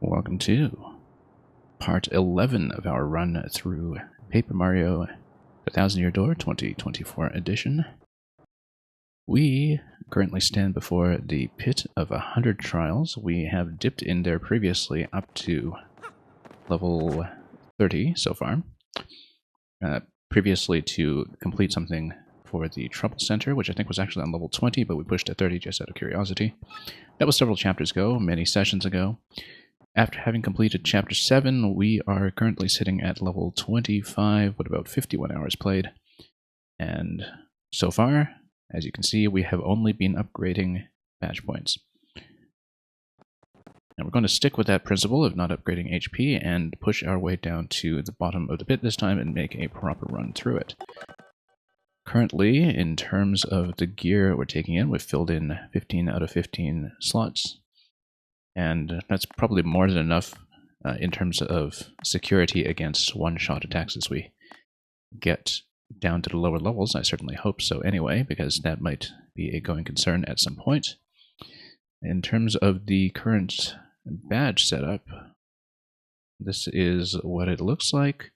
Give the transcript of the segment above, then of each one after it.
Welcome to part 11 of our run through Paper Mario The Thousand Year Door 2024 edition. We currently stand before the Pit of 100 Trials. We have dipped in there previously up to level 30 so far. Previously to complete something for the Trouble Center, which I think was actually on level 20, but we pushed to 30 just out of curiosity. That was several chapters ago, many sessions ago. After having completed Chapter 7, we are currently sitting at level 25 with about 51 hours played. And so far, as you can see, we have only been upgrading badge points. And we're going to stick with that principle of not upgrading HP and push our way down to the bottom of the pit this time and make a proper run through it. Currently, in terms of the gear we're taking in, we've filled in 15 out of 15 slots. And that's probably more than enough in terms of security against one-shot attacks as we get down to the lower levels. I certainly hope so anyway, because that might be a going concern at some point. In terms of the current badge setup, this is what it looks like.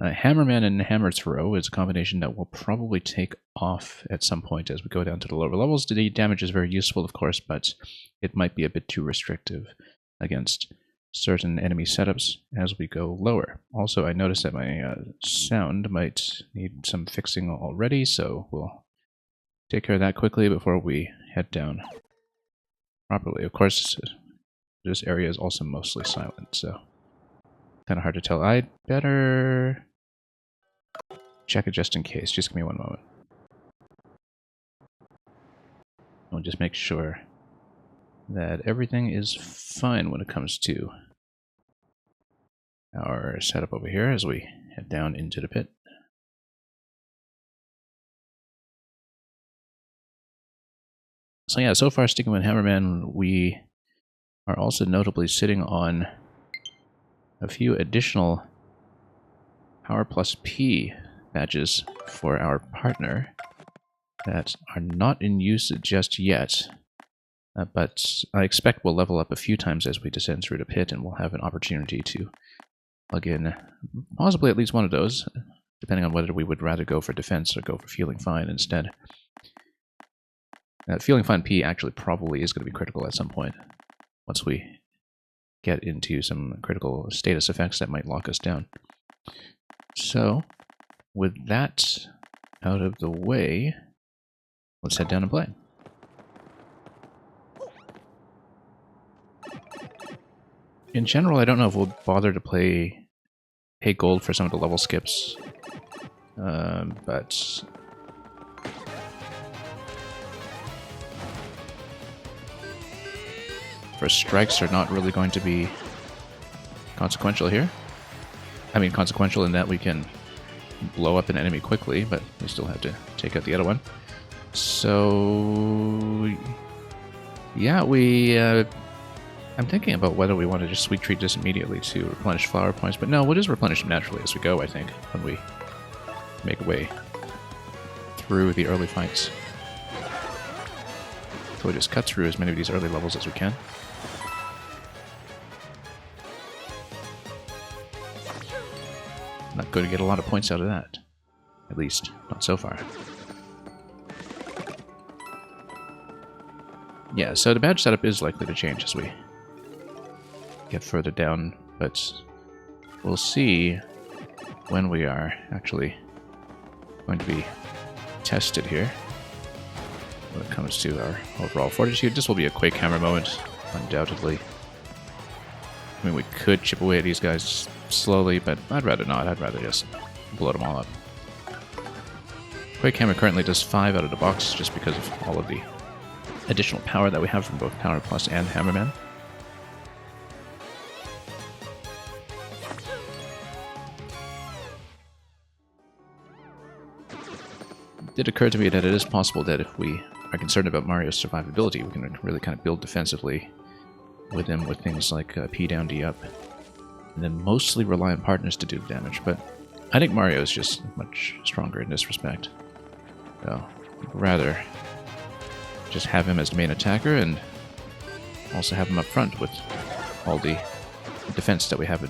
Hammerman and Hammer Throw is a combination that will probably take off at some point as we go down to the lower levels. The damage is very useful, of course, but it might be a bit too restrictive against certain enemy setups as we go lower. Also, I noticed that my sound might need some fixing already, so we'll take care of that quickly before we head down properly. Of course, this area is also mostly silent, so kind of hard to tell. I'd better check it just in case. Just give me one moment. I'll just make sure that everything is fine when it comes to our setup over here as we head down into the pit. So yeah, so far sticking with Hammerman, we are also notably sitting on a few additional Power Plus P badges for our partner that are not in use just yet, but I expect we'll level up a few times as we descend through the pit, and we'll have an opportunity to plug in possibly at least one of those, depending on whether we would rather go for defense or go for Feeling Fine instead. Feeling Fine P actually probably is going to be critical at some point, once we get into some critical status effects that might lock us down. So, with that out of the way, let's head down and play. In general, I don't know if we'll bother to pay gold for some of the level skips, but first strikes are not really going to be consequential here. I mean, consequential in that we can blow up an enemy quickly, but we still have to take out the other one. So, yeah, I'm thinking about whether we want to just sweet treat this immediately to replenish flower points, but no, we'll just replenish them naturally as we go, I think, when we make our way through the early fights. So we'll just cut through as many of these early levels as we can. Not going to get a lot of points out of that. At least, not so far. Yeah, so the badge setup is likely to change as we get further down, but we'll see when we are actually going to be tested here when it comes to our overall fortitude. This will be a Quake Hammer moment, undoubtedly. I mean, we could chip away at these guys slowly, but I'd rather not. I'd rather just blow them all up. Quake Hammer currently does 5 out of the box just because of all of the additional power that we have from both Power Plus and Hammerman. It did occur to me that it is possible that if we are concerned about Mario's survivability, we can really kind of build defensively with him with things like P down, D up, and then mostly rely on partners to do the damage. But I think Mario is just much stronger in this respect. So I'd rather just have him as the main attacker and also have him up front with all the defense that we have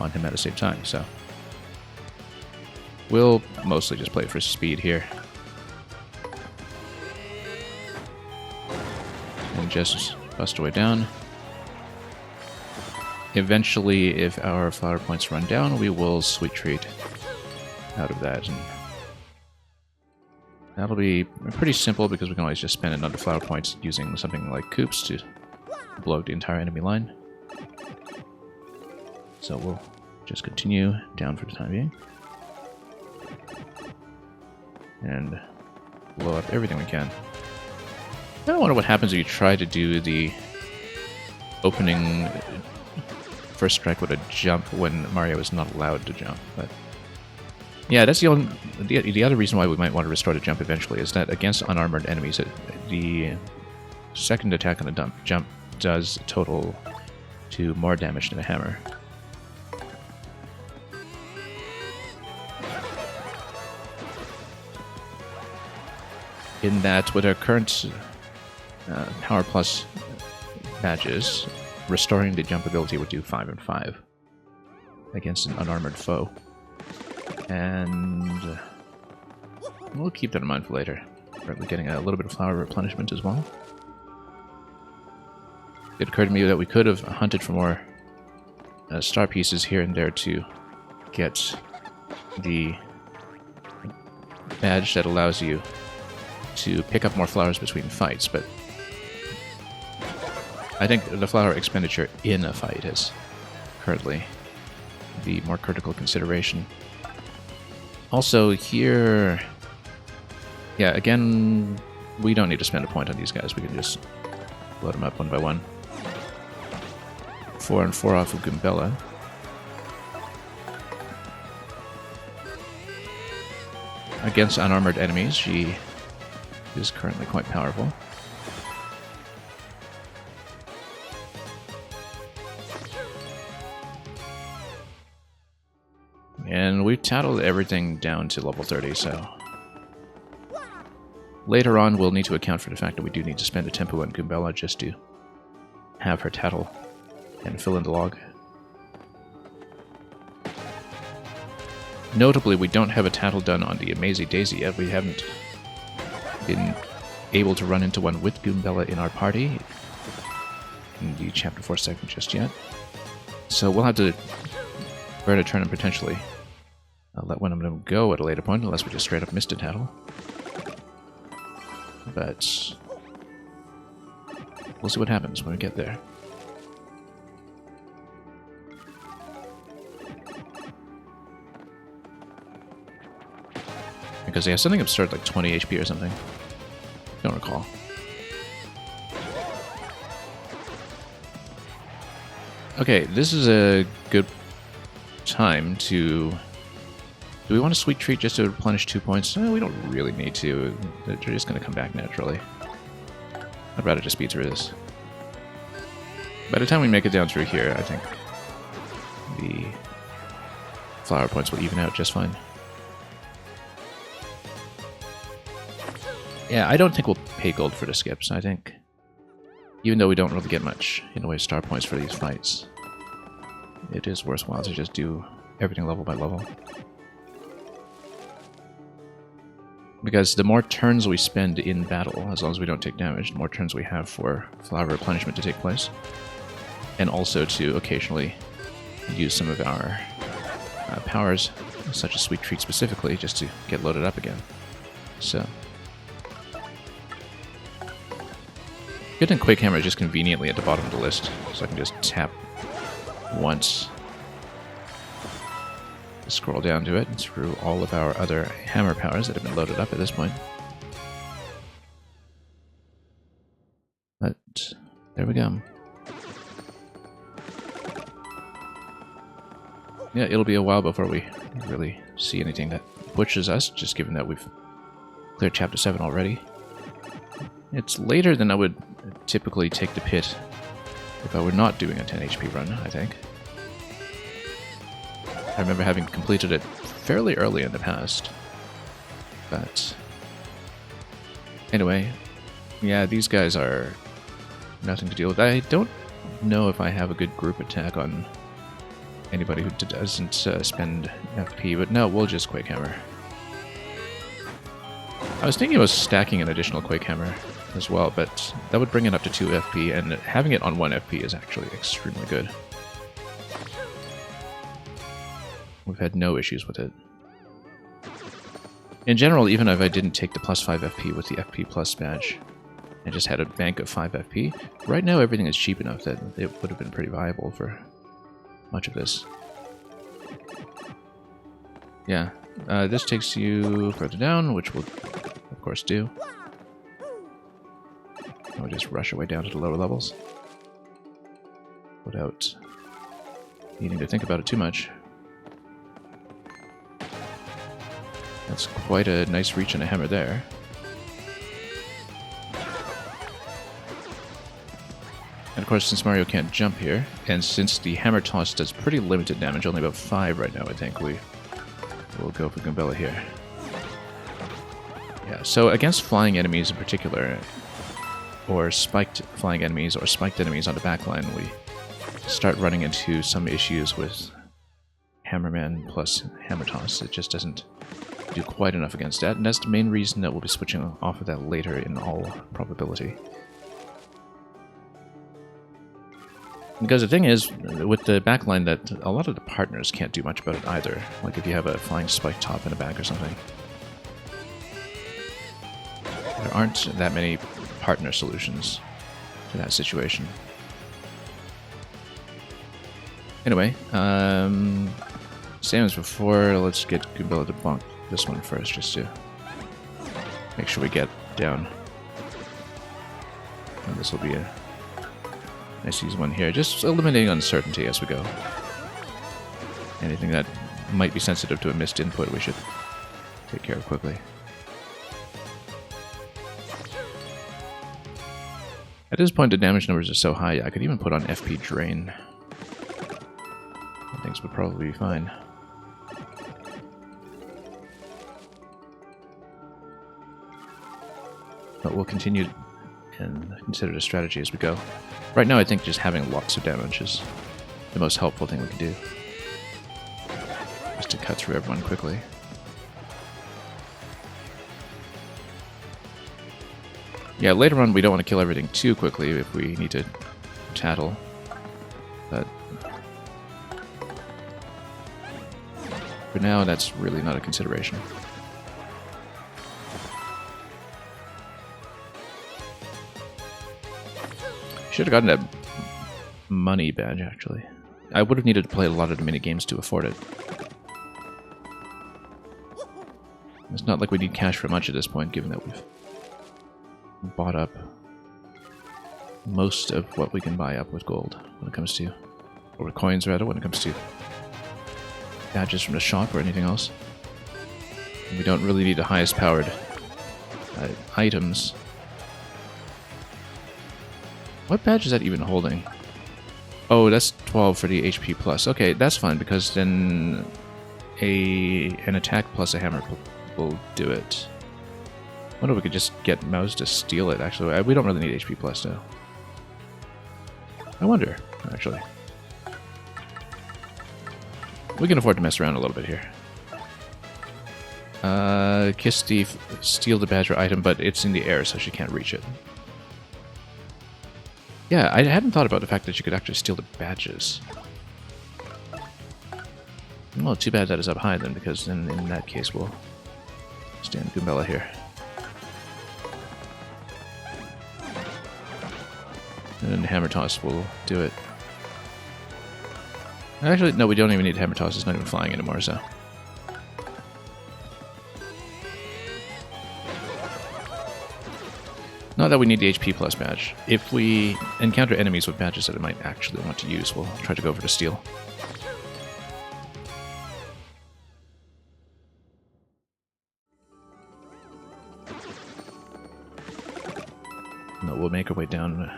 on him at the same time, so we'll mostly just play for speed here. And just bust our way down. Eventually, if our flower points run down, we will Sweet Treat out of that. And that'll be pretty simple because we can always just spend another flower points using something like Koops to blow up the entire enemy line. So we'll just continue down for the time being. And blow up everything we can. I wonder what happens if you try to do the opening first strike with a jump when Mario is not allowed to jump. But yeah, that's the other reason why we might want to restore the jump eventually, is that against unarmored enemies, the second attack on the jump does total to more damage than a hammer. In that, with our current Power Plus badges, restoring the jump ability would do 5 and 5 against an unarmored foe. And we'll keep that in mind for later. We're getting a little bit of flower replenishment as well. It occurred to me that we could have hunted for more star pieces here and there to get the badge that allows you to pick up more flowers between fights, but I think the flower expenditure in a fight is currently the more critical consideration. Also here, yeah, again, we don't need to spend a point on these guys. We can just load them up one by one. 4 and 4 off of Goombella. Against unarmored enemies, she is currently quite powerful. And we've tattled everything down to level 30, so later on we'll need to account for the fact that we do need to spend a tempo on Goombella just to have her tattle and fill in the log. Notably, we don't have a tattle done on the Amazy Daisy yet. We haven't been able to run into one with Goombella in our party in the Chapter 4 segment just yet. So we'll have to burn a turn and potentially let one of them go at a later point, unless we just straight up missed a tattle. But we'll see what happens when we get there. Because they have something absurd like 20 HP or something. Don't recall. Okay, this is a good time to... Do we want to Sweet Treat just to replenish 2 points? No, we don't really need to. They're just going to come back naturally. I'd rather just speed through this. By the time we make it down through here, I think the flower points will even out just fine. Yeah, I don't think we'll pay gold for the skips. I think, even though we don't really get much in the way of star points for these fights, it is worthwhile to just do everything level by level. Because the more turns we spend in battle, as long as we don't take damage, the more turns we have for flower replenishment to take place. And also to occasionally use some of our powers, such as Sweet Treat specifically, just to get loaded up again. So... Good thing Quake Hammer is just conveniently at the bottom of the list, so I can just tap once, scroll down to it, and through all of our other hammer powers that have been loaded up at this point. But there we go. Yeah, it'll be a while before we really see anything that pushes us, just given that we've cleared Chapter 7 already. It's later than I would typically take the pit if I were not doing a 10 HP run, I think. I remember having completed it fairly early in the past. But anyway, yeah, these guys are nothing to deal with. I don't know if I have a good group attack on anybody who doesn't spend FP, but no, we'll just Quake Hammer. I was thinking about stacking an additional Quake Hammer as well, but that would bring it up to 2 FP, and having it on 1 FP is actually extremely good. We've had no issues with it. In general, even if I didn't take the plus 5 FP with the FP Plus badge, and just had a bank of 5 FP, right now everything is cheap enough that it would have been pretty viable for much of this. Yeah, this takes you further down, which we'll of course do. We'll just rush our way down to the lower levels without needing to think about it too much. That's quite a nice reach and a hammer there. And of course, since Mario can't jump here, and since the hammer toss does pretty limited damage, only about 5 right now, I think, we'll go for Goombella here. Yeah, so against flying enemies in particular, or spiked flying enemies, or spiked enemies on the backline, we start running into some issues with Hammerman plus Hammer Toss. It just doesn't do quite enough against that, and that's the main reason that we'll be switching off of that later in all probability. Because the thing is, with the backline, that a lot of the partners can't do much about it either. Like if you have a flying spike top in the back or something. There aren't that many partner solutions to that situation. Anyway, same as before, let's get Goombella to bonk this one first, just to make sure we get down. And this will be a nice easy one here, just eliminating uncertainty as we go. Anything that might be sensitive to a missed input we should take care of quickly. At this point the damage numbers are so high I could even put on FP Drain. Things would probably be fine. But we'll continue and consider the strategy as we go. Right now I think just having lots of damage is the most helpful thing we can do. Just to cut through everyone quickly. Yeah, later on we don't want to kill everything too quickly if we need to tattle. But for now that's really not a consideration. Should have gotten that money badge, actually. I would have needed to play a lot of the mini-games to afford it. It's not like we need cash for much at this point, given that we've bought up most of what we can buy up with gold when it comes to, or with coins rather, when it comes to badges from the shop or anything else. And we don't really need the highest powered items. What badge is that even holding? Oh, that's 12 for the HP plus. Okay, that's fine, because then an attack plus a hammer will do it. I wonder if we could just get Mouse to steal it, actually. We don't really need HP plus, though. I wonder, actually. We can afford to mess around a little bit here. Kiss Thief, steal the badge or item, but it's in the air, so she can't reach it. Yeah, I hadn't thought about the fact that you could actually steal the badges. Well, too bad that is up high then, because then in that case we'll stand Goombella here. And then Hammer Toss will do it. Actually, no, we don't even need Hammer Toss, it's not even flying anymore, so... Not that we need the HP plus badge. If we encounter enemies with badges that I might actually want to use, we'll try to go for the steal. No, we'll make our way down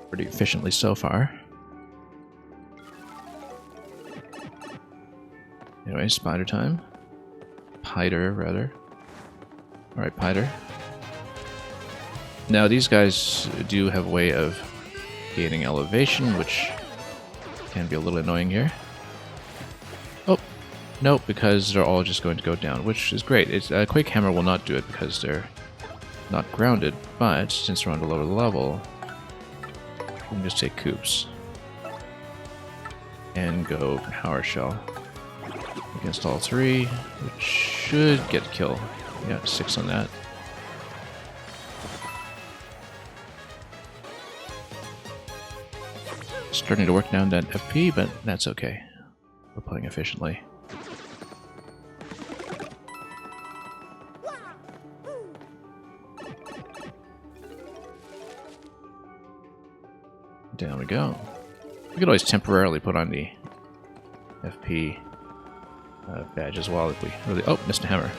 pretty efficiently so far. Anyway, spider time. Piter, rather. Alright, Piter. Now these guys do have a way of gaining elevation, which can be a little annoying here. Oh, nope, because they're all just going to go down, which is great. It's, Quake Hammer will not do it because they're not grounded, but since we're on the lower level, we can just take Coops and go Power Shell against all three, which should get a kill. Yeah, 6 on that. Starting to work down that FP, but that's okay. We're playing efficiently. Down we go. We could always temporarily put on the FP badge as well if we really... Oh, missed a hammer.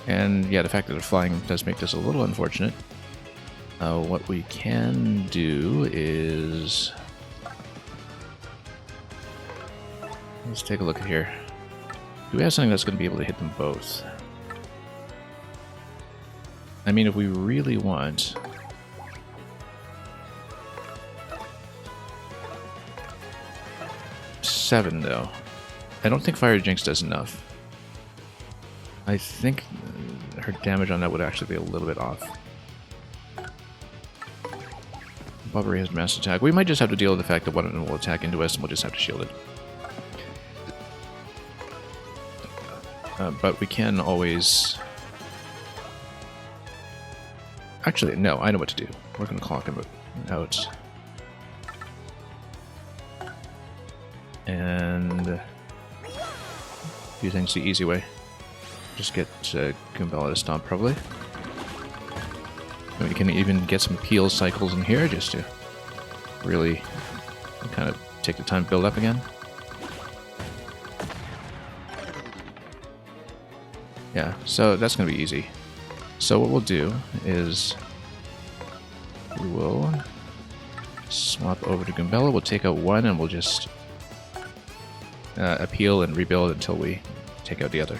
And yeah, the fact that they're flying does make this a little unfortunate. What we can do is... Let's take a look at here. Do we have something that's going to be able to hit them both? I mean, if we really want... Seven, though. I don't think Fire Jinx does enough. I think her damage on that would actually be a little bit off. Bobbery has mass attack. We might just have to deal with the fact that one of them will attack into us and we'll just have to shield it. But we can always... Actually, no, I know what to do. We're going to clock him out. And... do things the easy way. Just get Goombella to stomp, probably. We can even get some peel cycles in here just to really kind of take the time to build up again. Yeah, so that's going to be easy. So what we'll do is we will swap over to Goombella. We'll take out one and we'll just appeal and rebuild until we take out the other.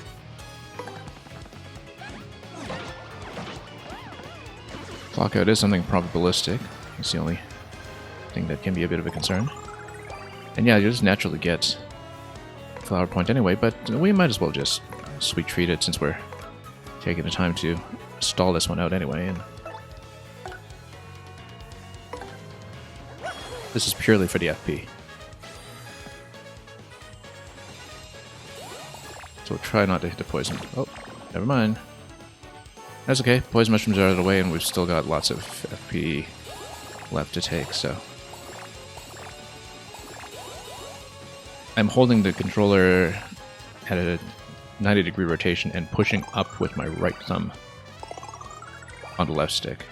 Clockout is something probabilistic. It's the only thing that can be a bit of a concern. And yeah, you just naturally get Flower Point anyway, but we might as well just sweet treat it since we're taking the time to stall this one out anyway. And this is purely for the FP. So try not to hit the poison. Oh, never mind. That's okay. Poison mushrooms are out of the way, and we've still got lots of FP left to take, so... I'm holding the controller at a 90-degree rotation and pushing up with my right thumb on the left stick.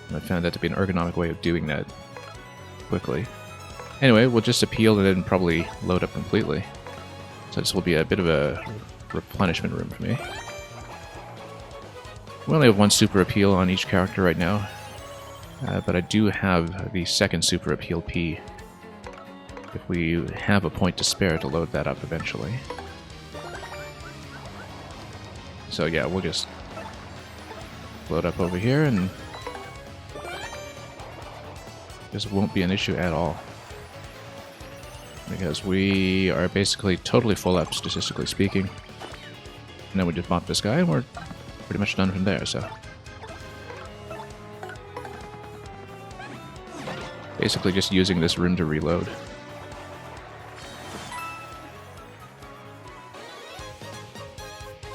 And I found that to be an ergonomic way of doing that quickly. Anyway, we'll just appeal and then probably load up completely. So this will be a bit of a replenishment room for me. We only have one super appeal on each character right now, but I do have the second super appeal P if we have a point to spare to load that up eventually. So yeah, we'll just load up over here and this won't be an issue at all. Because we are basically totally full up, statistically speaking. And then we just bump this guy and we're pretty much done from there, so... Basically just using this room to reload.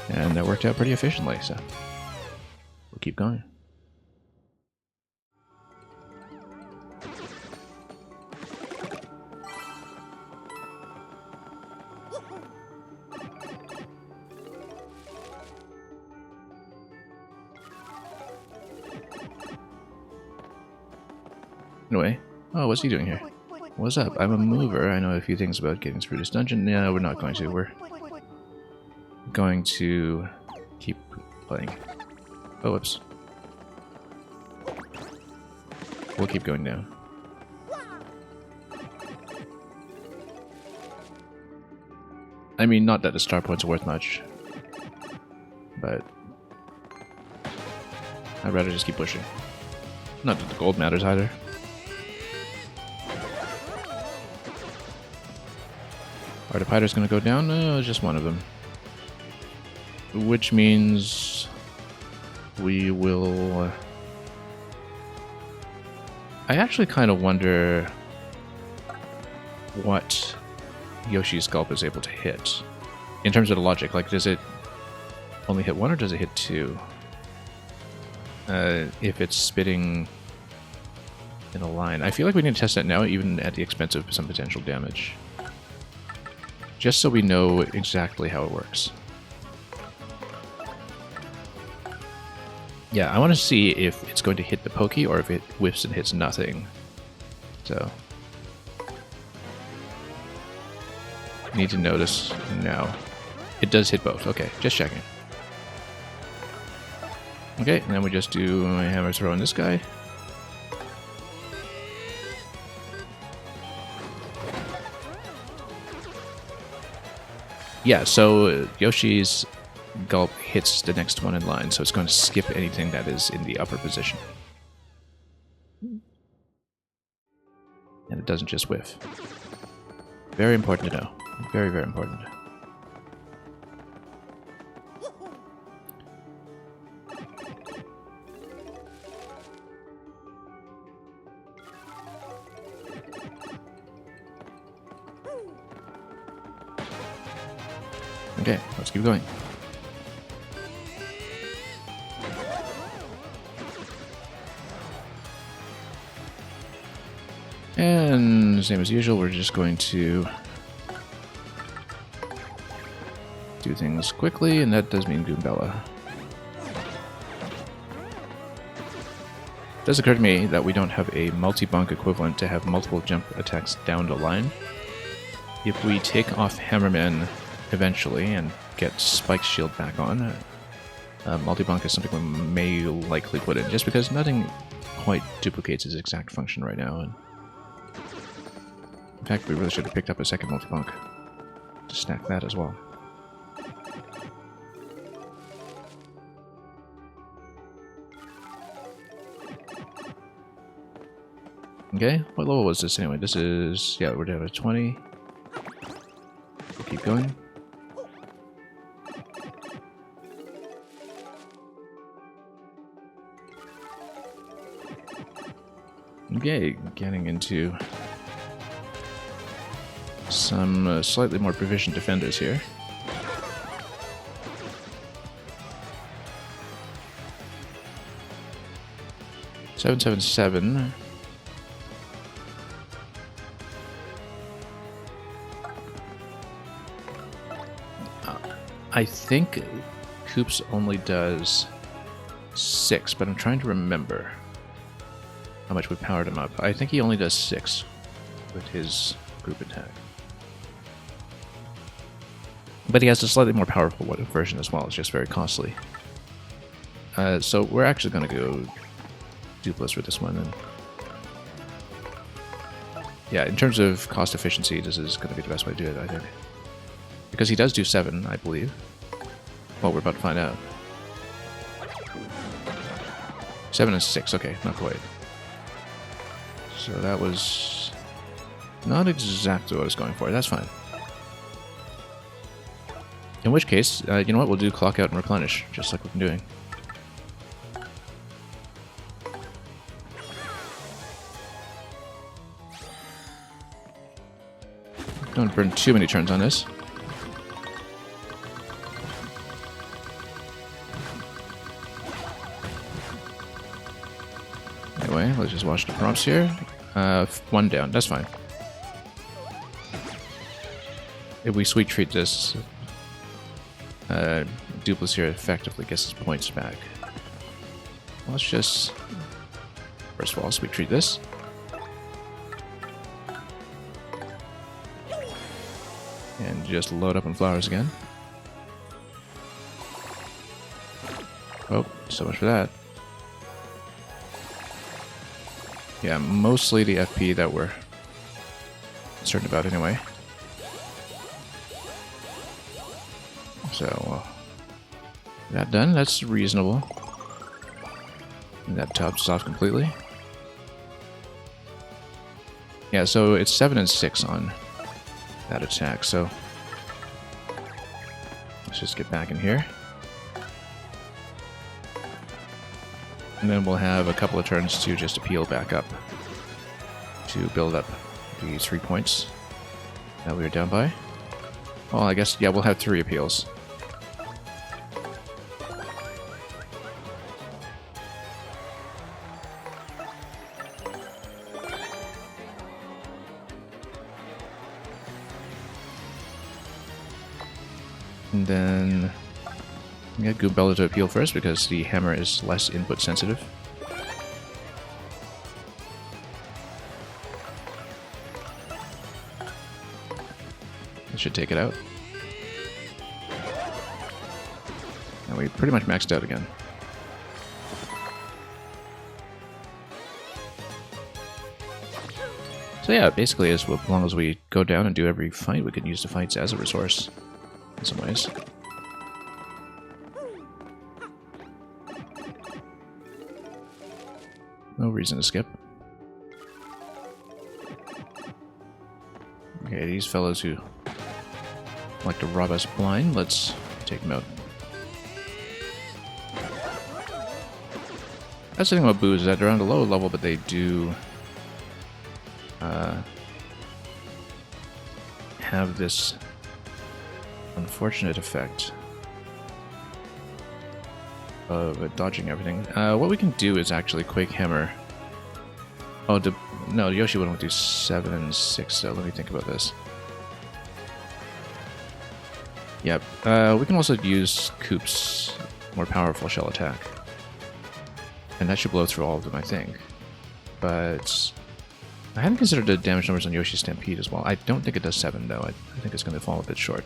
And that worked out pretty efficiently, so... we'll keep going. Anyway, oh, what's he doing here? What's up? I'm a mover. I know a few things about getting through this dungeon. Yeah, we're not going to. We're going to keep playing. Oh, whoops. We'll keep going down. I mean, not that the star points are worth much. but I'd rather just keep pushing. Not that the gold matters either. Are the Piders going to go down? No, it's just one of them. Which means we will... I actually kind of wonder what Yoshi's Gulp is able to hit. In terms of the logic, like, does it only hit one or does it hit two? If it's spitting in a line. I feel like we need to test that now, even at the expense of some potential damage. Just so we know exactly how it works. Yeah, I want to see if it's going to hit the pokey or if it whiffs and hits nothing. So... need to notice now. It does hit both. Okay, just checking. Okay, and then we just do a hammer throw on this guy. Yeah, so Yoshi's Gulp hits the next one in line, so it's going to skip anything that is in the upper position. And it doesn't just whiff. Very important to know. Very, very important. Okay, let's keep going. And same as usual, we're just going to do things quickly, and that does mean Goombella. It does occur to me that we don't have a multi-bonk equivalent to have multiple jump attacks down the line. If we take off Hammerman eventually and get Spike's shield back on, multi-bonk is something we may likely put in, just because nothing quite duplicates its exact function right now. And in fact, we really should have picked up a second multi-bonk to stack that as well. Okay, what level was this anyway? This is, yeah, we're down to 20. We'll keep going. Okay, getting into some slightly more proficient defenders here. $777. I think Koops only does 6, but I'm trying to remember how much we powered him up. I think he only does 6 with his group attack. But he has a slightly more powerful version as well. It's just very costly. So we're actually going to go Duplis with this one. And yeah, in terms of cost efficiency, this is going to be the best way to do it, I think. Because he does do 7, I believe. Well, we're about to find out. 7 and 6, okay, not quite. So that was not exactly what I was going for. That's fine. In which case, you know what? We'll do clock out and replenish, just like we've been doing. Don't burn too many turns on this. Anyway, let's just watch the prompts here. 1 down, that's fine. If we sweet treat this, Duplis here effectively gets his points back. Let's just, first of all, sweet treat this. And just load up on flowers again. Oh, so much for that. Yeah, mostly the FP that we're concerned about anyway. So, That done. That's reasonable. And that tops off completely. Yeah, so it's 7 and 6 on that attack, so let's just get back in here. And then we'll have a couple of turns to just appeal back up to build up the 3 points that we were down by. Well, I guess, yeah, we'll have 3 appeals. And then get Goombella to appeal first because the hammer is less input sensitive. That should take it out. And we pretty much maxed out again. So yeah, basically as long as we go down and do every fight, we can use the fights as a resource in some ways. No reason to skip. Okay, these fellows who like to rob us blind, let's take them out. That's the thing about boos, is that they're on a low level, but they do have this unfortunate effect of dodging everything. What we can do is actually Quake Hammer. Oh, no, Yoshi would only do 7 and 6, so let me think about this. Yep, we can also use Coop's more powerful shell attack. And that should blow through all of them, I think. But I hadn't considered the damage numbers on Yoshi's Stampede as well. I don't think it does 7, though. I think it's going to fall a bit short.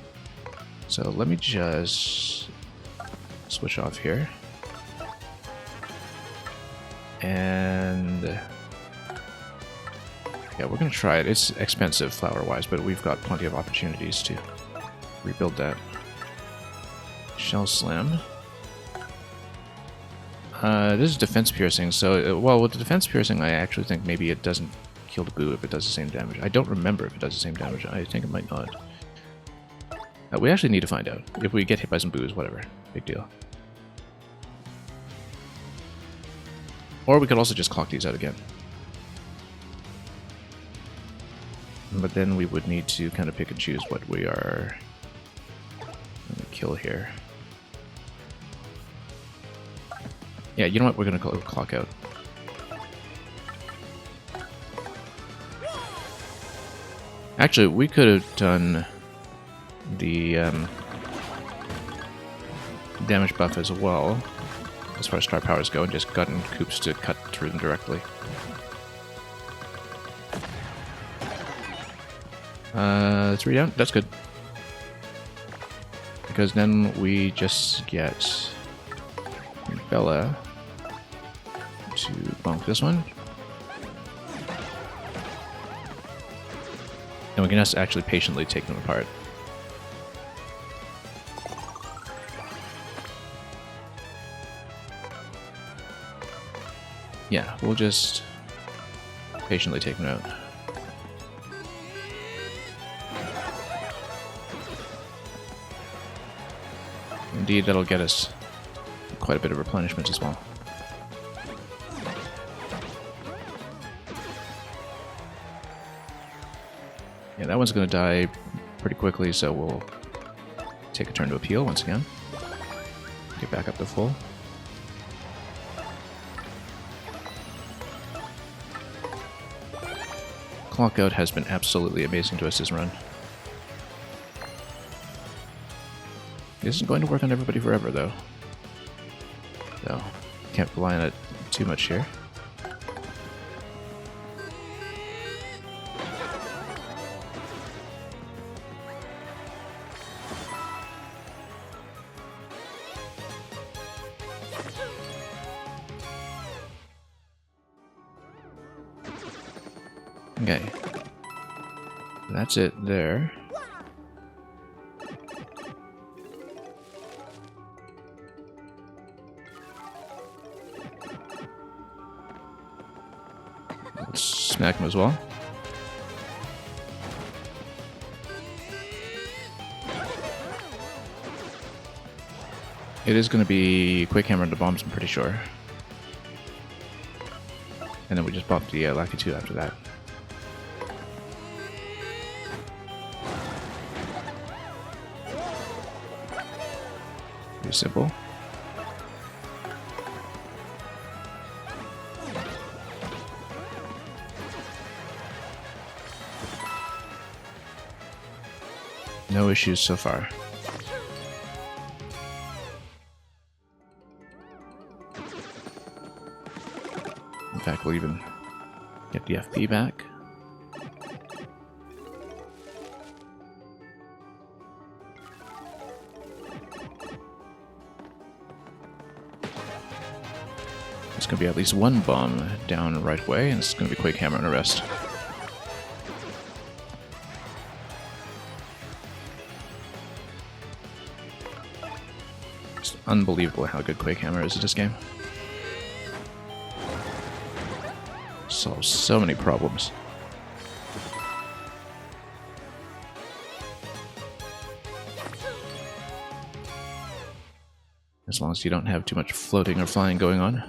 So let me just switch off here. And yeah, we're going to try it. It's expensive flower-wise, but we've got plenty of opportunities to rebuild that. Shell Slam. This is defense piercing, so, well, with the defense piercing, I actually think maybe it doesn't kill the boo if it does the same damage. I don't remember if it does the same damage. I think it might not. We actually need to find out. If we get hit by some boos, whatever. Big deal. Or we could also just clock these out again. But then we would need to kind of pick and choose what we are going to kill here. Yeah, you know what? We're going to clock out. Actually, we could have done the damage buff as well, as far as star powers go, and just gotten Koops to cut through them directly. 3 down, that's good. Because then we just get Bella to bonk this one. And we can just actually patiently take them apart. Yeah, we'll just patiently take them out. Indeed, that'll get us quite a bit of replenishment as well. Yeah, that one's going to die pretty quickly, so we'll take a turn to appeal once again. Get back up to full. Clockout has been absolutely amazing to us this run. This isn't going to work on everybody forever, though. So, can't rely on it too much here. Okay. That's it there. smack him as well. It is going to be Quick Hammer into bombs, I'm pretty sure. And then we just bought the Lackey 2 after that. Pretty simple. No issues so far. In fact, we'll even get the FP back. It's going to be at least one bomb down right way, and it's going to be Quake Hammer and a rest. It's unbelievable how good Quake Hammer is at this game. Solves so many problems. As long as you don't have too much floating or flying going on.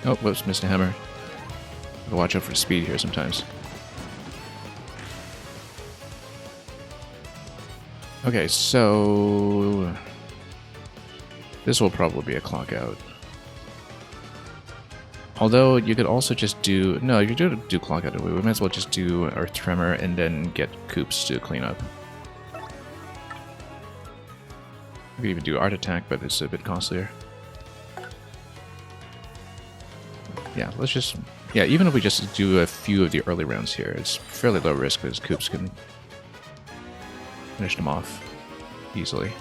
Oh, whoops, missed a hammer. Gotta watch out for the speed here sometimes. Okay, so this will probably be a clock out. Although you could also just do... No, you do clock out. We might as well just do Earth Tremor and then get Koops to clean up. We could even do Art Attack, but it's a bit costlier. Yeah, let's just... Yeah, even if we just do a few of the early rounds here, it's fairly low risk because Koops can finish them off easily.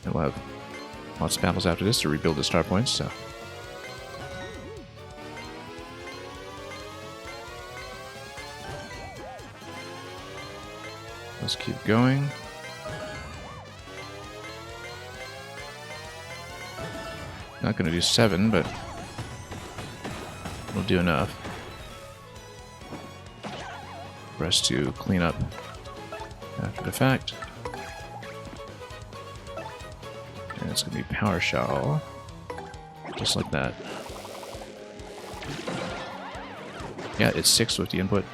And we'll have lots of battles after this to rebuild the star points, so... Let's keep going. Not going to do 7, but we'll do enough for us to clean up after the fact. And it's going to be Power Shell, just like that. Yeah, it's 6 with the input.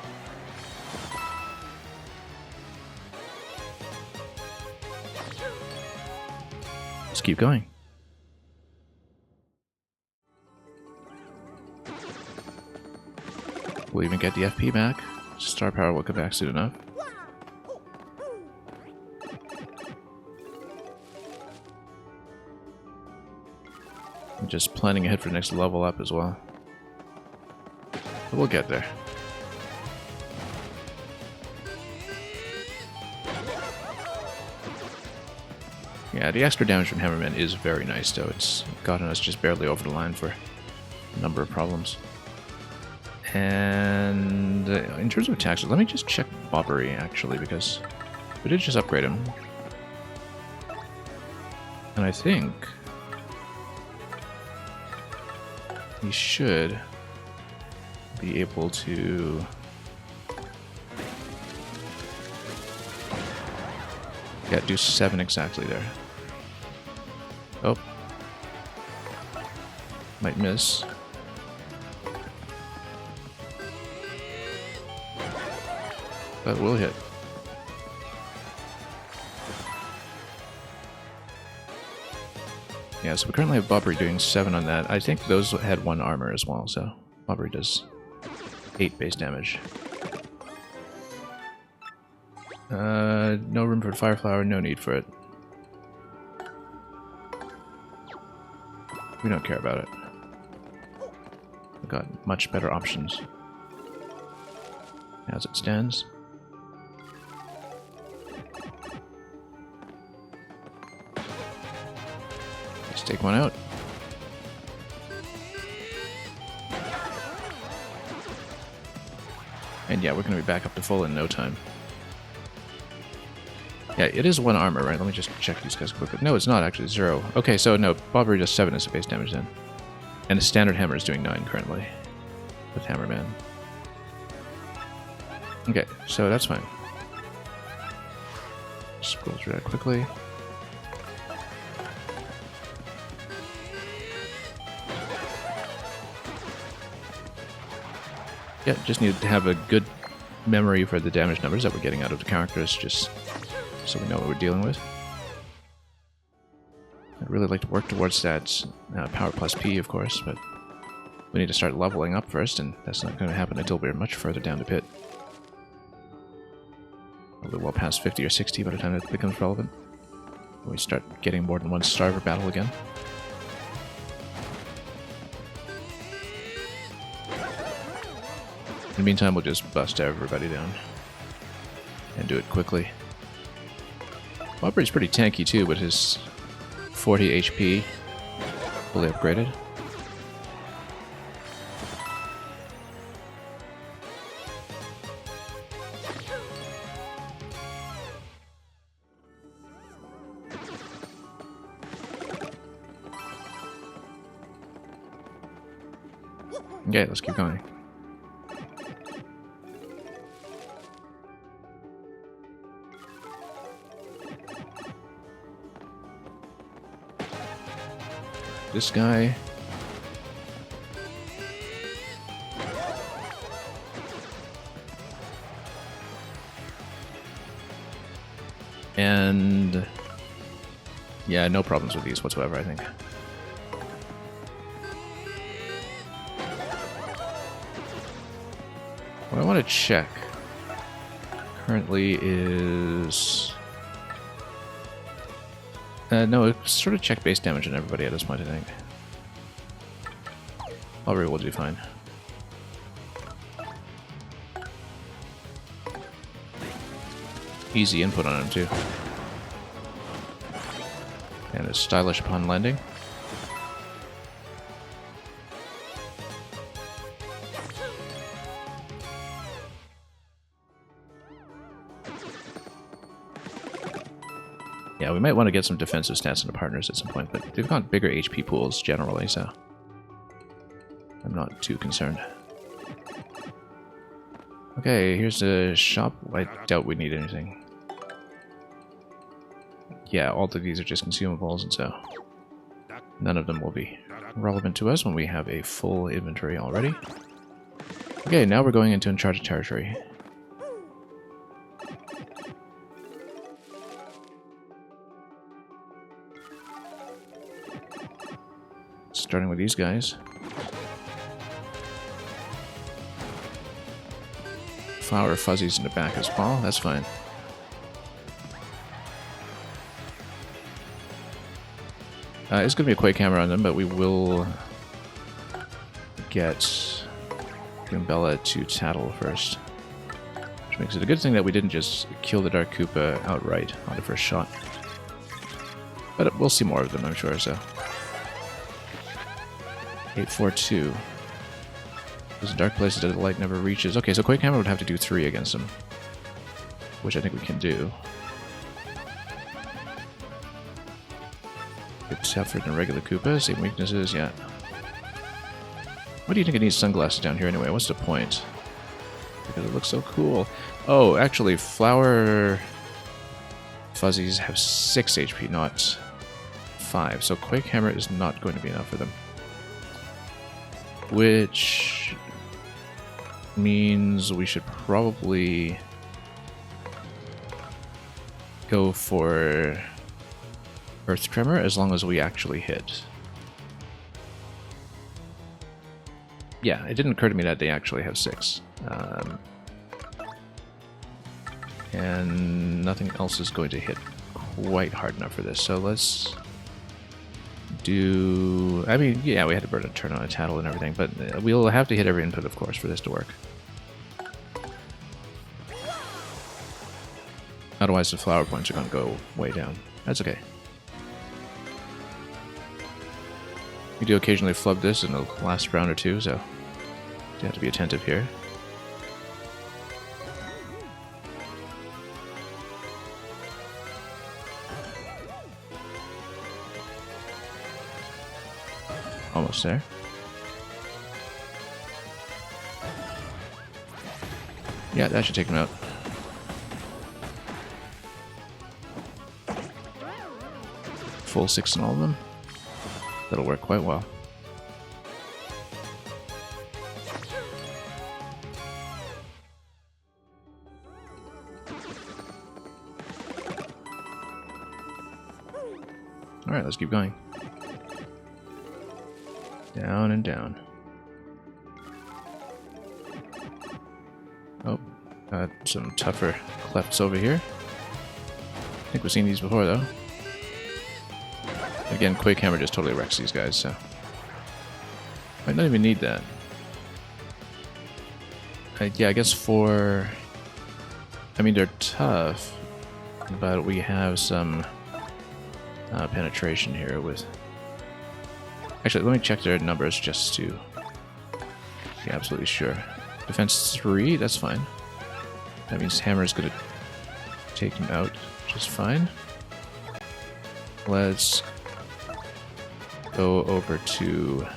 Let's keep going. We'll even get the FP back. Star power will come back soon enough. I'm just planning ahead for the next level up as well. But we'll get there. Yeah, the extra damage from Hammerman is very nice, though. It's gotten us just barely over the line for a number of problems. And in terms of attacks, let me just check Bobbery, actually, because we did just upgrade him. And I think he should be able to... Yeah, do 7 exactly there. Oh. Might miss. But we'll hit. Yeah, so we currently have Bobbery doing 7 on that. I think those had 1 armor as well, so Bobbery does 8 base damage. No room for Fire Flower, no need for it. We don't care about it. We've got much better options as it stands. Let's take one out. And yeah, we're going to be back up to full in no time. Yeah, it is 1 armor, right? Let me just check these guys quickly. No, it's not actually 0. Okay, so no, Bobbery does 7 as the base damage then. And a standard hammer is doing 9 currently. With Hammerman. Okay, so that's fine. Scroll through that quickly. Yeah, just need to have a good memory for the damage numbers that we're getting out of the characters, just so we know what we're dealing with. I'd really like to work towards that power plus P, of course, but we need to start leveling up first, and that's not going to happen until we're much further down the pit. Probably well past 50 or 60 by the time it becomes relevant. We start getting more than one starver battle again. In the meantime, we'll just bust everybody down. And do it quickly. Bobbery's pretty tanky too, with his 40 HP fully upgraded. Okay, let's keep going. This guy. And yeah, no problems with these whatsoever, I think. What I want to check currently is... no, it's sort of check base damage on everybody at this point, I think. Bobbery will do fine. Easy input on him, too. And it's stylish upon landing. Yeah, we might want to get some defensive stats into partners at some point, but they've got bigger HP pools generally, so I'm not too concerned. Okay, here's the shop. I doubt we need anything. Yeah, all of these are just consumables, and so none of them will be relevant to us when we have a full inventory already. Okay, now we're going into uncharted territory. Starting with these guys. Flower fuzzies in the back as well, that's fine. It's going to be a Quake Hammer on them, but we will get Goombella to Tattle first. Which makes it a good thing that we didn't just kill the Dark Koopa outright on the first shot. But we'll see more of them, I'm sure, so... 842. There's dark places that the light never reaches. Okay, so Quake Hammer would have to do 3 against him. Which I think we can do. It's tougher than regular Koopa, same weaknesses, yeah. Why do you think it needs sunglasses down here anyway? What's the point? Because it looks so cool. Oh, actually, Flower Fuzzies have 6 HP, not 5. So Quake Hammer is not going to be enough for them. Which means we should probably go for Earth Tremor as long as we actually hit. Yeah, it didn't occur to me that they actually have 6. And nothing else is going to hit quite hard enough for this, so let's do... I mean, yeah, we had to burn a turn on a Tattle and everything, but we'll have to hit every input, of course, for this to work. Otherwise, the flower points are going to go way down. That's okay. We do occasionally flub this in the last round or two, so you have to be attentive here. buffs there. Yeah, that should take him out. Full 6 in all of them. That'll work quite well. Alright, let's keep going. Down and down. Oh, got some tougher clefts over here. I think we've seen these before, though. Again, Quake Hammer just totally wrecks these guys, so... Might not even need that. Yeah, I guess for... I mean, they're tough, but we have some... penetration here with... Actually, let me check their numbers just to be absolutely sure. Defense 3, that's fine. That means Hammer's gonna take him out just fine. Let's go over to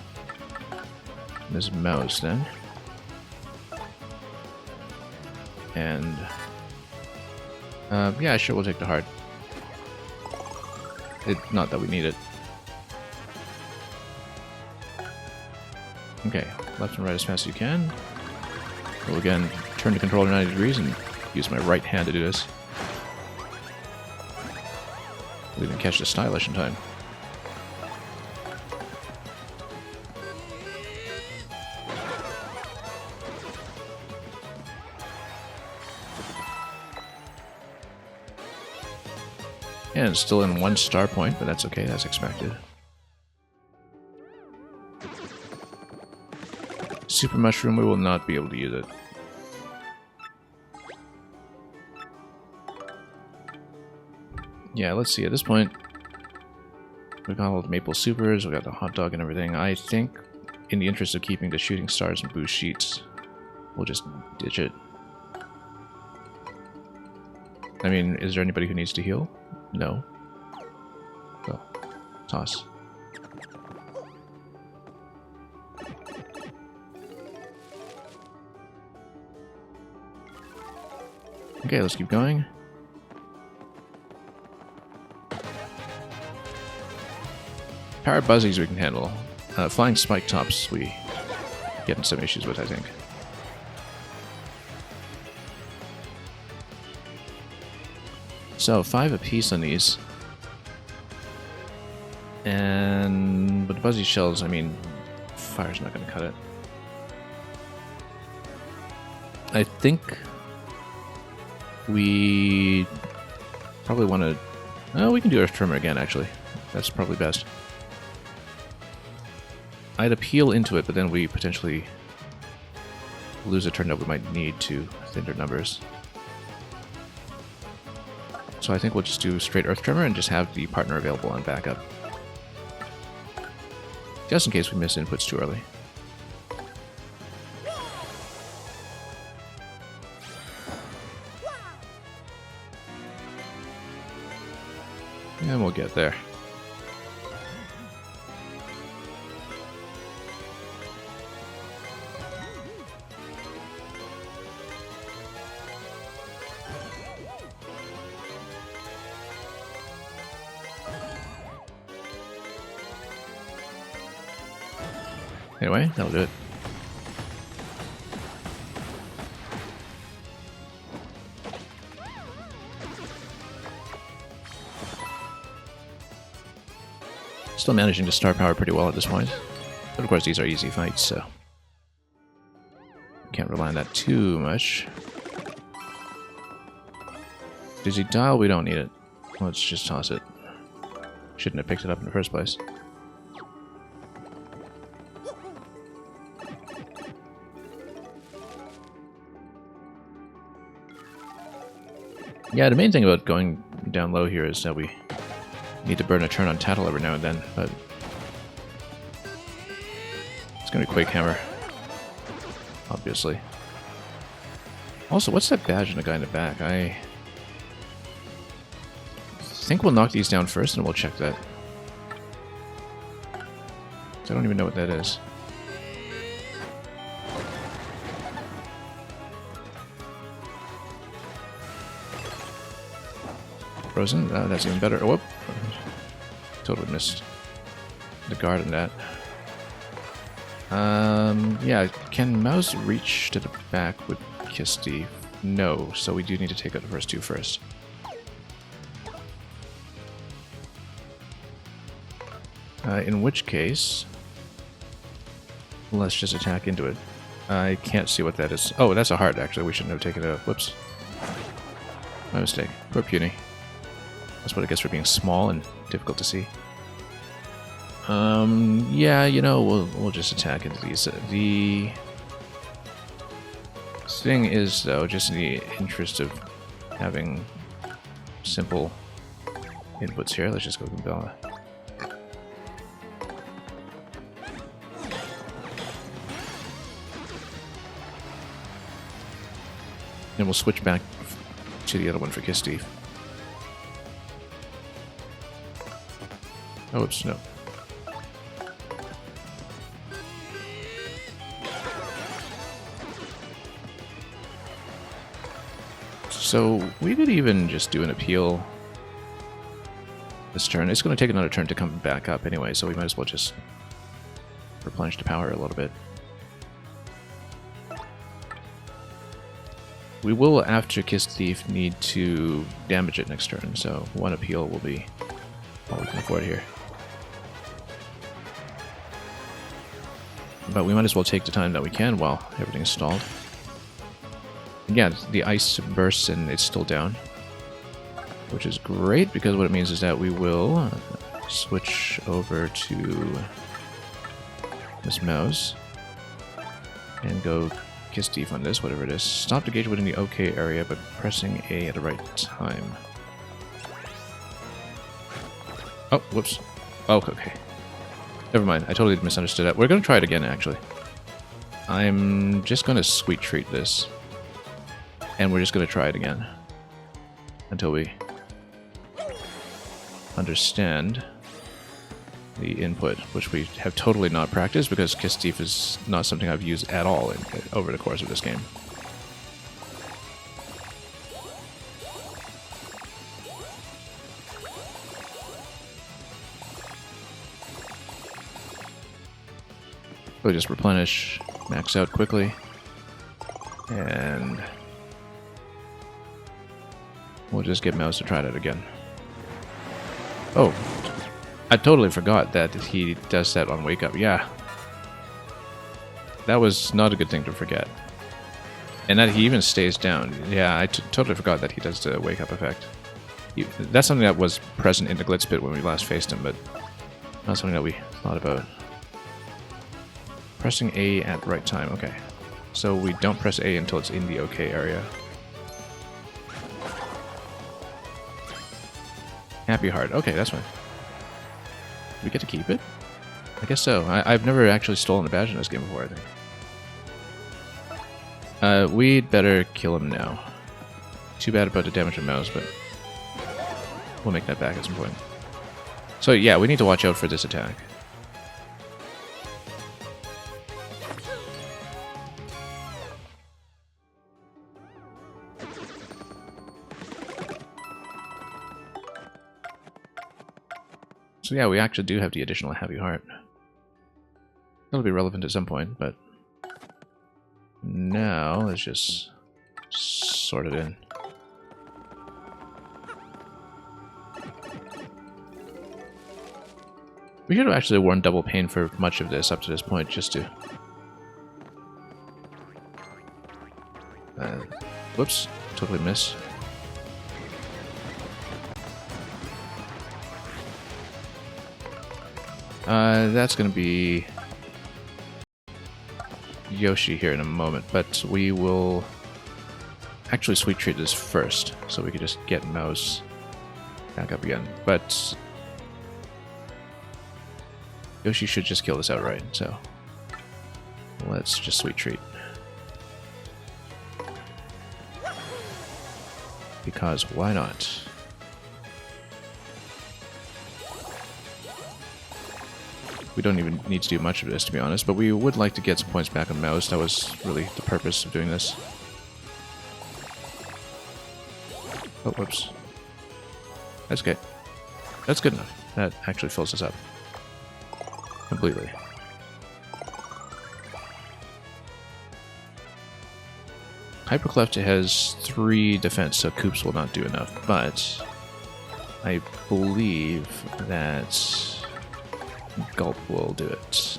this mouse then. And... yeah, sure, we'll take the heart. Not that we need it. Okay, left and right as fast as you can. We'll again turn the controller 90 degrees and use my right hand to do this. We'll even catch the stylish in time. And it's still in 1 star point, but that's okay, that's expected. Super Mushroom, we will not be able to use it. Yeah, let's see, at this point, we've got all the Maple Supers, we've got the hot dog and everything. I think, in the interest of keeping the shooting stars and boost sheets, we'll just ditch it. I mean, is there anybody who needs to heal? No. Well, toss. Okay, let's keep going. Power Buzzies we can handle. Flying Spike Tops we get in some issues with, I think. So, 5 apiece on these. And with Buzzy Shells, I mean, fire's not going to cut it. I think we probably want to... Oh, we can do Earth Tremor again, actually. That's probably best. I'd appeal into it, but then we potentially lose a turn that we might need to thin their numbers. So I think we'll just do straight Earth Tremor and just have the partner available on backup. Just in case we miss inputs too early. And we'll get there. Anyway, that'll do it. Still managing to star power pretty well at this point. But of course these are easy fights, so can't rely on that too much. Dizzy Dial, we don't need it. Let's just toss it. Shouldn't have picked it up in the first place. Yeah, the main thing about going down low here is that we need to burn a turn on Tattle every now and then, but it's gonna be Quake Hammer, obviously. Also, what's that badge on the guy in the back? I think we'll knock these down first and we'll check that. I don't even know what that is. Frozen? That's even better. Oh, whoop. Totally missed the guard on that. Yeah, can Mouse reach to the back with Kiss Thief? No, so we do need to take out the first two first. In which case, let's just attack into it. I can't see what that is. Oh, that's a heart, actually. We shouldn't have taken it out. Whoops. My mistake. Poor Puny. That's what it gets for being small and difficult to see. Yeah, you know, we'll just attack into these. The thing is, though, just in the interest of having simple inputs here, let's just go Goombella. And we'll switch back to the other one for Kiss Thief. Oh, oops, no. So we could even just do an appeal this turn. It's going to take another turn to come back up anyway, so we might as well just replenish the power a little bit. We will, after Kiss Thief, need to damage it next turn, so one appeal will be all we can afford here. But we might as well take the time that we can while everything's stalled. Yeah, the ice bursts and it's still down, which is great because what it means is that we will switch over to Miss Mouse and go Kiss Thief on this, whatever it is. Stop the gauge within the OK area, but pressing A at the right time. Oh, whoops. Oh, okay. Never mind, I totally misunderstood that. We're going to try it again, actually. I'm just going to sweet treat this. And we're just going to try it again. Until we understand the input, which we have totally not practiced because Kiss Thief is not something I've used at all over the course of this game. We'll just replenish, max out quickly, and we'll just get Mouse to try that again. Oh, I totally forgot that he does that on Wake Up. Yeah. That was not a good thing to forget. And that he even stays down. Yeah, I totally forgot that he does the Wake Up effect. That's something that was present in the Glitz Pit when we last faced him, but not something that we thought about. Pressing A at right time. Okay. So we don't press A until it's in the OK area. Happy Heart. Okay, that's fine. We get to keep it? I guess so. I've never actually stolen a badge in this game before, I think. We'd better kill him now. Too bad about the damage on Mouse, but we'll make that back at some point. So yeah, we need to watch out for this attack. So yeah, we actually do have the additional Happy Heart. That'll be relevant at some point, but now let's just sort it in. We should have actually worn Double Pain for much of this up to this point, just to... whoops, totally missed. That's gonna be Yoshi here in a moment, but we will actually sweet treat this first, so we can just get Mouse back up again. But Yoshi should just kill this outright, so let's just sweet treat. Because why not? We don't even need to do much of this, to be honest, but we would like to get some points back on Mouse. That was really the purpose of doing this. Oh, whoops. That's okay. That's good enough. That actually fills us up. Completely. Hypercleft has 3 defense, so Koops will not do enough, but I believe that Gulp will do it.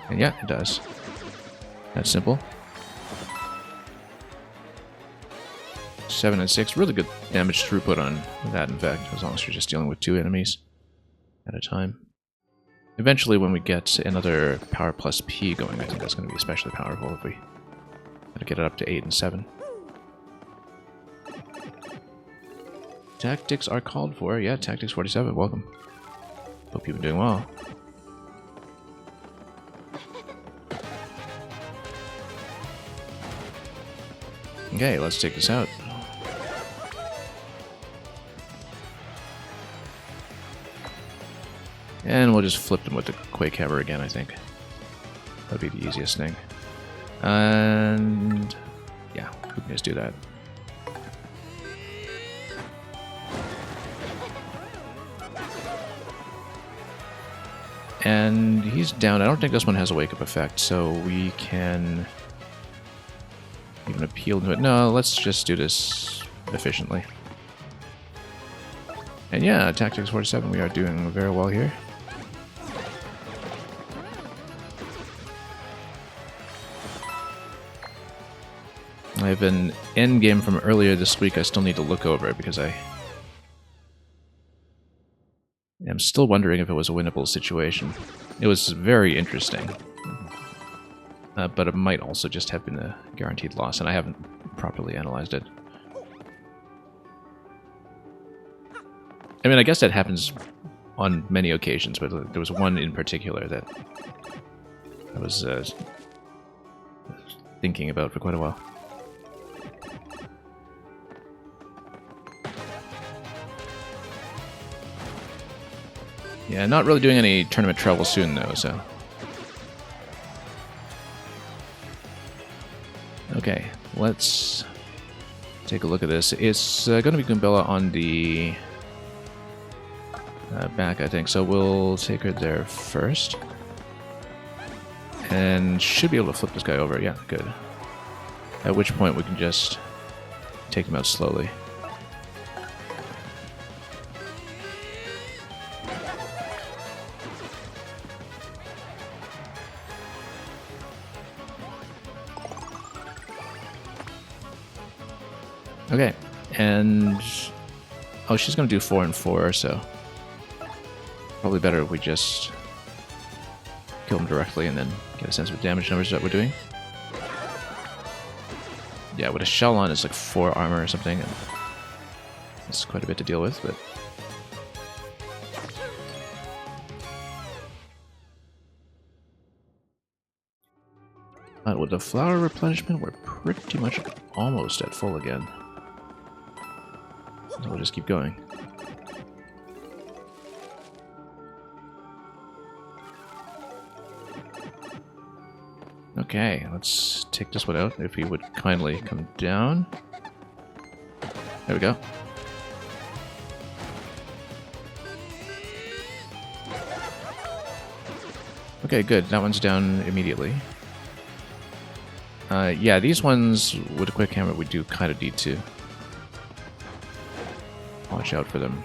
And yeah, it does. That's simple. 7 and 6, really good damage throughput on that, in fact, as long as you're just dealing with 2 enemies at a time. Eventually, when we get another Power plus P going, I think that's going to be especially powerful if we gotta get it up to 8 and 7. Tactics are called for. Yeah, Tactics 47, welcome. Hope you've been doing well. Okay, let's take this out. And we'll just flip them with the Quake Hammer again, I think. That'd be the easiest thing. And yeah, we can just do that. And he's down. I don't think this one has a wake-up effect, so we can even appeal to it. No, let's just do this efficiently. And yeah, Tactics 47, we are doing very well here. I have an end game from earlier this week I still need to look over because I am still wondering if it was a winnable situation. It was very interesting. But it might also just have been a guaranteed loss, and I haven't properly analyzed it. I mean, I guess that happens on many occasions, but there was one in particular that I was thinking about for quite a while. Yeah, not really doing any tournament travel soon, though, so... Okay, let's take a look at this. It's going to be Goombella on the back, I think, so we'll take her there first. And should be able to flip this guy over. Yeah, good. At which point we can just take him out slowly. Okay, and... oh, she's going to do 4 and 4, so... probably better if we just kill him directly and then get a sense of the damage numbers that we're doing. Yeah, with a shell on, it's like 4 armor or something, and it's quite a bit to deal with, but... but with the flower replenishment, we're pretty much almost at full again. So we'll just keep going. Okay, let's take this one out, if he would kindly come down. There we go. Okay, good. That one's down immediately. Yeah, these ones with a quick hammer we do kind of need to watch out for them.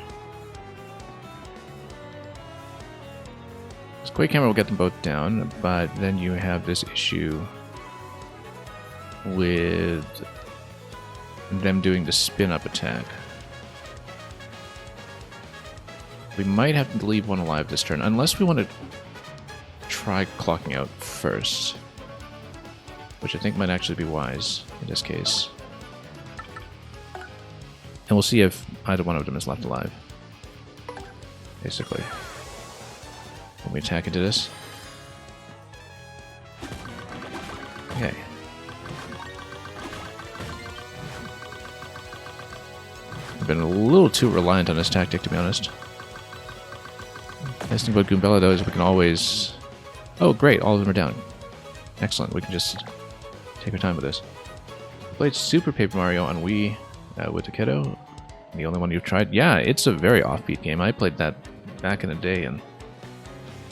This quick hammer will get them both down, but then you have this issue with them doing the spin-up attack. We might have to leave one alive this turn, unless we want to try clocking out first. Which I think might actually be wise in this case. And we'll see if either one of them is left alive. Basically. When we attack into this. Okay. I've been a little too reliant on this tactic, to be honest. Nice thing about Goombella, though, is we can always... Oh, great, all of them are down. Excellent, we can just take our time with this. Played Super Paper Mario on Wii with the kiddo. The only one you've tried? Yeah, it's a very offbeat game. I played that back in the day, and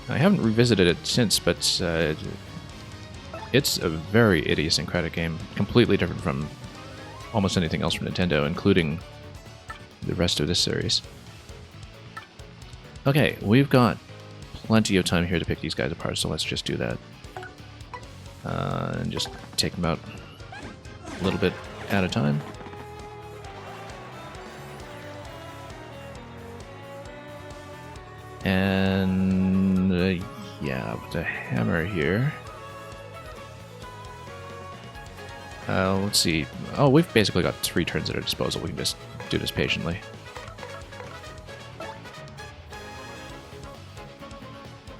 I haven't revisited it since, but it's a very idiosyncratic game. Completely different from almost anything else from Nintendo, including the rest of this series. Okay, we've got plenty of time here to pick these guys apart, so let's just do that. And just take them out a little bit at a time. And yeah, with the hammer here. Let's see. Oh, we've basically got 3 turns at our disposal. We can just do this patiently.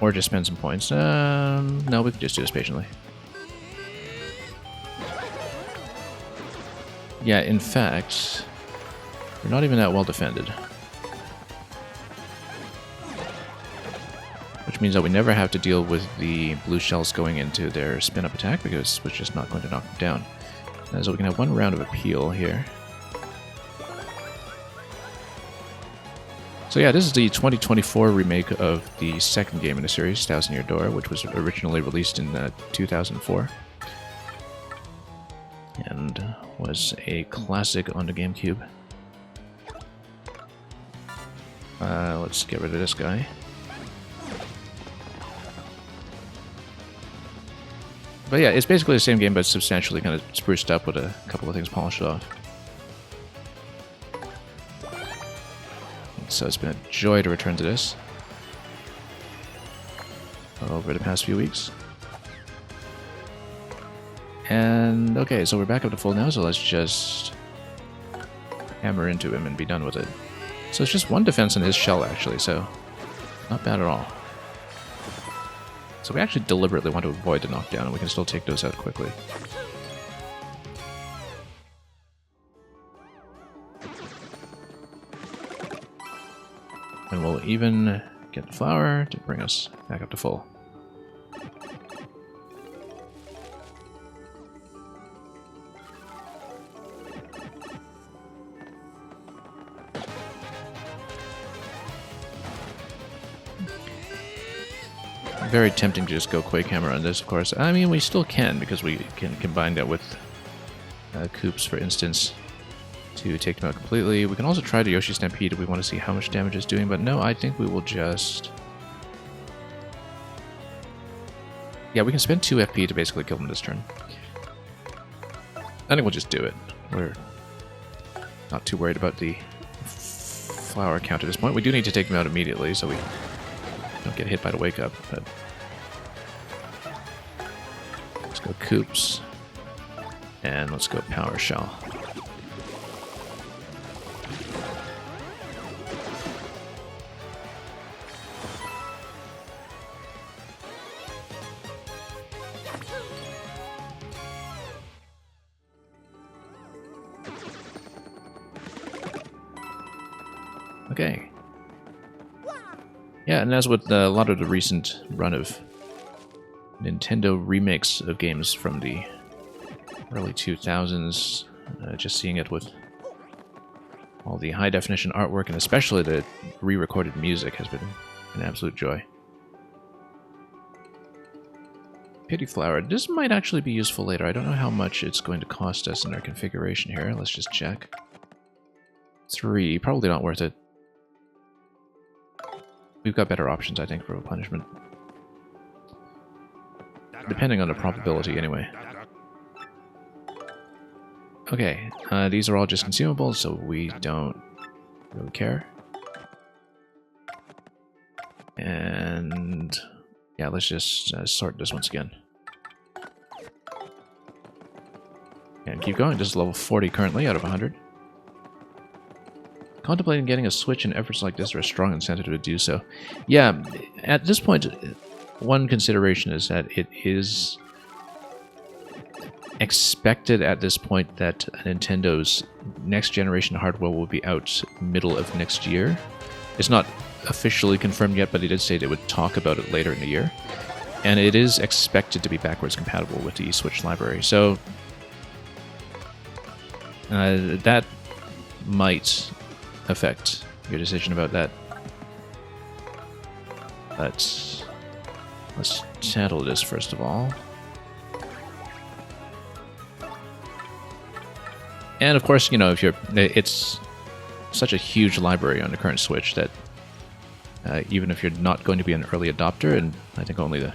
Or just spend some points. No, we can just do this patiently. Yeah, in fact, we're not even that well defended. Which means that we never have to deal with the blue shells going into their spin-up attack, because it's just not going to knock them down. So we can have 1 round of appeal here. So yeah, this is the 2024 remake of the second game in the series, Thousand Year Door, which was originally released in 2004. And was a classic on the GameCube. Let's get rid of this guy. But yeah, it's basically the same game, but substantially kind of spruced up with a couple of things polished off. So it's been a joy to return to this over the past few weeks. And okay, so we're back up to full now, so let's just hammer into him and be done with it. So it's just 1 defense in his shell, actually, so not bad at all. So we actually deliberately want to avoid the knockdown, and we can still take those out quickly. And we'll even get the flower to bring us back up to full. Very tempting to just go Quake Hammer on this, of course. I mean, we still can, because we can combine that with Koops, for instance, to take them out completely. We can also try the Yoshi Stampede if we want to see how much damage it's doing, but no, I think we will just... Yeah, we can spend 2 FP to basically kill them this turn. I think we'll just do it. We're not too worried about the flower count at this point. We do need to take them out immediately, so we don't get hit by the wake up, but... Let's go Koops. And let's go Power Shell. Okay. Yeah, and as with a lot of the recent run of Nintendo remakes of games from the early 2000s, just seeing it with all the high-definition artwork and especially the re-recorded music has been an absolute joy. Pity Flower. This might actually be useful later. I don't know how much it's going to cost us in our configuration here. Let's just check. 3. Probably not worth it. We've got better options, I think, for replenishment. Depending on the probability, anyway. Okay, these are all just consumables, so we don't really care. And yeah, let's just sort this once again. And keep going. This is level 40 currently out of 100. Contemplating getting a Switch, and efforts like this are a strong incentive to do so. Yeah, at this point, one consideration is that it is expected at this point that Nintendo's next generation hardware will be out middle of next year. It's not officially confirmed yet, but they did say they would talk about it later in the year. And it is expected to be backwards compatible with the Switch library. So that might affect your decision about that. But let's handle this first of all. And of course, you know, it's such a huge library on the current Switch that even if you're not going to be an early adopter, and I think only the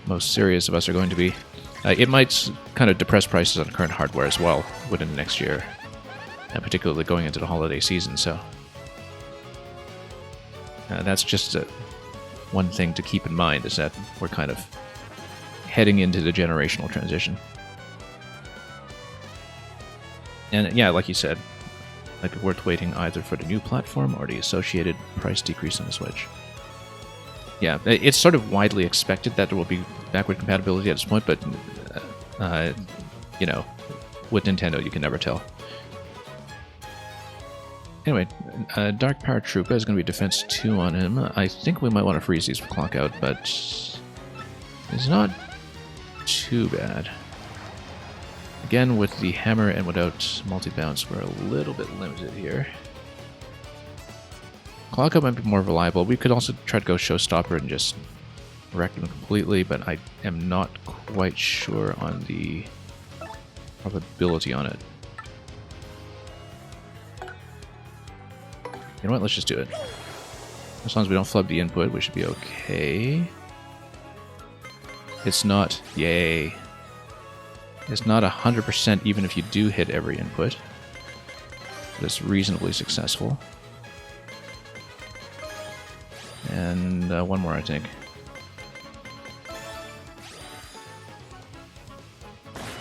most serious of us are going to be, it might kind of depress prices on current hardware as well within the next year, and particularly going into the holiday season. So that's just one thing to keep in mind, is that we're kind of heading into the generational transition. And yeah, like you said, might be worth waiting either for the new platform or the associated price decrease on the Switch. Yeah, it's sort of widely expected that there will be backward compatibility at this point, but, you know, with Nintendo, you can never tell. Anyway, Dark Paratroopa is going to be Defense 2 on him. I think we might want to freeze these for clock out, but it's not too bad. Again, with the hammer and without multi-bounce, we're a little bit limited here. Clock out might be more reliable. We could also try to go Showstopper and just wreck them completely, but I am not quite sure on the probability on it. You know what, let's just do it. As long as we don't flub the input, we should be okay. It's not, yay. It's not 100% even if you do hit every input. But it's reasonably successful. And one more, I think.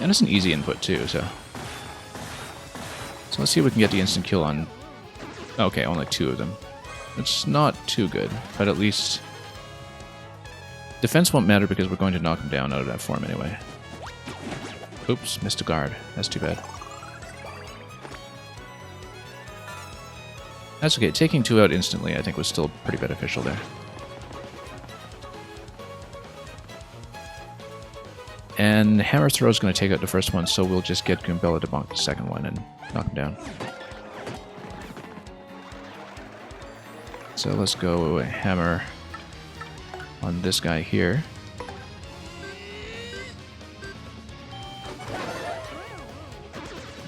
And it's an easy input too, so let's see if we can get the instant kill on... Okay, only 2 of them. It's not too good, but at least... Defense won't matter because we're going to knock him down out of that form anyway. Oops, missed a guard. That's too bad. That's okay. Taking 2 out instantly, I think, was still pretty beneficial there. And Hammer Throw is going to take out the first one, so we'll just get Goombella to bonk the second one and knock him down. So let's go Hammer on this guy here.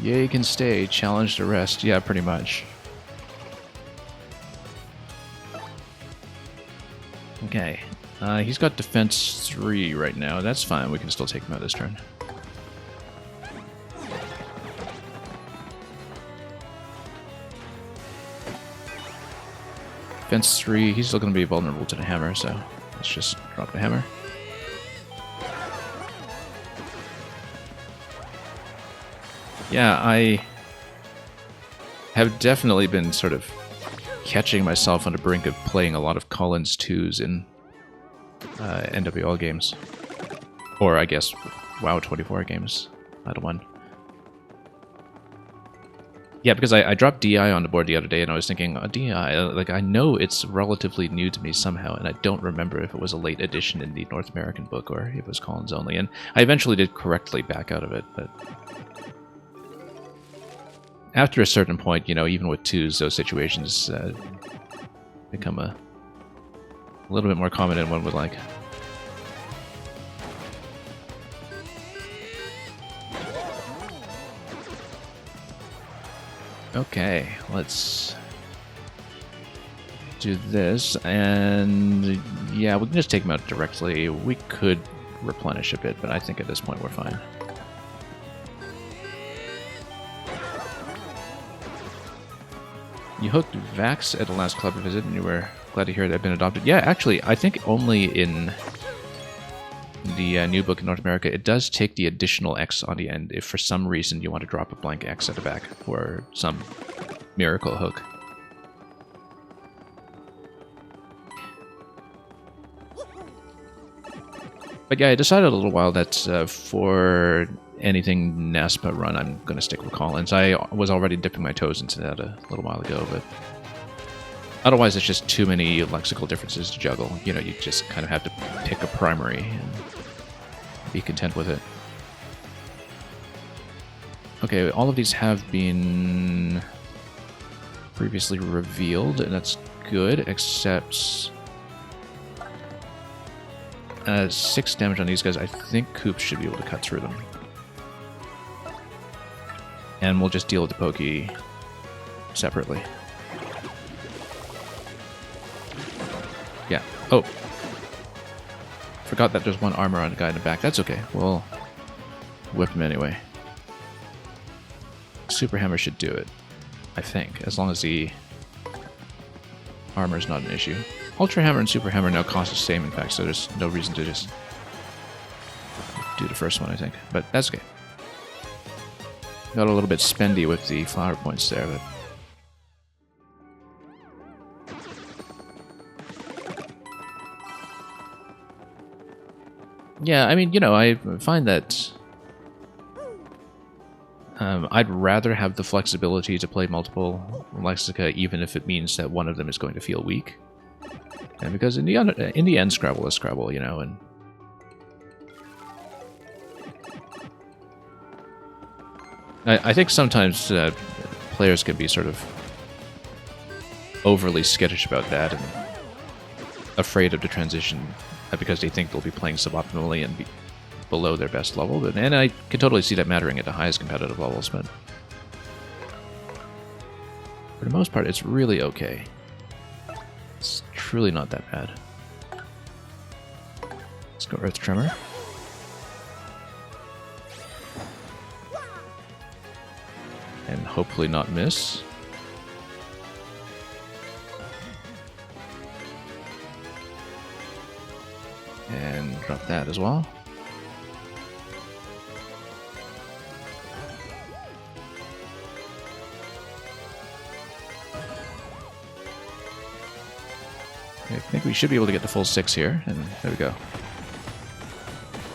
Yay can stay, challenge the rest. Yeah, pretty much. Okay. He's got defense 3 right now. That's fine. We can still take him out this turn. Defense 3. He's still going to be vulnerable to the hammer, so let's just drop the hammer. Yeah, I have definitely been sort of catching myself on the brink of playing a lot of Collins 2s in NWL games. Or, I guess, WoW 24 games, not one. Yeah, because I dropped DI on the board the other day, and I was thinking, oh, DI, like, I know it's relatively new to me somehow, and I don't remember if it was a late edition in the North American book, or if it was Collins only, and I eventually did correctly back out of it, but... After a certain point, you know, even with 2s, those situations become a little bit more common than one would like. Okay, let's do this, and yeah, we can just take him out directly. We could replenish a bit, but I think at this point we're fine. You hooked Vax at the last club visit, and you were glad to hear that had been adopted. Yeah, actually, I think only in the new book in North America, it does take the additional X on the end if for some reason you want to drop a blank X at the back for some miracle hook. But yeah, I decided a little while that for anything Nespa run, I'm going to stick with Collins. I was already dipping my toes into that a little while ago, but otherwise it's just too many lexical differences to juggle. You know, you just kind of have to pick a primary and be content with it. Okay, all of these have been previously revealed, and that's good, except 6 damage on these guys. I think Koops should be able to cut through them. And we'll just deal with the Pokey separately. Yeah. Oh. Forgot that there's one armor on the guy in the back. That's okay. We'll whip him anyway. Super Hammer should do it, I think, as long as the armor is not an issue. Ultra Hammer and Super Hammer now cost the same, in fact, so there's no reason to just do the first one, I think. But that's okay. Got a little bit spendy with the flower points there, but... yeah, I mean, you know, I find that I'd rather have the flexibility to play multiple Lexica, even if it means that one of them is going to feel weak. And because in the end, Scrabble is Scrabble, you know, and I think sometimes players can be sort of overly skittish about that and afraid of the transition because they think they'll be playing suboptimally and be below their best level. And I can totally see that mattering at the highest competitive levels, but for the most part, it's really okay. It's truly not that bad. Let's go Earth Tremor. And hopefully not miss. And drop that as well. I think we should be able to get the full 6 here, and there we go.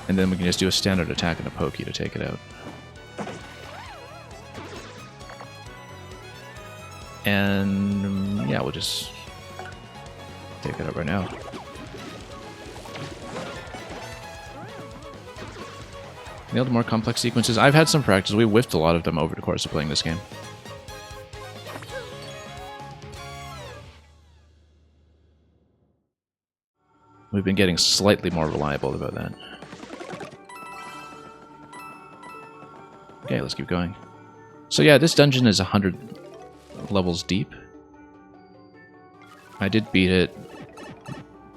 And then we can just do a standard attack and a Pokey to take it out. And yeah, we'll just take it out right now. Nailed more complex sequences. I've had some practice. We whiffed a lot of them over the course of playing this game. We've been getting slightly more reliable about that. Okay, let's keep going. So yeah, this dungeon is 100 levels deep. I did beat it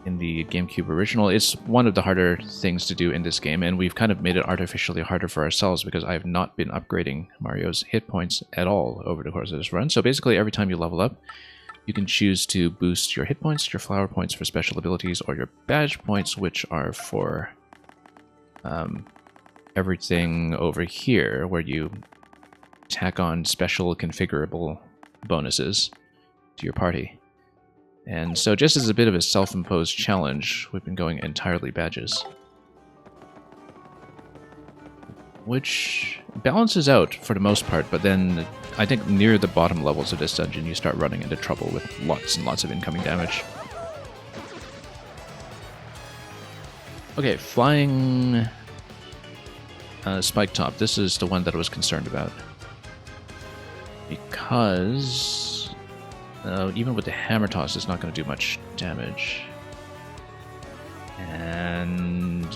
in the GameCube original. It's one of the harder things to do in this game, and we've kind of made it artificially harder for ourselves because I have not been upgrading Mario's hit points at all over the course of this run. So basically, every time you level up, you can choose to boost your hit points, your flower points for special abilities, or your badge points, which are for everything over here, where you tack on special configurable bonuses to your party. And so just as a bit of a self-imposed challenge, we've been going entirely badges. Which balances out for the most part, but then I think near the bottom levels of this dungeon you start running into trouble with lots and lots of incoming damage. Okay, flying Spike Top. This is the one that I was concerned about. Because even with the Hammer Toss, it's not going to do much damage. And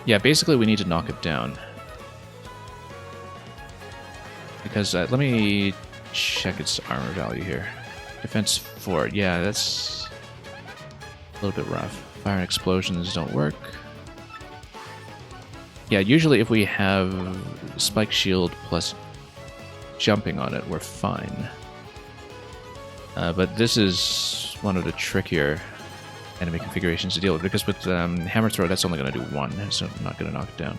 yeah, basically we need to knock it down. Because let me check its armor value here. Defense 4. Yeah, that's a little bit rough. Fire and explosions don't work. Yeah, usually if we have Spike Shield plus jumping on it, we're fine. But this is one of the trickier enemy configurations to deal with, because with Hammer Throw, that's only going to do 1, so I'm not going to knock it down.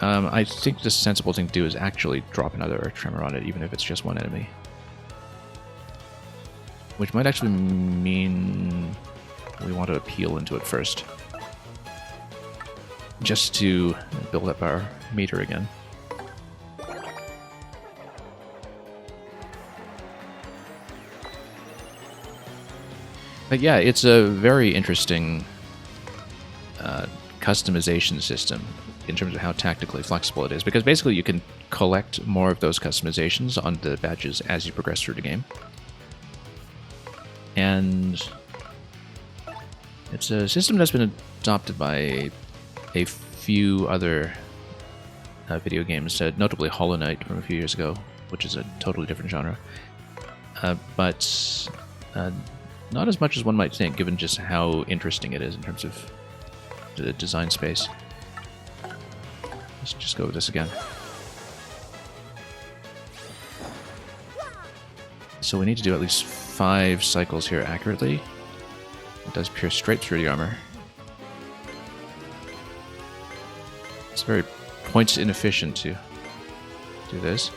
I think the sensible thing to do is actually drop another Earth Tremor on it, even if it's just one enemy. Which might actually mean we want to appeal into it first. just to build up our meter again. But yeah, it's a very interesting customization system in terms of how tactically flexible it is, because basically you can collect more of those customizations on the badges as you progress through the game. And it's a system that's been adopted by a few other video games, notably Hollow Knight from a few years ago, which is a totally different genre. But not as much as one might think, given just how interesting it is in terms of the design space. Let's just go with this again. So we need to do at least 5 cycles here accurately. It does pierce straight through the armor. It's very points inefficient to do this.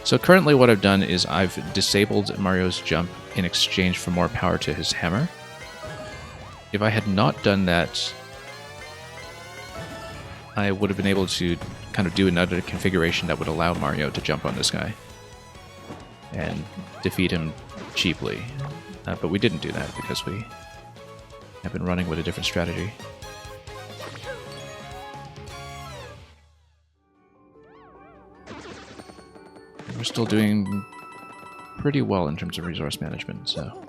So currently what I've done is I've disabled Mario's jump in exchange for more power to his hammer. If I had not done that, I would have been able to kind of do another configuration that would allow Mario to jump on this guy and defeat him cheaply. But we didn't do that because we have been running with a different strategy. We're still doing pretty well in terms of resource management, so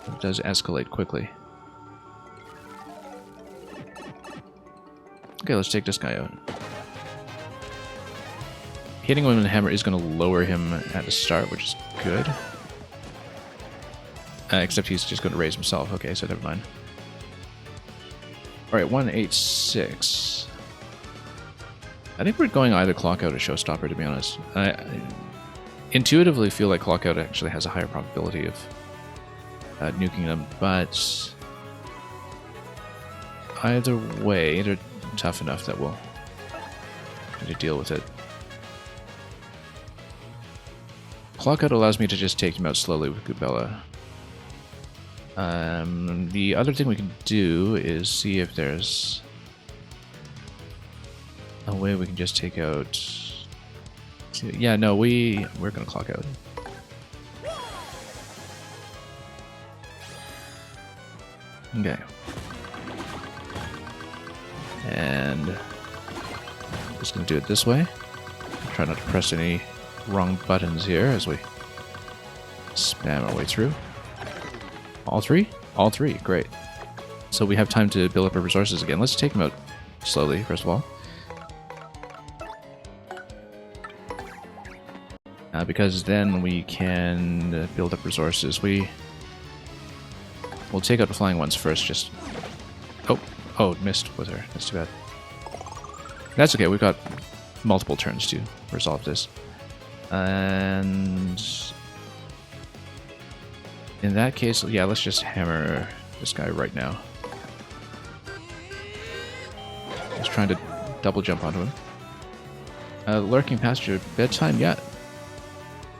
it does escalate quickly. Okay, let's take this guy out. Hitting him with a hammer is going to lower him at the start, which is good. Except he's just going to raise himself. Okay, so never mind. Alright, 186. I think we're going either Clock Out or Showstopper, to be honest. I intuitively feel like Clock Out actually has a higher probability of nuking them, but either way, they're tough enough that we'll need to deal with it. Clock Out allows me to just take him out slowly with Gubella. The other thing we can do is see if there's a way we can just take out... Yeah, no, we're gonna Clock Out. Okay. And I'm just going to do it this way. Try not to press any wrong buttons here as we spam our way through. All 3? All 3, great. So we have time to build up our resources again. Let's take them out slowly, first of all. Because then we can build up resources. We'll take out the flying ones first, just... Oh, missed with her. That's too bad. That's okay, we've got multiple turns to resolve this. And... in that case, yeah, let's just hammer this guy right now. Just trying to double jump onto him. Lurking past your bedtime, yeah.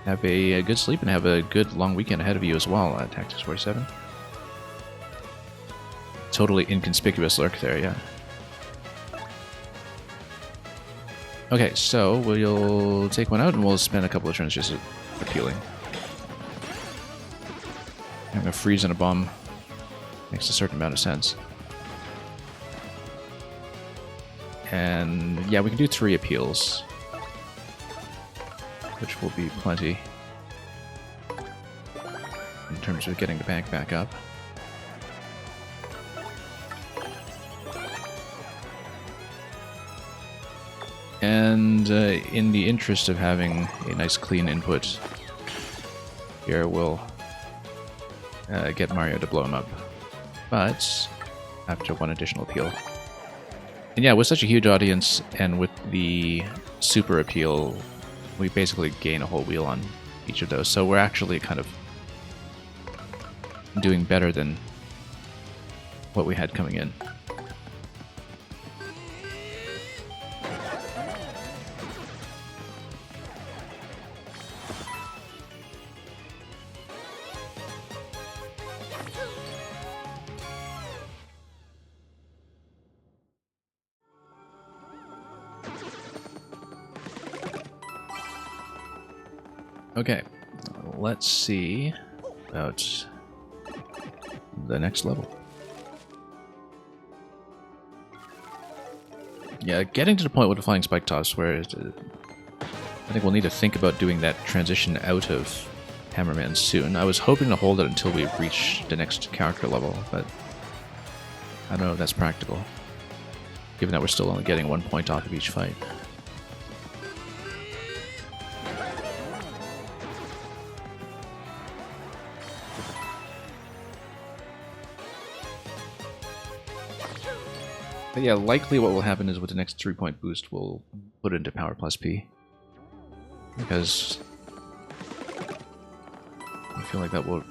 Have a good sleep and have a good long weekend ahead of you as well, Tactics 47. Totally inconspicuous lurk there, yeah. Okay, so we'll take one out and we'll spend a couple of turns just appealing. Having a freeze and a bomb makes a certain amount of sense. And yeah, we can do 3 appeals, which will be plenty in terms of getting the bank back up. And in the interest of having a nice clean input here, we'll get Mario to blow him up. But after 1 additional appeal. And yeah, with such a huge audience and with the super appeal, we basically gain a whole wheel on each of those. So we're actually kind of doing better than what we had coming in. Okay, let's see about the next level. Yeah, getting to the point with the flying spike toss where I think we'll need to think about doing that transition out of Hammerman soon. I was hoping to hold it until we reach the next character level, but I don't know if that's practical, given that we're still only getting 1 point off of each fight. But yeah, likely what will happen is with the next 3-point boost, we'll put it into Power Plus P. Because I feel like that will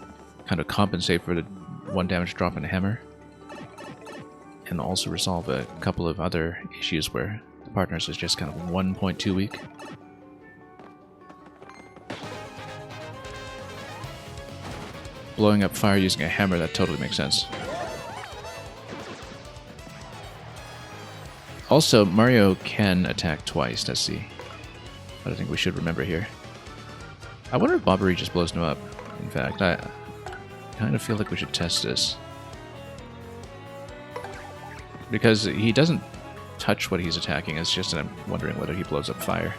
kind of compensate for the 1 damage drop in the hammer. And also resolve a couple of other issues where the partners is just kind of 1.2 weak. Blowing up fire using a hammer, that totally makes sense. Also, Mario can attack twice, that's the... what I think we should remember here. I wonder if Bobbery just blows him up. In fact, I kind of feel like we should test this. Because he doesn't touch what he's attacking, it's just that I'm wondering whether he blows up fire.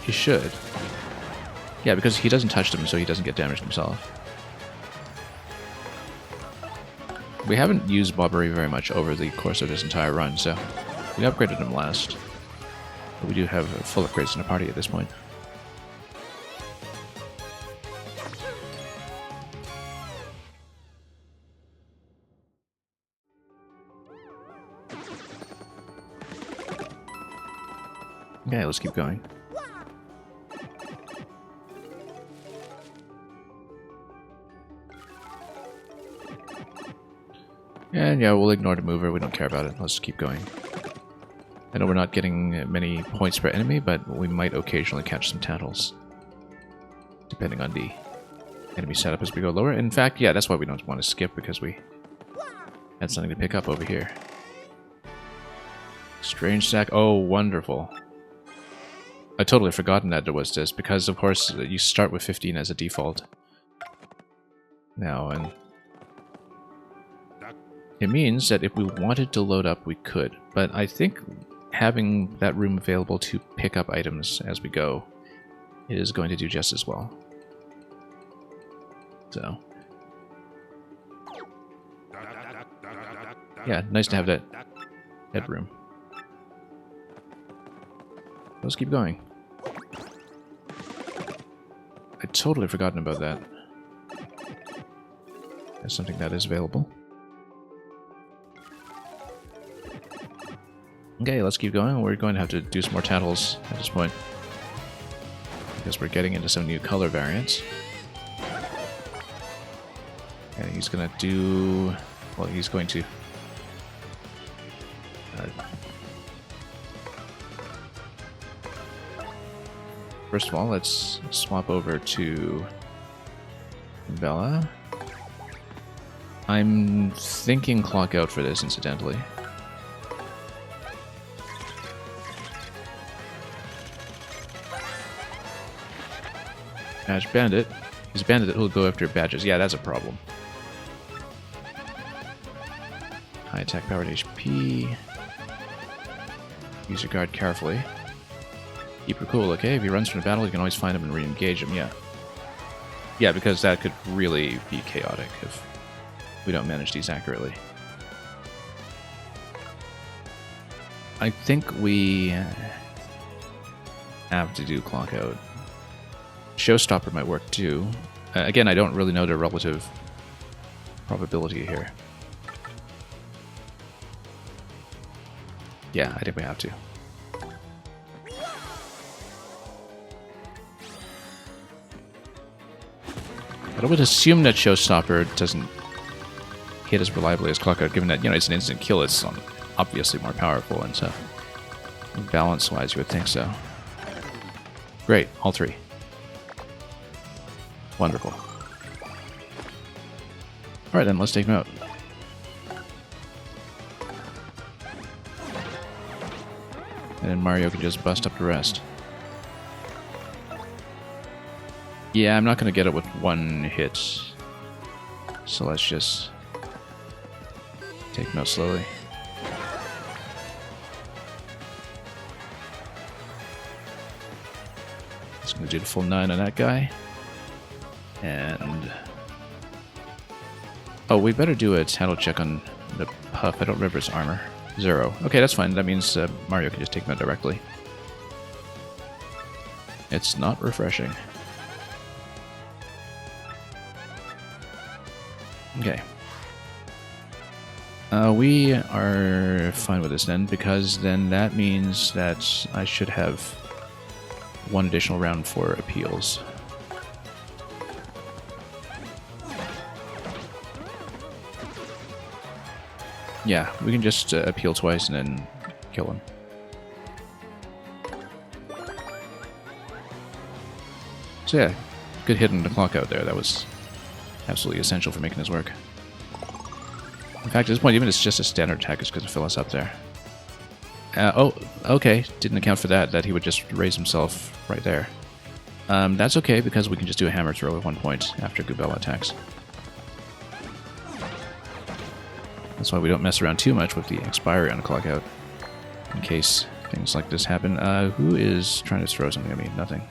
He should. Yeah, because he doesn't touch them, so he doesn't get damaged himself. We haven't used Bobbery very much over the course of this entire run, so we upgraded him last. But we do have full upgrades in the party at this point. Okay, let's keep going. And yeah, we'll ignore the mover, we don't care about it, let's keep going. I know we're not getting many points per enemy, but we might occasionally catch some tattles. Depending on the enemy setup as we go lower. In fact, yeah, that's why we don't want to skip, because we had something to pick up over here. Strange sack, oh wonderful. I totally forgotten that there was this, because of course you start with 15 as a default. Now, and it means that if we wanted to load up, we could. But I think having that room available to pick up items as we go is going to do just as well. So, yeah, nice to have that headroom. Let's keep going. I'd totally forgotten about that. That's something that is available. Okay, let's keep going. We're going to have to do some more tattles at this point, because we're getting into some new color variants. And he's going to do... well, he's going to... first of all, let's swap over to Bella. I'm thinking clock out for this, incidentally. Badge Bandit. He's a bandit who'll go after badges. Yeah, that's a problem. High attack powered HP. Use your guard carefully. Keep her cool, okay? If he runs from the battle, you can always find him and re-engage him, yeah. Yeah, because that could really be chaotic if we don't manage these accurately. I think we have to do clock out. Showstopper might work too. Again, I don't really know the relative probability here. Yeah, I think we have to. But I would assume that Showstopper doesn't hit as reliably as Clockout, given that, you know, it's an instant kill, it's obviously more powerful, and so balance-wise you would think so. Great, all three. Wonderful. Alright then, let's take him out. And then Mario can just bust up the rest. Yeah, I'm not going to get it with one hit. So let's just take note slowly. Just going to do the full 9 on that guy. And... oh, we better do a tattle check on the Puff. I don't remember his armor. 0. Okay, that's fine. That means Mario can just take him out directly. It's not refreshing. Okay. We are fine with this then, because then that means that I should have one additional round for appeals. Yeah, we can just appeal twice and then kill him. So yeah, good hit on the clock out there. That was absolutely essential for making this work. In fact, at this point, even if it's just a standard attack, it's going to fill us up there. Oh, okay. Didn't account for that he would just raise himself right there. That's okay, because we can just do a hammer throw at one point after Goombella attacks. That's why we don't mess around too much with the expiry on the clock out, in case things like this happen. Who is trying to throw something at me? Nothing.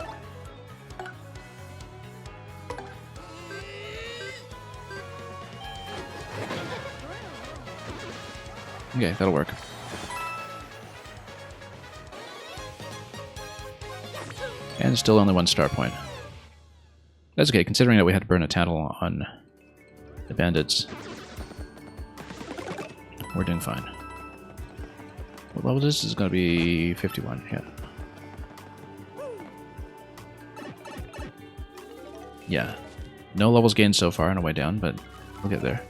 Okay, that'll work. And still only 1 star point. That's okay, considering that we had to burn a tattle on the bandits. We're doing fine. What level is this? Is going to be 51, yeah. Yeah. No levels gained so far on our way down, but we'll get there.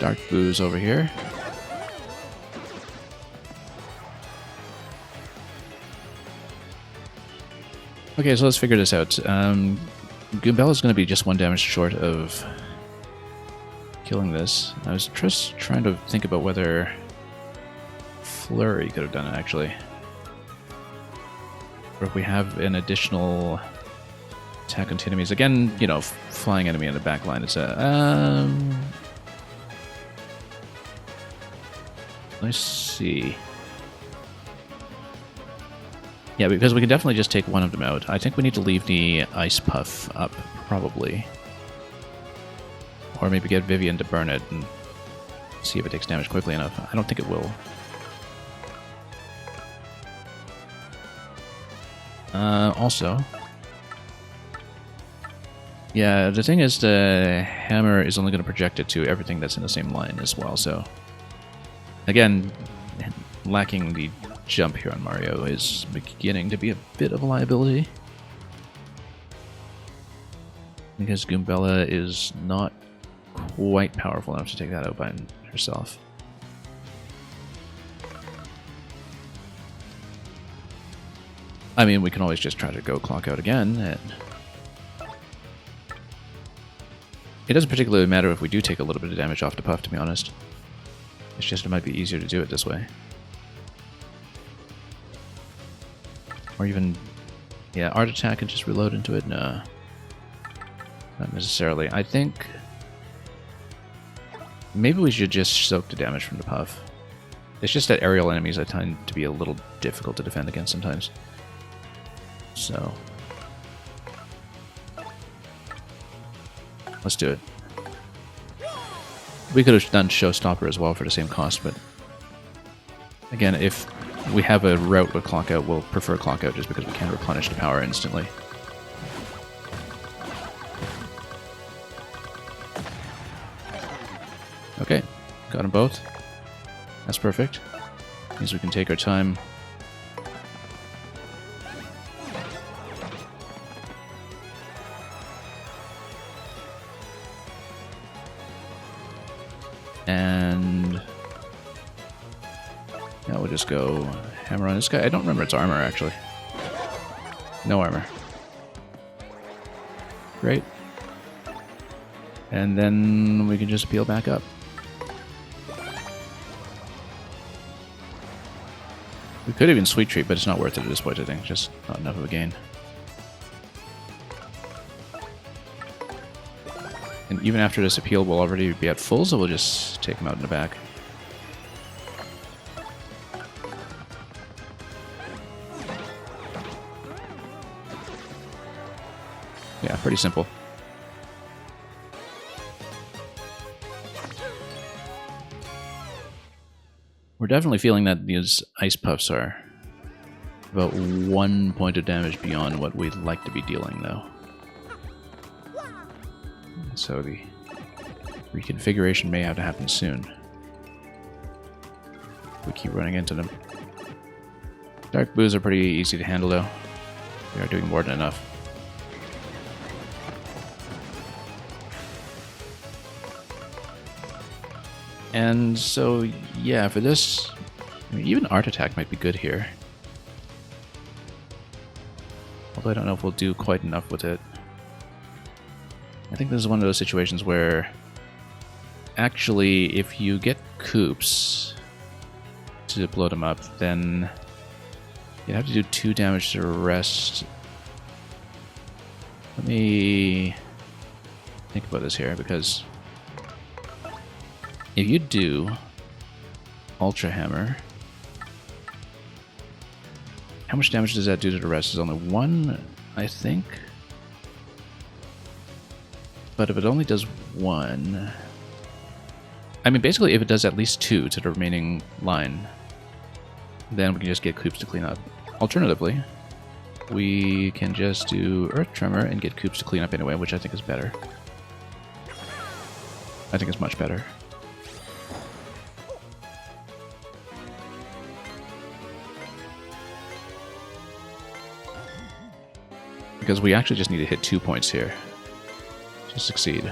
Dark Boo's over here. Okay, so let's figure this out. Goombella's going to be just 1 damage short of killing this. I was just trying to think about whether Flurry could have done it, actually. Or if we have an additional attack onto enemies. Again, you know, flying enemy in the back line. It's a... let's see. Yeah, because we can definitely just take one of them out. I think we need to leave the Ice Puff up, probably. Or maybe get Vivian to burn it and see if it takes damage quickly enough. I don't think it will. Also... yeah, the thing is the hammer is only going to project it to everything that's in the same line as well, so... again, lacking the jump here on Mario is beginning to be a bit of a liability. Because Goombella is not quite powerful enough to take that out by herself. I mean, we can always just try to go clock out again, and... it doesn't particularly matter if we do take a little bit of damage off the Puff, to be honest. It's just it might be easier to do it this way. Or even, yeah, Art Attack and just reload into it? No. Not necessarily. I think maybe we should just soak the damage from the Puff. It's just that aerial enemies I tend to be a little difficult to defend against sometimes. So... let's do it. We could have done Showstopper as well for the same cost, but... again, if we have a route with Clock Out, we'll prefer Clock Out just because we can replenish the power instantly. Okay, got them both. That's perfect. Means we can take our time. And now we'll just go hammer on this guy. I don't remember its armor, actually. No armor. Great. And then we can just peel back up. We could even Sweet Treat, but it's not worth it at this point, I think. Just not enough of a gain. And even after this appeal, we'll already be at full, so we'll just take him out in the back. Yeah, pretty simple. We're definitely feeling that these ice puffs are about 1 point of damage beyond what we'd like to be dealing, though. So the reconfiguration may have to happen soon. We keep running into them. Dark Boos are pretty easy to handle, though. They are doing more than enough. And so, yeah, for this, I mean, even Art Attack might be good here. Although I don't know if we'll do quite enough with it. I think this is one of those situations where, actually, if you get Koops to blow them up, then you have to do 2 damage to rest. Let me think about this here, because if you do Ultra Hammer, how much damage does that do to the rest? It's only 1, I think. But if it only does 1... I mean, basically, if it does at least 2 to the remaining line, then we can just get Koops to clean up. Alternatively, we can just do Earth Tremor and get Koops to clean up anyway, which I think is better. I think it's much better. Because we actually just need to hit 2 points here to succeed.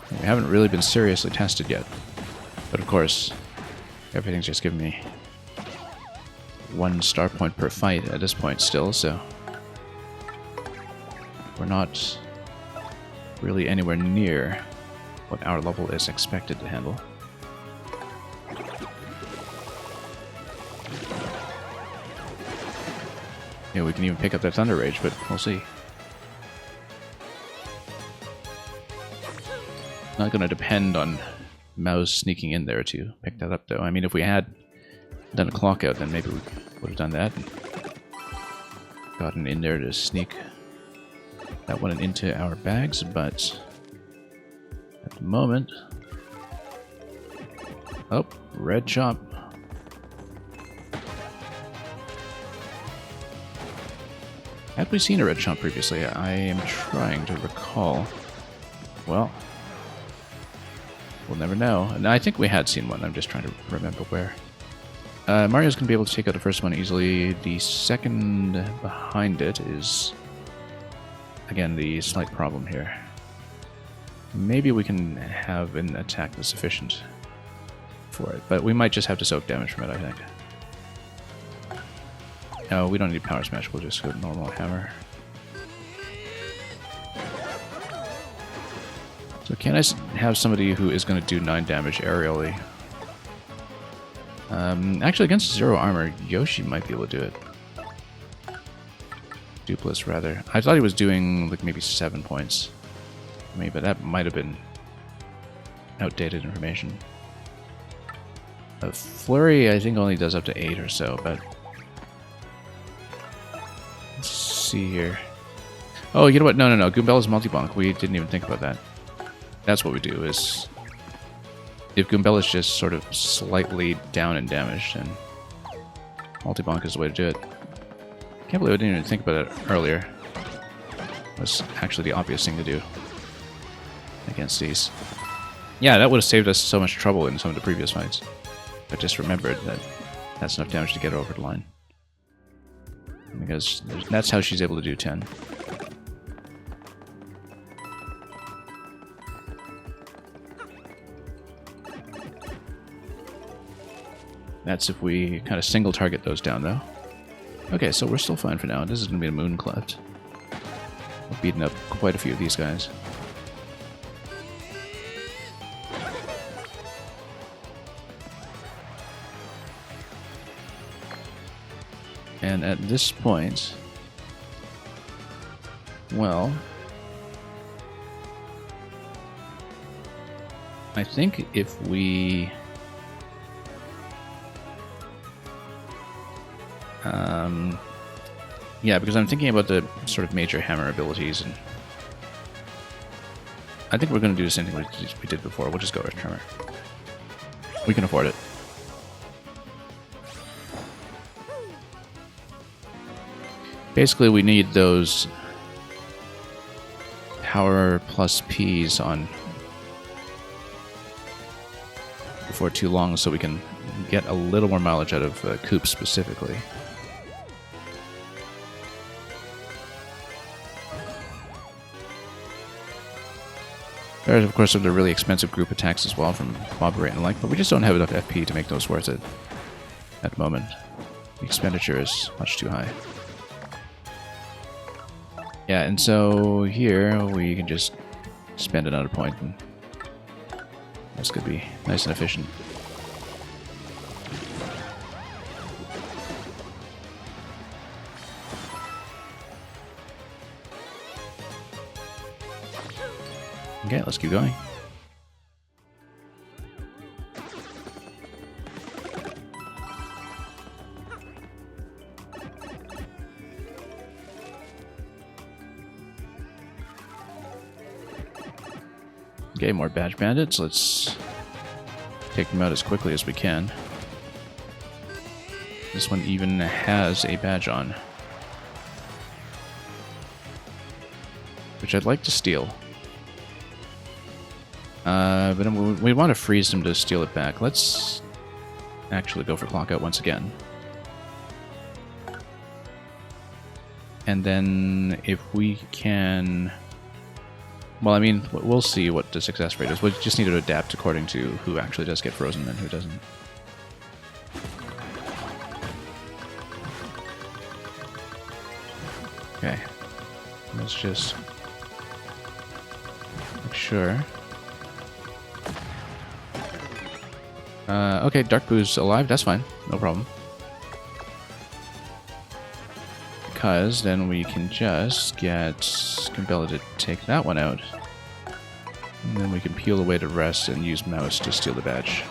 We haven't really been seriously tested yet. But of course, everything's just giving me 1 star point per fight at this point still, so we're not really anywhere near what our level is expected to handle. Yeah, we can even pick up that Thunder Rage, but we'll see. Not going to depend on Mouse sneaking in there to pick that up, though. I mean, if we had done a clock out, then maybe we would have done that and gotten in there to sneak that one into our bags, but at the moment... Oh, Red Chop. Had we seen a Red Chop previously? I am trying to recall. Well, we'll never know. And I think we had seen one. I'm just trying to remember where. Mario's going to be able to take out the first one easily. The second behind it is, again, the slight problem here. Maybe we can have an attack that's sufficient for it, but we might just have to soak damage from it, I think. No, we don't need Power Smash, we'll just go normal hammer. So can I have somebody who is going to do 9 damage aerially? Actually, against 0 armor, Yoshi might be able to do it. Dupless, rather. I thought he was doing, like, maybe 7 points. I mean, but that might have been outdated information. Flurry, I think, only does up to 8 or so, but... Let's see here. Oh, you know what? No. Goombella's multi-bonk. We didn't even think about that. That's what we do, is... If Goombella's just sort of slightly down in damage, then multi-bonk is the way to do it. Can't believe I didn't even think about it earlier. It was actually the obvious thing to do against these. Yeah, that would have saved us so much trouble in some of the previous fights. I just remembered that that's enough damage to get her over the line. Because that's how she's able to do 10. That's if we kind of single target those down, though. Okay, so we're still fine for now. This is going to be a moon cleft. We're beating up quite a few of these guys. And at this point, well, I think if we yeah, because I'm thinking about the sort of major hammer abilities, and I think we're going to do the same thing we did before. We'll just go Earth Tremor. We can afford it. Basically, we need those power plus P's on before too long, so we can get a little more mileage out of Coop specifically. There's, of course, the really expensive group attacks as well from Bob Ray and like, but we just don't have enough FP to make those worth it at the moment. The expenditure is much too high. Yeah, and so here we can just spend another point, and this could be nice and efficient. Okay, let's keep going. Okay, more badge bandits. Let's take them out as quickly as we can. This one even has a badge on, which I'd like to steal. But we want to freeze them to steal it back. Let's actually go for clock out once again. And then if we can... Well, I mean, we'll see what the success rate is. We just need to adapt according to who actually does get frozen and who doesn't. Okay. Let's just make sure. Okay, Dark Boo's alive. That's fine. No problem. Because then we can just get Scampella to take that one out. And then we can peel away to rest and use Mouse to steal the badge.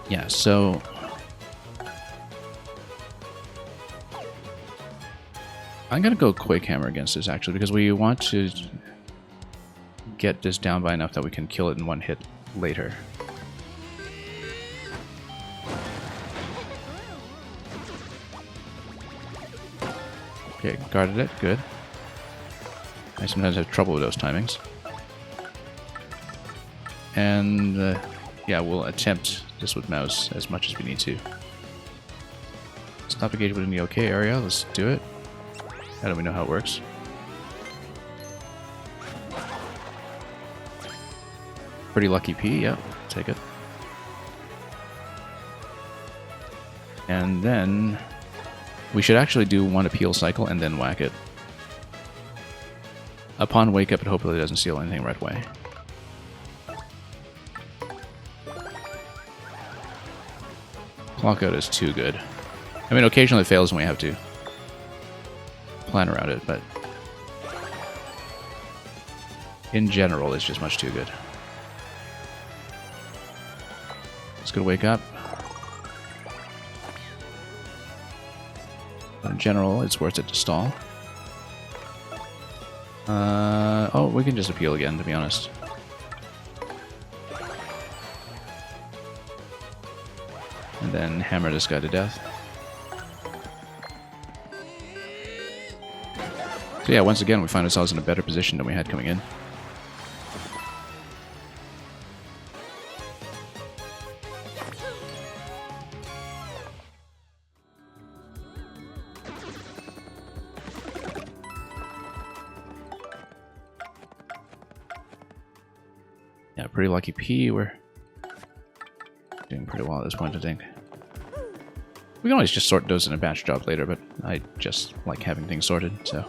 Yeah, so... I'm going to go Quake Hammer against this, actually, because we want to get this down by enough that we can kill it in one hit later. Okay, guarded it. Good. I sometimes have trouble with those timings. And, yeah, we'll attempt this with Mouse as much as we need to. Stop engagement in the OK area. Let's do it. How do we know how it works? Pretty lucky P, yeah, take it. And then we should actually do one appeal cycle and then whack it. Upon wake up, it hopefully doesn't steal anything right away. Clock out is too good. I mean, occasionally it fails and we have to plan around it, but in general, it's just much too good. It's gonna wake up. But in general, it's worth it to stall. Oh, we can just appeal again, to be honest. And then hammer this guy to death. So yeah, once again, we find ourselves in a better position than we had coming in. Yeah, pretty lucky P. We're doing pretty well at this point, I think. We can always just sort those in a batch job later, but I just like having things sorted, so.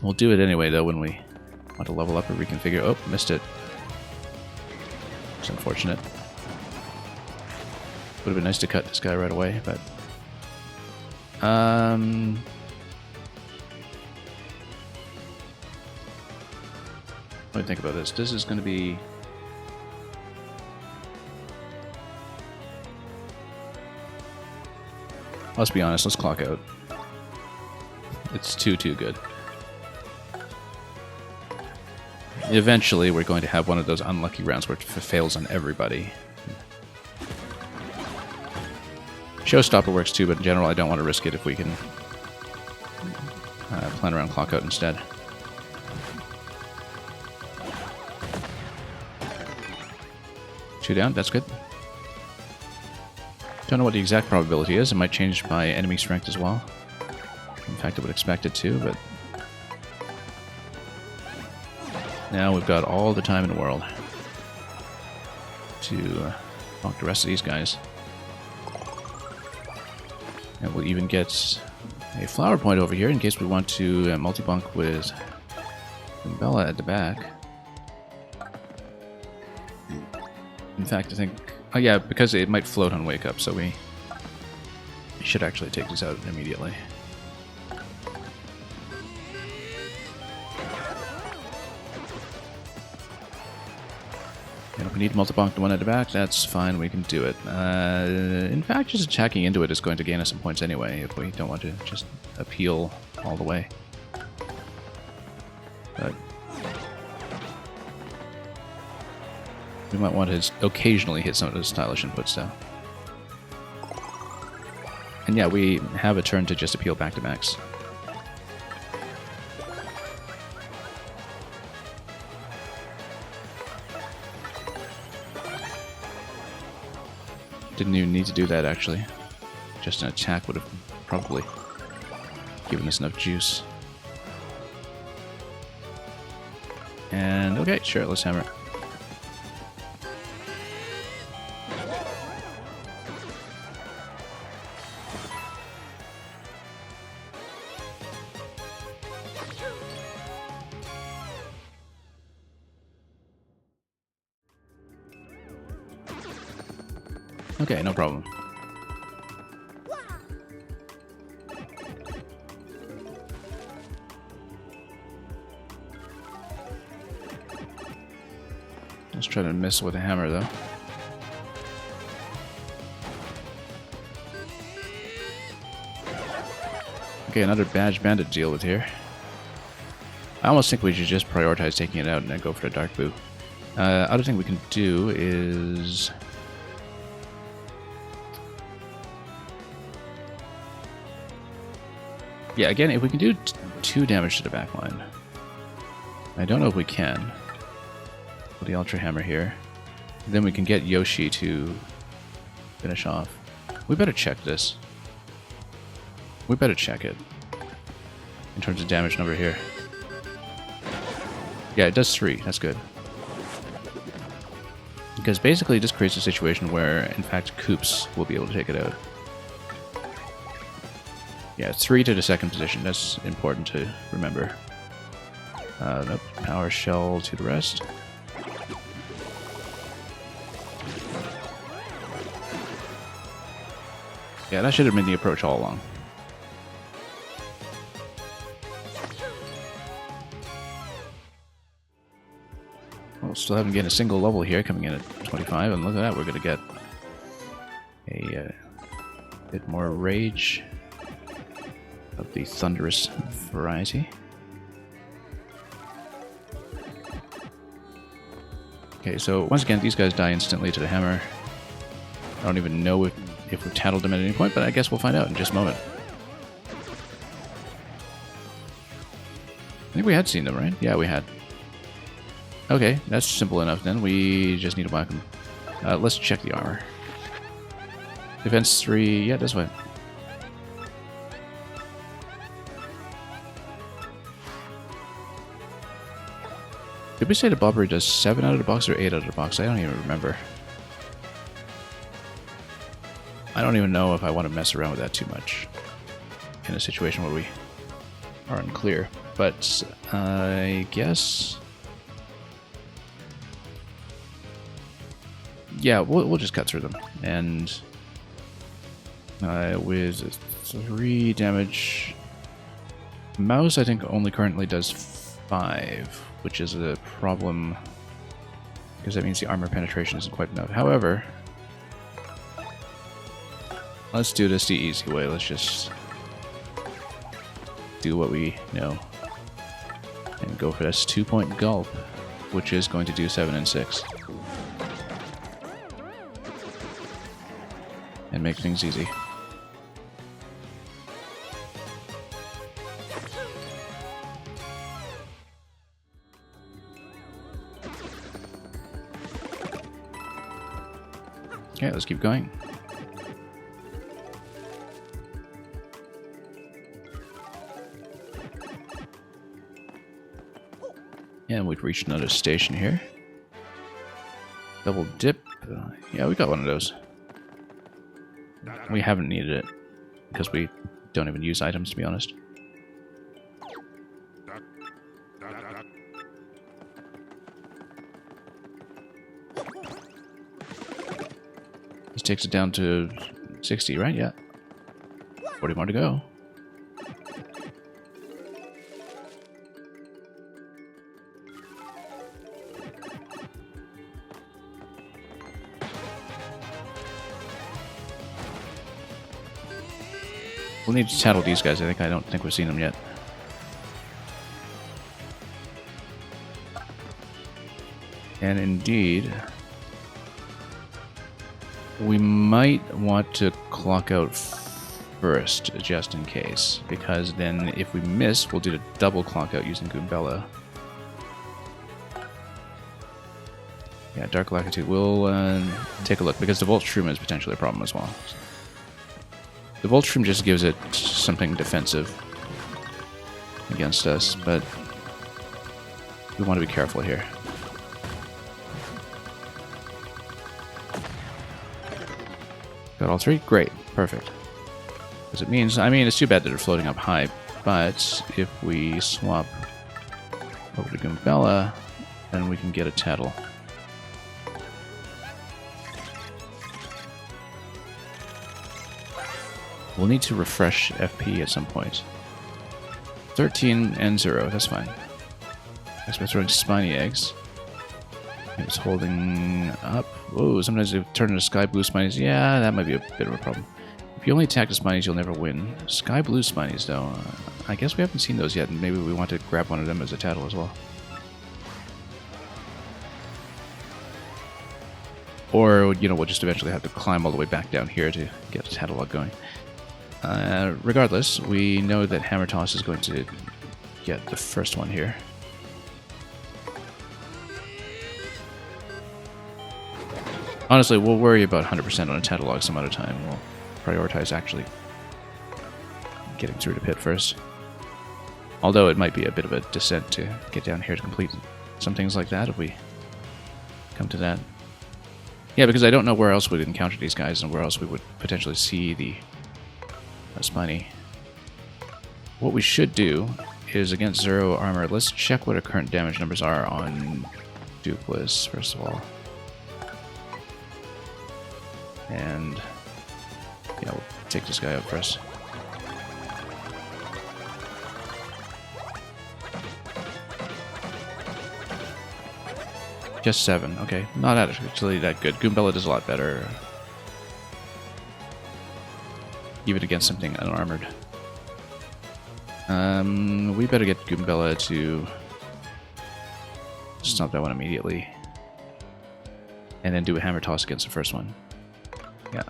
We'll do it anyway, though, when we want to level up or reconfigure. Oh, missed it. It's unfortunate. Would have been nice to cut this guy right away, but... What do you think about this? This is going to be... Let's be honest, let's clock out. It's too good. Eventually, we're going to have one of those unlucky rounds where it fails on everybody. Showstopper works too, but in general, I don't want to risk it if we can plan around clock out instead. Two down, that's good. Don't know what the exact probability is. It might change by enemy strength as well. In fact, I would expect it to, but... Now we've got all the time in the world to bonk the rest of these guys. And we'll even get a flower point over here in case we want to multi-bonk with Bella at the back. In fact, I think... Oh yeah, because it might float on wake up, so we should actually take these out immediately. And if we need multi-bonk the one at the back, that's fine, we can do it. In fact, just attacking into it is going to gain us some points anyway, if we don't want to just appeal all the way. But we might want to occasionally hit some of those stylish inputs, though. And yeah, we have a turn to just appeal back to max. Didn't even need to do that, actually. Just an attack would have probably given us enough juice. And okay, sure, let's hammer it. Okay, no problem. Let's try to miss with a hammer, though. Okay, another badge bandit to deal with here. I almost think we should just prioritize taking it out and then go for the dark boo. Other thing we can do is... Yeah, again, if we can do 2 damage to the back line. I don't know if we can. With the Ultra Hammer here. Then we can get Yoshi to finish off. We better check this. We better check it. In terms of damage number here. Yeah, it does 3. That's good. Because basically this creates a situation where, in fact, Koops will be able to take it out. Yeah, 3 to the second position. That's important to remember. Nope. Power Shell to the rest. Yeah, that should have been the approach all along. Well, still haven't gotten a single level here, coming in at 25, and look at that, we're going to get a bit more rage of the thunderous variety. Okay, so once again, these guys die instantly to the hammer. I don't even know if we've tattled them at any point, but I guess we'll find out in just a moment. I think we had seen them, right? Yeah, we had. Okay, that's simple enough then. We just need to whack them. Let's check the armor. Defense 3, yeah, that's fine. Did we say the Bobbery does 7 out of the box or 8 out of the box? I don't even remember. I don't even know if I want to mess around with that too much in a situation where we are unclear. But I guess... yeah, we'll just cut through them. And with 3 damage... Mouse, I think, only currently does 5, which is a problem, because that means the armor penetration isn't quite enough. However, let's do this the easy way. Let's just do what we know and go for this 2-point gulp, which is going to do 7 and 6. And make things easy. Okay, let's keep going. And we've reached another station here. Double dip. Yeah, we got one of those. We haven't needed it because we don't even use items, to be honest. This takes it down to 60, right? Yeah. 40 more to go. We'll need to tattle these guys. I don't think we've seen them yet. And indeed, we might want to clock out first, just in case, because then if we miss, we'll do a double clock out using Goombella. Yeah, Dark Lakitu. We'll take a look, because the Voltshroom is potentially a problem as well. The Voltshroom just gives it something defensive against us, but we want to be careful here. Got all 3? Great. Perfect. Because it means, I mean, it's too bad that they're floating up high, but if we swap over to Goombella, then we can get a Tattle. We'll need to refresh FP at some point. 13 and 0, that's fine. Guess we're throwing Spiny Eggs. It's holding up. Whoa, sometimes they turn into Sky Blue Spinies. Yeah, that might be a bit of a problem. If you only attack the Spinies, you'll never win. Sky Blue Spinies, though. I guess we haven't seen those yet, and maybe we want to grab one of them as a Tattle as well. Or, you know, we'll just eventually have to climb all the way back down here to get a Tattlelog going. Regardless, we know that Hammer Toss is going to get the first one here. Honestly, we'll worry about 100% on a Tattlelog some other time. We'll prioritize actually getting through the pit first. Although it might be a bit of a descent to get down here to complete some things like that if we come to that. Yeah, because I don't know where else we'd encounter these guys and where else we would potentially see the Spiny. What we should do is, against 0 armor, let's check what our current damage numbers are on Dukeless, first of all. And yeah, we'll take this guy out first. Just 7, okay. Not actually that good. Goombella does a lot better. Even against something unarmored. We better get Goombella to stomp that one immediately. And then do a Hammer Toss against the first one. Yeah.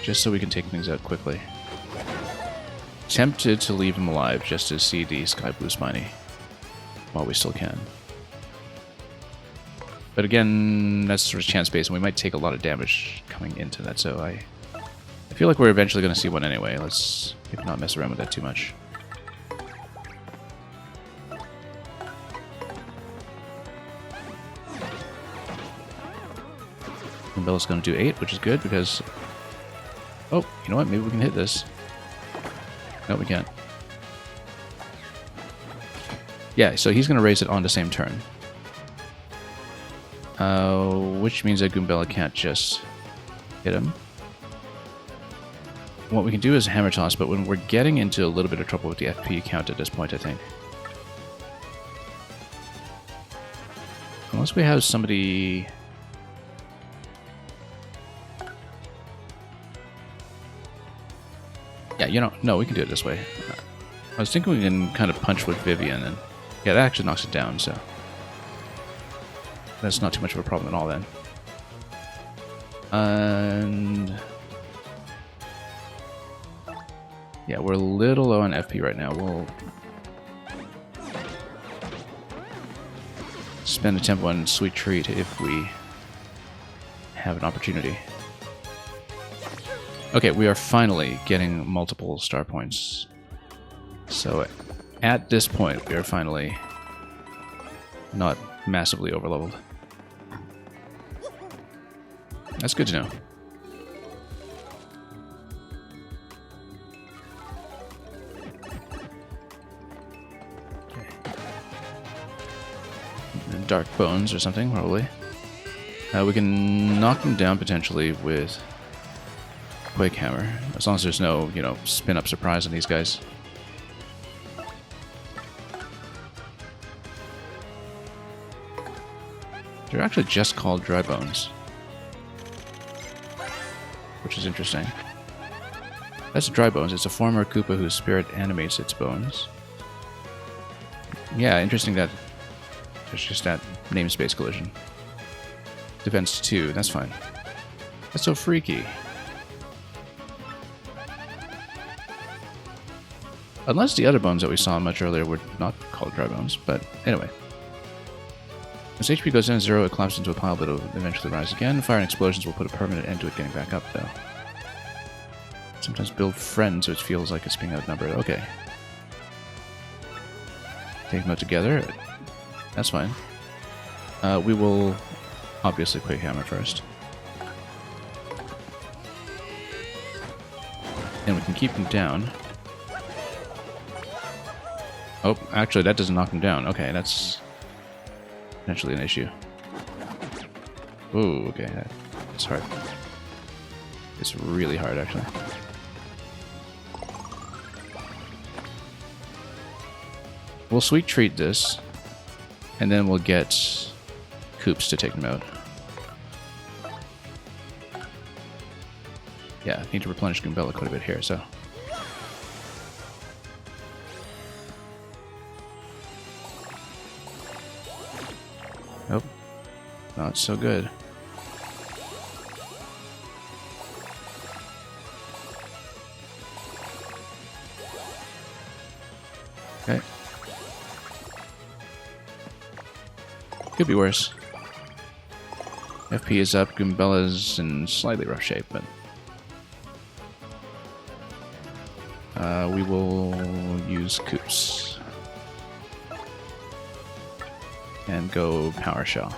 Just so we can take things out quickly. Tempted to leave him alive just to see the Sky Blue Spiny while we still can. But again, that's sort of chance-based, and we might take a lot of damage coming into that, so I feel like we're eventually going to see one anyway. Let's not mess around with that too much. Goombella's going to do 8, which is good because... Oh, you know what? Maybe we can hit this. No, we can't. Yeah, so he's going to raise it on the same turn. Which means that Goombella can't just hit him. What we can do is Hammer Toss, but when we're getting into a little bit of trouble with the FP count at this point, I think. Unless we have somebody... Yeah, you know, no, we can do it this way. I was thinking we can kind of punch with Vivian, and yeah, that actually knocks it down, so... That's not too much of a problem at all, then. And... Yeah, we're a little low on FP right now. We'll spend a tempo on Sweet Treat if we have an opportunity. Okay, we are finally getting multiple star points. So at this point, we are finally not massively overleveled. That's good to know. Dark Bones or something, probably. We can knock them down potentially with Quake Hammer, as long as there's no, you know, spin-up surprise on these guys. They're actually just called Dry Bones, which is interesting. That's Dry Bones. It's a former Koopa whose spirit animates its bones. Yeah, interesting that there's just that namespace collision. Defense 2, that's fine. That's so freaky. Unless the other bones that we saw much earlier were not called Dry Bones, but anyway. As HP goes down to 0, it collapses into a pile, but it'll eventually rise again. Fire and explosions will put a permanent end to it getting back up, though. Sometimes build friends, so it feels like it's being outnumbered. Okay. Take them out together. That's fine. We will obviously Quake Hammer first. And we can keep him down. Oh, actually that doesn't knock him down. Okay, that's potentially an issue. Ooh, okay, that's hard. It's really hard, actually. We'll Sweet Treat this, and then we'll get Koops to take them out. Yeah, I need to replenish Goombella quite a bit here, so... Nope. Not so good. Okay. Could be worse. FP is up, Goombella's in slightly rough shape, but... we will use Koops. And go Power Shell.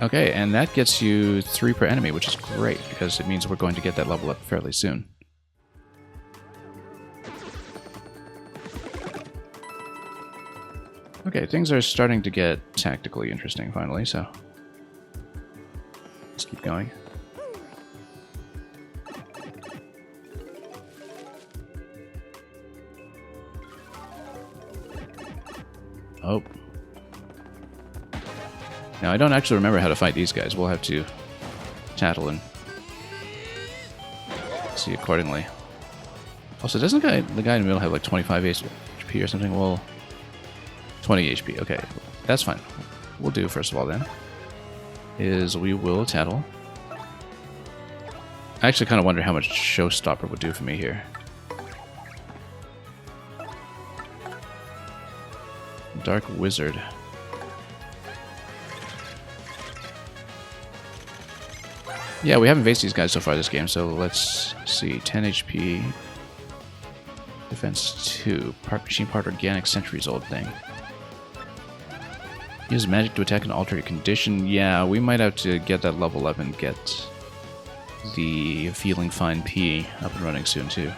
Okay, and that gets you 3 per enemy, which is great, because it means we're going to get that level up fairly soon. Okay, things are starting to get tactically interesting finally, so let's keep going. Oh. Now, I don't actually remember how to fight these guys. We'll have to tattle and see accordingly. Also, doesn't the guy in the middle have like 25 HP or something? Well, 20 HP. Okay, that's fine. We'll do, first of all, then, is we will tattle. I actually kind of wonder how much Showstopper would do for me here. Dark Wizard. Yeah, we haven't faced these guys so far this game, so let's see. 10 HP. defense 2. Machine part organic, centuries old thing. Use magic to attack an alternate condition. Yeah, we might have to get that level up and get the Feeling Fine P up and running soon too.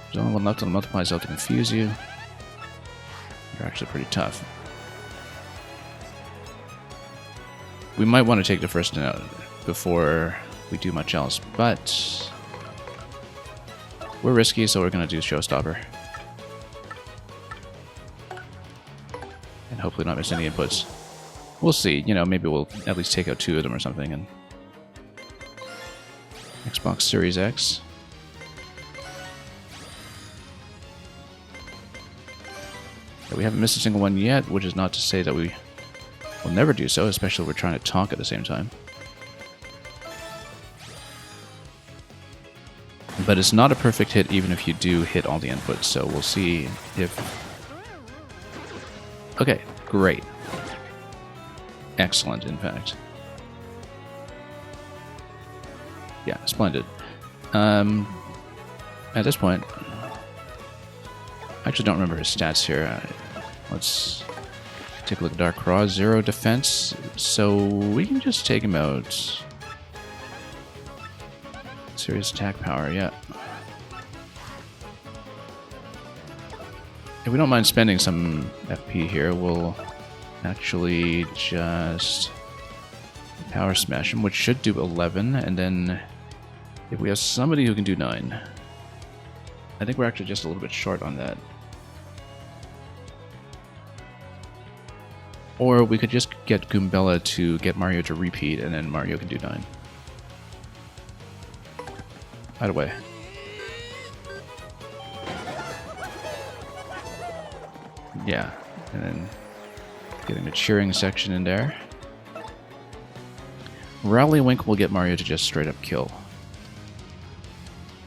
There's only one left on the multiply cell to confuse you. You're actually pretty tough. We might want to take the first note before we do much else, but we're risky, so we're going to do Showstopper. And hopefully not miss any inputs. We'll see, you know, maybe we'll at least take out 2 of them or something. And Xbox Series X. Yeah, we haven't missed a single one yet, which is not to say that we will never do so, especially if we're trying to talk at the same time. But it's not a perfect hit even if you do hit all the inputs, so we'll see if... Okay, great. Excellent, in fact. Yeah, splendid. At this point... I actually don't remember his stats here. Let's take a look at Dark Raw. 0 defense, so we can just take him out. Serious attack power, yeah. If we don't mind spending some FP here, we'll actually just power smash him, which should do 11, and then if we have somebody who can do 9. I think we're actually just a little bit short on that. Or we could just get Goombella to get Mario to repeat, and then Mario can do 9. Either way. Yeah, and then getting a cheering section in there. Rallywink will get Mario to just straight up kill.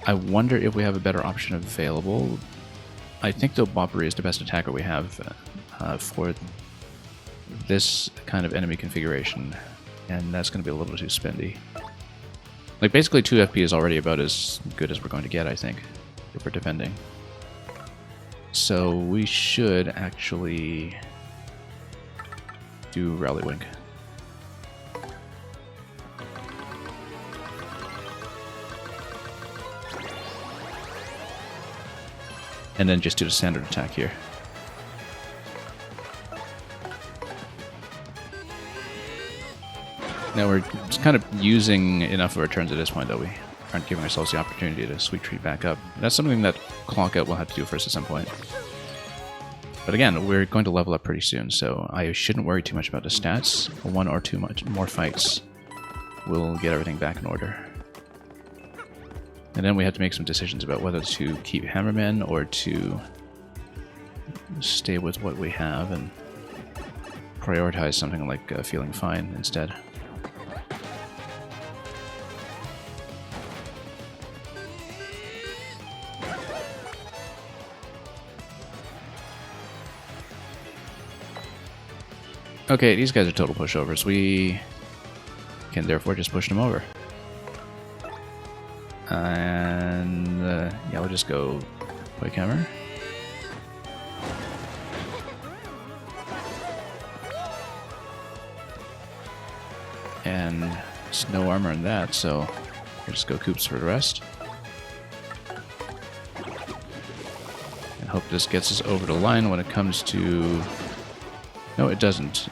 I wonder if we have a better option available. I think though Boppery is the best attacker we have for this kind of enemy configuration, and that's going to be a little too spendy. Like, basically 2 FP is already about as good as we're going to get, I think, if we're defending. So we should actually do Rallywink. And then just do the standard attack here. Now we're just kind of using enough of our turns at this point that we aren't giving ourselves the opportunity to sweet treat back up. That's something that Clock Out will have to do for us at some point. But again, we're going to level up pretty soon, so I shouldn't worry too much about the stats. 1 or 2 more fights will get everything back in order. And then we have to make some decisions about whether to keep Hammerman or to stay with what we have and prioritize something like Feeling Fine instead. Okay, these guys are total pushovers. We can therefore just push them over. And yeah, we'll just go Quake Hammer. And there's no armor in that, so we'll just go Koops for the rest. And hope this gets us over the line when it comes to... No, it doesn't.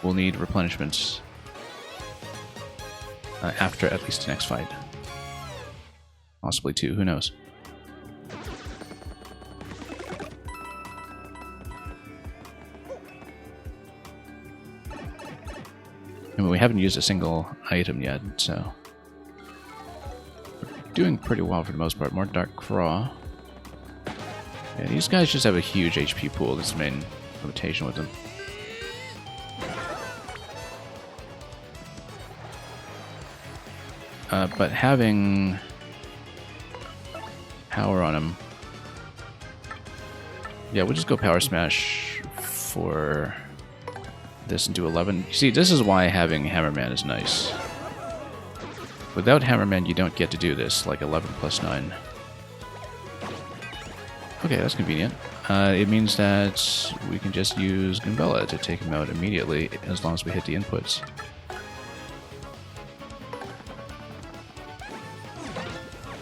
We'll need replenishments after at least the next fight. Possibly 2, who knows. I mean, we haven't used a single item yet, so we're doing pretty well for the most part. More Dark Craw. Yeah, these guys just have a huge HP pool. That's the main limitation with them. But having power on him... Yeah, we'll just go Power Smash for this and do 11. See, this is why having Hammerman is nice. Without Hammerman, you don't get to do this, like 11 plus 9. Okay, that's convenient. It means that we can just use Goombella to take him out immediately, as long as we hit the inputs.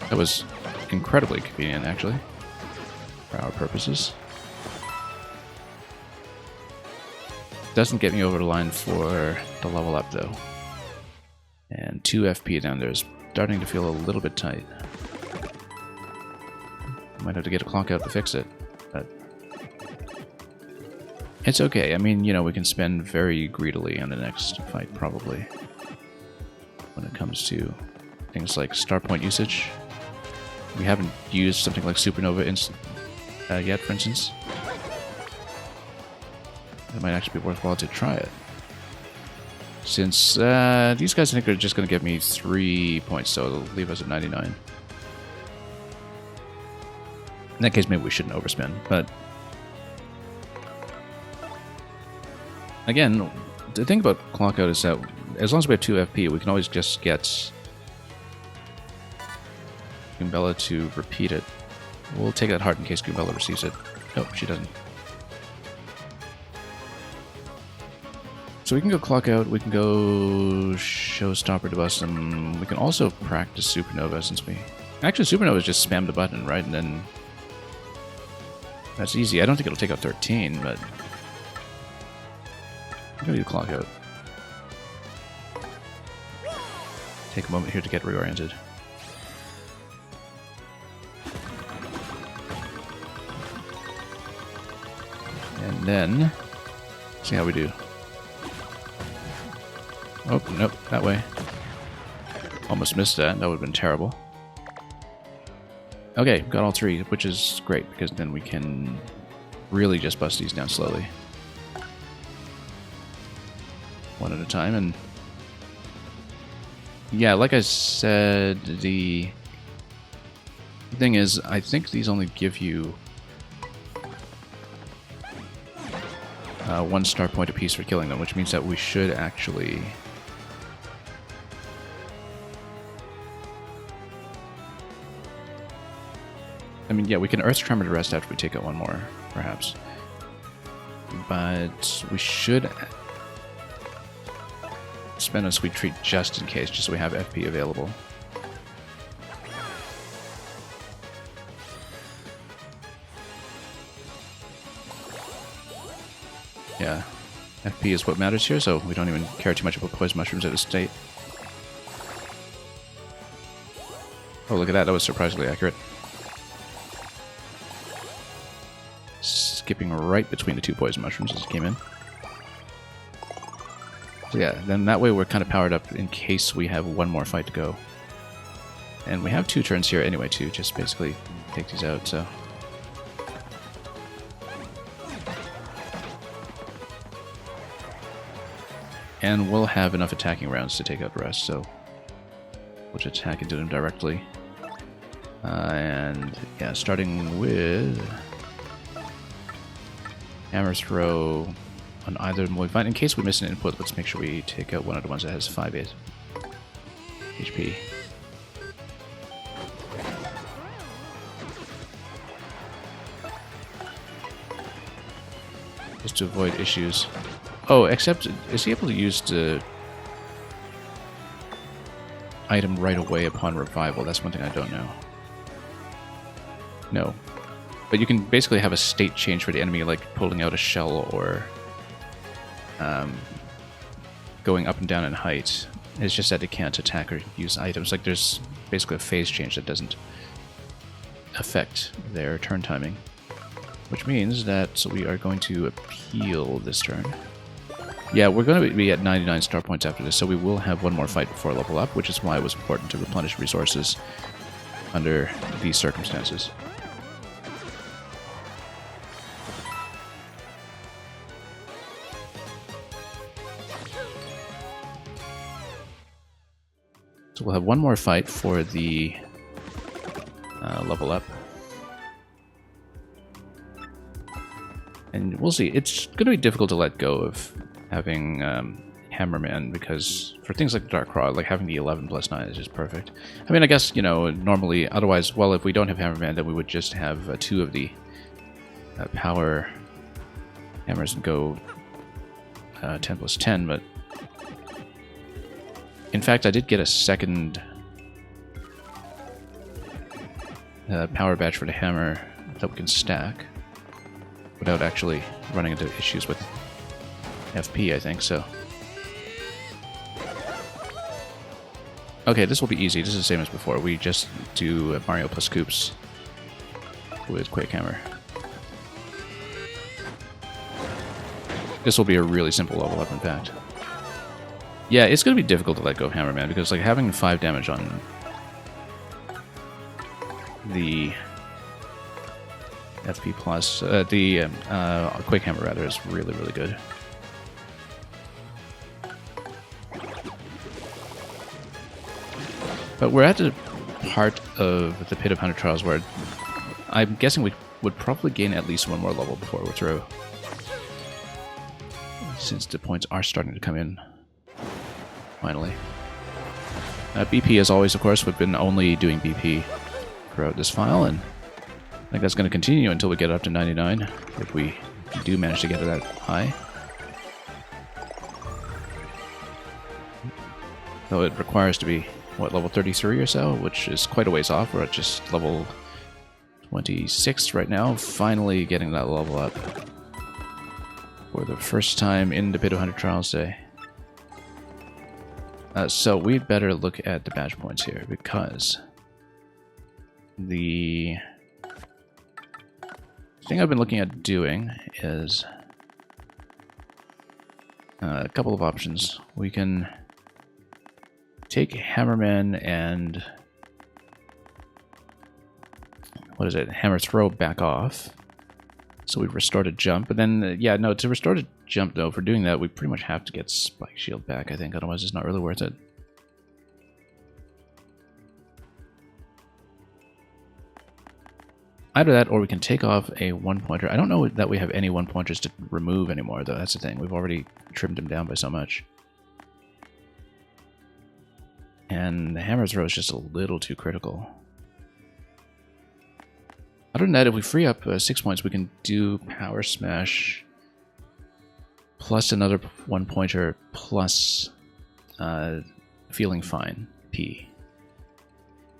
That was incredibly convenient, actually, for our purposes. Doesn't get me over the line for the level up, though. And 2 FP down there is starting to feel a little bit tight. Might have to get a clock out to fix it, but it's okay. I mean, you know, we can spend very greedily on the next fight, probably, when it comes to things like star point usage. We haven't used something like Supernova yet, for instance. It might actually be worthwhile to try it. Since these guys I think are just going to give me 3 points, so it'll leave us at 99. In that case, maybe we shouldn't overspend, but again, the thing about Clockout is that as long as we have 2 FP, we can always just get Goombella to repeat it. We'll take that heart in case Goombella receives it. No, she doesn't. So we can go Clockout, we can go Showstopper to bust them. We can also practice Supernova since we... Actually, Supernova is just spam the button, right? And then... That's easy. I don't think it'll take out 13, but... I'm gonna do Clockout. Take a moment here to get reoriented. And then... see how we do. Oh, nope, that way. Almost missed that. That would have been terrible. Okay, got all 3, which is great, because then we can really just bust these down slowly. One at a time, and... yeah, like I said, the thing is, I think these only give you 1 star point apiece for killing them, which means that we should actually... I mean, yeah, we can Earth Tremor the rest after we take out 1 more, perhaps. But we should spend a Sweet Treat just in case, just so we have FP available. Yeah, FP is what matters here, so we don't even care too much about Poison Mushrooms at this state. Oh, look at that, that was surprisingly accurate. Skipping right between the 2 Poison Mushrooms as it came in. So yeah, then that way we're kind of powered up in case we have 1 more fight to go. And we have 2 turns here anyway to just basically take these out, so... And we'll have enough attacking rounds to take out the rest, so... we'll just attack into them directly. And yeah, starting with... Hammer Throw on either when we find. In case we miss an input, let's make sure we take out one of the ones that has 5 HP. Just to avoid issues. Oh, except, is he able to use the item right away upon revival? That's one thing I don't know. No. But you can basically have a state change for the enemy, like pulling out a shell or going up and down in height. It's just that it can't attack or use items. Like there's basically a phase change that doesn't affect their turn timing. Which means that we are going to appeal this turn. Yeah, we're going to be at 99 star points after this, so we will have 1 more fight before level up, which is why it was important to replenish resources under these circumstances. So we'll have 1 more fight for the level up. And we'll see. It's going to be difficult to let go of having Hammerman, because for things like Dark Claw, like having the 11 plus 9 is just perfect. I mean, I guess, you know, normally, otherwise, well, if we don't have Hammerman, then we would just have 2 of the power hammers and go 10 plus 10, but in fact I did get a second power badge for the hammer that we can stack without actually running into issues with FP, I think, so. Okay, this will be easy. This is the same as before. We just do Mario plus Koops with Quake Hammer. This will be a really simple level up, in fact. Yeah, it's going to be difficult to let go of Hammer Man, because like having 5 damage on the FP plus, the Quake Hammer rather, is really, really good. But we're at the part of the Pit of 100 Trials where I'm guessing we would probably gain at least 1 more level before we're through. Since the points are starting to come in, finally. BP, as always, of course, we've been only doing BP throughout this file, and I think that's going to continue until we get up to 99, if we do manage to get to that high. Though it requires to be, what, level 33 or so, which is quite a ways off. We're at just level 26 right now, finally getting that level up for the first time in the Pit of 100 Trials Day. So we'd better look at the badge points here, because the thing I've been looking at doing is a couple of options. We can take Hammerman and what is it? Hammer Throw back off. So we've restored a jump, but then yeah, no, to restore a jump though, for doing that we pretty much have to get Spike Shield back, I think, otherwise it's not really worth it. Either that, or we can take off a 1-pointer. I don't know that we have any 1-pointers to remove anymore, though. That's the thing. We've already trimmed them down by so much. And the Hammer Throw is just a little too critical. Other than that, if we free up 6 points, we can do Power Smash plus another 1-pointer plus Feeling Fine P.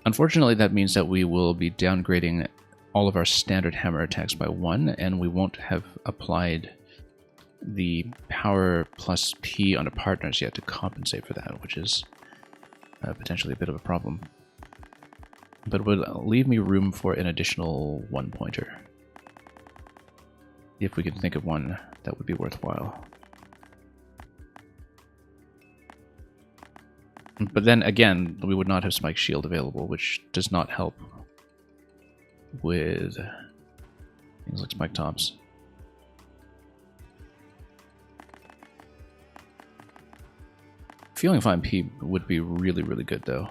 Unfortunately, that means that we will be downgrading all of our standard hammer attacks by 1, and we won't have applied the Power plus P on the partners yet to compensate for that, which is potentially a bit of a problem. But it would leave me room for an additional 1-pointer. If we could think of one that would be worthwhile. But then again, we would not have Spike Shield available, which does not help with things like Spike Tops. Feeling Fine P would be really, really good, though.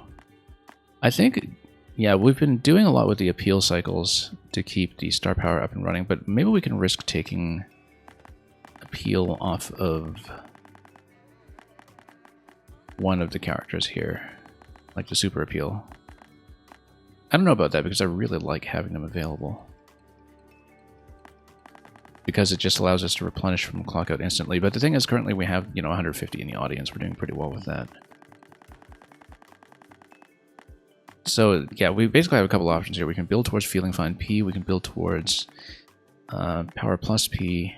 I think, yeah, we've been doing a lot with the appeal cycles to keep the star power up and running, but maybe we can risk taking appeal off of one of the characters here, like the super appeal. I don't know about that, because I really like having them available. Because it just allows us to replenish from clock out instantly. But the thing is, currently we have, 150 in the audience. We're doing pretty well with that. So, yeah, we basically have a couple options here. We can build towards Feeling Fine P. We can build towards Power Plus P.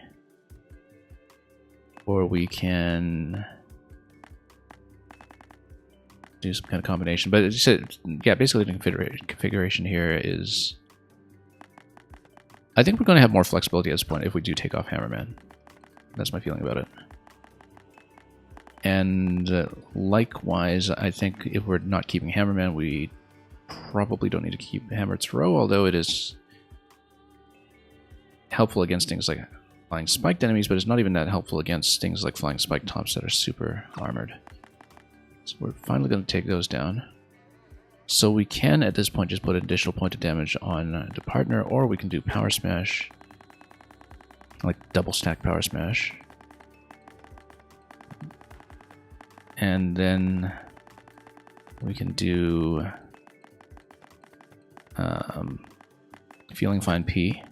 Or we can do some kind of combination. But it's just, yeah, basically the configuration here is... I think we're going to have more flexibility at this point if we do take off Hammerman. That's my feeling about it. And likewise, I think if we're not keeping Hammerman, we probably don't need to keep Hammer Throw, although it is helpful against things like flying spiked enemies, but it's not even that helpful against things like flying spiked tops that are super armored. So we're finally going to take those down. So we can, at this point, just put an additional point of damage on the partner, or we can do Power Smash, like double stack Power Smash. And then we can do Feeling Fine P.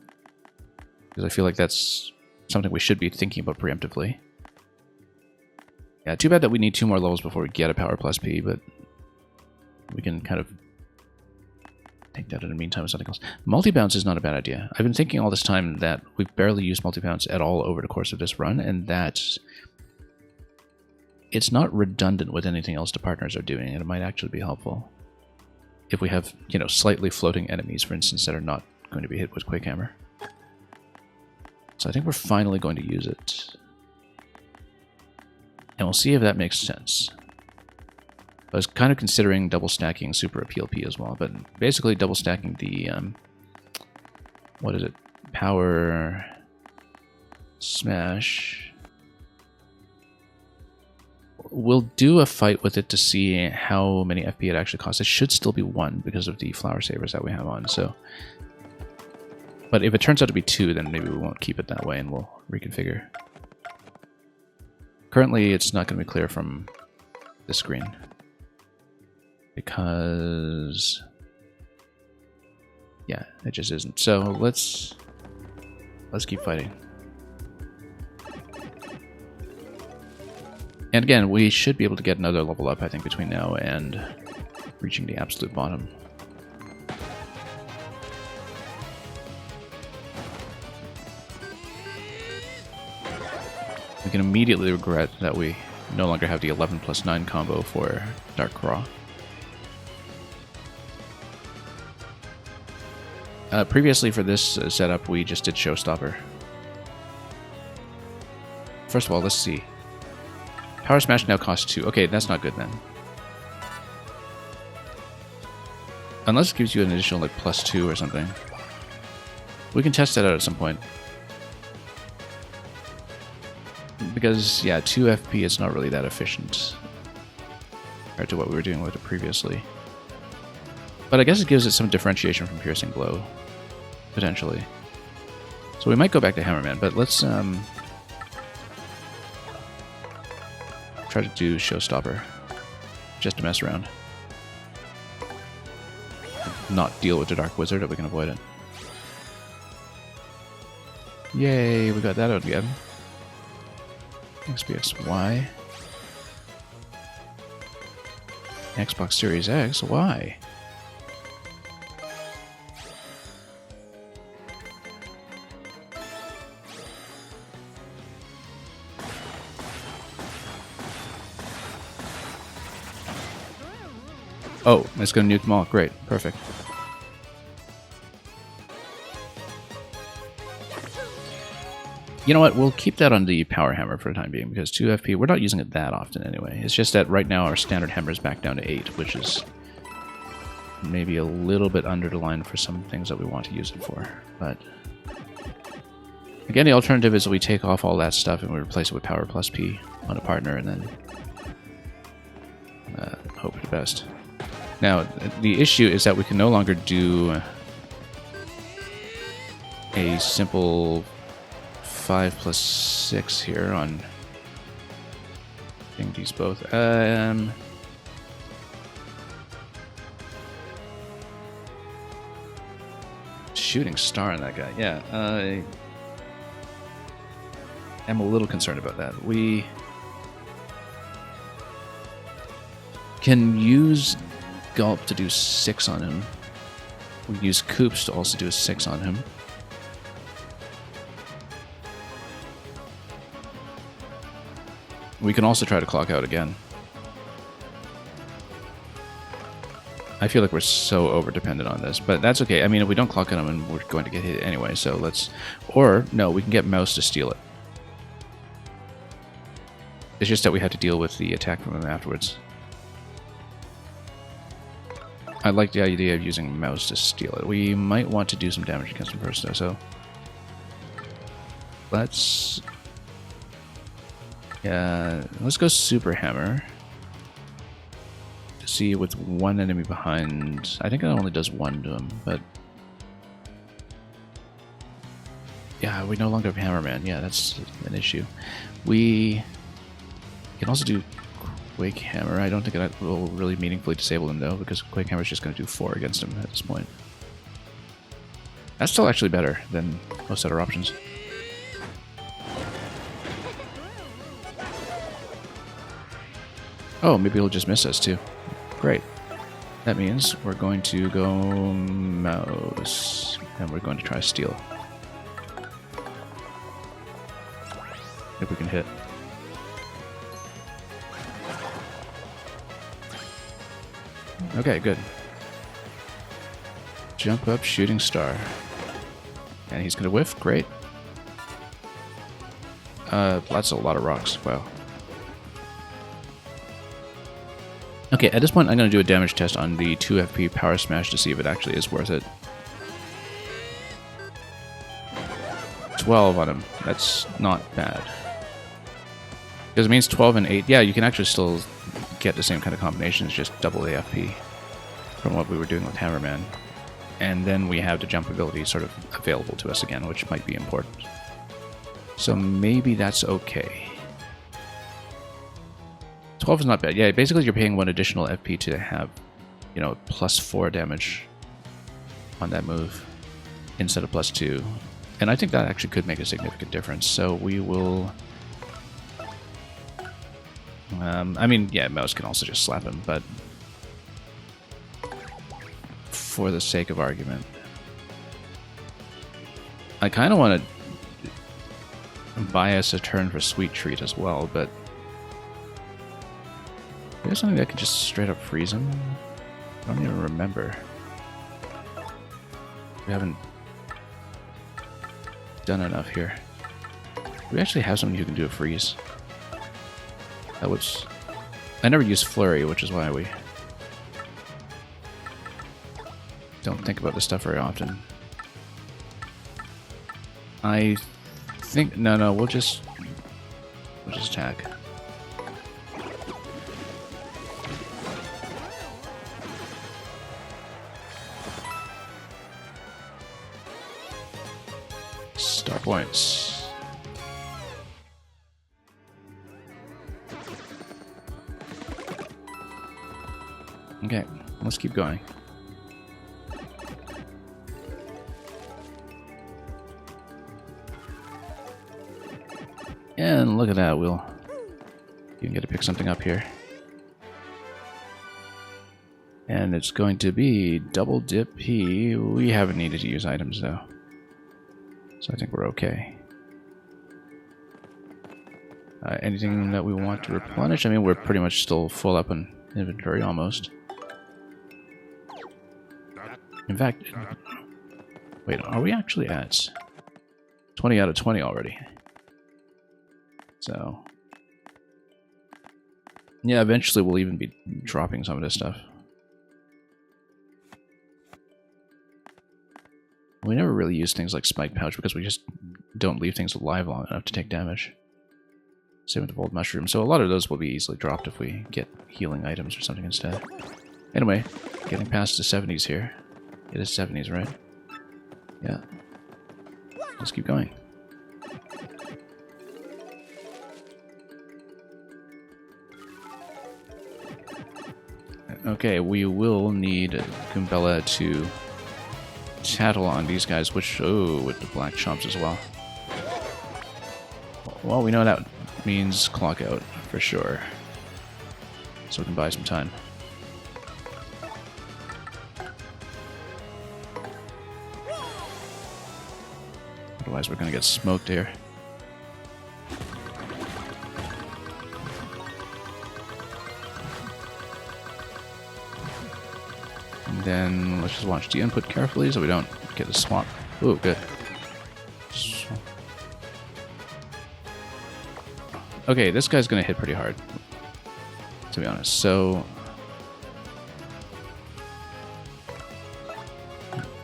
Because I feel like that's something we should be thinking about preemptively. Yeah, too bad that we need 2 more levels before we get a Power Plus P, but we can kind of take that in the meantime with something else. Multi-bounce is not a bad idea. I've been thinking all this time that we've barely used multi-bounce at all over the course of this run, and that it's not redundant with anything else the partners are doing, and it might actually be helpful. If we have, you know, slightly floating enemies, for instance, that are not going to be hit with Quake Hammer. So I think we're finally going to use it. And we'll see if that makes sense. I was kind of considering double stacking Super Appeal P as well, but basically double stacking the, what is it? Power Smash. We'll do a fight with it to see how many FP it actually costs. It should still be 1 because of the Flower Savers that we have on, so... But if it turns out to be 2, then maybe we won't keep it that way and we'll reconfigure. Currently, it's not going to be clear from the screen. Because... yeah, it just isn't. So let's keep fighting. And again, we should be able to get another level up, I think, between now and reaching the absolute bottom. We can immediately regret that we no longer have the 11+9 combo for Dark Claw. Previously for this setup, we just did Showstopper. First of all, let's see. Power Smash now costs 2. Okay, that's not good then. Unless it gives you an additional, like, +2 or something. We can test that out at some point. Because, yeah, 2 FP is not really that efficient compared to what we were doing with it previously. But I guess it gives it some differentiation from Piercing Blow, potentially. So we might go back to Hammerman, but let's try to do Showstopper, just to mess around. Not deal with the Dark Wizard if we can avoid it. Yay, we got that out again. XBXY. Xbox Series X, why? Oh, it's going to nuke them all. Great. Perfect. You know what? We'll keep that on the Power Hammer for the time being, because 2 FP, we're not using it that often anyway. It's just that right now our standard hammer is back down to 8, which is maybe a little bit under the line for some things that we want to use it for. But again, the alternative is we take off all that stuff and we replace it with Power Plus P on a partner and then hope for the best. Now, the issue is that we can no longer do a simple 5+6 here on these both. Shooting star on that guy. Yeah, I am a little concerned about that. We can use Gulp to do 6 on him. We use Coops to also do a 6 on him. We can also try to clock out again. I feel like we're so over-dependent on this, but that's okay. I mean, if we don't clock out him, we're going to get hit anyway, so let's... Or, no, we can get Mouse to steal it. It's just that we have to deal with the attack from him afterwards. I like the idea of using Mouse to steal it. We might want to do some damage against him first, though, so... Let's go Super Hammer. To see with one enemy behind... I think it only does 1 to him, but... Yeah, we no longer have Hammerman. Yeah, that's an issue. We can also do Quake Hammer. I don't think that will really meaningfully disable him, though, because Quake Hammer is just going to do 4 against him at this point. That's still actually better than most other options. Oh, maybe he'll just miss us too. Great. That means we're going to go mouse, and we're going to try steal. If we can hit. Okay, good. Jump up, shooting star. And he's gonna whiff, great. That's a lot of rocks, wow. Okay, at this point I'm gonna do a damage test on the 2 FP power smash to see if it actually is worth it. 12 on him, that's not bad. Because it means 12 and 8, yeah, you can actually still get the same kind of combinations, just double the FP from what we were doing with Hammerman. And then we have the jump ability sort of available to us again, which might be important. So maybe that's okay. 12 is not bad. Yeah, basically you're paying 1 additional FP to have, you know, +4 damage on that move instead of +2. And I think that actually could make a significant difference. So we will... I mean, yeah, Mouse can also just slap him, but for the sake of argument, I kind of want to buy us a turn for Sweet Treat as well, but there's something that could just straight up freeze him. I don't even remember. We haven't done enough here. We actually have somebody who can do a freeze. That was... I never used Flurry, which is why we don't think about this stuff very often. I think... No, we'll just attack. Star points. Okay, let's keep going. And look at that, we'll even get to pick something up here. And it's going to be double dip P. We haven't needed to use items though, so I think we're okay. Anything that we want to replenish? I mean, we're pretty much still full up on inventory almost. In fact, wait, are we actually at 20 out of 20 already? So, yeah, eventually we'll even be dropping some of this stuff. We never really use things like Spike Pouch because we just don't leave things alive long enough to take damage. Same with the Bold Mushroom. So a lot of those will be easily dropped if we get healing items or something instead. Anyway, getting past the 70s here. It is 70s, right? Yeah. Let's keep going. Okay, we will need Goombella to tattle on these guys, which, oh, with the black chomps as well. Well, we know that means clock out, for sure. So we can buy some time. Otherwise we're gonna get smoked here. And then let's just watch the input carefully so we don't get a swap. Ooh, good. Okay, this guy's gonna hit pretty hard, to be honest. So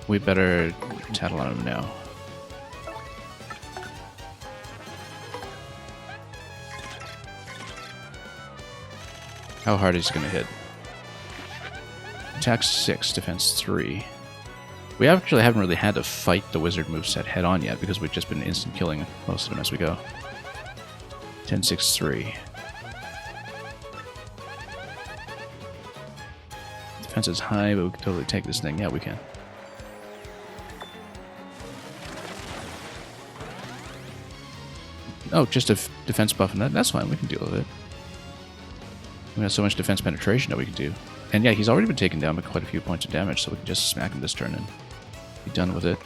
we better tattle on him now. How hard is he gonna hit? Attack 6, defense 3. We actually haven't really had to fight the wizard moveset head on yet because we've just been instant killing most of them as we go. 10, 6, 3. Defense is high, but we can totally take this thing. Yeah, we can. Oh, just a defense buff and that's fine. We can deal with it. We have so much defense penetration that we can do. And yeah, he's already been taken down by quite a few points of damage, so we can just smack him this turn and be done with it.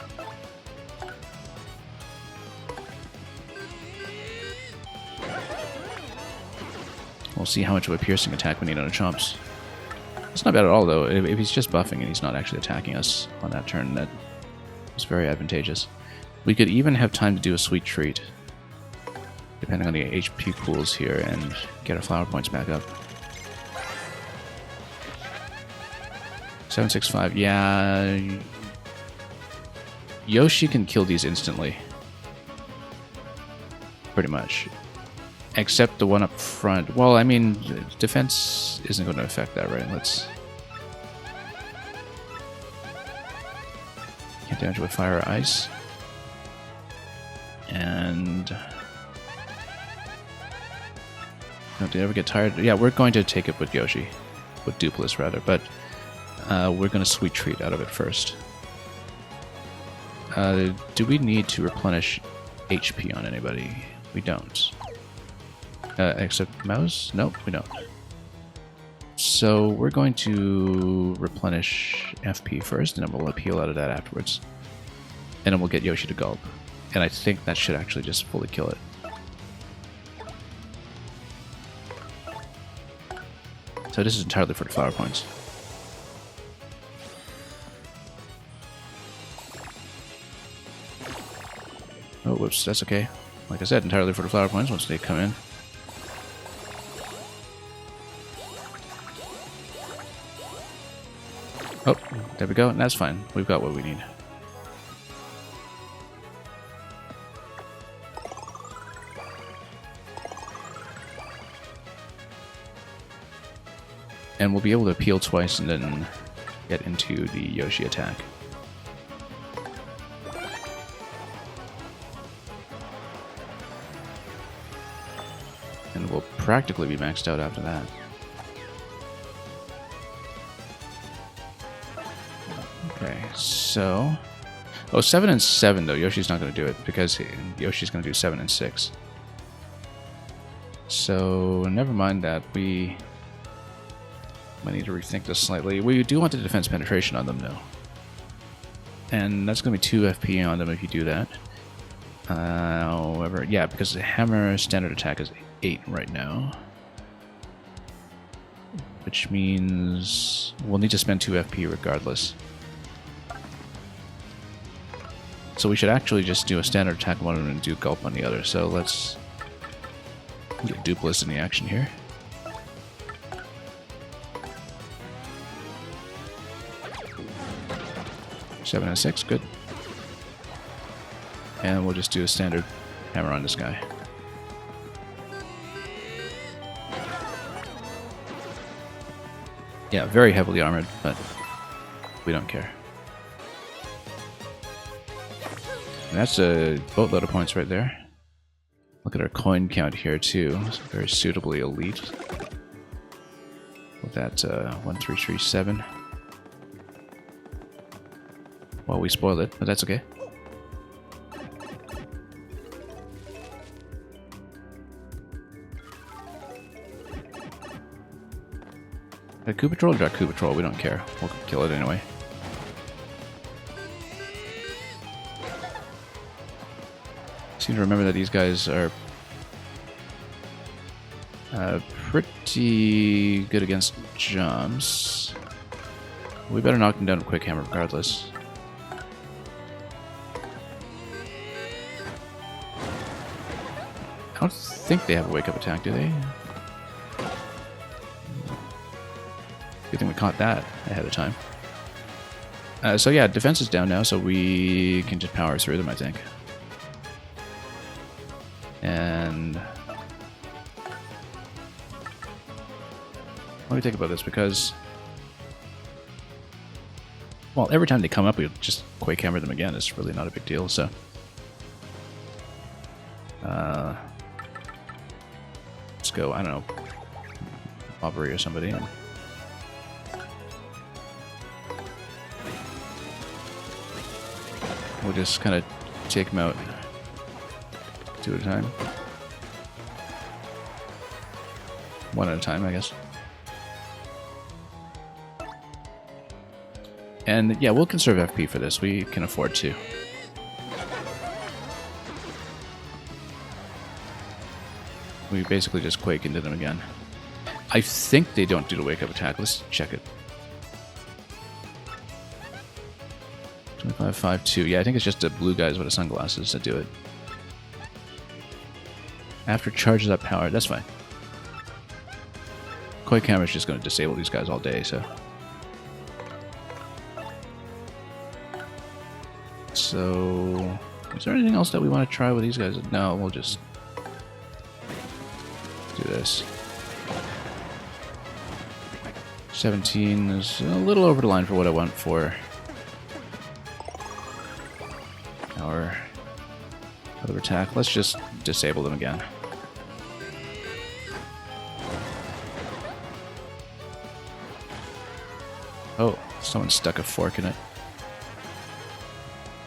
We'll see how much of a piercing attack we need on a Chomps. It's not bad at all, though. If he's just buffing and he's not actually attacking us on that turn, that is very advantageous. We could even have time to do a Sweet Treat, depending on the HP pools here, and get our flower points back up. 765, yeah. Yoshi can kill these instantly. Pretty much. Except the one up front. Well, I mean, defense isn't going to affect that, right? Let's... Can't damage with fire or ice. And... No, did I ever get tired? Yeah, we're going to take it with Yoshi. With Dupless, rather. But we're going to Sweet Treat out of it first. Do we need to replenish HP on anybody? We don't. Except Mouse? Nope, we don't. So we're going to replenish FP first, and then we'll appeal out of that afterwards. And then we'll get Yoshi to gulp. And I think that should actually just fully kill it. So this is entirely for the flower points. Oh, whoops, that's okay. Like I said, entirely for the flower points once they come in. Oh, there we go. That's fine. We've got what we need. And we'll be able to appeal twice and then get into the Yoshi attack. And we'll practically be maxed out after that. Okay, so... Oh, 7 and 7 though. Yoshi's not going to do it because Yoshi's going to do 7 and 6. So, never mind that. We might need to rethink this slightly. We do want the defense penetration on them though. And that's going to be 2 FP on them if you do that. However, yeah, because the hammer standard attack is 8 right now. Which means we'll need to spend 2 FP regardless. So we should actually just do a standard attack on one and do gulp on the other. So let's get Dupless in the action here. Seven and 6, good. And we'll just do a standard hammer on this guy. Yeah, very heavily armored, but we don't care. And that's a boatload of points right there. Look at our coin count here too. It's very suitably elite. With that 1337. Well, we spoiled it, but that's okay. Coup Patrol or Coup Patrol? We don't care. We'll kill it anyway. Seem to remember that these guys are pretty good against jumps. We better knock them down with Quick Hammer regardless. I don't think they have a wake-up attack, do they? Good thing we caught that ahead of time. So yeah, defense is down now, so we can just power through them, I think. And let me think about this because, well, every time they come up, we just Quake Hammer them again. It's really not a big deal. So, let's go. I don't know, Aubrey or somebody. And we'll just kind of take them out 2 at a time. one at a time, I guess. And yeah, we'll conserve FP for this. We can afford to. We basically just quake into them again. I think they don't do the wake-up attack. Let's check it. 25-5-2. Yeah, I think it's just the blue guys with the sunglasses that do it. After charges up power, that's fine. Quake Hammer is just going to disable these guys all day, so... So... Is there anything else that we want to try with these guys? No, we'll just... do this. 17 is a little over the line for what I want for our other attack. Let's just disable them again. Oh, someone stuck a fork in it.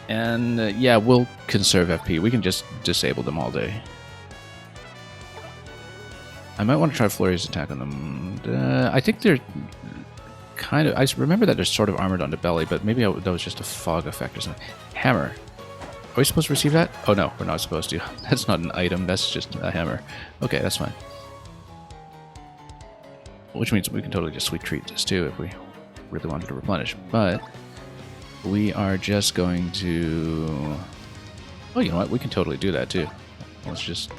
And yeah, we'll conserve FP. We can just disable them all day. I might want to try Flurry's attack on them. I think they're kind of... I remember that they're sort of armored on the belly, but maybe that was just a fog effect or something. Hammer. Are we supposed to receive that? Oh no, we're not supposed to. That's not an item, that's just a hammer. Okay, that's fine. Which means we can totally just sweet treat this too if we really wanted to replenish. But we are just going to... Oh, you know what? We can totally do that too. Let's just...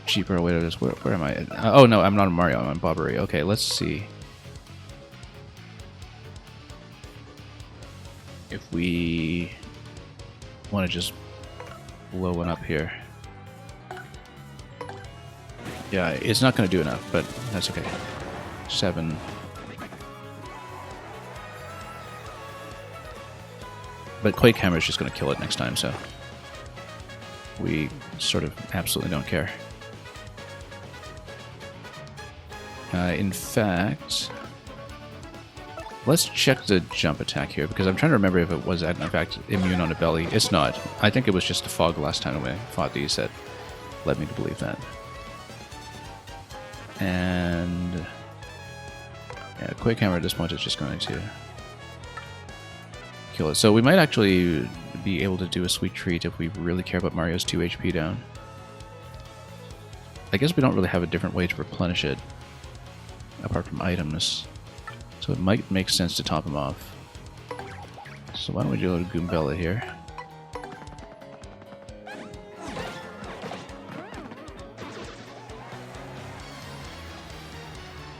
cheaper way to this. Where am I? Oh no, I'm not on Mario. I'm on Bobbery. Okay, let's see if we want to just blow one up here. Yeah, it's not going to do enough, but that's okay. 7. But Quake Hammer is just going to kill it next time, so we sort of absolutely don't care. In fact, let's check the jump attack here, because I'm trying to remember if it was, in fact, immune on the belly. It's not. I think it was just the fog last time we fought these that led me to believe that. And yeah, Quake Hammer at this point is just going to kill it. So we might actually be able to do a sweet treat if we really care about Mario's 2 HP down. I guess we don't really have a different way to replenish it apart from items, so it might make sense to top him off. So why don't we do a Goombella here?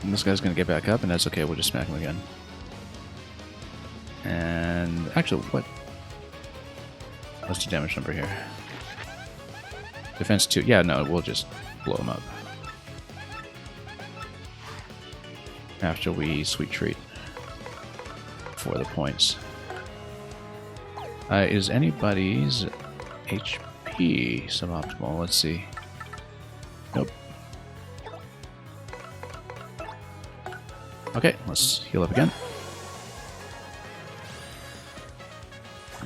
And this guy's gonna get back up, and that's okay, we'll just smack him again. And actually, what's the damage number here? Defense 2. Yeah, no, we'll just blow him up after we sweet treat for the points. Is anybody's HP suboptimal? Let's see. Nope. Okay, let's heal up again.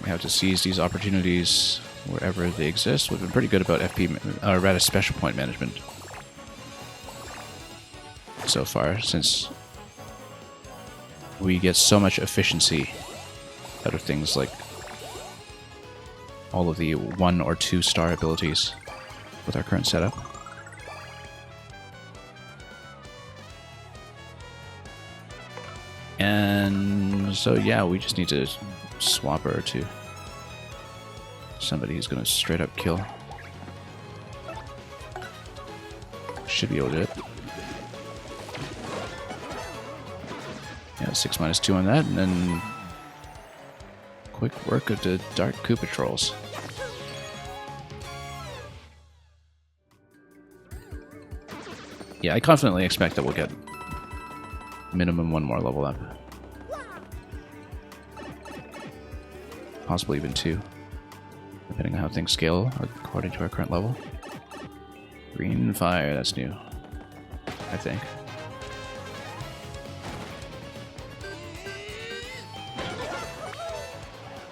We have to seize these opportunities wherever they exist. We've been pretty good about FP, or rather special point management so far, since we get so much efficiency out of things like all of the 1 or 2 star abilities with our current setup. And so yeah, we just need to swap her to somebody who's going to straight up kill. Should be able to do it. Yeah, 6-2 on that, and then quick work of the Dark Koopa Trolls. Yeah, I confidently expect that we'll get minimum 1 more level up. Possibly even 2, depending on how things scale according to our current level. Green Fire, that's new, I think.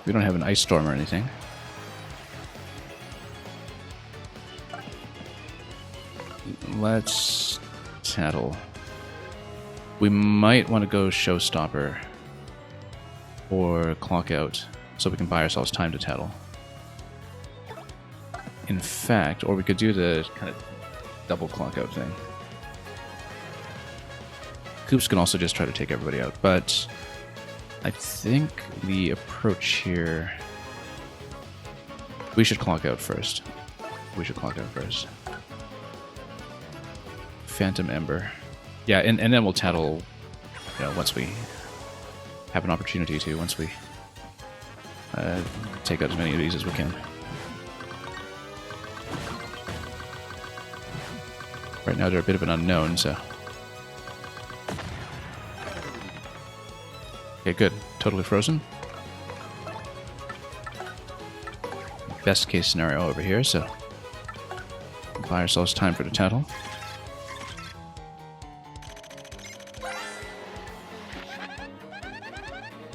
We don't have an Ice Storm or anything. let's tattle. We might want to go Showstopper or Clock Out so we can buy ourselves time to tattle. In fact, or we could do the kind of double Clock Out thing. Koops can also just try to take everybody out, but I think the approach here... We should Clock Out first. Phantom Ember. Yeah, and then we'll tattle, you know, once we have an opportunity to, once we take out as many of these as we can. Right now they're a bit of an unknown, so... Okay, good. Totally frozen. Best case scenario over here, so... Buy ourselves time for the tattle.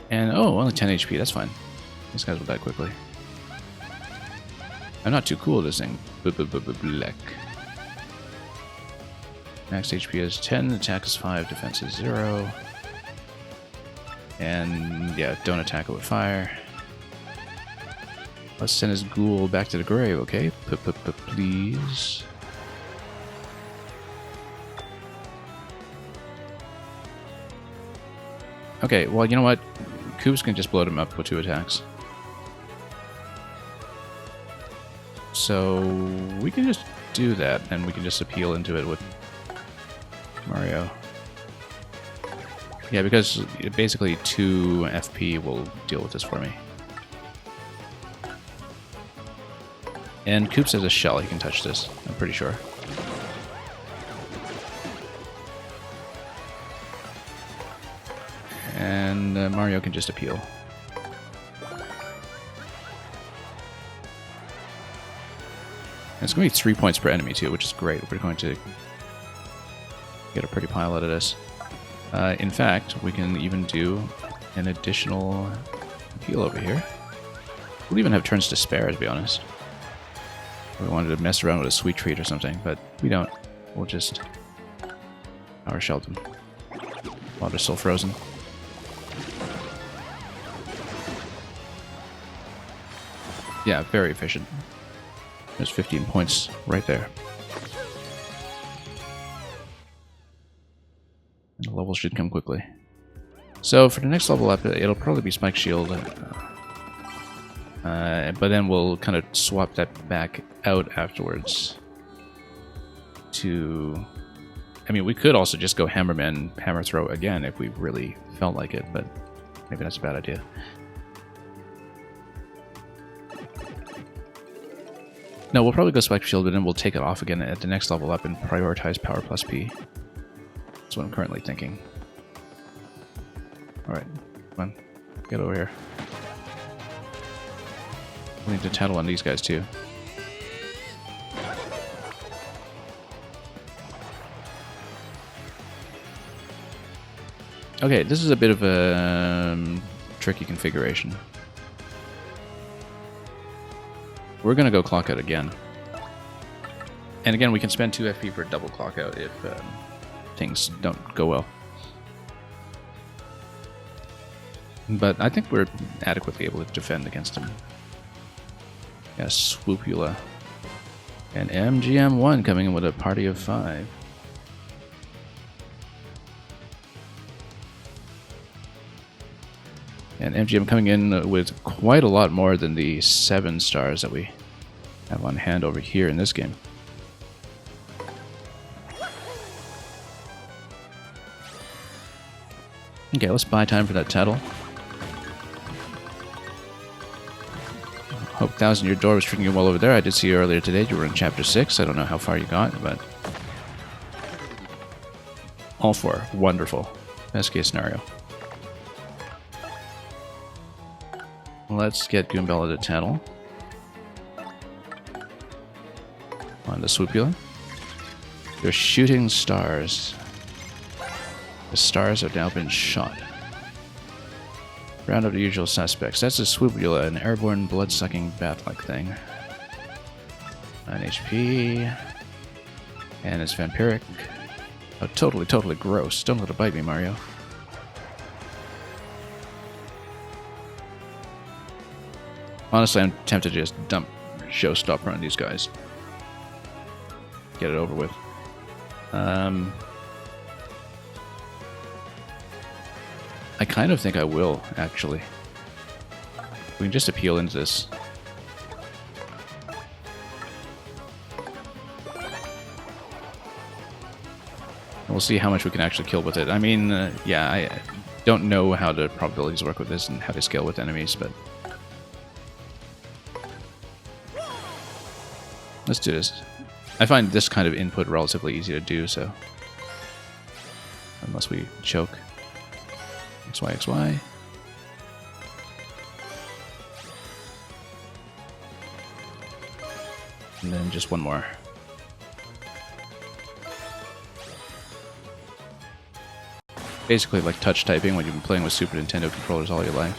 And, oh, only 10 HP, that's fine. These guys will die quickly. I'm not too cool at this thing. Black. Max HP is 10, attack is 5, defense is 0. And, yeah, don't attack it with fire. Let's send his ghoul back to the grave, okay? Please. Okay, well, you know what? Koops can just blow him up with 2 attacks. So, we can just do that, and we can just appeal into it with Mario. Yeah, because basically 2 FP will deal with this for me. And Koops has a shell, he can touch this, I'm pretty sure. And Mario can just appeal. And it's going to be 3 points per enemy too, which is great. We're going to get a pretty pile out of this. In fact, we can even do an additional appeal over here. We'll even have turns to spare, to be honest. We wanted to mess around with a sweet treat or something, but we don't. We'll just power shell them while they're still frozen. Yeah, very efficient. There's 15 points right there. And the level should come quickly. So for the next level up, it'll probably be Spike Shield. But then we'll kind of swap that back out afterwards to... I mean, we could also just go Hammerman, Hammer Throw again if we really felt like it, but maybe that's a bad idea. No, we'll probably go Spike Shield, but then we'll take it off again at the next level up and prioritize Power plus P. That's what I'm currently thinking. Alright, come on. Get over here. We need to tattle on these guys too. Okay, this is a bit of a tricky configuration. We're going to go Clock Out again. And again, we can spend 2 FP for a double Clock Out if things don't go well. But I think we're adequately able to defend against him. Yeah, Swoopula. And MGM1 coming in with a party of 5. And MGM coming in with quite a lot more than the 7 stars that we have on hand over here in this game. Okay, let's buy time for that tattle. Hope 1,000 Year Door was treating you well over there. I did see you earlier today. You were in Chapter 6. I don't know how far you got, but... all 4. Wonderful. Best case scenario. Let's get Goombella to tattle. On the Swoopula. They're shooting stars. The stars have now been shot. Round up the usual suspects. That's a Swoopula, an airborne blood-sucking bat-like thing. 9 HP. And it's vampiric. Oh, totally, totally gross. Don't let it bite me, Mario. Honestly, I'm tempted to just dump Showstopper on these guys. Get it over with. I kind of think I will, actually. We can just appeal into this. We'll see how much we can actually kill with it. I mean, yeah, I don't know how the probabilities work with this and how they scale with enemies, but... let's do this. I find this kind of input relatively easy to do, so... unless we choke. XY, XY. And then just one more. Basically like touch typing when you've been playing with Super Nintendo controllers all your life.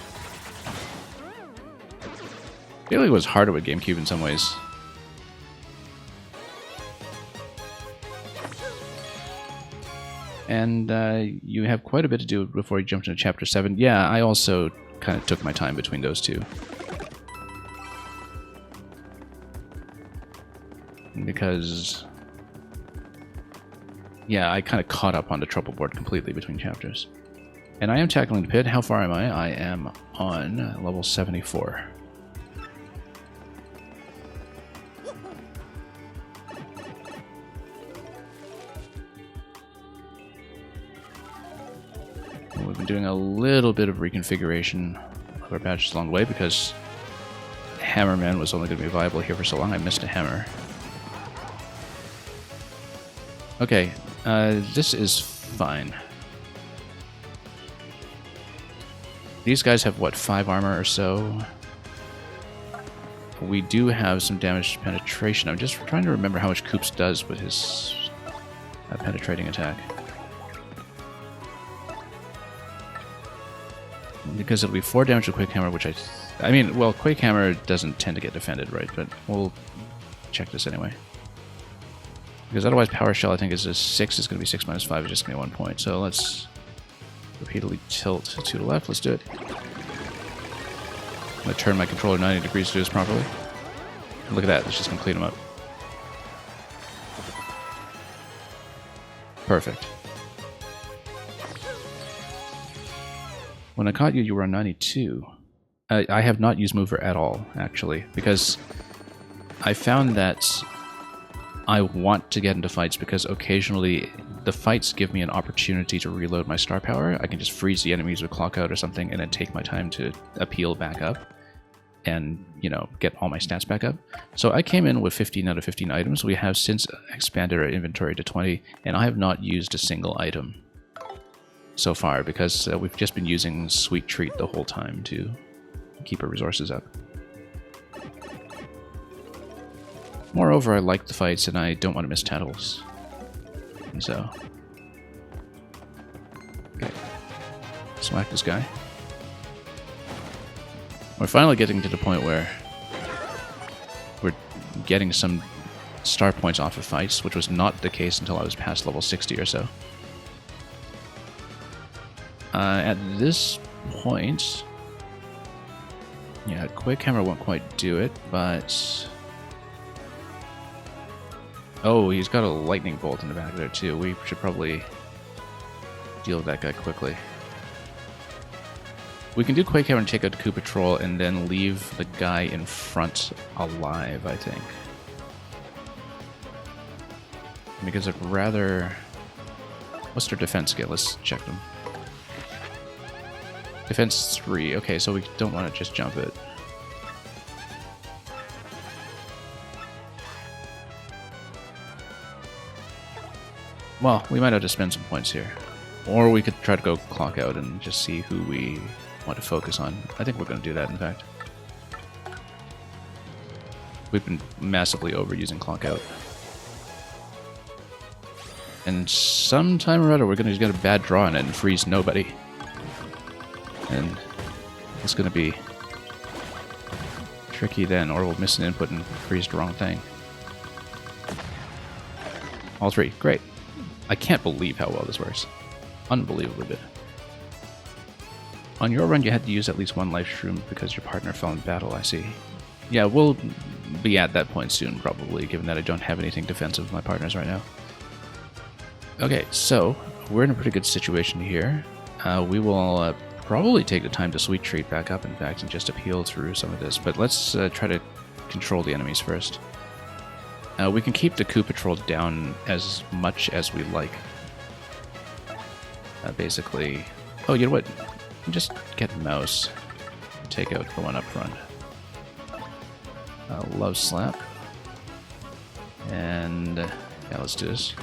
I feel like it was harder with GameCube in some ways. And you have quite a bit to do before you jump into Chapter 7. Yeah, I also kind of took my time between those two. Because... yeah, I kind of caught up on the trouble board completely between chapters. And I am tackling the pit. How far am I? I am on level 74. We've been doing a little bit of reconfiguration of our patches along the way because Hammerman was only going to be viable here for so long. I missed a hammer. Okay, this is fine. These guys have, what, 5 armor or so? We do have some damage to penetration. I'm just trying to remember how much Koops does with his penetrating attack. Because it'll be 4 damage to Quake Hammer, which I mean, well, Quake Hammer doesn't tend to get defended, right? But we'll check this anyway. Because otherwise Power Shell, I think, is a 6. It's going to be 6 minus 5. It's just going to be 1 point. So let's repeatedly tilt to the left. Let's do it. I'm going to turn my controller 90 degrees to do this properly. And look at that. Let's just complete them up. Perfect. When I caught you, you were on 92. I have not used Mover at all, actually, because I found that I want to get into fights because occasionally the fights give me an opportunity to reload my star power. I can just freeze the enemies with Clock Out or something and then take my time to appeal back up and, you know, get all my stats back up. So I came in with 15 out of 15 items. We have since expanded our inventory to 20, and I have not used a single item so far because we've just been using Sweet Treat the whole time to keep our resources up. Moreover, I like the fights and I don't want to miss Tattles. And so... okay. Smack this guy. We're finally getting to the point where we're getting some star points off of fights, which was not the case until I was past level 60 or so. At this point... yeah, Quake Hammer won't quite do it, but... oh, he's got a lightning bolt in the back there too. We should probably deal with that guy quickly. We can do Quake Hammer and take out Koopa Patrol and then leave the guy in front alive, I think. Because I'd rather... what's their defense get? Let's check them. Defense 3. Okay, so we don't want to just jump it. Well, we might have to spend some points here. Or we could try to go Clock Out and just see who we want to focus on. I think we're going to do that, in fact. We've been massively overusing Clock Out. And sometime or other, we're going to get a bad draw on it and freeze nobody. And it's going to be tricky then, or we'll miss an input and freeze the wrong thing. All three. Great. I can't believe how well this works. Unbelievably good. On your run, you had to use at least one life shroom because your partner fell in battle, I see. Yeah, we'll be at that point soon, probably, given that I don't have anything defensive with my partners right now. Okay, so we're in a pretty good situation here. We will probably take the time to Sweet Treat back up, in fact, and just appeal through some of this. But let's try to control the enemies first. We can keep the Koopa Patrol down as much as we like. Basically... Oh, you know what? Just get Mouse. Take out the one up front. Love Slap. And... yeah, let's do this.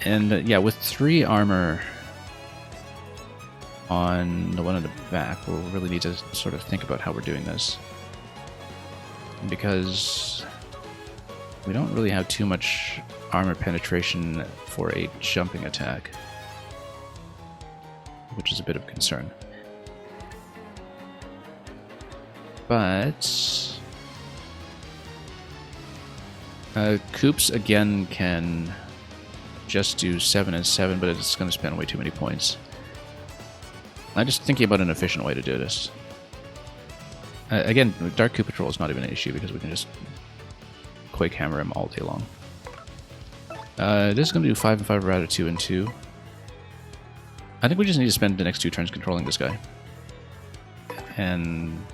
And yeah, with 3 armor on the one in the back, we'll really need to sort of think about how we're doing this. Because we don't really have too much armor penetration for a jumping attack, which is a bit of a concern. But Koops again can just do 7 and 7, but it's going to spend way too many points. I'm just thinking about an efficient way to do this. Again, Dark Koopa Patrol is not even an issue because we can just Quake Hammer him all day long. This is going to do 5 and 5 rather 2 and 2. I think we just need to spend the next 2 turns controlling this guy. And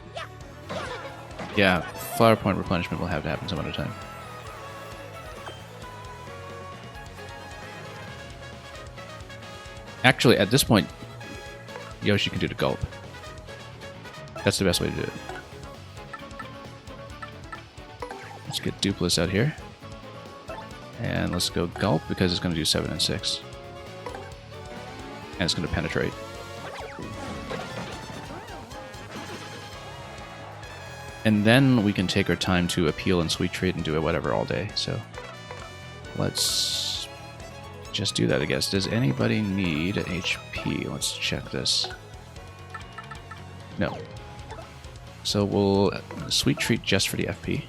yeah, Flower Point replenishment will have to happen some other time. Actually, at this point, Yoshi can do the Gulp. That's the best way to do it. Let's get Dupless out here. And let's go Gulp because it's going to do 7 and 6. And it's going to penetrate. And then we can take our time to appeal and Sweet Treat and do it whatever all day. So let's just do that, I guess. Does anybody need HP? Let's check this. No. So we'll Sweet Treat just for the FP.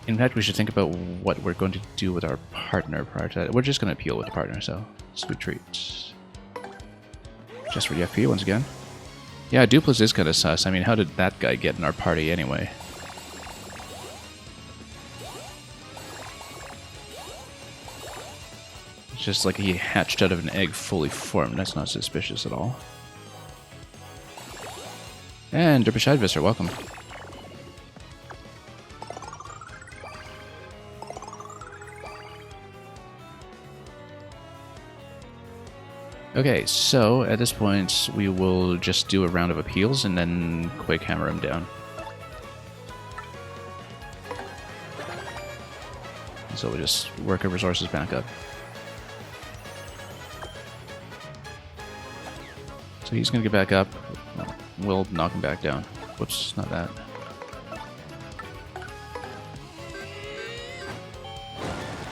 In fact, we should think about what we're going to do with our partner prior to that. We're just going to appeal with the partner, so Sweet Treat. Just for the FP once again. Yeah, Dupless is kind of sus. I mean, how did that guy get in our party anyway? It's just like he hatched out of an egg fully formed. That's not suspicious at all. And Derpish Visor, welcome. Okay, so at this point we will just do a round of appeals and then Quake Hammer him down. So we'll just work our resources back up. So he's going to get back up. We'll knock him back down. Whoops, not that.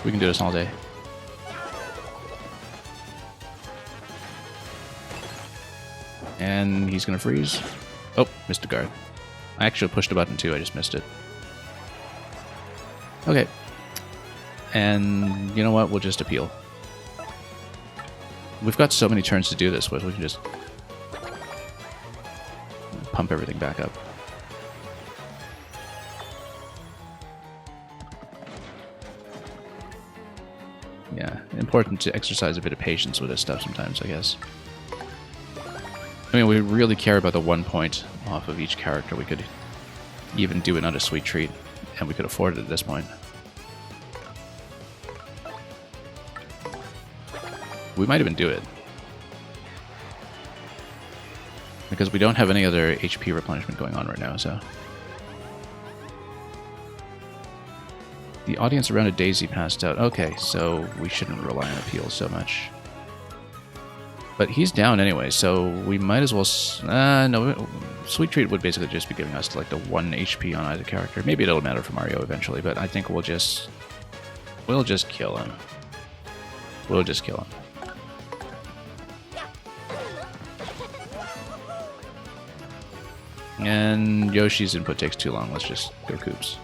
We can do this all day. And he's going to freeze. Oh, missed a guard. I actually pushed a button too, I just missed it. Okay. And you know what? We'll just appeal. We've got so many turns to do this with, we can just pump everything back up. Yeah, important to exercise a bit of patience with this stuff sometimes, I guess. I mean, we really care about the 1 point off of each character. We could even do another Sweet Treat, and we could afford it at this point. We might even do it. Because we don't have any other HP replenishment going on right now, so... The audience around a Daisy passed out. Okay, so we shouldn't rely on appeals so much. But he's down anyway, so we might as well... no, Sweet Treat would basically just be giving us like the 1 HP on either character. Maybe it'll matter for Mario eventually, but I think we'll just kill him. We'll just kill him. And Yoshi's input takes too long. Let's just go Koops.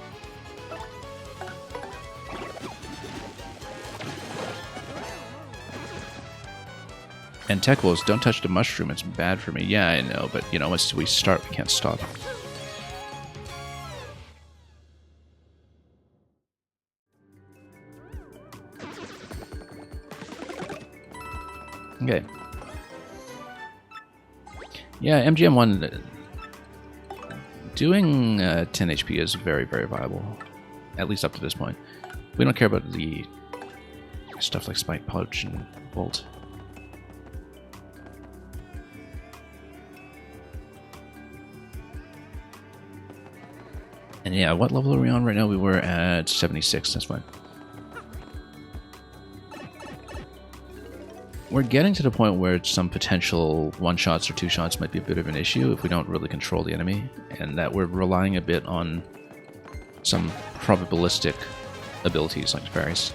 And Tech Wolves, don't touch the mushroom. It's bad for me. Yeah, I know, but you know, once we start, we can't stop. Okay. Yeah, MGM1 doing 10 HP is very, very viable. At least up to this point. We don't care about the stuff like Spike Pouch and Bolt. And yeah, what level are we on right now? We were at 76, that's fine. We're getting to the point where some potential one-shots or two-shots might be a bit of an issue if we don't really control the enemy, and that we're relying a bit on some probabilistic abilities like various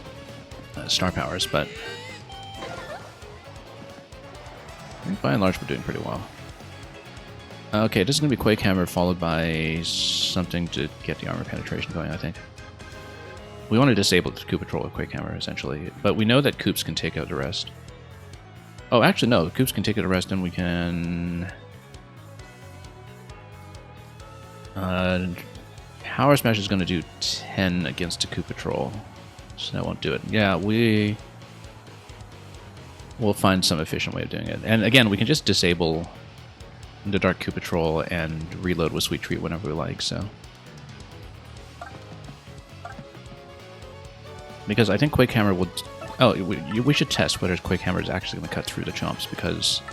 star powers, but I think by and large we're doing pretty well. Okay, this is going to be Quake Hammer followed by something to get the armor penetration going, I think. We want to disable the Koopa Troll with Quake Hammer, essentially, but we know that Koops can take out the rest. Oh, actually, no. Koops can take out the rest, and we can... Power Smash is going to do 10 against the Koopa Troll, so that won't do it. Yeah, we'll find some efficient way of doing it. And again, we can just disable the Dark Koopa Troll and reload with Sweet Treat whenever we like, so... Because I think Quake Hammer would... Oh, we should test whether Quake Hammer is actually going to cut through the chomps, because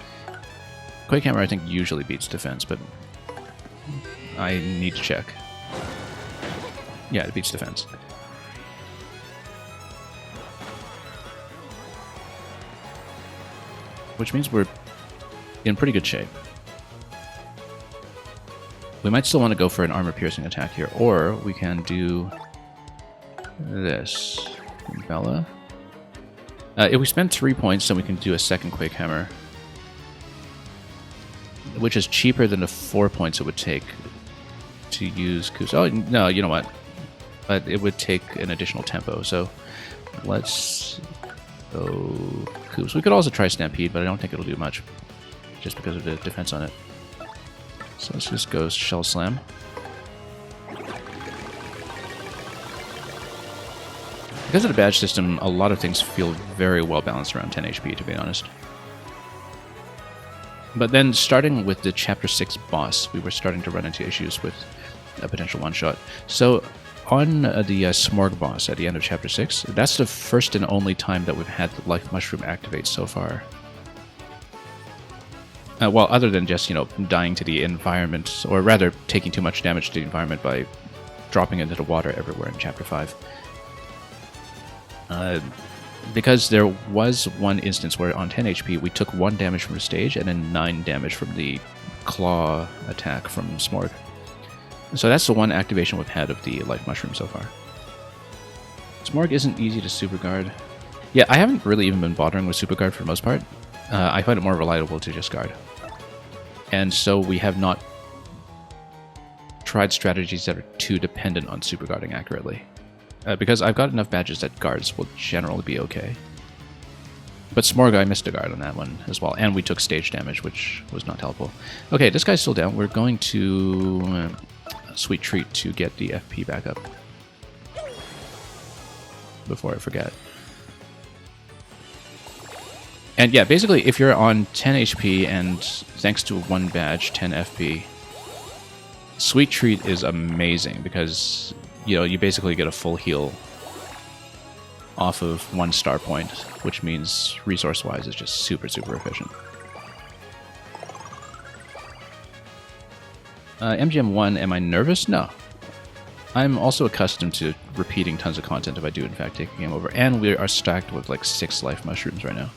Quake Hammer, I think, usually beats defense, but I need to check. Yeah, it beats defense. Which means we're in pretty good shape. We might still want to go for an armor-piercing attack here, or we can do this. Bella. If we spend 3 points, then we can do a second Quake Hammer, which is cheaper than the 4 points it would take to use Koops. Oh, no, you know what? But it would take an additional tempo, so let's go Koops. We could also try Stampede, but I don't think it'll do much, just because of the defense on it. So let's just go Shell Slam. Because of the badge system, a lot of things feel very well balanced around 10 HP, to be honest. But then, starting with the Chapter 6 boss, we were starting to run into issues with a potential one-shot. So, on the Smorg boss at the end of Chapter 6, that's the first and only time that we've had the Life Mushroom activate so far. Well, other than just, you know, dying to the environment, or rather, taking too much damage to the environment by dropping into the water everywhere in Chapter 5. Because there was one instance where on 10 HP we took 1 damage from the stage and then 9 damage from the claw attack from Smorg. So that's the one activation we've had of the Life Mushroom so far. Smorg isn't easy to super guard. Yeah, I haven't really even been bothering with super guard for the most part. I find it more reliable to just guard. And so we have not tried strategies that are too dependent on super guarding accurately. Because I've got enough badges that guards will generally be okay. But Smorg, I missed a guard on that one as well, and we took stage damage, which was not helpful. Okay, this guy's still down. We're going to Sweet Treat to get the FP back up. Before I forget. And yeah, basically, if you're on 10 HP and thanks to 1 badge, 10 FP, Sweet Treat is amazing because... You know, you basically get a full heal off of 1 star point, which means resource-wise it's just super, super efficient. MGM1, am I nervous? No. I'm also accustomed to repeating tons of content if I do in fact take a game over, and we are stacked with like 6 life mushrooms right now.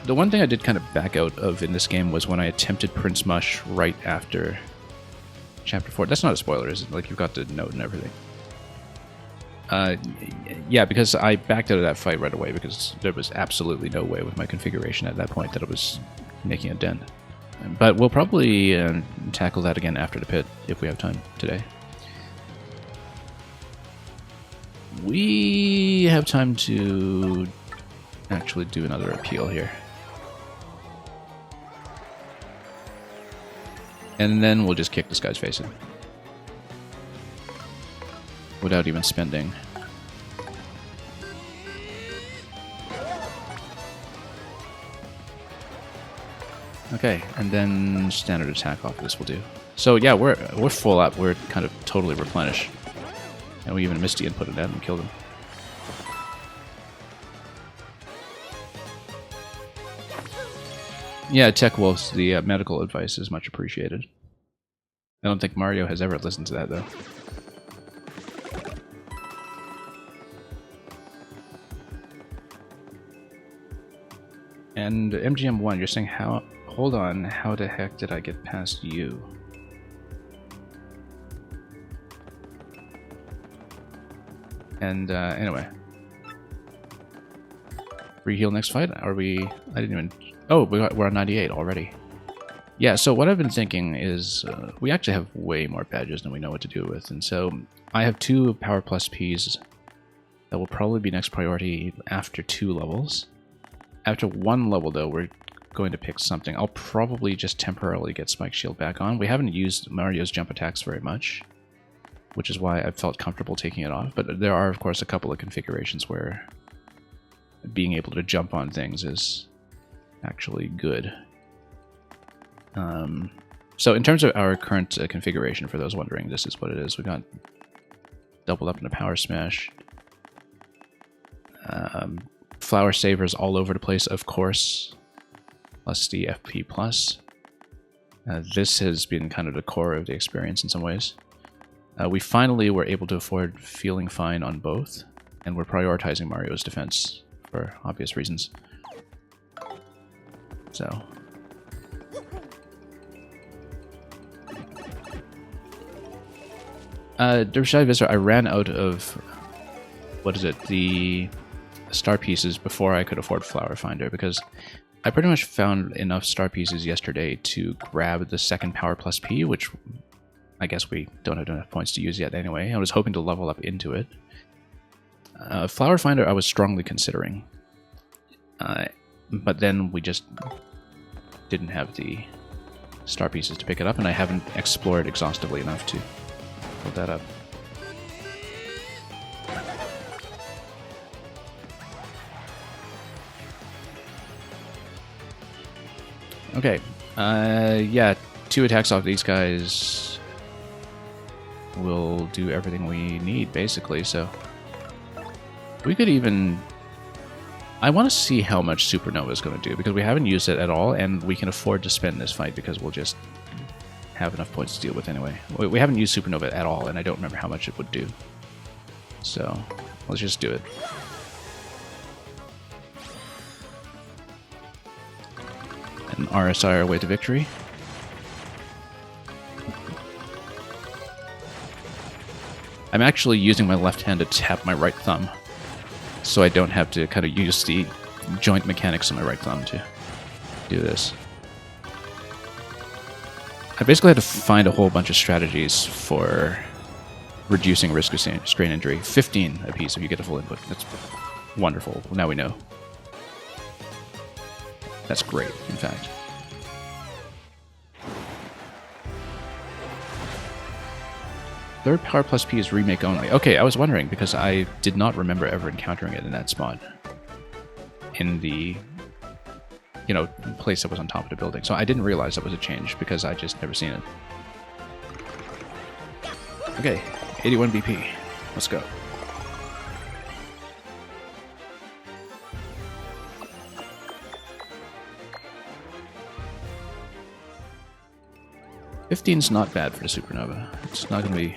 The one thing I did kind of back out of in this game was when I attempted Prince Mush right after Chapter 4. That's not a spoiler, is it? Like, you've got the note and everything. Yeah, because I backed out of that fight right away because there was absolutely no way with my configuration at that point that it was making a dent. But we'll probably tackle that again after the pit if we have time today. We have time to actually do another appeal here. And then we'll just kick this guy's face in. Without even spending. Okay, and then standard attack off of this will do. So yeah, we're full up. We're kind of totally replenished. And we even Misty input it out and killed him. Yeah, Tech Wolves, the medical advice is much appreciated. I don't think Mario has ever listened to that, though. And MGM1, you're saying how... Hold on, how the heck did I get past you? And, anyway. Free heal next fight? Are we... I didn't even... Oh, we're on 98 already. Yeah, so what I've been thinking is we actually have way more badges than we know what to do with. And so I have 2 Power Plus Ps that will probably be next priority after 2 levels. After 1 level, though, we're going to pick something. I'll probably just temporarily get Spike Shield back on. We haven't used Mario's jump attacks very much, which is why I felt comfortable taking it off. But there are, of course, a couple of configurations where being able to jump on things is actually good. So in terms of our current configuration, for those wondering, this is what it is. We got doubled up in a Power Smash. Flower Savers all over the place, of course, plus the FP+. This has been kind of the core of the experience in some ways. We finally were able to afford Feeling Fine on both, and we're prioritizing Mario's defense for obvious reasons. So... Dervish Visitor, I ran out of... What is it? The star pieces before I could afford Flower Finder, because I pretty much found enough star pieces yesterday to grab the second Power Plus P, which I guess we don't have enough points to use yet anyway. I was hoping to level up into it. Flower Finder I was strongly considering. But then we just didn't have the star pieces to pick it up, and I haven't explored exhaustively enough to build that up. Okay, yeah, 2 attacks off these guys will do everything we need, basically, so... We could even... I want to see how much Supernova is going to do, because we haven't used it at all, and we can afford to spend this fight, because we'll just have enough points to deal with anyway. We haven't used Supernova at all, and I don't remember how much it would do. So, let's just do it. And RSI our way to victory. I'm actually using my left hand to tap my right thumb, so I don't have to kind of use the joint mechanics of my right thumb to do this. I basically had to find a whole bunch of strategies for reducing risk of strain injury. 15 apiece if you get a full input. That's wonderful. Now we know. That's great, in fact. Third Power Plus P is remake only. Okay, I was wondering, because I did not remember ever encountering it in that spot. In the, you know, place that was on top of the building. So I didn't realize that was a change, because I just never seen it. Okay, 81 BP. Let's go. $15's not bad for the Supernova. It's not going to be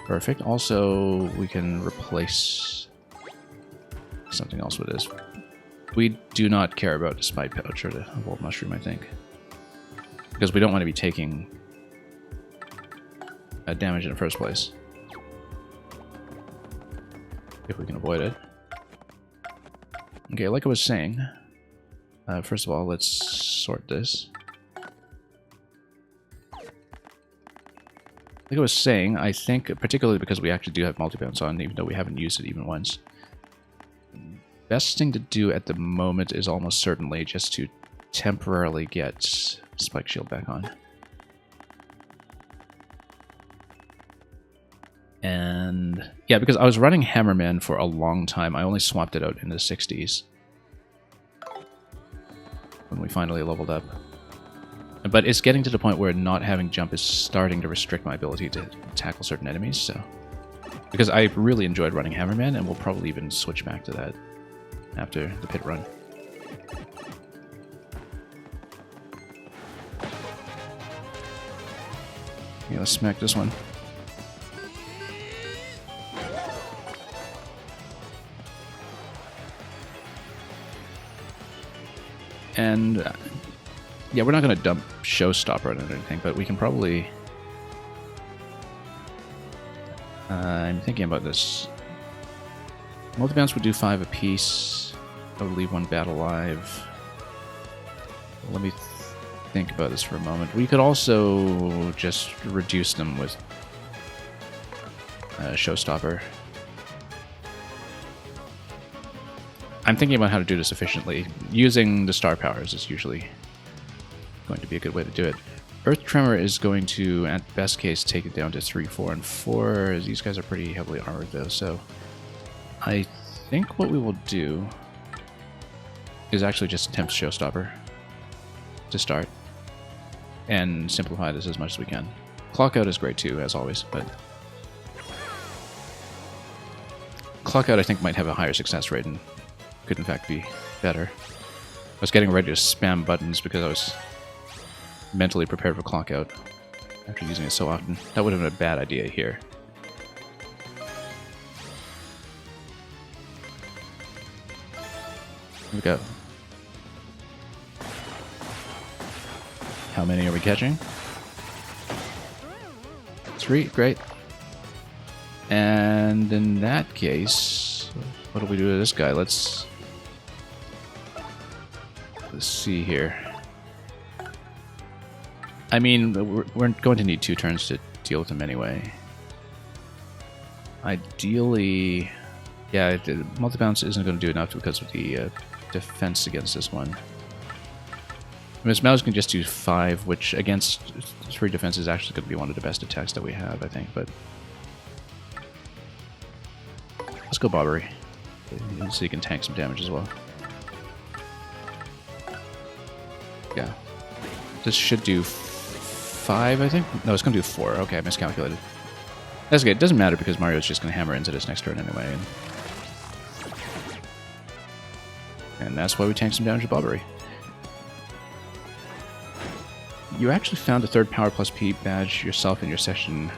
perfect. Also, we can replace something else with this. We do not care about the Spite Pouch or the Volt Mushroom, I think. Because we don't want to be taking damage in the first place. If we can avoid it. Okay, like I was saying, first of all, let's sort this. Like I was saying, I think, particularly because we actually do have multi-bounce on, even though we haven't used it even once, best thing to do at the moment is almost certainly just to temporarily get Spike Shield back on. And yeah, because I was running Hammerman for a long time, I only swapped it out in the 60s when we finally leveled up. But it's getting to the point where not having jump is starting to restrict my ability to tackle certain enemies, so... Because I really enjoyed running Hammerman, and we'll probably even switch back to that after the pit run. Yeah, let's smack this one. And... yeah, we're not going to dump Showstopper or anything, but we can probably... I'm thinking about this. Multi-bounce would do 5 apiece. I would leave 1 bat alive. Let me think about this for a moment. We could also just reduce them with Showstopper. I'm thinking about how to do this efficiently. Using the star powers is usually going to be a good way to do it. Earth Tremor is going to, at best case, take it down to 3, 4, and 4. These guys are pretty heavily armored, though, so I think what we will do is actually just attempt Showstopper to start and simplify this as much as we can. Clockout is great, too, as always, but Clockout, I think, might have a higher success rate and could, in fact, be better. I was getting ready to spam buttons because I was mentally prepared for Clockout after using it so often. That would have been a bad idea here. Here we go. How many are we catching? 3, great. And in that case, what do we do to this guy? Let's see here. I mean, we're going to need 2 turns to deal with him anyway. Ideally, yeah, multi-bounce isn't going to do enough because of the defense against this one. Miss Mouse can just do 5, which against 3 defense is actually going to be one of the best attacks that we have, I think, but... let's go Bobbery, so you can tank some damage as well. Yeah. This should do 5, I think? No, it's going to do 4. Okay, I miscalculated. That's okay. It doesn't matter because Mario's just going to hammer into this next turn anyway. And that's why we tank some damage to Bobbery. You actually found a 3rd Power Plus P badge yourself in your session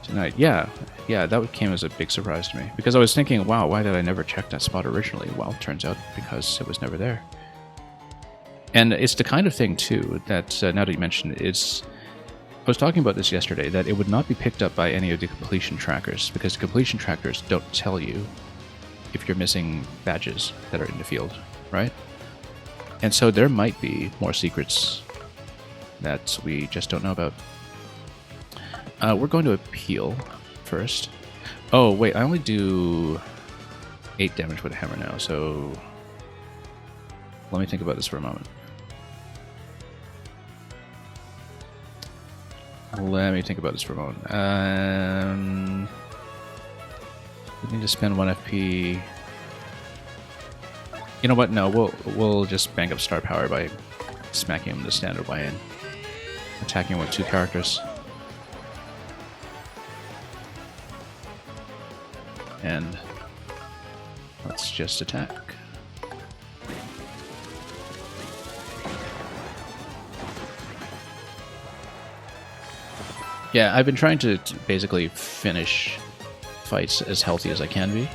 tonight. Yeah, that came as a big surprise to me. Because I was thinking, wow, why did I never check that spot originally? Well, it turns out because it was never there. And it's the kind of thing, too, that, now that you mention it, I was talking about this yesterday, that it would not be picked up by any of the completion trackers, because the completion trackers don't tell you if you're missing badges that are in the field, right? And so there might be more secrets that we just don't know about. We're going to appeal first. Oh, wait, I only do 8 damage with a hammer now, so let me think about this for a moment. Let me think about this for a moment. We need to spend 1 FP. You know what? No, we'll just bank up star power by smacking him the standard way and attacking him with 2 characters. And let's just attack. Yeah, I've been trying to basically finish fights as healthy as I can be.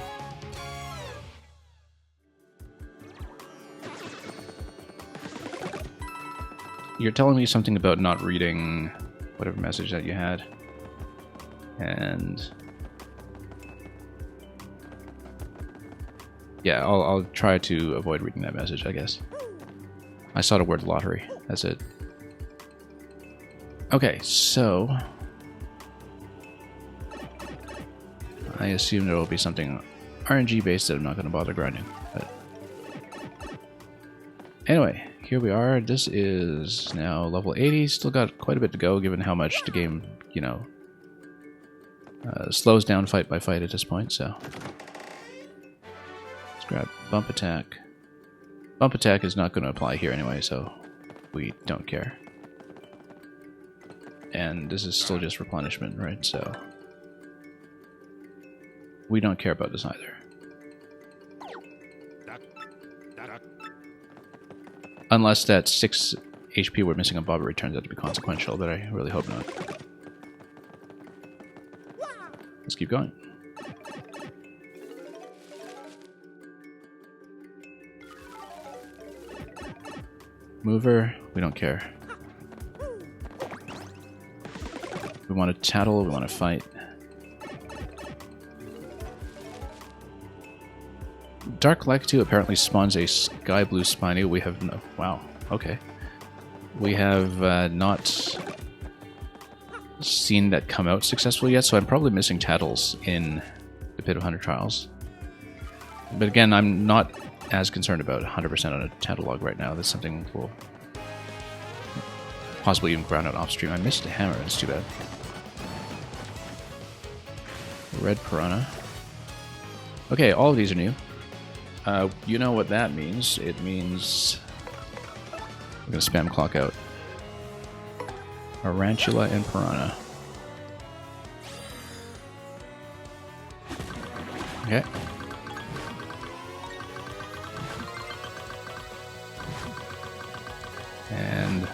You're telling me something about not reading whatever message that you had. And yeah, I'll try to avoid reading that message, I guess. I saw the word lottery. That's it. Okay, so I assume there will be something RNG based that I'm not going to bother grinding. But anyway, here we are. This is now level 80. Still got quite a bit to go, given how much the game, you know, slows down fight by fight at this point. So let's grab bump attack. Bump attack is not going to apply here anyway, so we don't care. And this is still just replenishment, right? So we don't care about this either. Unless that 6 HP we're missing on Bobbery turns out to be consequential, but I really hope not. Let's keep going. Mover, we don't care. We want to tattle, we want to fight. Dark Lakitu apparently spawns a sky blue Spiny. We have no... Wow, okay. We have not seen that come out successfully yet, so I'm probably missing Tattles in the Pit of 100 Trials. But again, I'm not as concerned about 100% on a Tattle log right now. That's something we'll possibly even ground out off stream. I missed a hammer, that's too bad. Red Piranha. Okay, all of these are new. You know what that means. It means we're going to spam clock out. Tarantula and Piranha. Okay. And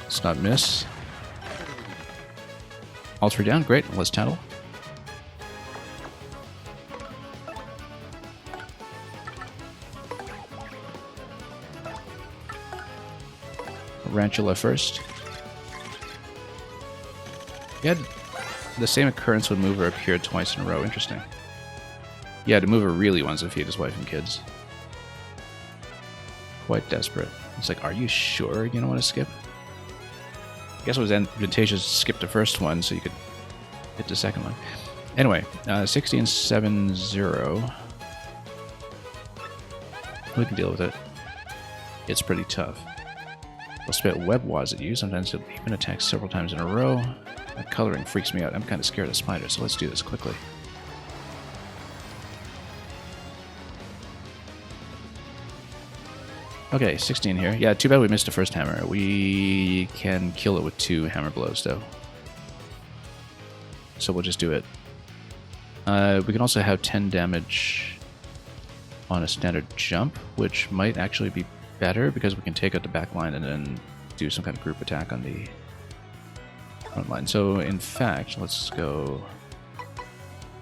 let's not miss. All 3 down, great. Let's tattle. Tarantula first. We had the same occurrence when Mover appeared twice in a row. Interesting. Yeah, the Mover really wants to feed his wife and kids. Quite desperate. It's like, are you sure you don't want to skip? I guess it was advantageous to skip the first one so you could hit the second one. Anyway, 60 and 7-0. We can deal with it. It's pretty tough. We'll spit Web Waz at you. Sometimes it'll even attack several times in a row. That coloring freaks me out. I'm kind of scared of spiders, so let's do this quickly. Okay, 16 here. Yeah, too bad we missed the first hammer. We can kill it with 2 hammer blows, though. So we'll just do it. We can also have 10 damage on a standard jump, which might actually be better because we can take out the back line and then do some kind of group attack on the front line. So in fact, let's go...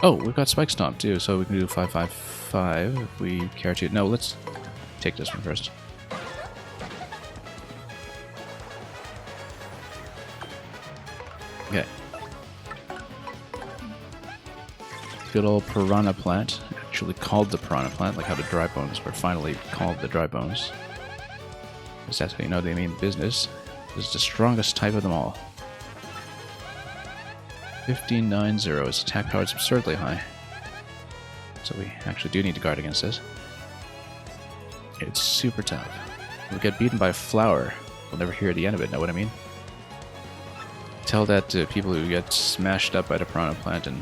Oh, we've got Spike Stomp too, so we can do 555 if we care to. No, let's take this one first. Okay. Good old Piranha Plant. Actually called the Piranha Plant, like how the Dry Bones were finally called the Dry Bones. Because that's how you know they mean business. This is the strongest type of them all. 15-9-0. Its attack power is absurdly high. So we actually do need to guard against this. It's super tough. We'll get beaten by a flower. We'll never hear the end of it, know what I mean? Tell that to people who get smashed up by the Piranha Plant and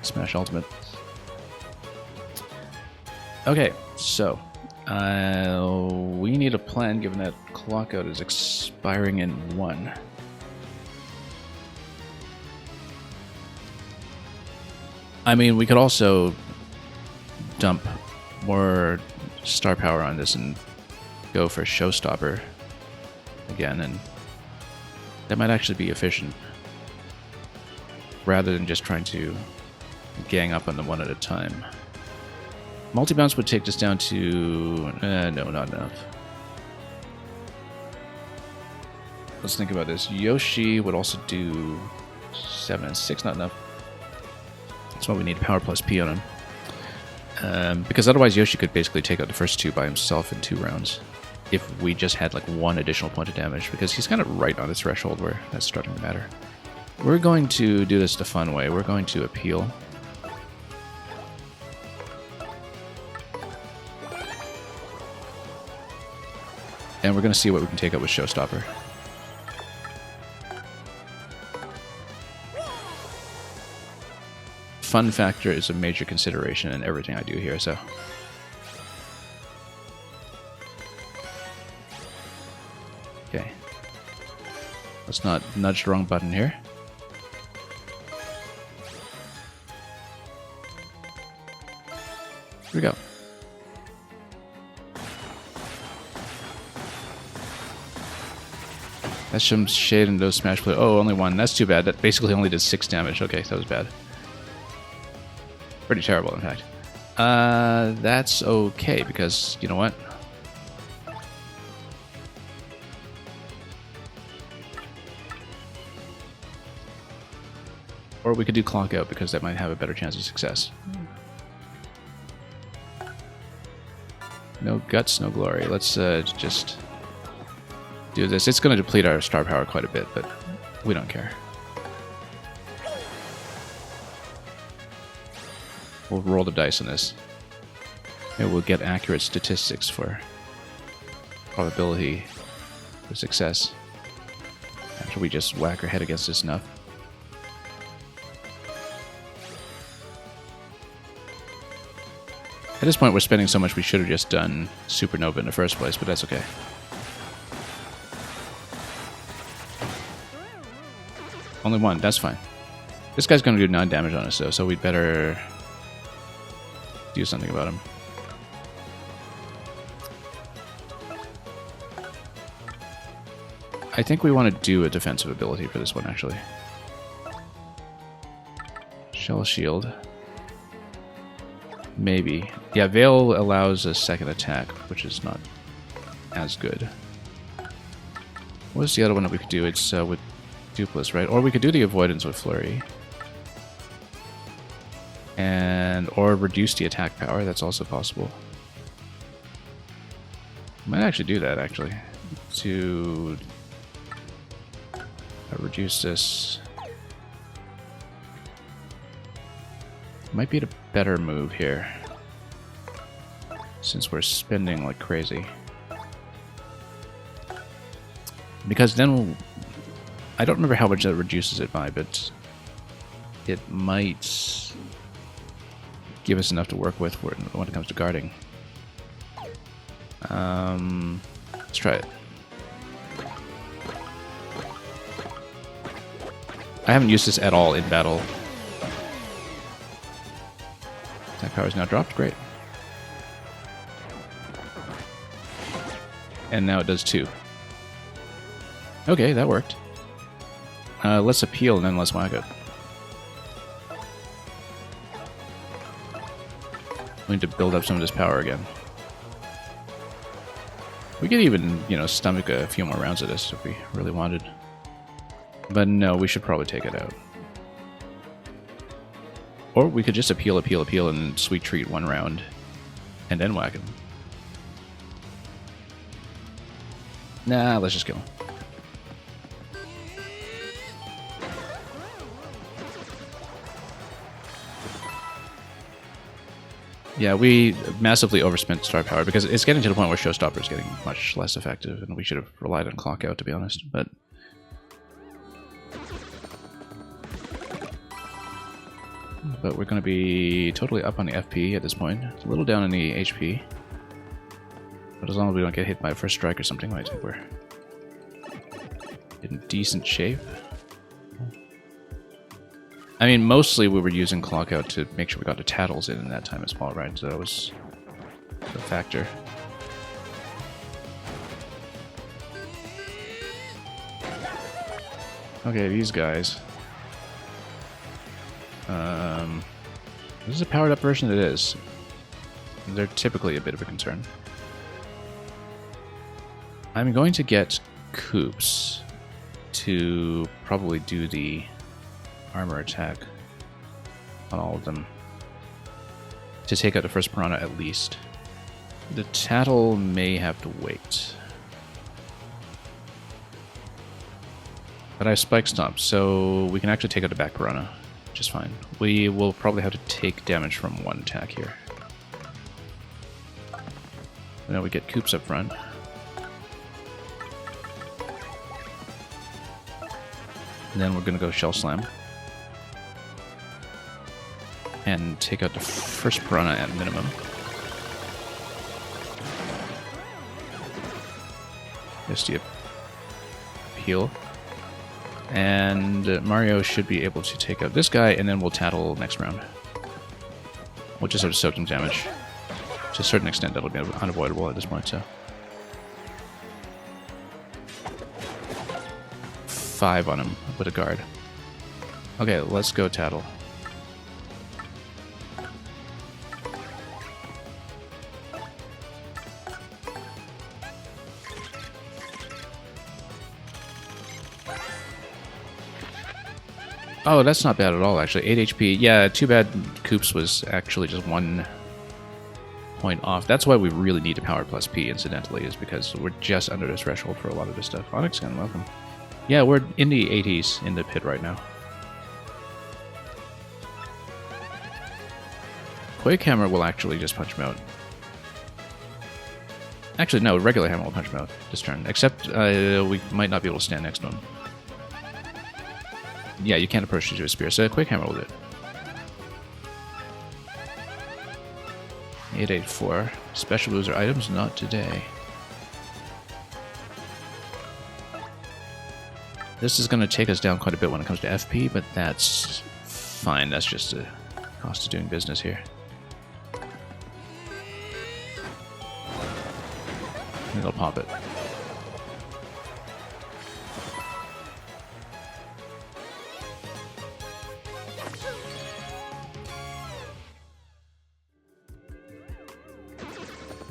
Smash Ultimate. Okay, so we need a plan given that clock out is expiring in 1. I mean, we could also dump more star power on this and go for Showstopper again, and that might actually be efficient rather than just trying to gang up on them one at a time. Multi-bounce would take this down to... no, not enough. Let's think about this. Yoshi would also do 7 and 6, not enough. That's why we need power plus P on him. Because otherwise Yoshi could basically take out the first 2 by himself in 2 rounds. If we just had like 1 additional point of damage, because he's kind of right on the threshold where that's starting to matter. We're going to do this the fun way. We're going to appeal. And we're going to see what we can take out with Showstopper. Fun factor is a major consideration in everything I do here, so... Okay. Let's not nudge the wrong button here. Here we go. That's some shade into those smash play. Oh, only one. That's too bad. That basically only did 6 damage. Okay, that was bad. Pretty terrible, in fact. That's okay, because, you know what? Or we could do Clock Out, because that might have a better chance of success. No guts, no glory. Let's just do this. It's going to deplete our star power quite a bit, but we don't care. We'll roll the dice on this. Maybe we'll get accurate statistics for probability for success after we just whack our head against this enough. At this point, we're spending so much we should have just done Supernova in the first place, but that's okay. Only one, that's fine. This guy's going to do 9 damage on us, though, so we'd better do something about him. I think we want to do a defensive ability for this one, actually. Shell Shield. Maybe. Yeah, Veil allows a second attack, which is not as good. What's the other one that we could do? It's with Dupless, right? Or we could do the Avoidance with Flurry. Or reduce the attack power, that's also possible. Might actually do that, actually. To reduce this. Might be a better move here, since we're spending like crazy. Because then I don't remember how much that reduces it by, but it might give us enough to work with when it comes to guarding. Let's try it. I haven't used this at all in battle. Attack power is now dropped. Great. And now it does 2. Okay, that worked. Let's appeal and then let's whack it. We need to build up some of this power again. We could even, you know, stomach a few more rounds of this if we really wanted. But no, we should probably take it out. Or we could just appeal, and sweet treat 1 round. And then whack him. Nah, let's just kill him. Yeah, we massively overspent star power because it's getting to the point where Showstopper is getting much less effective, and we should have relied on Clock Out, to be honest. But we're going to be totally up on the FP at this point. It's a little down on the HP. But as long as we don't get hit by a first strike or something, I think we're in decent shape. I mean, mostly we were using Clock Out to make sure we got the Tattles in that time as well, right? So that was a factor. Okay, these guys. This is a powered up version, it is. They're typically a bit of a concern. I'm going to get Koops to probably do the armor attack on all of them. To take out the first Piranha at least. The Tattle may have to wait. But I have Spike Stomp, so we can actually take out the back Piranha. Just fine. We will probably have to take damage from 1 attack here. And now we get Koops up front. And then we're going to go Shell Slam. And take out the first Piranha at minimum. Misty Appeal. And Mario should be able to take out this guy, and then we'll tattle next round. We'll just have to soak some damage. To a certain extent, that'll be unavoidable at this point, so. 5 on him with a guard. Okay, let's go tattle. Oh, that's not bad at all, actually. 8 HP. Yeah, too bad Koops was actually just 1 point off. That's why we really need to power plus P, incidentally, is because we're just under the threshold for a lot of this stuff. Onyx Gun, welcome. Yeah, we're in the 80s in the pit right now. Quake Hammer will actually just punch him out. Actually, no, regular Hammer will punch him out this turn. Except we might not be able to stand next to him. Yeah, you can't approach into a spear, so Quake Hammer will do it. 884. Special loser items, not today. This is going to take us down quite a bit when it comes to FP, but that's fine. That's just a cost of doing business here. It'll pop it.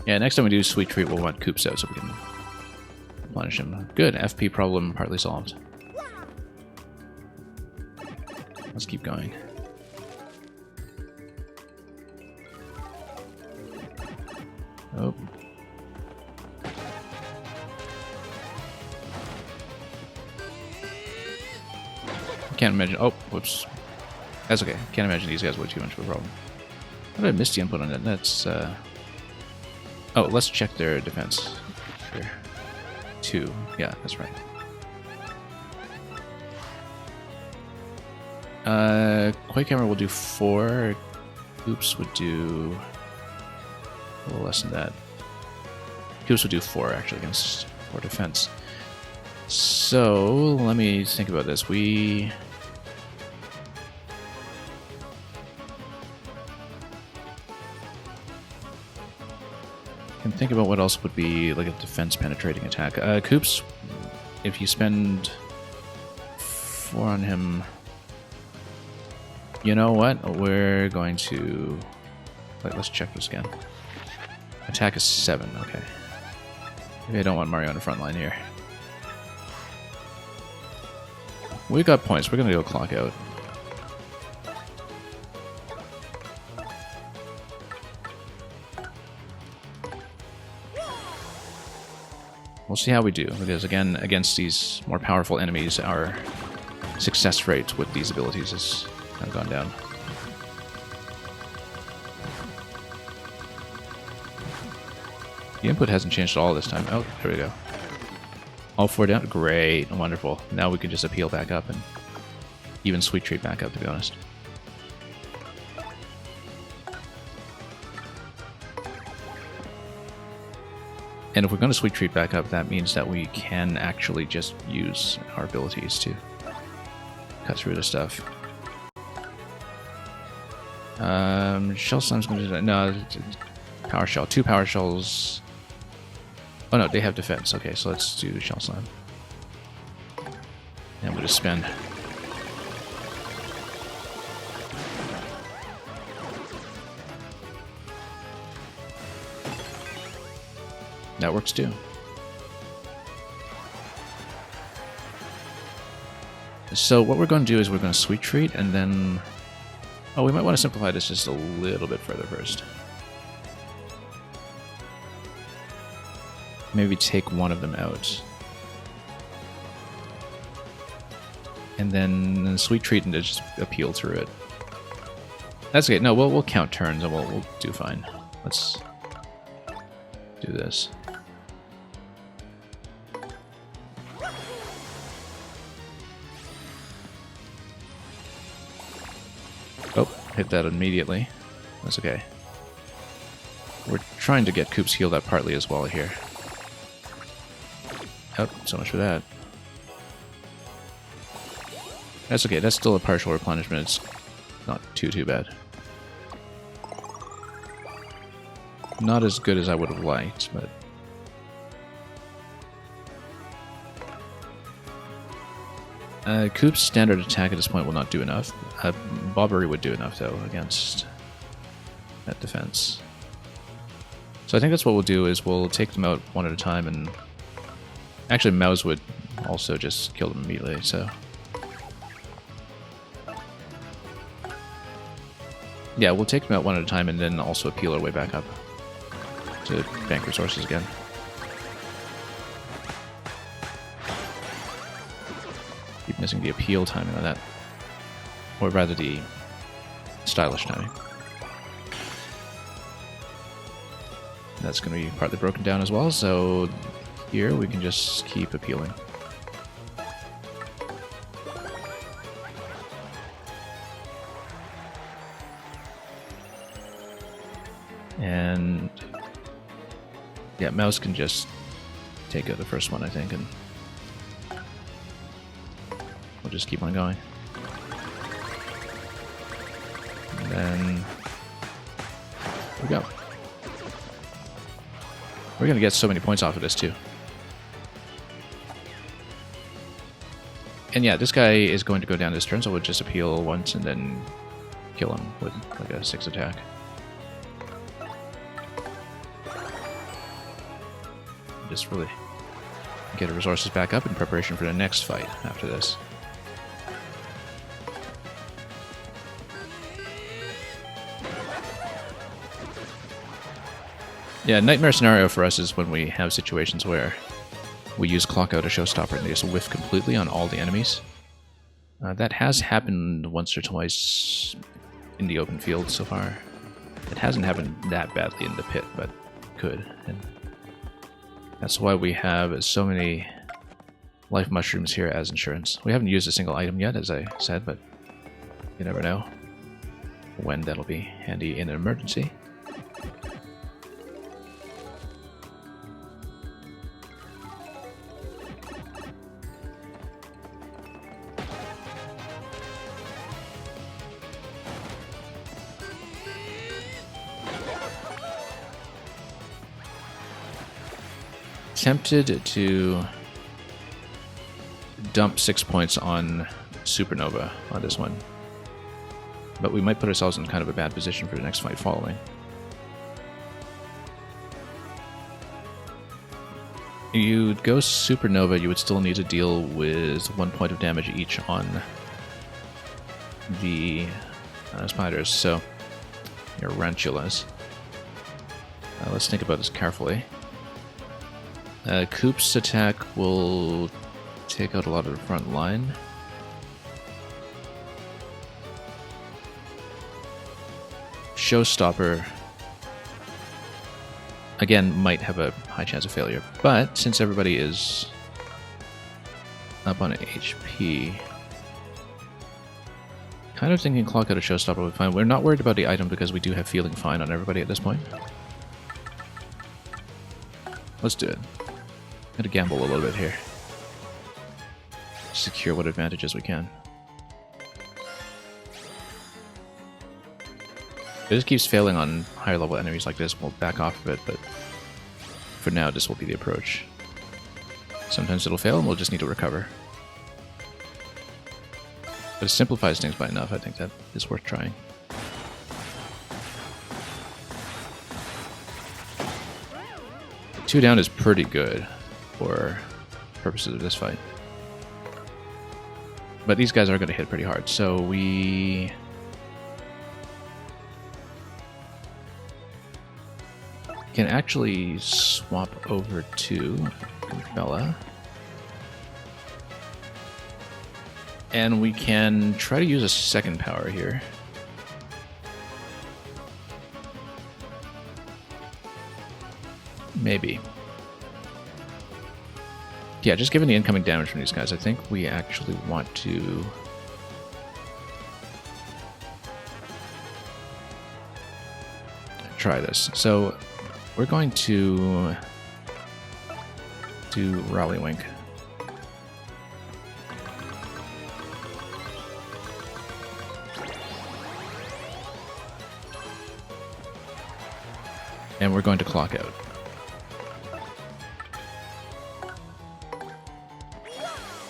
Yeah, next time we do Sweet Treat, we'll want Koops out so we can punish him. Good, FP problem partly solved. Let's keep going. Oh. Can't imagine. Oh, whoops. That's okay. Can't imagine these guys were too much of a problem. How did I miss the input on that? That's, Oh, let's check their defense. Here. 2. Yeah, that's right. Quake Hammer will do 4. Koops would do a little less than that. Koops would do 4 actually against 4 defense. So let me think about this. We can think about what else would be like a defense penetrating attack. Koops, if you spend 4 on him. You know what? We're going to... Wait, let's check this again. Attack is 7, okay. Maybe I don't want Mario on the front line here. We got points, we're gonna go clock out. We'll see how we do, because again, against these more powerful enemies, our success rate with these abilities is kind of gone down. The input hasn't changed at all this time. Oh, there we go. All 4 down? Great, wonderful. Now we can just appeal back up and even Sweet Treat back up, to be honest. And if we're going to Sweet Treat back up, that means that we can actually just use our abilities to cut through the stuff. Shell Slam's going to do that. No, Power Shell. 2 Power Shells. Oh no, they have defense. Okay, so let's do Shell Slam. And we'll just spend. That works too. So what we're going to do is we're going to Sweet Treat and then... Oh, we might want to simplify this just a little bit further first. Maybe take one of them out. And then Sweet Treat and just appeal through it. That's okay. No, we'll count turns and we'll do fine. Let's do this. hit that immediately. That's okay. We're trying to get Koops healed up partly as well here. Oh, so much for that. That's okay, that's still a partial replenishment. It's not too bad. Not as good as I would have liked, but... Koops' standard attack at this point will not do enough. Bobbery would do enough, though, against that defense. So I think that's what we'll do, is we'll take them out one at a time, and... Actually, Mouse would also just kill them immediately, so... Yeah, we'll take them out one at a time, and then also appeal our way back up to bank resources again. Keep missing the appeal timing on that. Or rather, the stylish timing. That's going to be partly broken down as well, so here we can just keep appealing. And yeah, Mouse can just take out the first one, I think, and we'll just keep on going. And then here we go. We're gonna get so many points off of this too. And yeah, this guy is going to go down this turn, so we'll just appeal once and then kill him with like a 6 attack. Just really get our resources back up in preparation for the next fight after this. Yeah, nightmare scenario for us is when we have situations where we use Clock Out a Showstopper and they just whiff completely on all the enemies. That has happened once or twice in the open field so far. It hasn't happened that badly in the pit, but could. And that's why we have so many life mushrooms here as insurance. We haven't used a single item yet, as I said, but you never know when that'll be handy in an emergency. Tempted to dump 6 points on Supernova on this one, but we might put ourselves in kind of a bad position for the next fight following. You'd go Supernova, you would still need to deal with 1 point of damage each on the spiders, so your Rantulas. Let's think about this carefully. Koops' attack will take out a lot of the front line. Showstopper, again, might have a high chance of failure, but since everybody is up on HP, kind of thinking Clock Out a Showstopper will be fine. We're not worried about the item because we do have Feeling Fine on everybody at this point. Let's do it. Gotta gamble a little bit here. Secure what advantages we can. If it just keeps failing on higher level enemies like this, we'll back off of it, but for now this will be the approach. Sometimes it'll fail and we'll just need to recover. But it simplifies things by enough, I think that is worth trying. Two down is pretty good for purposes of this fight. But these guys are going to hit pretty hard, so we... can actually swap over to Bella. And we can try to use a second power here. Maybe. Yeah, just given the incoming damage from these guys, I think we actually want to try this. So we're going to do Rallywink. And we're going to clock out.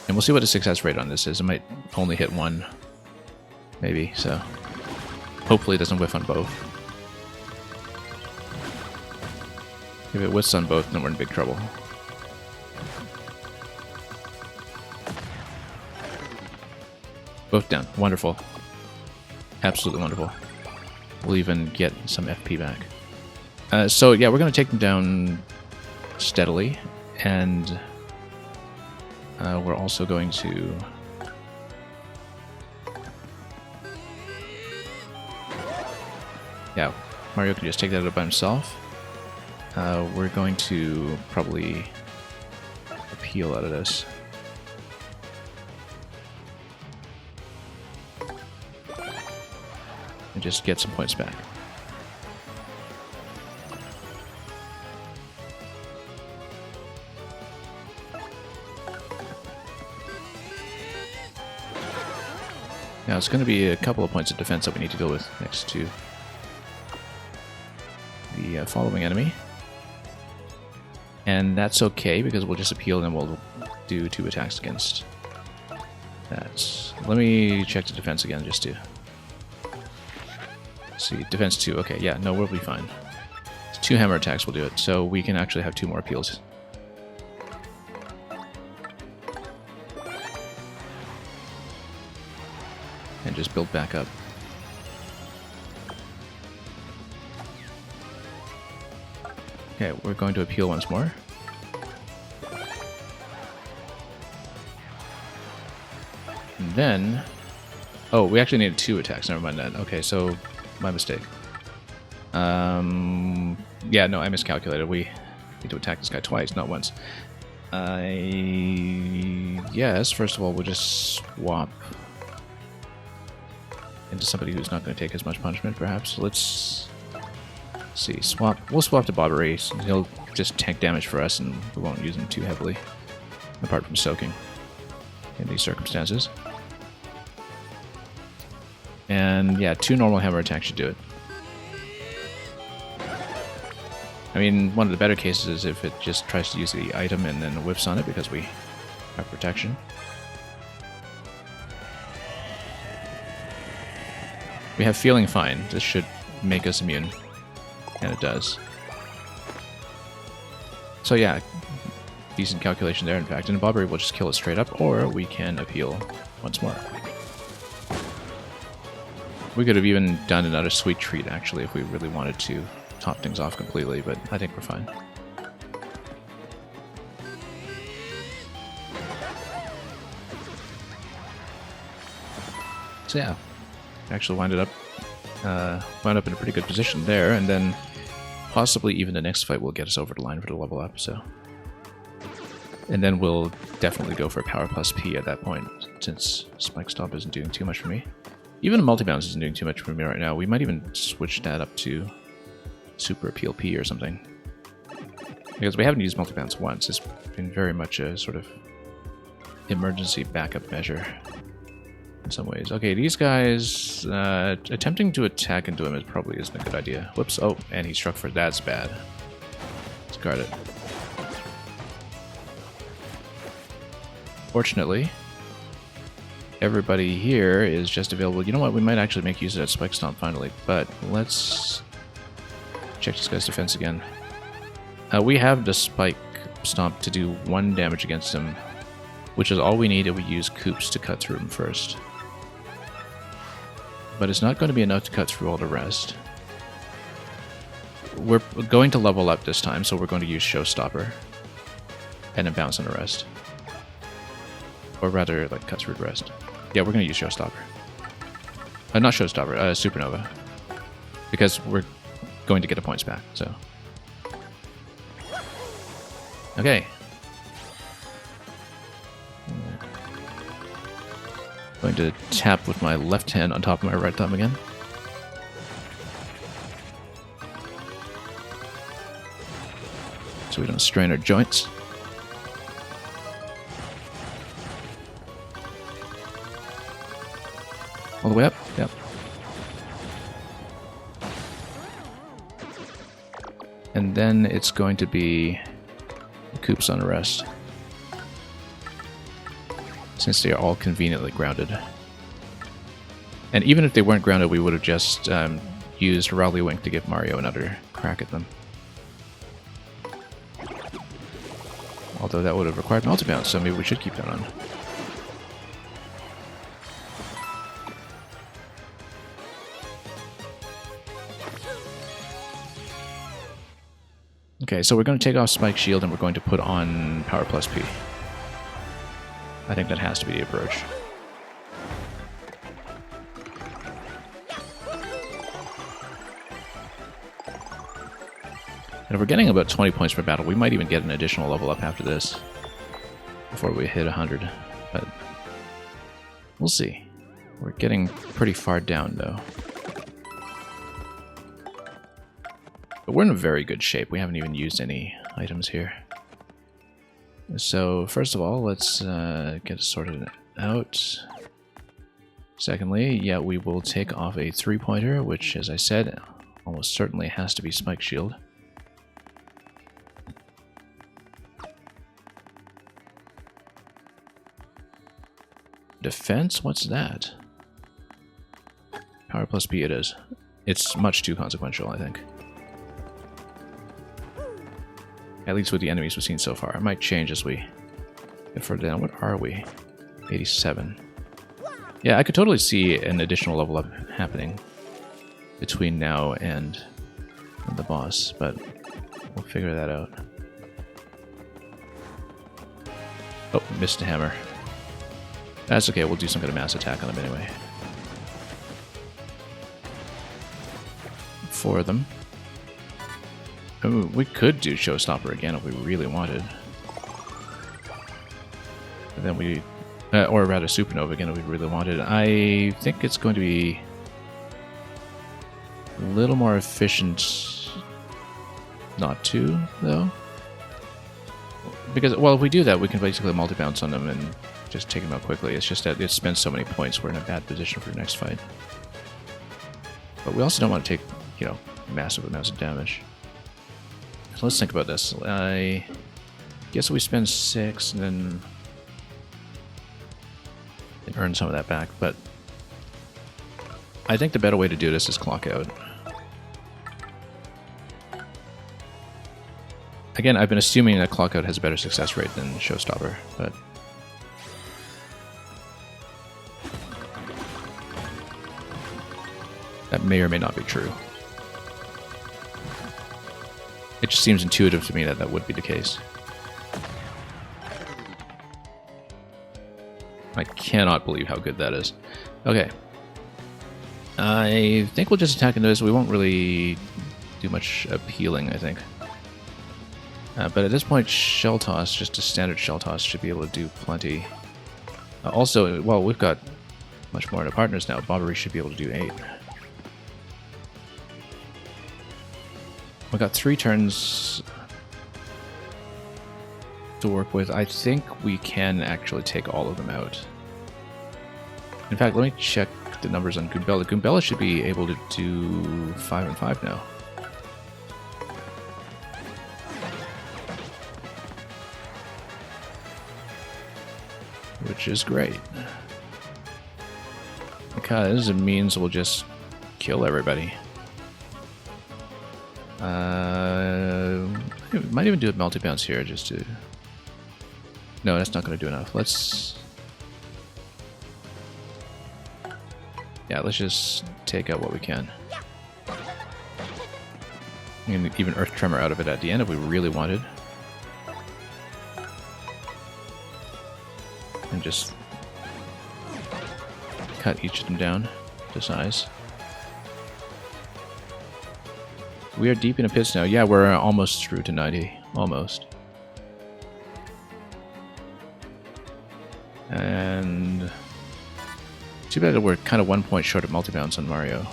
And we'll see what the success rate on this is. It might only hit one, maybe, so hopefully it doesn't whiff on both. If it whiffs on both, then we're in big trouble. Both down. Wonderful. Absolutely wonderful. We'll even get some FP back. So yeah, we're going to take them down steadily, and we're also going to Mario can just take that up by himself. We're going to probably appeal out of this. And just get some points back. Now it's going to be a couple of points of defense that we need to deal with next to the following enemy. And that's okay, because we'll just appeal and then we'll do 2 attacks against that. Let me check the defense again just to see. Defense 2, okay, yeah, no, we'll be fine. 2 hammer attacks will do it, so we can actually have 2 more appeals. And just build back up. Okay, we're going to appeal once more. And then... oh, we actually needed 2 attacks, never mind that. Okay, so, my mistake. Yeah, no, I miscalculated. We need to attack this guy twice, not once. Yes, first of all, we'll just swap into somebody who's not going to take as much punishment, perhaps. Let's see, swap. We'll swap to Bobbery. He'll just tank damage for us, and we won't use him too heavily, apart from soaking in these circumstances. And yeah, 2 normal hammer attacks should do it. I mean, one of the better cases is if it just tries to use the item and then whiffs on it, because we have protection. We have Feeling Fine. This should make us immune. And it does. So yeah, decent calculation there, in fact. And Bobbery will just kill it straight up, or we can appeal once more. We could have even done another Sweet Treat, actually, if we really wanted to top things off completely, but I think we're fine. So yeah, actually wound up in a pretty good position there, and then possibly even the next fight will get us over the line for the level up. So, and then we'll definitely go for Power Plus P at that point, since Spike Stomp isn't doing too much for me. Even Multibounce isn't doing too much for me right now. We might even switch that up to Super Appeal P or something, because we haven't used Multibounce once. It's been very much a sort of emergency backup measure in some ways. Okay, these guys, attempting to attack into him is probably isn't a good idea. Whoops, oh, and he struck for that's bad. Let's guard it. Fortunately, everybody here is just available. You know what, we might actually make use of that Spike Stomp finally, but let's check this guy's defense again. We have the Spike Stomp to do 1 damage against him, which is all we need if we use Koops to cut through him first. But it's not going to be enough to cut through all the rest. We're going to level up this time, so we're going to use Showstopper and then bounce on the rest. Or rather, like, cut through the rest. Yeah, we're going to use Showstopper. Not Showstopper, Supernova. Because we're going to get the points back, so. Okay. Going to tap with my left hand on top of my right thumb again. so we don't strain our joints. All the way up? Yep. And then it's going to be the Coop's Unrest, since they are all conveniently grounded. And even if they weren't grounded, we would have just used Rallywink to give Mario another crack at them. Although that would have required multi-bounce, so maybe we should keep that on. Okay, so we're going to take off Spike Shield and we're going to put on Power Plus P. I think that has to be the approach. And if we're getting about 20 points per battle, we might even get an additional level up after this, before we hit 100. But we'll see. We're getting pretty far down, though. But we're in a very good shape. We haven't even used any items here. So, first of all, let's get it sorted out. Secondly, yeah, we will take off a 3-pointer, which, as I said, almost certainly has to be Spike Shield. Defense? What's that? Power plus P it is. It's much too consequential, I think. At least with the enemies we've seen so far. It might change as we get further down. What are we? 87. Yeah, I could totally see an additional level up happening between now and the boss, but we'll figure that out. Oh, missed a hammer. That's okay, we'll do some kind of mass attack on them anyway. 4 of them. Ooh, we could do Showstopper again if we really wanted. And then we... or rather Supernova again if we really wanted. I think it's going to be a little more efficient not to, though. Because, well, if we do that, we can basically multi-bounce on them and just take them out quickly. It's just that it spends so many points, we're in a bad position for the next fight. But we also don't want to take, you know, massive amounts of damage. So let's think about this. I guess we spend 6 and then earn some of that back, but I think the better way to do this is clock out. Again, I've been assuming that clock out has a better success rate than Showstopper, but that may or may not be true. It just seems intuitive to me that that would be the case. I cannot believe how good that is. Okay. I think we'll just attack into this. We won't really do much appealing, I think. But at this point, Shell Toss, just a standard Shell Toss, should be able to do plenty. Also, well, we've got much more in our partners now. Bobbery should be able to do 8. We've got 3 turns to work with. I think we can actually take all of them out. In fact, let me check the numbers on Goombella. Goombella should be able to do 5 and 5 now. Which is great. Because it means we'll just kill everybody. Might even do a multi-bounce here just to... No, that's not going to do enough. Let's... Yeah, let's just take out what we can. And even Earth Tremor out of it at the end if we really wanted. And just cut each of them down to size. We are deep in the pits now. Yeah, we're almost through to 90. Almost. And... too bad that we're kind of 1 point short of multi-bounce on Mario.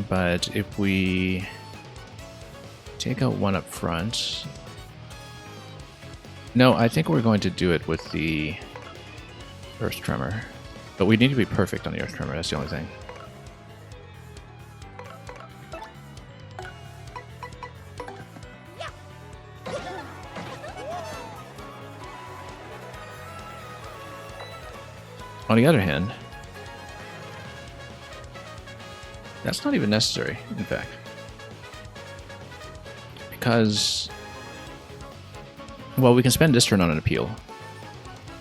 But if we take out one up front... No, I think we're going to do it with the Earth Tremor. But we need to be perfect on the Earth Tremor, that's the only thing. On the other hand, that's not even necessary, in fact. Because, well, we can spend this turn on an appeal,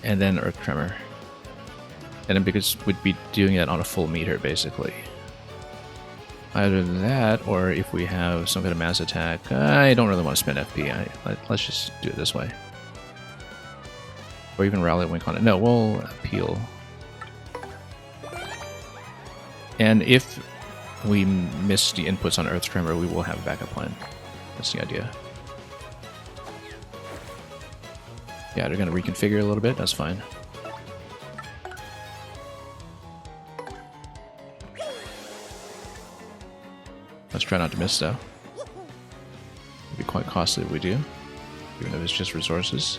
and then Earth Tremor. And then because we'd be doing it on a full meter, basically. Either that, or if we have some kind of mass attack, I don't really want to spend FP. Let's just do it this way. Or even Rally Wink on it. No, we'll appeal. And if we miss the inputs on Earth Tremor, we will have a backup plan. That's the idea. Yeah, they're going to reconfigure a little bit. That's fine. Let's try not to miss, though. It'll be quite costly if we do, even if it's just resources.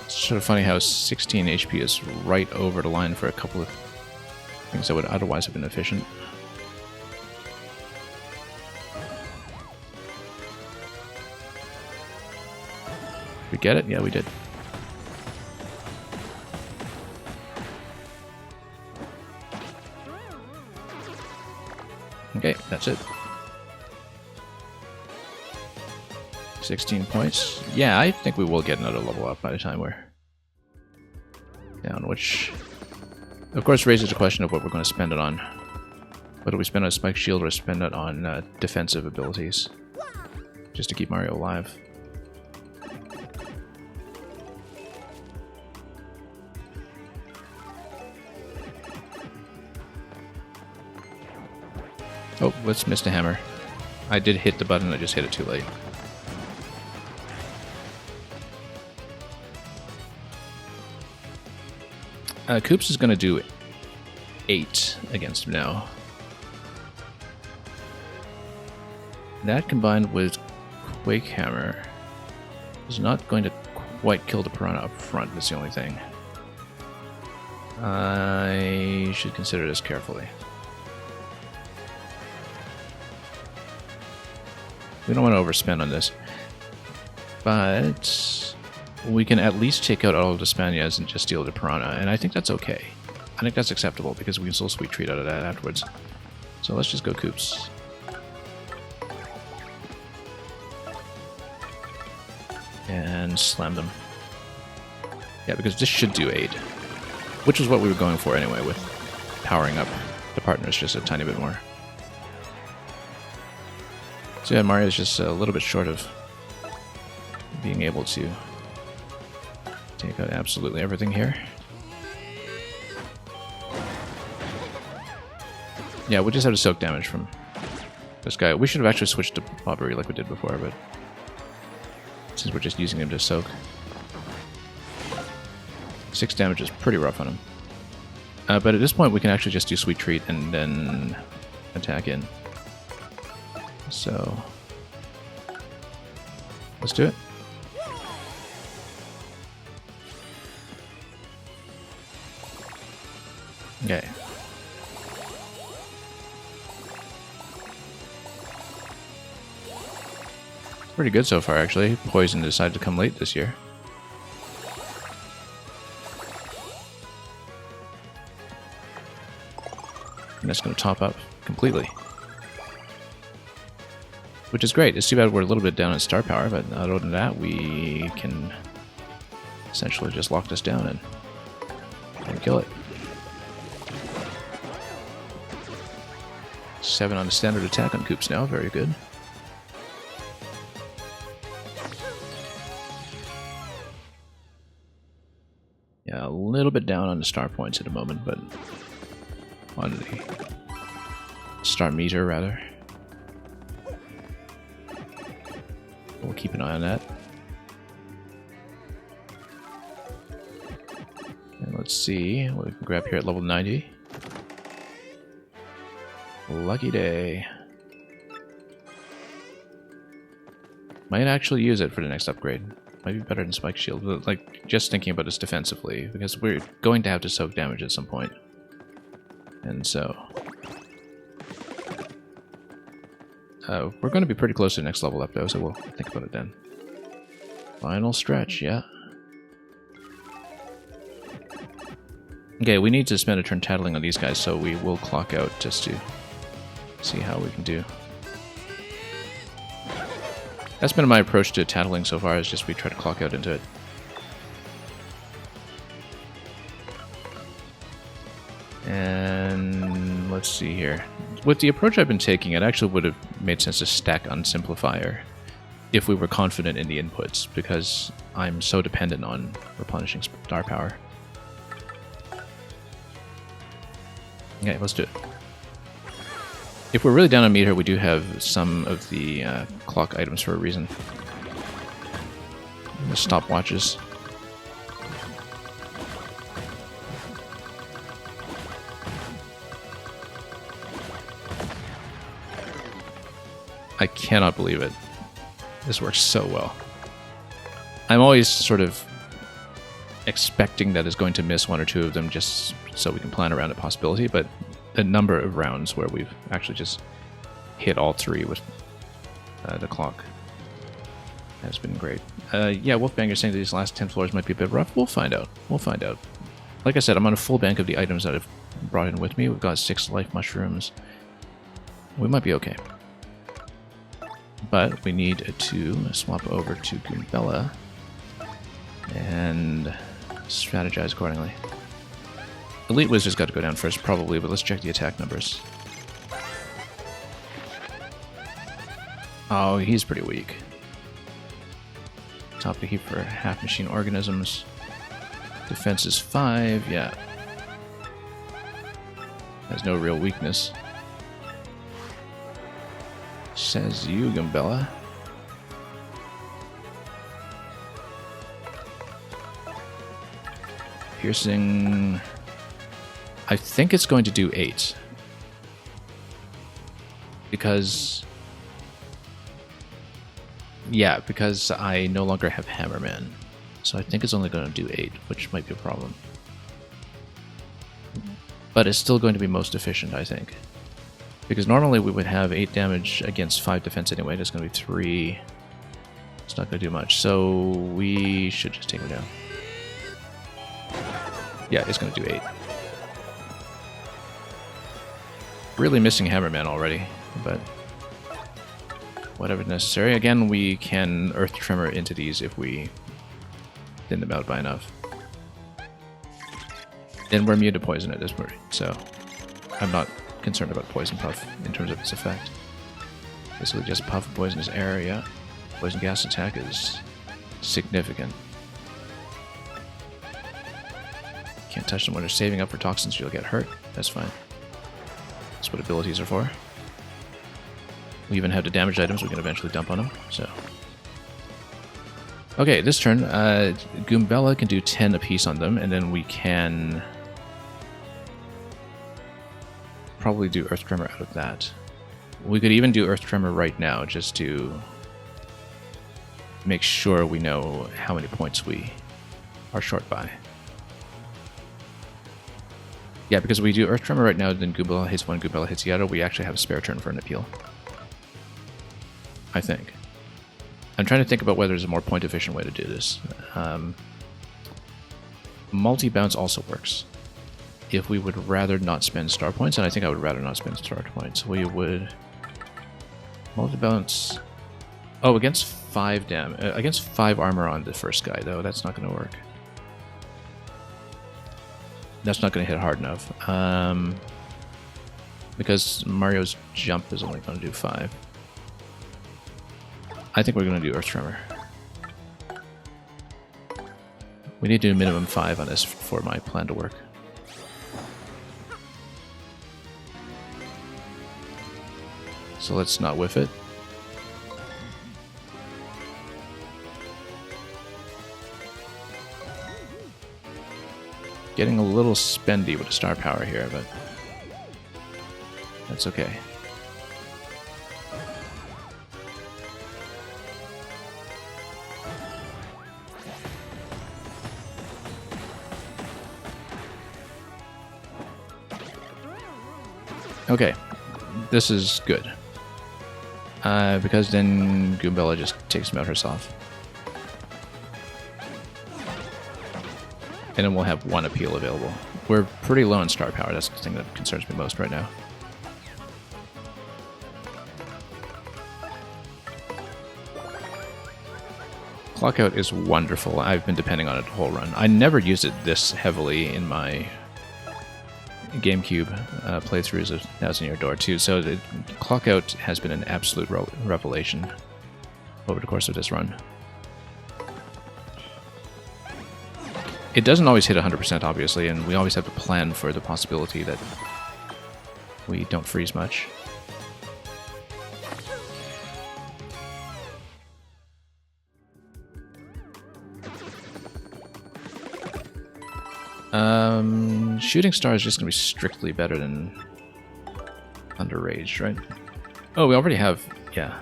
It's sort of funny how 16 HP is right over the line for a couple of things that would otherwise have been efficient. We get it? Yeah, we did. Okay, that's it. 16 points. Yeah, I think we will get another level up by the time we're down, which of course raises the question of what we're going to spend it on. Whether we spend it on Spike Shield or spend it on defensive abilities, just to keep Mario alive. Oh, let's miss the hammer. I did hit the button, I just hit it too late. Koops is going to do 8 against him now. That combined with Quake Hammer is not going to quite kill the Piranha up front, that's the only thing. I should consider this carefully. We don't want to overspend on this, but we can at least take out all of the Spanias and just steal the Piranha, and I think that's okay. I think that's acceptable, because we can still sweet treat out of that afterwards. So let's just go Koops. And slam them. Yeah, because this should do 8. Which is what we were going for anyway, with powering up the partners just a tiny bit more. So yeah, Mario's just a little bit short of being able to take out absolutely everything here. Yeah, we'll just have to soak damage from this guy. We should have actually switched to Bobbery like we did before, but since we're just using him to soak. 6 damage is pretty rough on him. But at this point we can actually just do Sweet Treat and then attack in. So let's do it. Okay. Pretty good so far, actually. Poison decided to come late this year. And that's going to top up completely. Which is great. It's too bad we're a little bit down in star power, but other than that, we can essentially just lock this down and kill it. 7 on the standard attack on Koops now. Very good. Yeah, a little bit down on the star points at the moment, but on the star meter, rather. We'll keep an eye on that. And Let's see what we can grab here at level 90. Lucky day. Might actually use it for the next upgrade. Might be better than Spike Shield, but like just thinking about this defensively, because we're going to have to soak damage at some point. And so we're going to be pretty close to the next level up though, so we'll think about it then. Final stretch, yeah. Okay, we need to spend a turn tattling on these guys, so we will clock out just to see how we can do. That's been my approach to tattling so far, is just we try to clock out into it. And let's see here. With the approach I've been taking, it actually would have made sense to stack Unsimplifier if we were confident in the inputs, because I'm so dependent on replenishing star power. Okay, let's do it. If we're really down on meter, we do have some of the clock items for a reason. The stopwatches. I cannot believe it. This works so well. I'm always sort of expecting that it's going to miss one or two of them just so we can plan around a possibility, but a number of rounds where we've actually just hit all three with the clock has been great. Yeah, Wolfbang is saying that these last 10 floors might be a bit rough. We'll find out. We'll find out. Like I said, I'm on a full bank of the items that I've brought in with me. We've got 6 life mushrooms. We might be okay. But we need to swap over to Goombella and strategize accordingly. Elite Wizard's got to go down first, probably, but let's check the attack numbers. Oh, he's pretty weak. Top of the heap for half-machine organisms. Defense is 5, yeah. Has no real weakness. Says you, Goombella. Piercing... I think it's going to do 8. Because... yeah, because I no longer have Hammerman. So I think it's only going to do 8, which might be a problem. But it's still going to be most efficient, I think. Because normally we would have 8 damage against 5 defense anyway. It's going to be 3. It's not going to do much. So we should just take him down. Yeah, it's going to do 8. Really missing Hammerman already, but whatever necessary. Again, we can Earth Tremor into these if we thin them out by enough. Then we're immune to poison at this point, so I'm not concerned about Poison Puff in terms of its effect. Basically just puff poisonous air, yeah. Poison gas attack is significant. Can't touch them when they're saving up for toxins, you'll get hurt. That's fine. That's what abilities are for. We even have the damage items we can eventually dump on them, so... Okay, this turn, Goombella can do 10 apiece on them, and then we can probably do Earth Tremor out of that. We could even do Earth Tremor right now, just to make sure we know how many points we are short by. Yeah, because we do Earth Tremor right now, then Goombella hits one, Goombella hits the other, we actually have a spare turn for an appeal. I think. I'm trying to think about whether there's a more point-efficient way to do this. Multi-bounce also works. If we would rather not spend star points, and I think I would rather not spend star points, we would... Multi-bounce... Oh, against 5 against 5 armor on the first guy, though, that's not going to work. That's not going to hit hard enough. Because Mario's jump is only going to do 5. I think we're going to do Earth Tremor. We need to do minimum 5 on this for my plan to work. So let's not whiff it. Getting a little spendy with the star power here, but that's okay. Okay, this is good. Because then Goombella just takes him out herself. And then we'll have one appeal available. We're pretty low on star power, that's the thing that concerns me most right now. Clockout is wonderful. I've been depending on it the whole run. I never used it this heavily in my GameCube playthroughs of Thousand Year Door 2, so the Clockout has been an absolute revelation over the course of this run. It doesn't always hit 100%, obviously, and we always have to plan for the possibility that we don't freeze much. Shooting Star is just going to be strictly better than Thunder Rage, right? Oh, we already have, yeah.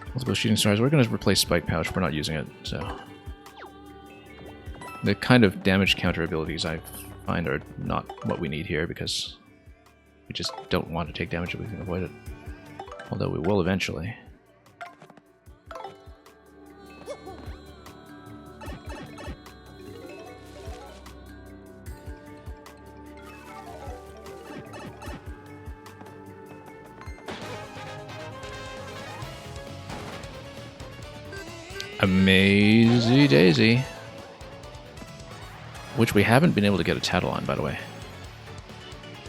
Multiple Shooting Stars. We're going to replace Spike Pouch. We're not using it, so... The kind of damage counter abilities I find are not what we need here, because we just don't want to take damage if we can avoid it. Although we will eventually. Amazy Daisy. Which we haven't been able to get a tattle on, by the way.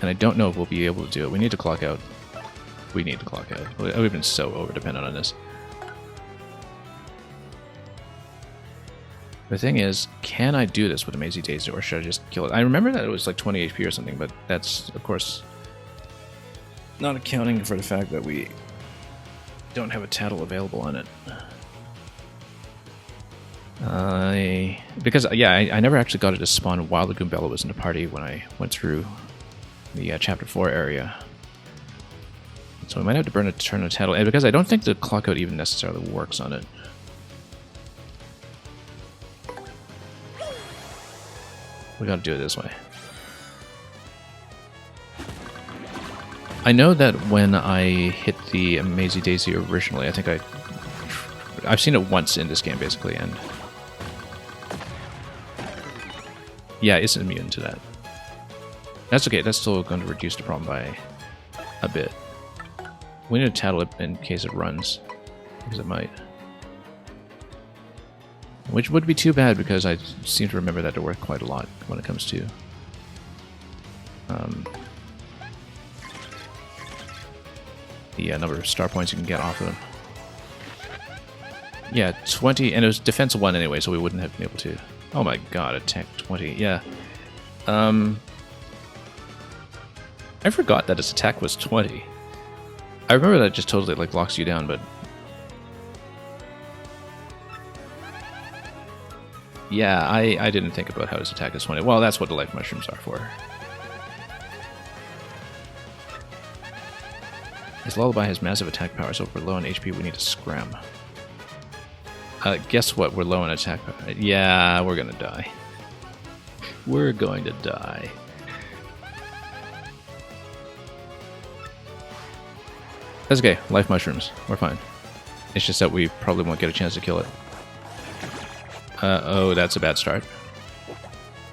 And I don't know if we'll be able to do it. We need to clock out. We need to clock out. We've been so over-dependent on this. The thing is, can I do this with Amazy Daisy, or should I just kill it? I remember that it was like 20 HP or something, but that's, of course, not accounting for the fact that we don't have a tattle available on it. Because, yeah, I never actually got it to spawn while the Goombella was in the party when I went through the Chapter 4 area. So we might have to burn a turn of tattle, and because I don't think the Clockout even necessarily works on it. We gotta do it this way. I know that when I hit the Amazy Daisy originally, I think I've seen it once in this game, basically, and... Yeah, it's immune to that. That's okay, that's still going to reduce the problem by a bit. We need to tattle it in case it runs, because it might. Which would be too bad, because I seem to remember that to work quite a lot when it comes to... the number of star points you can get off of them. Yeah, 20, and it was defense 1 anyway, so we wouldn't have been able to... Oh my god, attack 20, yeah. I forgot that its attack was 20. I remember that just totally like locks you down, but... Yeah, I didn't think about how his attack is 20. Well, that's what the life mushrooms are for. His Lullaby has massive attack power, so if we're low on HP, we need to scram. Guess what? We're low on attack power. Yeah, we're gonna die. We're going to die. That's okay. Life mushrooms. We're fine. It's just that we probably won't get a chance to kill it. Oh, that's a bad start.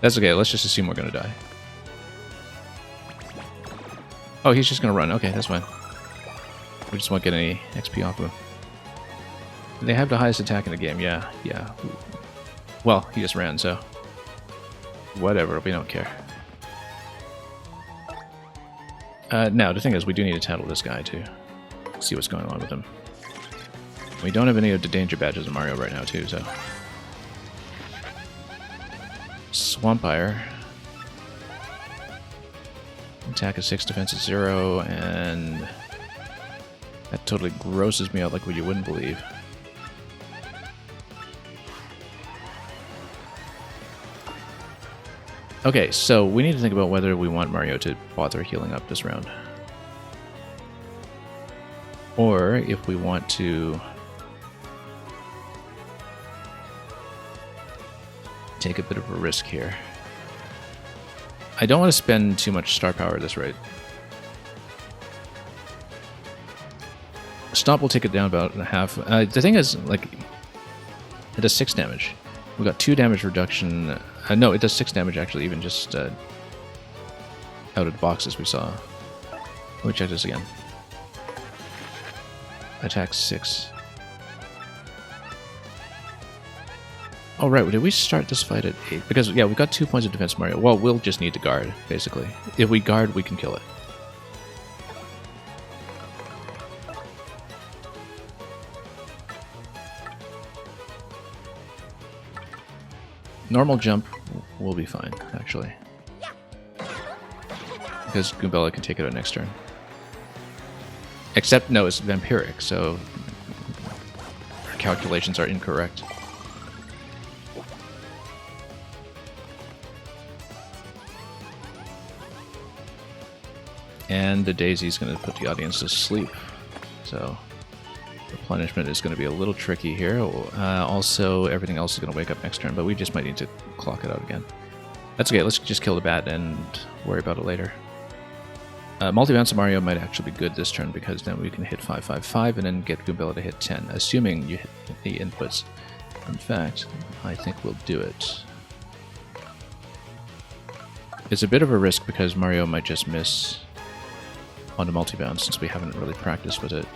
That's okay. Let's just assume we're gonna die. Oh, he's just gonna run. Okay, that's fine. We just won't get any XP off of him. They have the highest attack in the game, yeah. Well, he just ran, so... Whatever, we don't care. Now, the thing is, we do need to tattle this guy, too. See what's going on with him. We don't have any of the danger badges in Mario right now, too, so... Swampire. Attack is 6, defense is 0, and... That totally grosses me out like what you wouldn't believe. Okay, so we need to think about whether we want Mario to bother healing up this round. Or if we want to take a bit of a risk here. I don't want to spend too much star power at this rate. Stomp will take it down about half. The thing is, like, it does 6 damage. We got 2 damage reduction. No, it does 6 damage actually, even just out of the boxes we saw. Let me check this again. Attack 6. Oh, right. Did we start this fight at 8? Because, yeah, we got 2 points of defense, Mario. Well, we'll just need to guard, basically. If we guard, we can kill it. Normal jump will be fine, actually. Because Goombella can take it out next turn. Except, no, it's vampiric, so our calculations are incorrect. And the Daisy's going to put the audience to sleep. So replenishment is going to be a little tricky here. Also, everything else is going to wake up next turn, but we just might need to clock it out again. That's okay, let's just kill the bat and worry about it later. Multi-bounce Mario might actually be good this turn because then we can hit 5-5-5 and then get Goombella to hit 10, assuming you hit the inputs. In fact, I think we'll do it. It's a bit of a risk because Mario might just miss on the multi-bounce since we haven't really practiced with it.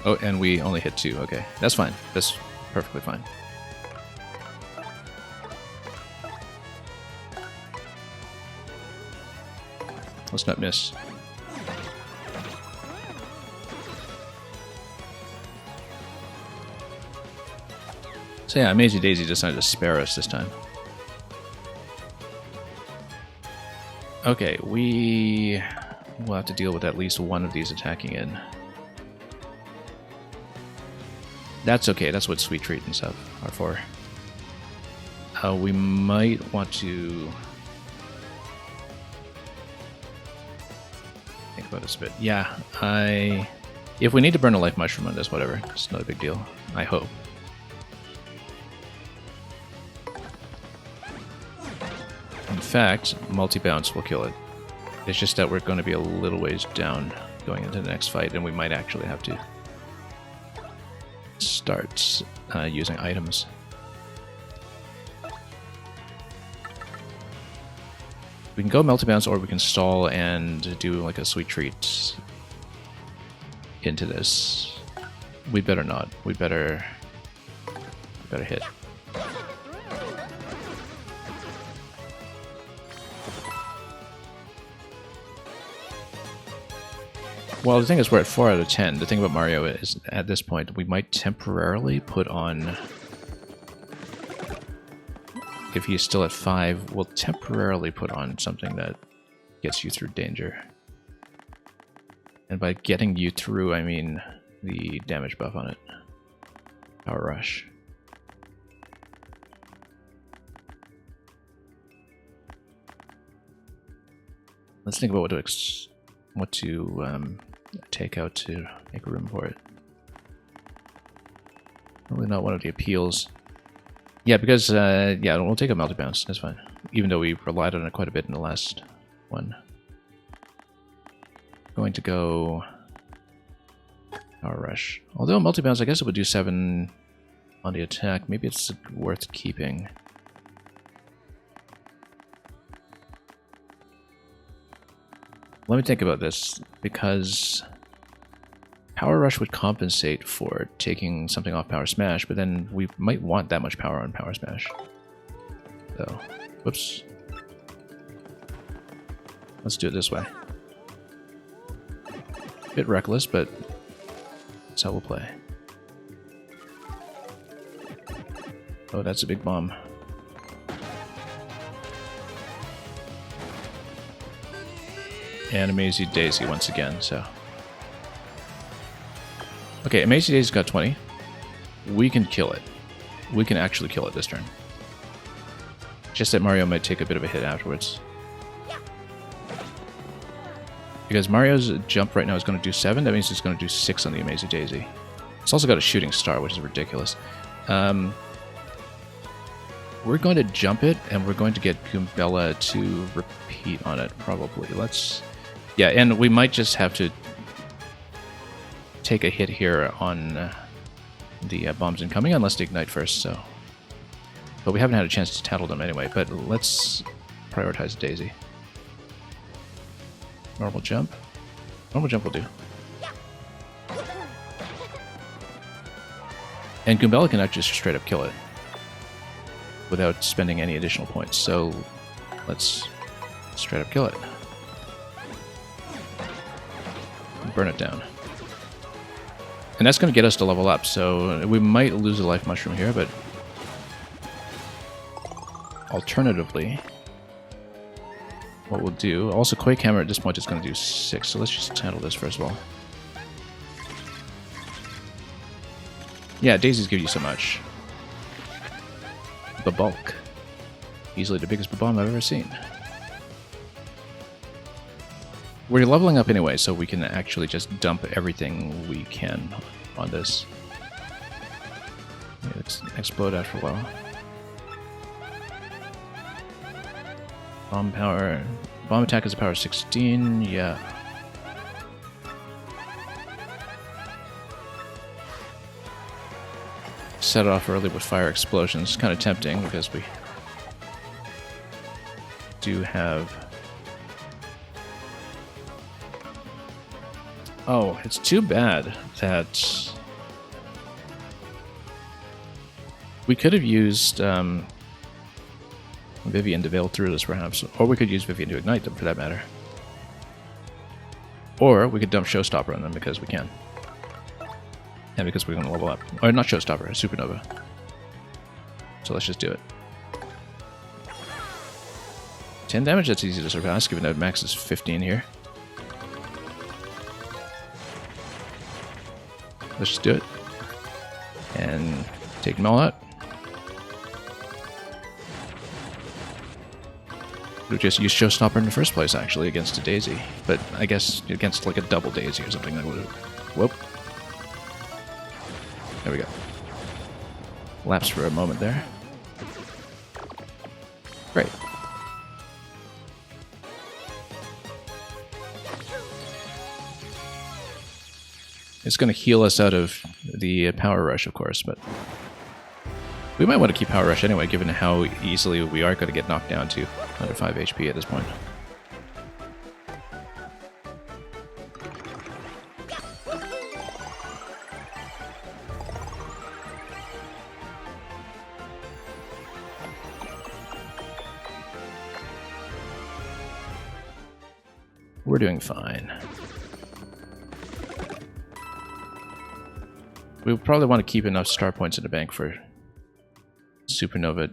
Oh, and we only hit 2. Okay, that's fine. That's perfectly fine. Let's not miss. So yeah, Amazing Daisy decided to spare us this time. Okay, we will have to deal with at least one of these attacking in. That's okay, that's what Sweet Treat and stuff are for. We might want to think about this a bit. Yeah, if we need to burn a life mushroom on this, whatever. It's not a big deal, I hope. In fact, multi-bounce will kill it. It's just that we're going to be a little ways down going into the next fight, and we might actually have to start using items. We can go multi-bounce, or we can stall and do like a Sweet Treat into this. We better not. We better hit. Well, the thing is, we're at 4 out of 10. The thing about Mario is, at this point, we might temporarily put on... If he's still at 5, we'll temporarily put on something that gets you through danger. And by getting you through, I mean the damage buff on it. Power Rush. Let's think about what to take out to make room for it. Probably not one of the appeals. Yeah, because, yeah, we'll take a multi-bounce, that's fine. Even though we relied on it quite a bit in the last one. Going to go... Power Rush. Although multi-bounce, I guess it would do 7 on the attack. Maybe it's worth keeping. Let me think about this, because Power Rush would compensate for taking something off Power Smash, but then we might want that much power on Power Smash. So, whoops. Let's do it this way. Bit reckless, but that's how we'll play. Oh, that's a big bomb. And Amazing Daisy once again, so... Okay, Amazing Daisy's got 20. We can kill it. We can actually kill it this turn. Just that Mario might take a bit of a hit afterwards. Because Mario's jump right now is going to do 7, that means it's going to do 6 on the Amazing Daisy. It's also got a shooting star, which is ridiculous. We're going to jump it, and we're going to get Goombella to repeat on it, probably. Let's... Yeah, and we might just have to take a hit here on the bombs incoming, unless they ignite first, so... But we haven't had a chance to tattle them anyway, but let's prioritize Daisy. Normal jump. Normal jump will do. And Goombella can actually just straight up kill it without spending any additional points, so let's straight up kill it. Burn it down. And that's going to get us to level up, so we might lose a life mushroom here, but alternatively, what we'll do... Also, Quake Hammer at this point is going to do 6, so let's just handle this first of all. Yeah, Daisies give you so much. The bulk. Easily the biggest bomb I've ever seen. We're leveling up anyway, so we can actually just dump everything we can on this. Yeah, let's explode after a while. Bomb power... Bomb attack is a power 16, yeah. Set it off early with fire explosions. Kind of tempting because we do have... Oh, it's too bad that we could have used Vivian to veil through this, perhaps. Or we could use Vivian to ignite them, for that matter. Or we could dump Showstopper on them, because we can. And because we're going to level up. Or not Showstopper, Supernova. So let's just do it. 10 damage, that's easy to surpass, given that max is 15 here. Let's just do it. And take them all out. We just used Showstopper in the first place, actually, against a Daisy. But I guess against like a double Daisy or something that would have... Whoop. There we go. Lapsed for a moment there. Great. It's going to heal us out of the Power Rush, of course, but we might want to keep Power Rush anyway, given how easily we are going to get knocked down to under 5 HP at this point. We're doing fine. We probably want to keep enough star points in the bank for Supernova,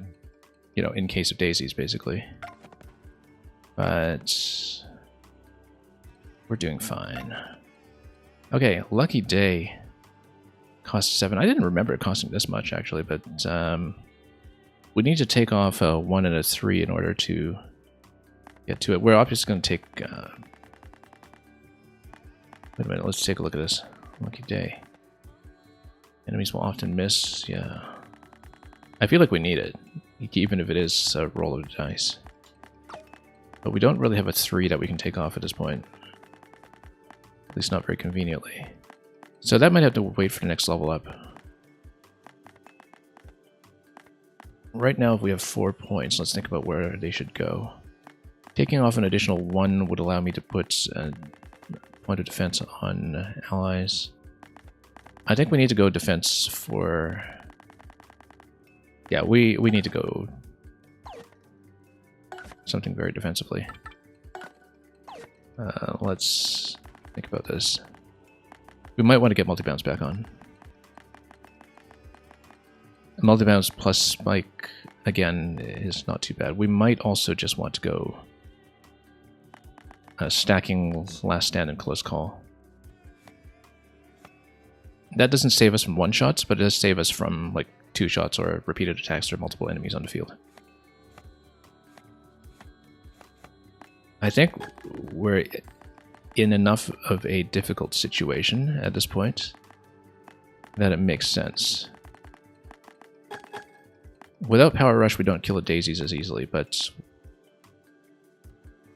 you know, in case of Daisies, basically. But we're doing fine. Okay, Lucky Day costs 7. I didn't remember it costing this much, actually, but we need to take off a 1 and a 3 in order to get to it. We're obviously going to take... wait a minute, let's take a look at this. Lucky Day. Enemies will often miss, yeah. I feel like we need it, even if it is a roll of dice. But we don't really have a 3 that we can take off at this point. At least not very conveniently. So that might have to wait for the next level up. Right now, if we have 4 points, let's think about where they should go. Taking off an additional 1 would allow me to put a point of defense on allies. I think we need to go defense for... Yeah, we need to go something very defensively. Let's think about this. We might want to get multi-bounce back on. Multi-bounce plus spike, again, is not too bad. We might also just want to go stacking last stand and close call. That doesn't save us from one shots, but it does save us from like 2 shots or repeated attacks or multiple enemies on the field. I think we're in enough of a difficult situation at this point that it makes sense. Without Power Rush, we don't kill the daisies as easily, but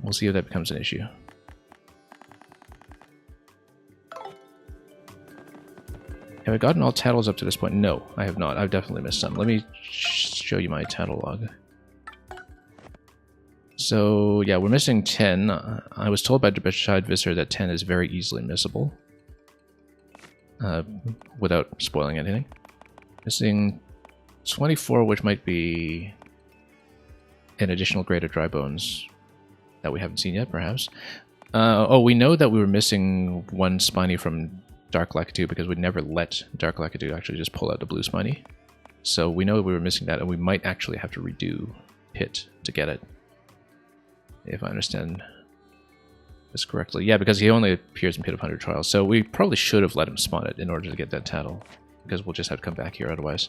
we'll see if that becomes an issue. Have I gotten all tattles up to this point? No, I have not. I've definitely missed some. Let me show you my tattle log. So, yeah, we're missing 10. I was told by Derbeshide Visser that 10 is very easily missable. Without spoiling anything. Missing 24, which might be an additional grade of dry bones that we haven't seen yet, perhaps. Oh, we know that we were missing 1 spiny from Dark Lakitu because we never let Dark Lakitu actually just pull out the blue spiny. So we know we were missing that, and we might actually have to redo Pit to get it. If I understand this correctly. Yeah, because he only appears in Pit of 100 Trials. So we probably should have let him spawn it in order to get that tattle. Because we'll just have to come back here otherwise.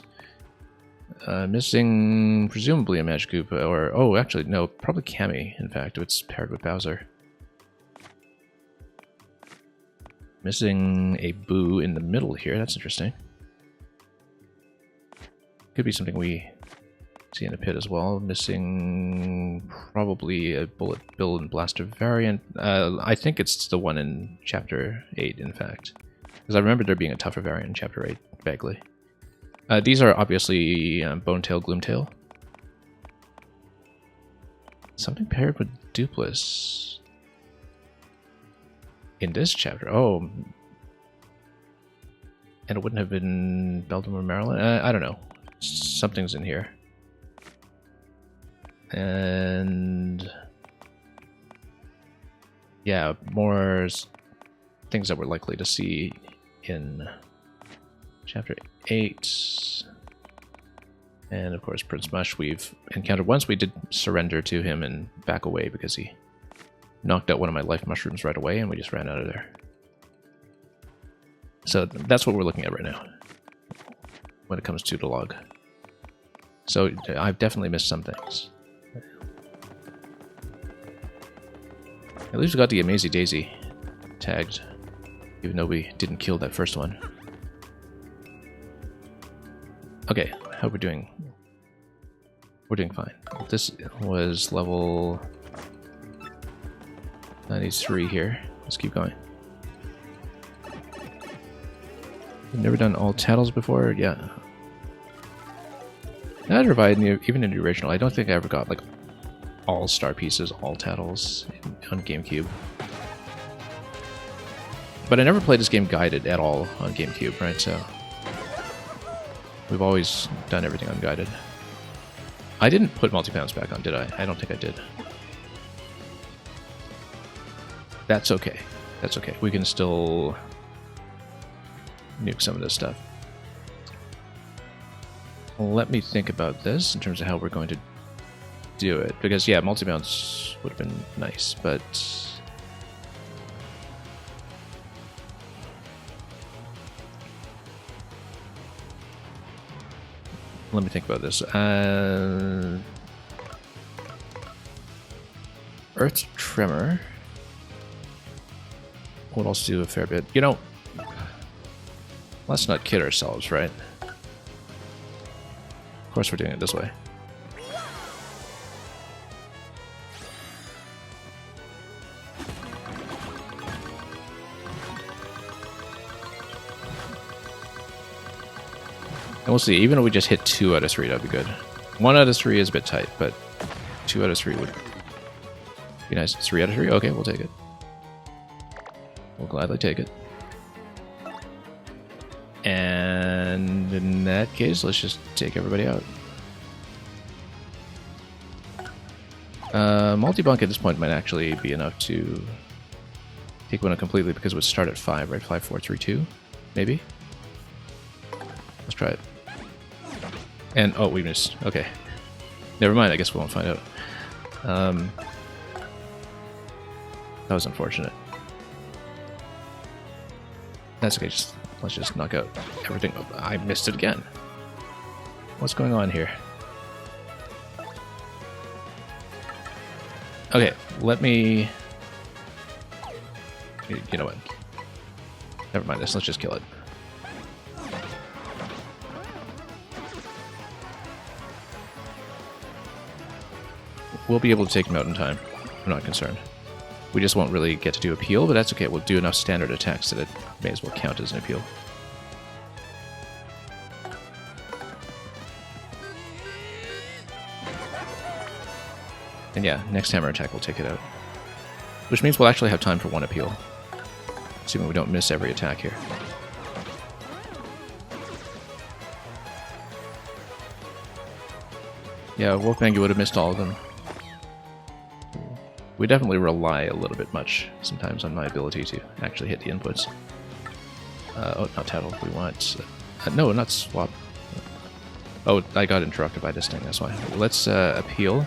Missing, presumably, a Magikarp, or... Oh, actually, no, probably Cammy, in fact, if it's paired with Bowser. Missing a Boo in the middle here, that's interesting. Could be something we see in a pit as well. Missing probably a Bullet Bill and Blaster variant. I think it's the one in Chapter 8, in fact. Because I remember there being a tougher variant in Chapter 8, vaguely. These are obviously Bonetail, Gloomtail. Something paired with Duplis. In this chapter. Oh. And it wouldn't have been Beldum Maryland? I don't know. Something's in here. And yeah, more things that we're likely to see in Chapter 8. And of course, Prince Mush we've encountered once. We did surrender to him and back away because he knocked out one of my life mushrooms right away and we just ran out of there. So that's what we're looking at right now when it comes to the log. So I've definitely missed some things. At least we got the Amazy Daisy tagged, even though we didn't kill that first one. Okay, how are we doing? We're doing fine. This was level 93 here. Let's keep going. We've never done all tattles before? Yeah. Not revive even in the original. I don't think I ever got like all star pieces, all tattles on GameCube. But I never played this game guided at all on GameCube, right? So we've always done everything unguided. I didn't put multi-pounds back on, did I? I don't think I did. That's okay. That's okay. We can still nuke some of this stuff. Let me think about this in terms of how we're going to do it. Because, yeah, multi-mounts would have been nice, but... Let me think about this. Earth Tremor would also do a fair bit. You know, let's not kid ourselves, right? Of course we're doing it this way. And we'll see, even if we just hit 2 out of 3, that'd be good. 1 out of 3 is a bit tight, but 2 out of 3 would be nice. 3 out of 3? Okay, we'll take it. We'll gladly take it. And in that case, let's just take everybody out. Multi-bunk at this point might actually be enough to take one out completely because it would start at 5, right? 5, 4, 3, 2, maybe? Let's try it. And, oh, we missed. Okay. Never mind, I guess we won't find out. That was unfortunate. That's okay, just Let's just knock out everything. Oh, I missed it again. What's going on here? Okay, let me... You know what? Never mind this, let's just kill it. We'll be able to take him out in time. I'm not concerned. We just won't really get to do appeal, but that's okay. We'll do enough standard attacks that it may as well count as an appeal. And yeah, next hammer attack will take it out. Which means we'll actually have time for one appeal. Assuming we don't miss every attack here. Yeah, Wolfgang, you would have missed all of them. We definitely rely a little bit much sometimes on my ability to actually hit the inputs. Oh, not tattle. We want... no, not swap. Oh, I got interrupted by this thing, that's why. Let's appeal.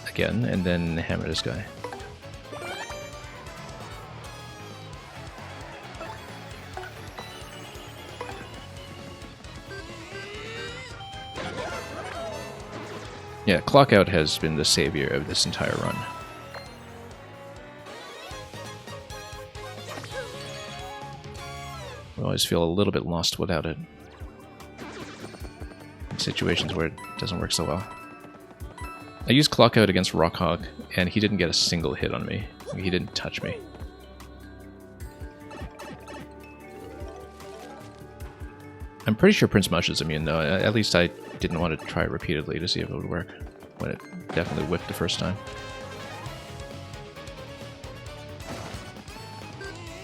Again, and then hammer this guy. Yeah, Clock Out has been the savior of this entire run. We always feel a little bit lost without it. In situations where it doesn't work so well. I used Clock Out against Rockhog, and he didn't get a single hit on me. He didn't touch me. I'm pretty sure Prince Mush is immune, though. At least I didn't want to try it repeatedly to see if it would work, when it definitely whipped the first time.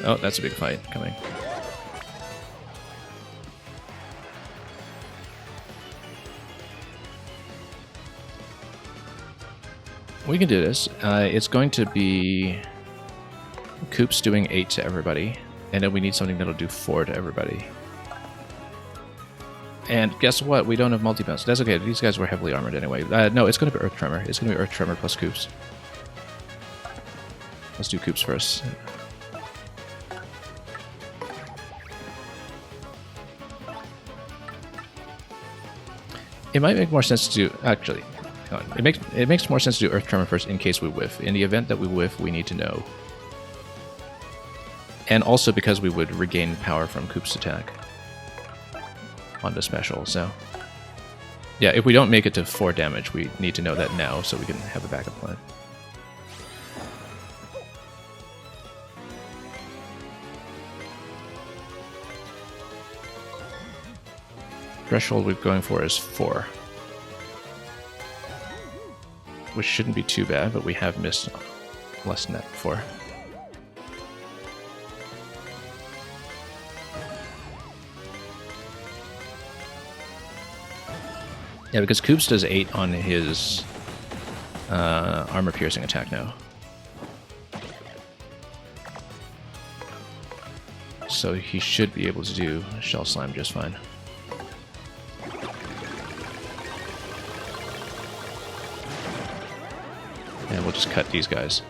Oh, that's a big fight coming. We can do this. It's going to be Koops doing 8 to everybody, and then we need something that'll do 4 to everybody. And guess what? We don't have multi-bounce. That's okay. These guys were heavily armored anyway. No, it's going to be Earth Tremor. It's going to be Earth Tremor plus Koops. Let's do Koops first. It might make more sense to do... Actually, it makes more sense to do Earth Tremor first in case we whiff. In the event that we whiff, we need to know. And also because we would regain power from Koops' attack on the special, so... Yeah, if we don't make it to 4 damage, we need to know that now so we can have a backup plan. Threshold we're going for is 4. Which shouldn't be too bad, but we have missed less than that before. Yeah, because Koops does 8 on his armor-piercing attack now. So he should be able to do Shell Slam just fine. And we'll just cut these guys.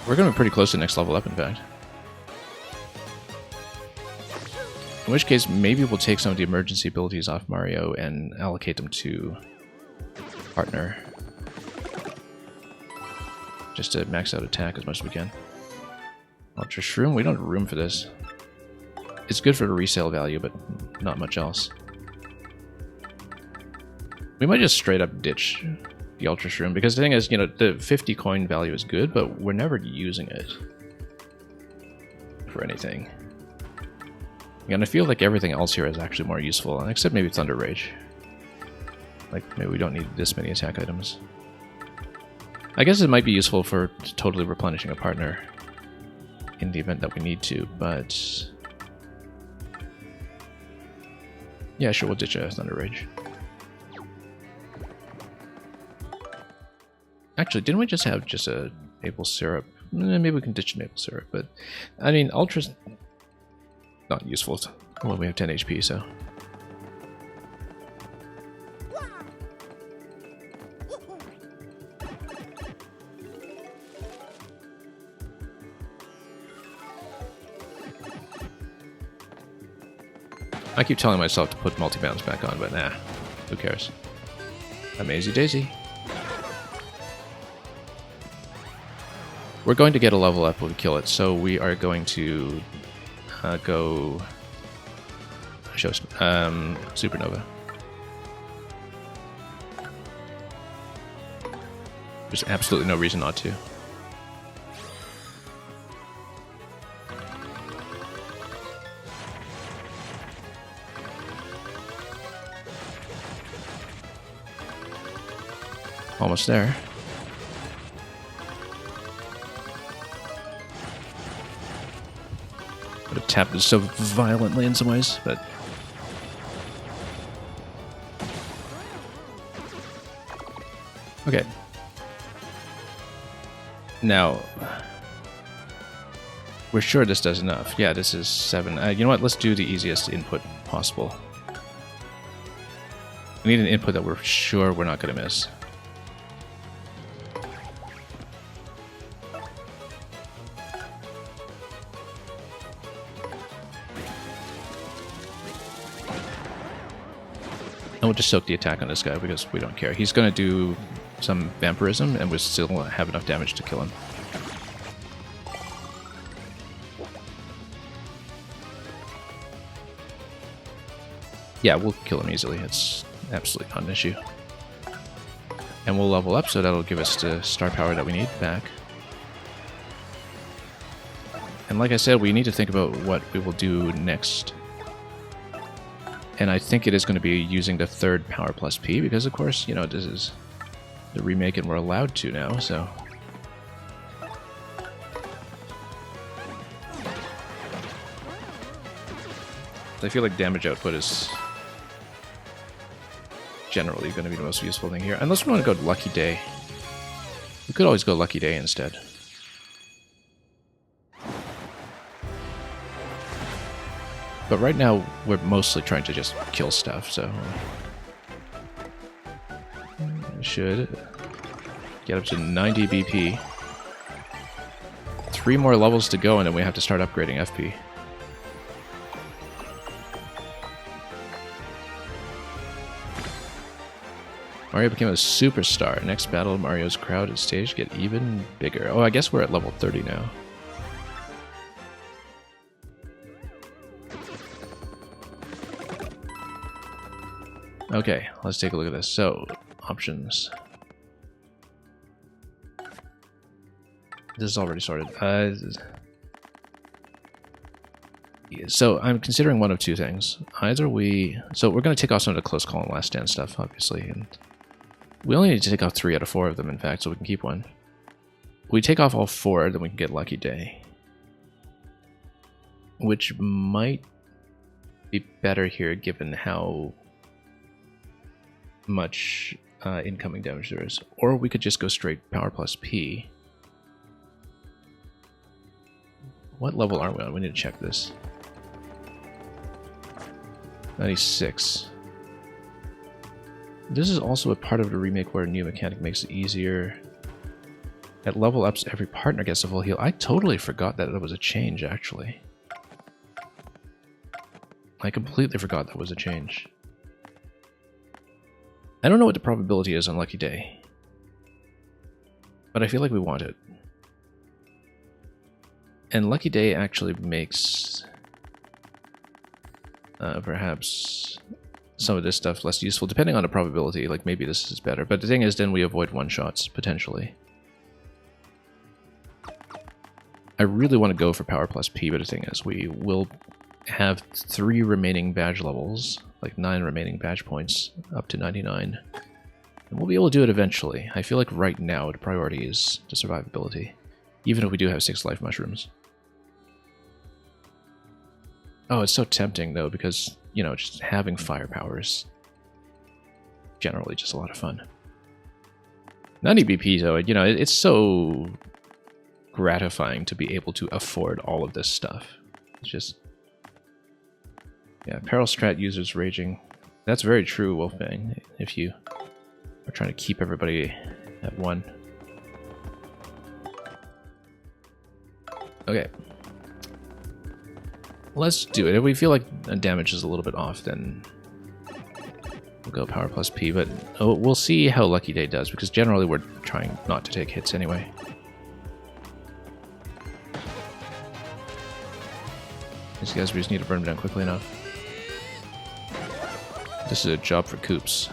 We're going to be pretty close to next level up, in fact. In which case, maybe we'll take some of the emergency abilities off Mario and allocate them to Partner. Just to max out attack as much as we can. Ultra Shroom? We don't have room for this. It's good for the resale value, but not much else. We might just straight up ditch the Ultra Shroom, because the thing is, you know, the 50 coin value is good, but we're never using it for anything. And I feel like everything else here is actually more useful, except maybe Thunder Rage. Like, maybe we don't need this many attack items. I guess it might be useful for totally replenishing a partner in the event that we need to, but... yeah, sure, we'll ditch a Thunder Rage. Actually, didn't we just have just a maple syrup? Maybe we can ditch maple syrup, but... I mean, Ultra's not useful. Well, we have 10 HP, so... I keep telling myself to put multi-bounce back on, but nah. Who cares? Amazy Daisy. We're going to get a level up when we kill it, so we are going to go show Supernova. There's absolutely no reason not to. Almost there. Would have tapped it so violently in some ways, but okay. Now, we're sure this does enough. Yeah, this is 7. You know what? Let's do the easiest input possible. We need an input that we're sure we're not going to miss. And we'll just soak the attack on this guy because we don't care. He's going to do some vampirism and we still have enough damage to kill him. Yeah, we'll kill him easily. It's absolutely not an issue. And we'll level up, so that'll give us the star power that we need back. And like I said, we need to think about what we will do next. And I think it is going to be using the 3rd power plus P, because of course, you know, this is the remake and we're allowed to now, so. I feel like damage output is generally going to be the most useful thing here. Unless we want to go Lucky Day. We could always go Lucky Day instead. But right now, we're mostly trying to just kill stuff, so... should get up to 90 BP. 3 more levels to go, and then we have to start upgrading FP. Mario became a superstar. Next battle, Mario's crowded stage get even bigger. Oh, I guess we're at level 30 now. Okay, let's take a look at this. So, options. This is already sorted. So, I'm considering one of 2 things. Either we... So, we're going to take off some of the close call and last stand stuff, obviously. And we only need to take off 3 out of 4 of them, in fact, so we can keep one. If we take off all 4, then we can get Lucky Day. Which might be better here, given how much incoming damage there is. Or we could just go straight power plus P. What level are we on? We need to check this. 96. This is also a part of the remake where a new mechanic makes it easier. At level ups, every partner gets a full heal. I totally forgot that was a change, actually. I completely forgot that was a change. I don't know what the probability is on Lucky Day, but I feel like we want it. And Lucky Day actually makes perhaps some of this stuff less useful, depending on the probability. Like, maybe this is better. But the thing is, then we avoid one-shots, potentially. I really want to go for power plus P, but the thing is, we will have 3 remaining badge levels, like 9 remaining badge points, up to 99. And we'll be able to do it eventually. I feel like right now the priority is the survivability, even if we do have 6 life mushrooms. Oh, it's so tempting, though, because, you know, just having firepower is generally just a lot of fun. 90 BP, though, you know, it's so gratifying to be able to afford all of this stuff. It's just... yeah, Peril Strat users raging. That's very true, Wolfbang, if you are trying to keep everybody at 1. Okay. Let's do it. If we feel like damage is a little bit off, then we'll go power plus P. But we'll see how Lucky Day does, because generally we're trying not to take hits anyway. These guys, we just need to burn them down quickly enough. This is a job for Koops.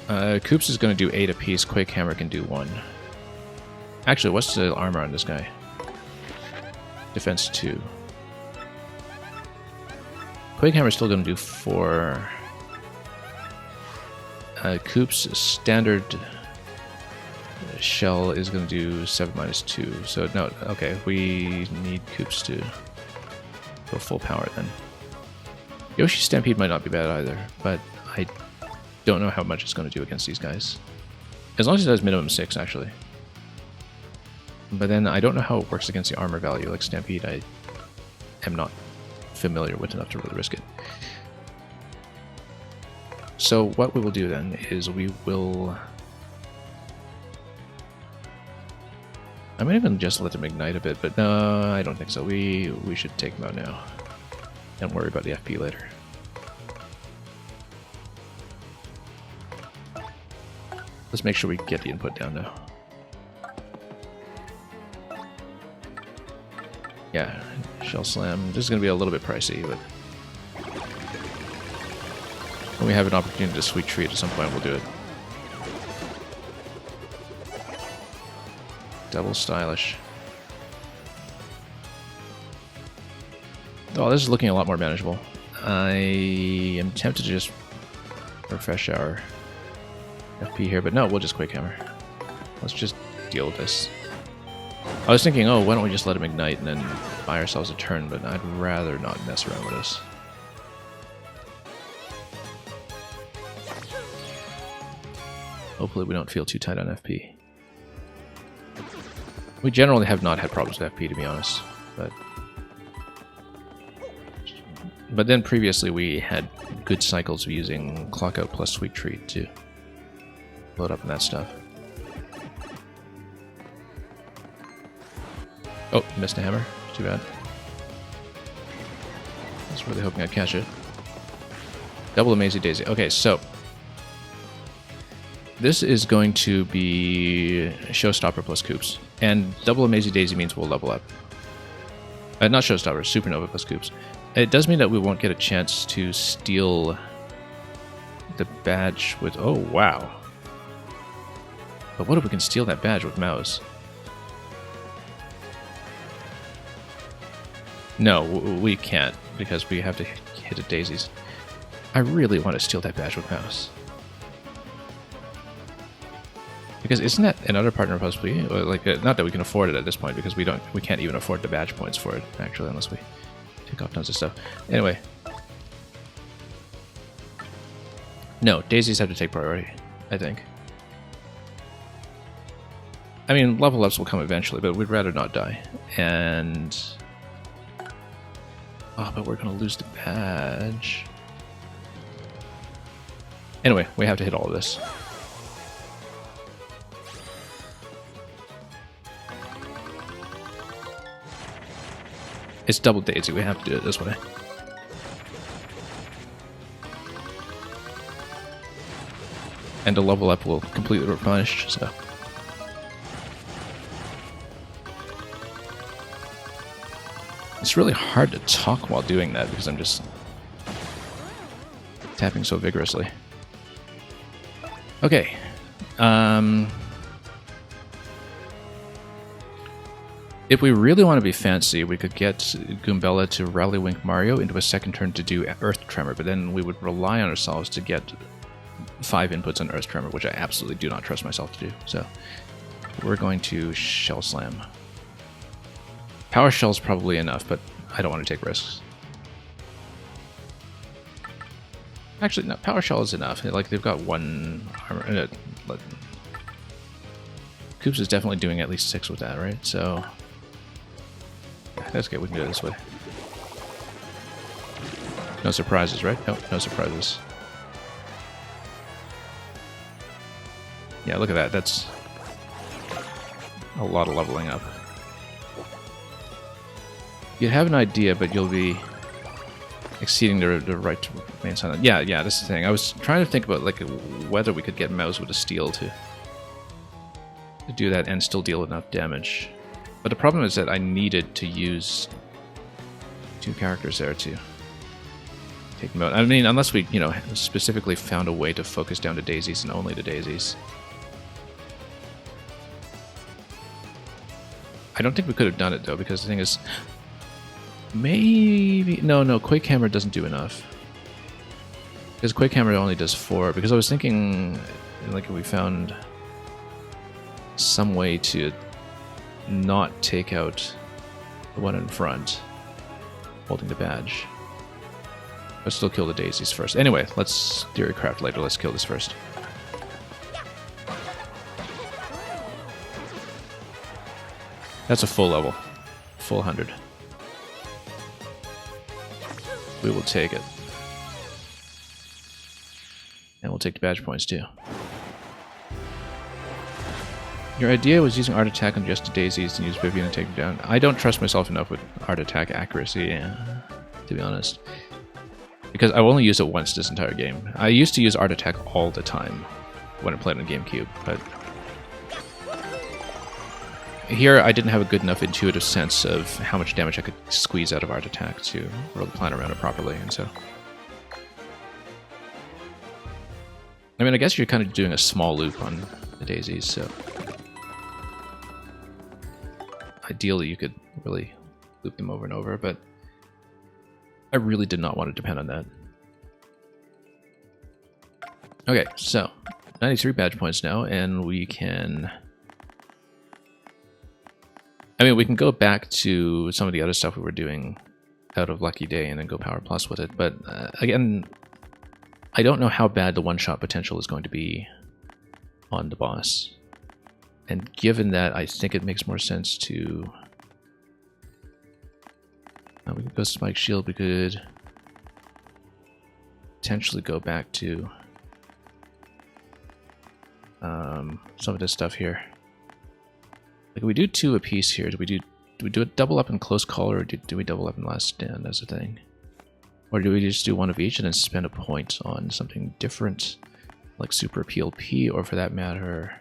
Koops is going to do 8 apiece. Quake Hammer can do 1. Actually, what's the armor on this guy? Defense 2. Quake Hammer is still going to do 4. Koops' standard shell is going to do 7 minus 2. So, no, okay, we need Koops to go full power then. Yoshi's Stampede might not be bad either, but I don't know how much it's going to do against these guys. As long as it does minimum 6, actually. But then I don't know how it works against the armor value. Like Stampede, I am not familiar with enough to really risk it. So what we will do then is we will... I might even just let them ignite a bit, but no, I don't think so. We should take them out now. And worry about the FP later. Let's make sure we get the input down now. Yeah, Shell Slam. This is going to be a little bit pricey, but when we have an opportunity to Sweet Treat at some point, we'll do it. Double Stylish. Oh, this is looking a lot more manageable. I am tempted to just refresh our FP here, but no, we'll just Quake Hammer. Let's just deal with this. I was thinking, oh, why don't we just let him ignite and then buy ourselves a turn, but I'd rather not mess around with this. Hopefully we don't feel too tight on FP. We generally have not had problems with FP, to be honest, but then previously we had good cycles of using Clock Out plus Sweet Treat to load up on that stuff. Oh, missed a hammer. Too bad. I was really hoping I'd catch it. Double Amazing Daisy. Okay, so this is going to be Showstopper plus Koops. And Double Amazing Daisy means we'll level up. Not Showstopper, Supernova plus Koops. It does mean that we won't get a chance to steal the badge with... Oh, wow. But what if we can steal that badge with Mouse? No, we can't, because we have to hit at Daisies. I really want to steal that badge with Mouse. Because isn't that another partner possibly? Like, not that we can afford it at this point, because we can't even afford the badge points for it, actually, unless we take off tons of stuff. Anyway. No, Daisies have to take priority, I think. I mean, level ups will come eventually, but we'd rather not die. And... oh, but we're going to lose the badge. Anyway, we have to hit all of this. It's double Daisy, we have to do it this way. And the level up will completely replenish, so... It's really hard to talk while doing that because I'm just tapping so vigorously. Okay. If we really want to be fancy, we could get Goombella to Rallywink Mario into a second turn to do Earth Tremor, but then we would rely on ourselves to get 5 inputs on Earth Tremor, which I absolutely do not trust myself to do. So we're going to Shell Slam. Power Shell's probably enough, but I don't want to take risks. Actually, no, Power Shell is enough. Like, they've got 1 armor. Koops is definitely doing at least 6 with that, right? So that's good. We can do it this way. No surprises, right? Nope, no surprises. Yeah, look at that. That's a lot of leveling up. You'd have an idea, but you'll be exceeding the right to remain silent. Yeah, this is the thing. I was trying to think about like whether we could get Mouse with a steel to do that and still deal enough damage. But the problem is that I needed to use 2 characters there to take them out. I mean, unless we, you know, specifically found a way to focus down to daisies and only the daisies. I don't think we could have done it though, because the thing is, maybe no, Quake Hammer doesn't do enough. Because Quake Hammer only does 4. Because I was thinking, like, if we found some way to not take out the one in front, holding the badge, but still kill the daisies first. Anyway, let's Theorycraft later. Let's kill this first. That's a full level. Full 100. We will take it. And we'll take the badge points too. Your idea was using Art Attack on just the daisies and use Vivian to take them down. I don't trust myself enough with Art Attack accuracy, to be honest. Because I've only used it once this entire game. I used to use Art Attack all the time when I played on GameCube, but here I didn't have a good enough intuitive sense of how much damage I could squeeze out of Art Attack to really plan around it properly, and so... I mean, I guess you're kind of doing a small loop on the daisies, so... Ideally, you could really loop them over and over, but I really did not want to depend on that. Okay, so 93 badge points now, and we can... I mean, we can go back to some of the other stuff we were doing out of Lucky Day and then go Power Plus with it, but again, I don't know how bad the one-shot potential is going to be on the boss. And given that, I think it makes more sense to... we could go Spike Shield, we could potentially go back to some of this stuff here. Like, we do 2 apiece here. Do we do a double up in Close Call, or do we double up in Last Stand as a thing? Or do we just do 1 of each and then spend a point on something different, like Super PLP, or for that matter...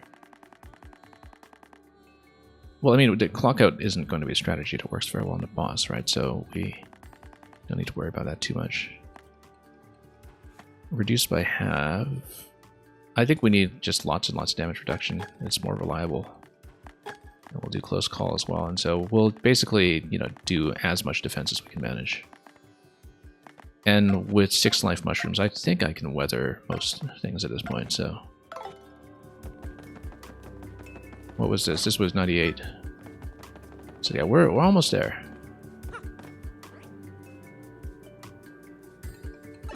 Well, I mean, the clock out isn't going to be a strategy that works very well on the boss, right? So we don't need to worry about that too much. Reduced by half. I think we need just lots and lots of damage reduction. It's more reliable. And we'll do Close Call as well. And so we'll basically, you know, do as much defense as we can manage. And with 6 life mushrooms, I think I can weather most things at this point, so... What was this? This was 98. So yeah, we're almost there.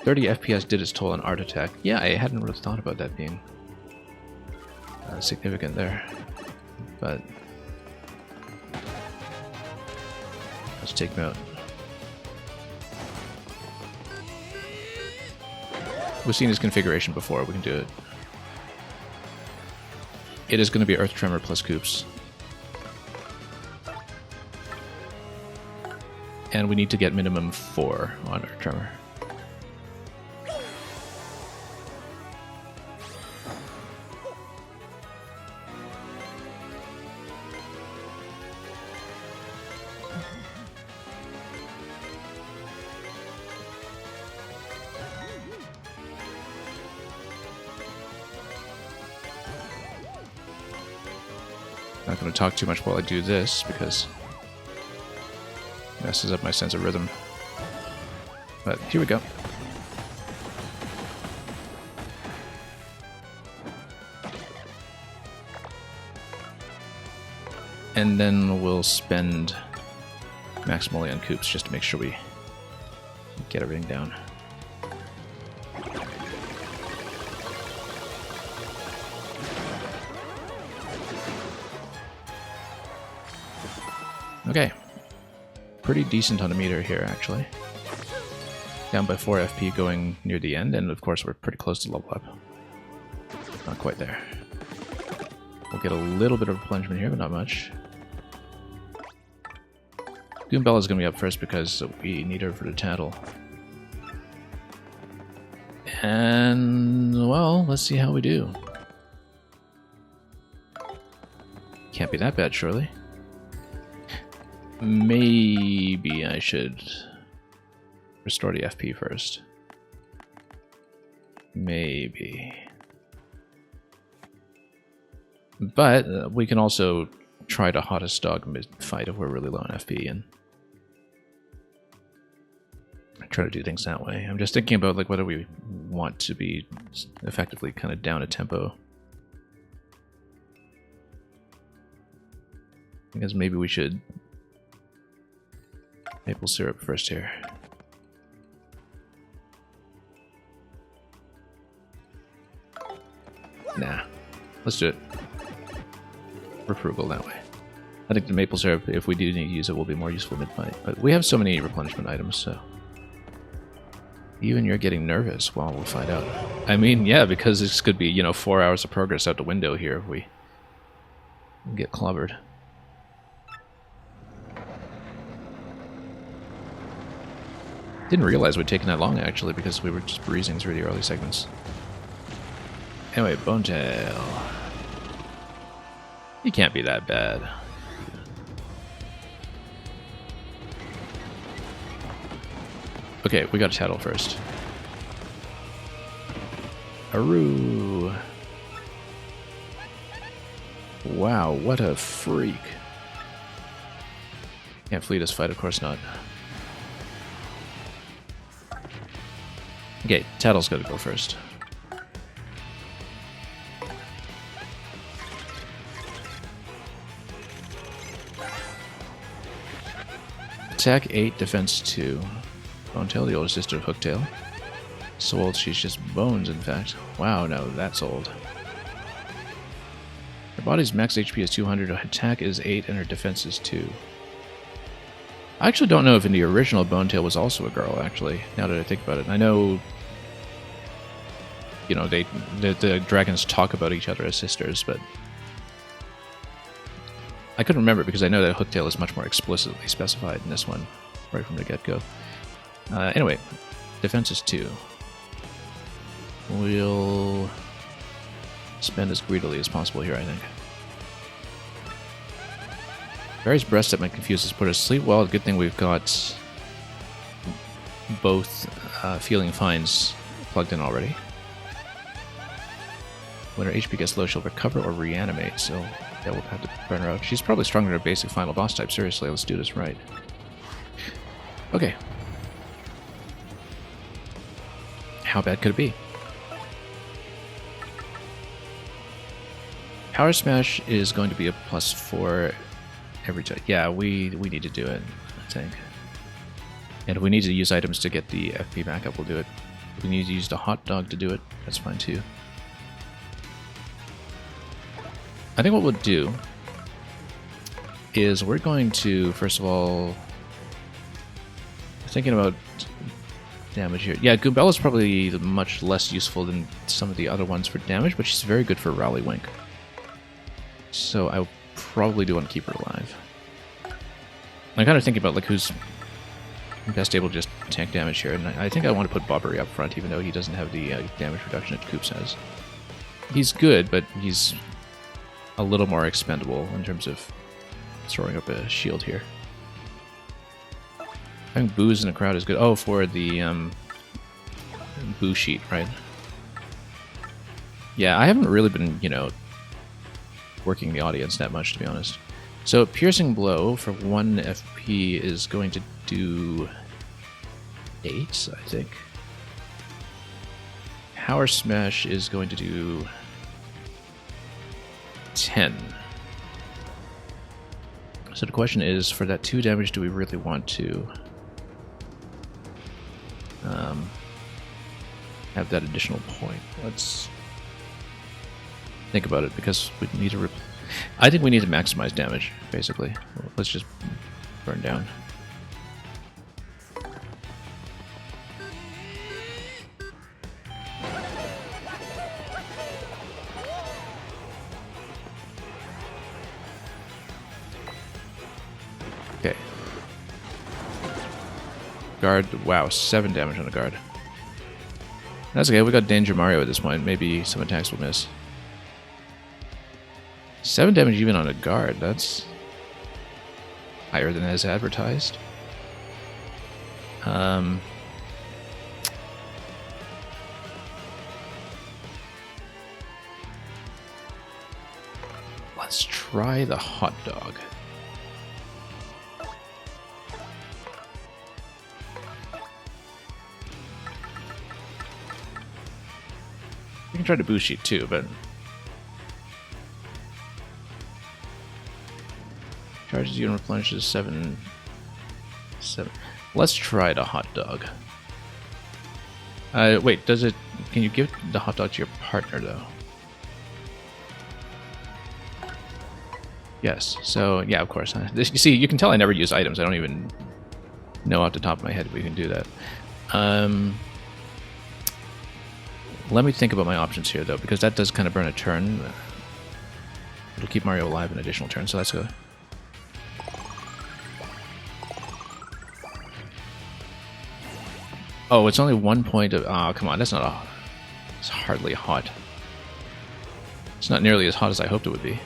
30 FPS did its toll on Art Attack. Yeah, I hadn't really thought about that being significant there. But let's take him out. We've seen his configuration before, we can do it. It is going to be Earth Tremor plus Coops. And we need to get minimum 4 on Earth Tremor. Not going to talk too much while I do this because it messes up my sense of rhythm. But here we go. And then we'll spend maximally on Coops just to make sure we get everything down. Okay, pretty decent on a meter here, actually. Down by 4 FP going near the end, and of course we're pretty close to level up. Not quite there. We'll get a little bit of replenishment here, but not much. Goombella's going to be up first because we need her for the tattle. And, well, let's see how we do. Can't be that bad, surely. Maybe I should restore the FP first. Maybe. But we can also try to hottest dog mid-fight if we're really low on FP and try to do things that way. I'm just thinking about like whether we want to be effectively kind of down a tempo. I guess maybe we should maple syrup first here. Nah, let's do it. We're frugal that way. I think the maple syrup, if we do need to use it, will be more useful mid-fight. But we have so many replenishment items, so... Even you're getting nervous. Well, we'll find out. I mean, yeah, because this could be, you know, 4 hours of progress out the window here if we get clobbered. Didn't realize we'd taken that long, actually, because we were just breezing through the early segments. Anyway, Bonetail. He can't be that bad. Okay, we got a tattle first. Aru. Wow, what a freak. Can't flee this fight, of course not. Okay, Tattle's gotta go first. Attack 8, defense 2. Bonetail, the older sister of Hooktail. So old she's just bones, in fact. Wow, no, that's old. Her body's max HP is 200, her attack is 8, and her defense is 2. I actually don't know if in the original Bonetail was also a girl, actually, now that I think about it. I know, you know, the dragons talk about each other as sisters, but I couldn't remember because I know that Hooktail is much more explicitly specified in this one, right from the get-go. Anyway, defense is 2. We'll spend as greedily as possible here, I think. Barry's breast that might confuse us, put her to sleep. Well, good thing we've got both Feeling Fines plugged in already. When her HP gets low, she'll recover or reanimate, so yeah, we'll have to burn her out. She's probably stronger than her basic final boss type. Seriously, let's do this right. Okay. How bad could it be? Power Smash is going to be a +4 every time. Yeah, we need to do it, I think. And if we need to use items to get the FP back up, we'll do it. If we need to use the hot dog to do it, that's fine too. I think what we'll do is we're going to, first of all, thinking about damage here. Yeah, Goombella's probably much less useful than some of the other ones for damage, but she's very good for Rallywink. So I probably do want to keep her alive. I'm kind of thinking about like who's best able to just tank damage here, and I think I want to put Bobbery up front, even though he doesn't have the damage reduction that Koops has. He's good, but he's a little more expendable in terms of throwing up a shield here. Having Booze in the crowd is good. Oh, for the Boo sheet, right? Yeah, I haven't really been, you know, working the audience that much, to be honest. So, Piercing Blow for 1 FP is going to do 8, I think. Power Smash is going to do 10. So the question is, for that 2 damage, do we really want to have that additional point? Let's think about it, because we need to... I think we need to maximize damage, basically. Let's just burn down. Guard, wow, 7 damage on the guard. That's okay, we got Danger Mario at this point. Maybe some attacks will miss. 7 damage even on a guard, that's higher than as advertised. Let's try the hot dog. We can try to boost sheet too, but charges you and replenishes 7. Let's try the hot dog. Wait, does it? Can you give the hot dog to your partner though? Yes. So yeah, of course. You see, you can tell I never use items. I don't even know off the top of my head if we can do that. Let me think about my options here though, because that does kind of burn a turn. It'll keep Mario alive an additional turn. So let's go. Oh, it's only 1 point of... Oh, come on, that's not a... It's hardly hot. It's not nearly as hot as I hoped it would be.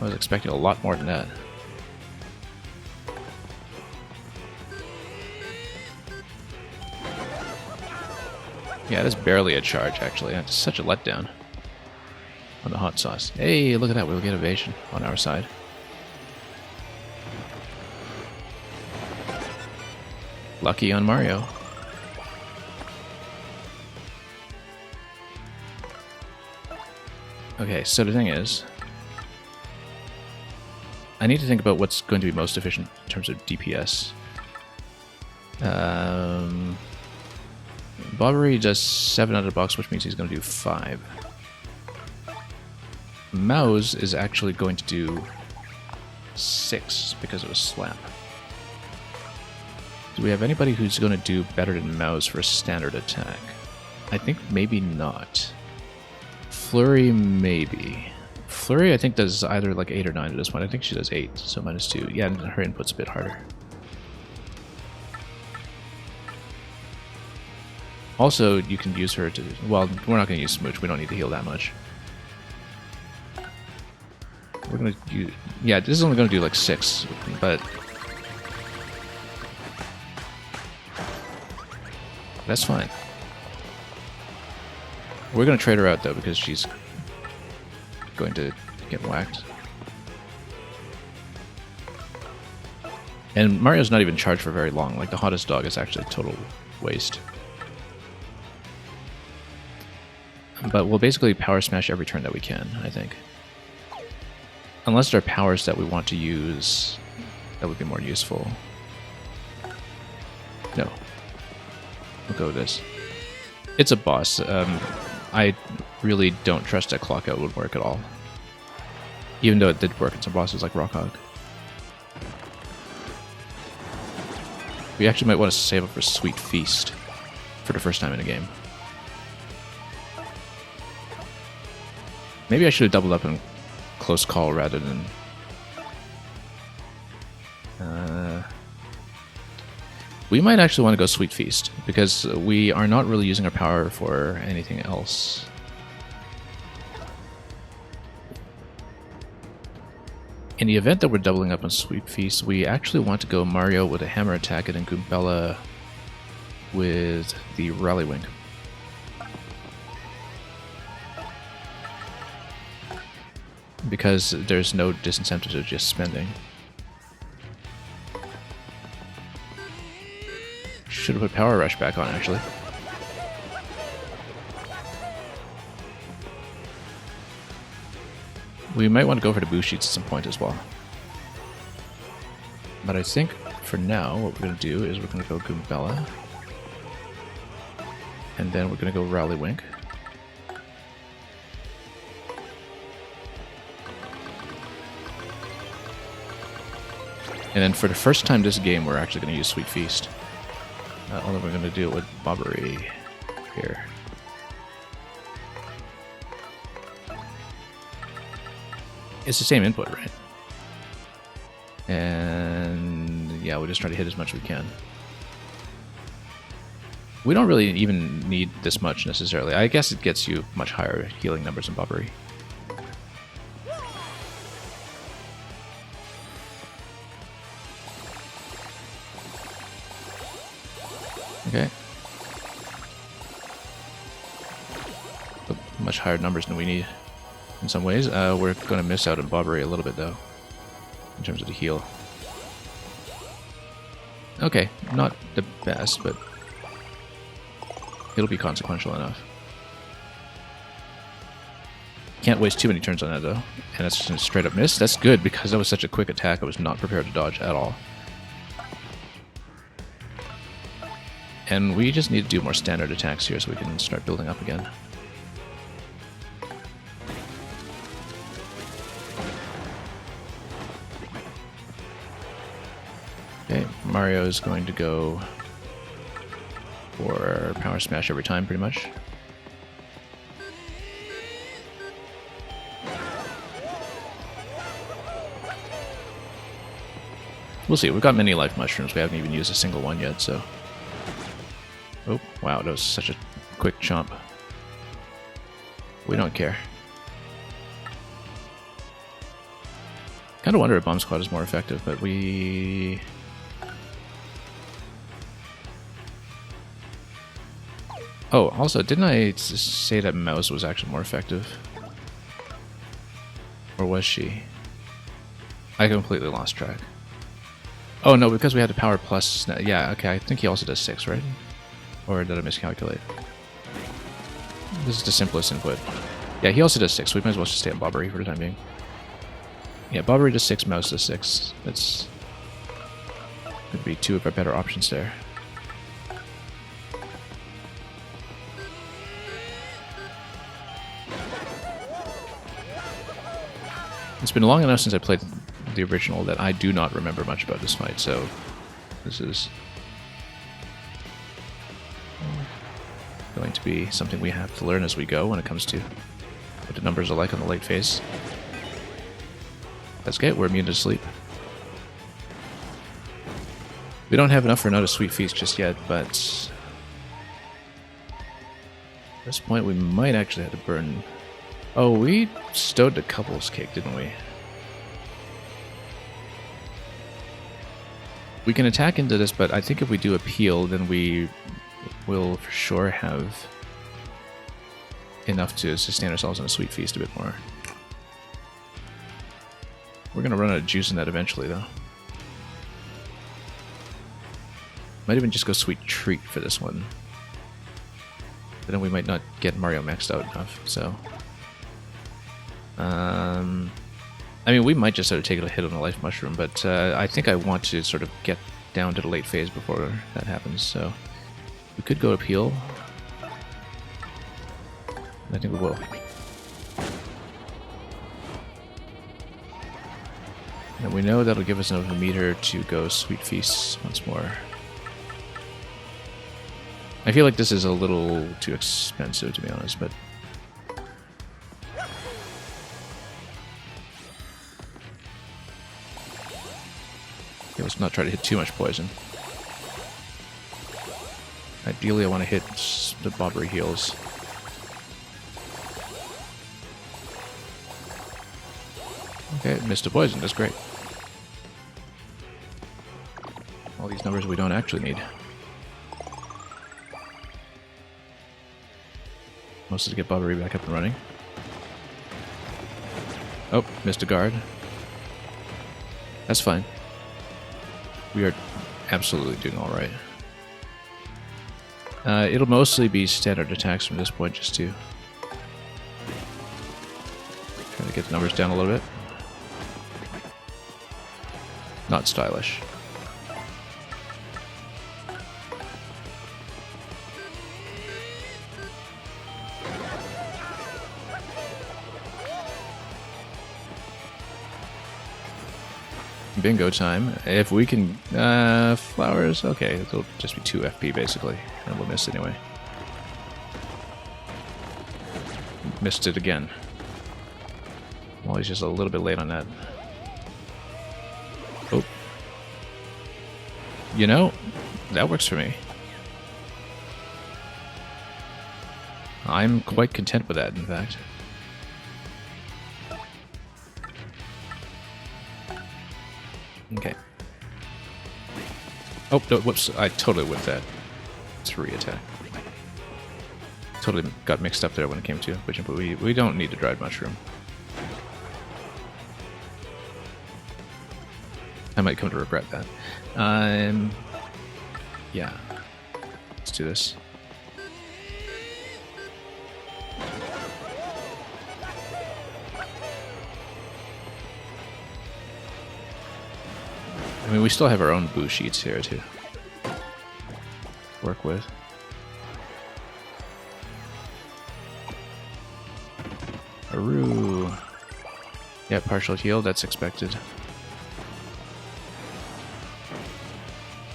I was expecting a lot more than that. Yeah, that's barely a charge, actually. That's such a letdown on the hot sauce. Hey, look at that. We'll get evasion on our side. Lucky on Mario. Okay, so the thing is, I need to think about what's going to be most efficient in terms of DPS. Bobbery does 7 out of the box, which means he's going to do 5. Mouse is actually going to do 6 because of a slap. Do we have anybody who's going to do better than Mouse for a standard attack? I think maybe not. Flurry, maybe. Flurry, I think, does either like 8 or 9 at this point. I think she does 8, so -2. Yeah, and her input's a bit harder. Also, you can use her to... Well, we're not going to use Smooch. We don't need to heal that much. We're going to use... Yeah, this is only going to do like 6, but... That's fine. We're going to trade her out, though, because she's going to get whacked. And Mario's not even charged for very long. Like, the hottest dog is actually a total waste. But we'll basically power smash every turn that we can, I think. Unless there are powers that we want to use that would be more useful. No. We'll go with this. It's a boss. I really don't trust that Clock Out would work at all. Even though it did work in some bosses like Rockhog. We actually might want to save up for Sweet Feast for the first time in a game. Maybe I should have doubled up in Close Call rather than... We might actually want to go Sweet Feast, because we are not really using our power for anything else. In the event that we're doubling up on Sweet Feast, we actually want to go Mario with a hammer attack and then Goombella with the Rally Wing. Because there's no disincentive to just spending. Should have put Power Rush back on, actually. We might want to go for the boost sheets at some point as well. But I think, for now, what we're going to do is we're going to go Goombella. And then we're going to go Rally Wink. And then for the first time this game, we're actually going to use Sweet Feast. Although we're going to do it with Bobbery here. It's the same input, right? And yeah, we'll just try to hit as much as we can. We don't really even need this much necessarily. I guess it gets you much higher healing numbers in Bobbery. Okay. But much higher numbers than we need in some ways. We're going to miss out on Bobbery a little bit though, in terms of the heal. Okay, not the best, but it'll be consequential enough. Can't waste too many turns on that though. And that's just a straight up miss. That's good because that was such a quick attack I was not prepared to dodge at all. And we just need to do more standard attacks here so we can start building up again. Okay, Mario is going to go for Power Smash every time, pretty much. We'll see. We've got many life mushrooms. We haven't even used a single one yet, so... Oh, wow, that was such a quick chomp. We don't care. Kind of wonder if Bomb Squad is more effective, but we... Oh, also, didn't I say that Mouse was actually more effective? Or was she? I completely lost track. Oh, no, because we had the Power Plus... Yeah, okay, I think he also does 6, right? Or did I miscalculate? This is the simplest input. Yeah, he also does 6, so we might as well just stay on Bobbery for the time being. Yeah, Bobbery does 6, Mouse does 6. That's... could be 2 of our better options there. It's been long enough since I played the original that I do not remember much about this fight, so this is going to be something we have to learn as we go when it comes to what the numbers are like on the late phase. That's good, we're immune to sleep. We don't have enough for another Sweet Feast just yet, but at this point we might actually have to burn... Oh, we stowed the Couples Cake, didn't we? We can attack into this, but I think if we do Appeal, then we will for sure have enough to sustain ourselves on a Sweet Feast a bit more. We're going to run out of juice in that eventually, though. Might even just go Sweet Treat for this one. But then we might not get Mario maxed out enough, so... I mean, we might just sort of take a hit on the Life Mushroom, but I think I want to sort of get down to the late phase before that happens, so... We could go Appeal. I think we will. And we know that'll give us enough of a meter to go Sweet Feast once more. I feel like this is a little too expensive, to be honest, but... Okay, let's not try to hit too much poison. Ideally, I want to hit the Bobbery heals. Okay, missed a poison, that's great. All these numbers we don't actually need. Mostly to get Bobbery back up and running. Oh, missed a guard. That's fine. We are absolutely doing alright. It'll mostly be standard attacks from this point, just to try to get the numbers down a little bit. Not stylish. Bingo time. If we can... flowers? Okay, it'll just be 2 FP basically. And we'll miss anyway. Missed it again. Well, he's just a little bit late on that. Oh. You know, that works for me. I'm quite content with that, in fact. Okay. Oh, no, whoops. I totally whipped that. It's a re-attack. Totally got mixed up there when it came to which, but we don't need the dried mushroom. I might come to regret that. Yeah. Let's do this. I mean, we still have our own boo sheets here to work with. Aru. Yeah, partial heal, that's expected.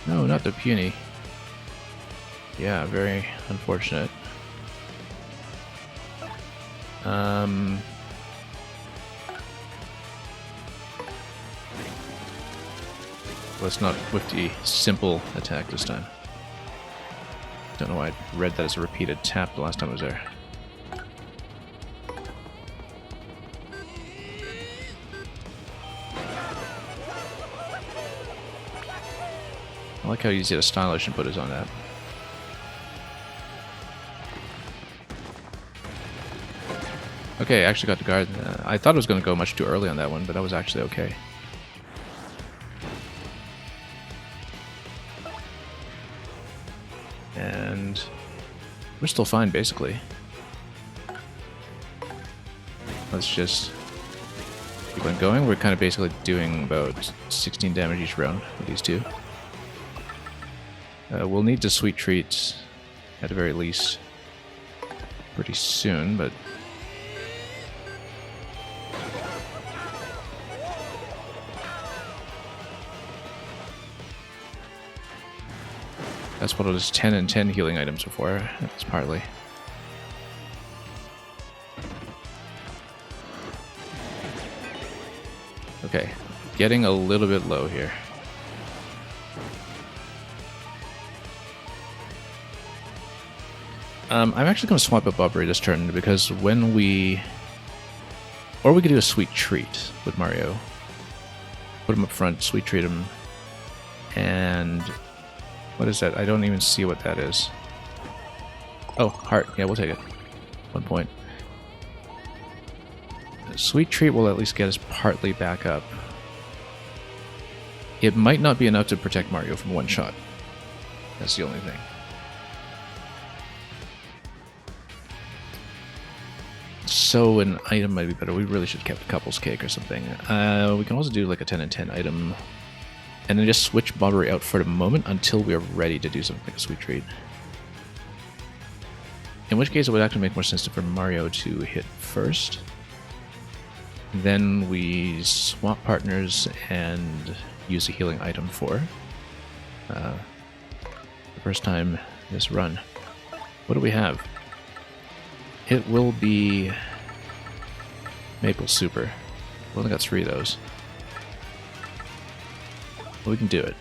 No, not the puny. Yeah, very unfortunate. Let's not with the simple attack this time. Don't know why I read that as a repeated tap the last time I was there. I like how easy a stylish input is on that. Okay, I actually got the guard. I thought it was going to go much too early on that one, but that was actually okay. And we're still fine, basically. Let's just keep on going. We're kind of basically doing about 16 damage each round with these two. We'll need to sweet treat at the very least pretty soon, but that's what those 10 and 10 healing items are for. That's partly. Okay, getting a little bit low here. I'm actually going to swap up Aubrey this turn because when we... Or we could do a sweet treat with Mario. Put him up front, sweet treat him. And... What is that? I don't even see what that is. Oh, heart. Yeah, we'll take it. 1 point. Sweet treat will at least get us partly back up. It might not be enough to protect Mario from one shot. That's the only thing. So an item might be better. We really should have kept a couple's cake or something. We can also do like a 10 and 10 item. And then just switch Bobbery out for the moment until we are ready to do something like a sweet treat. In which case it would actually make more sense for Mario to hit first. Then we swap partners and use a healing item for the first time this run. What do we have? It will be Maple Super. We only got 3 of those. We can do it.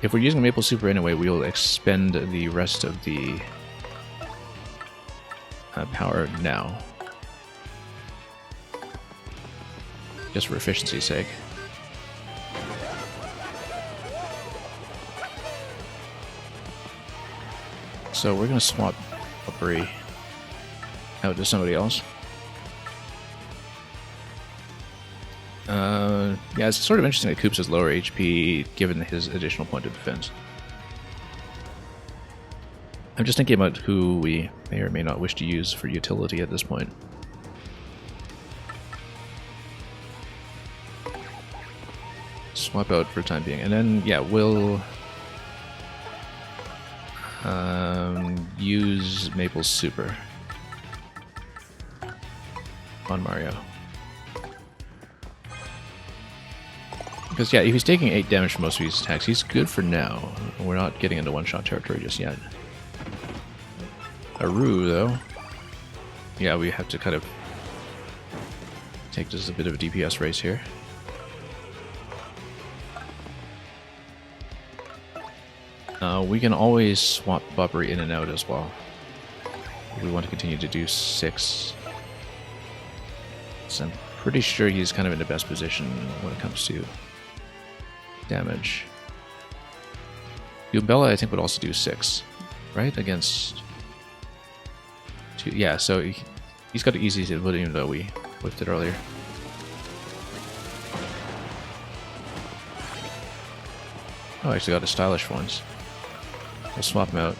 If we're using Maple Super anyway, we'll expend the rest of the power now. Just for efficiency's sake. So we're going to swap Aubrey out to somebody else. Yeah, it's sort of interesting that Koops has lower HP given his additional point of defense. I'm just thinking about who we may or may not wish to use for utility at this point. Swap out for the time being, and then, yeah, we'll use Maple Super on Mario. Because, yeah, if he's taking 8 damage from most of these attacks, he's good for now. We're not getting into one-shot territory just yet. Aru, though. Yeah, we have to kind of take this as a bit of a DPS race here. We can always swap Bobbery in and out as well. If we want to continue to do 6. So I'm pretty sure he's kind of in the best position when it comes to damage. Goombella, I think, would also do 6, right? Against 2. Yeah, so he's got it easy to put, even though we whipped it earlier. Oh, I actually got the stylish ones. We'll swap him out.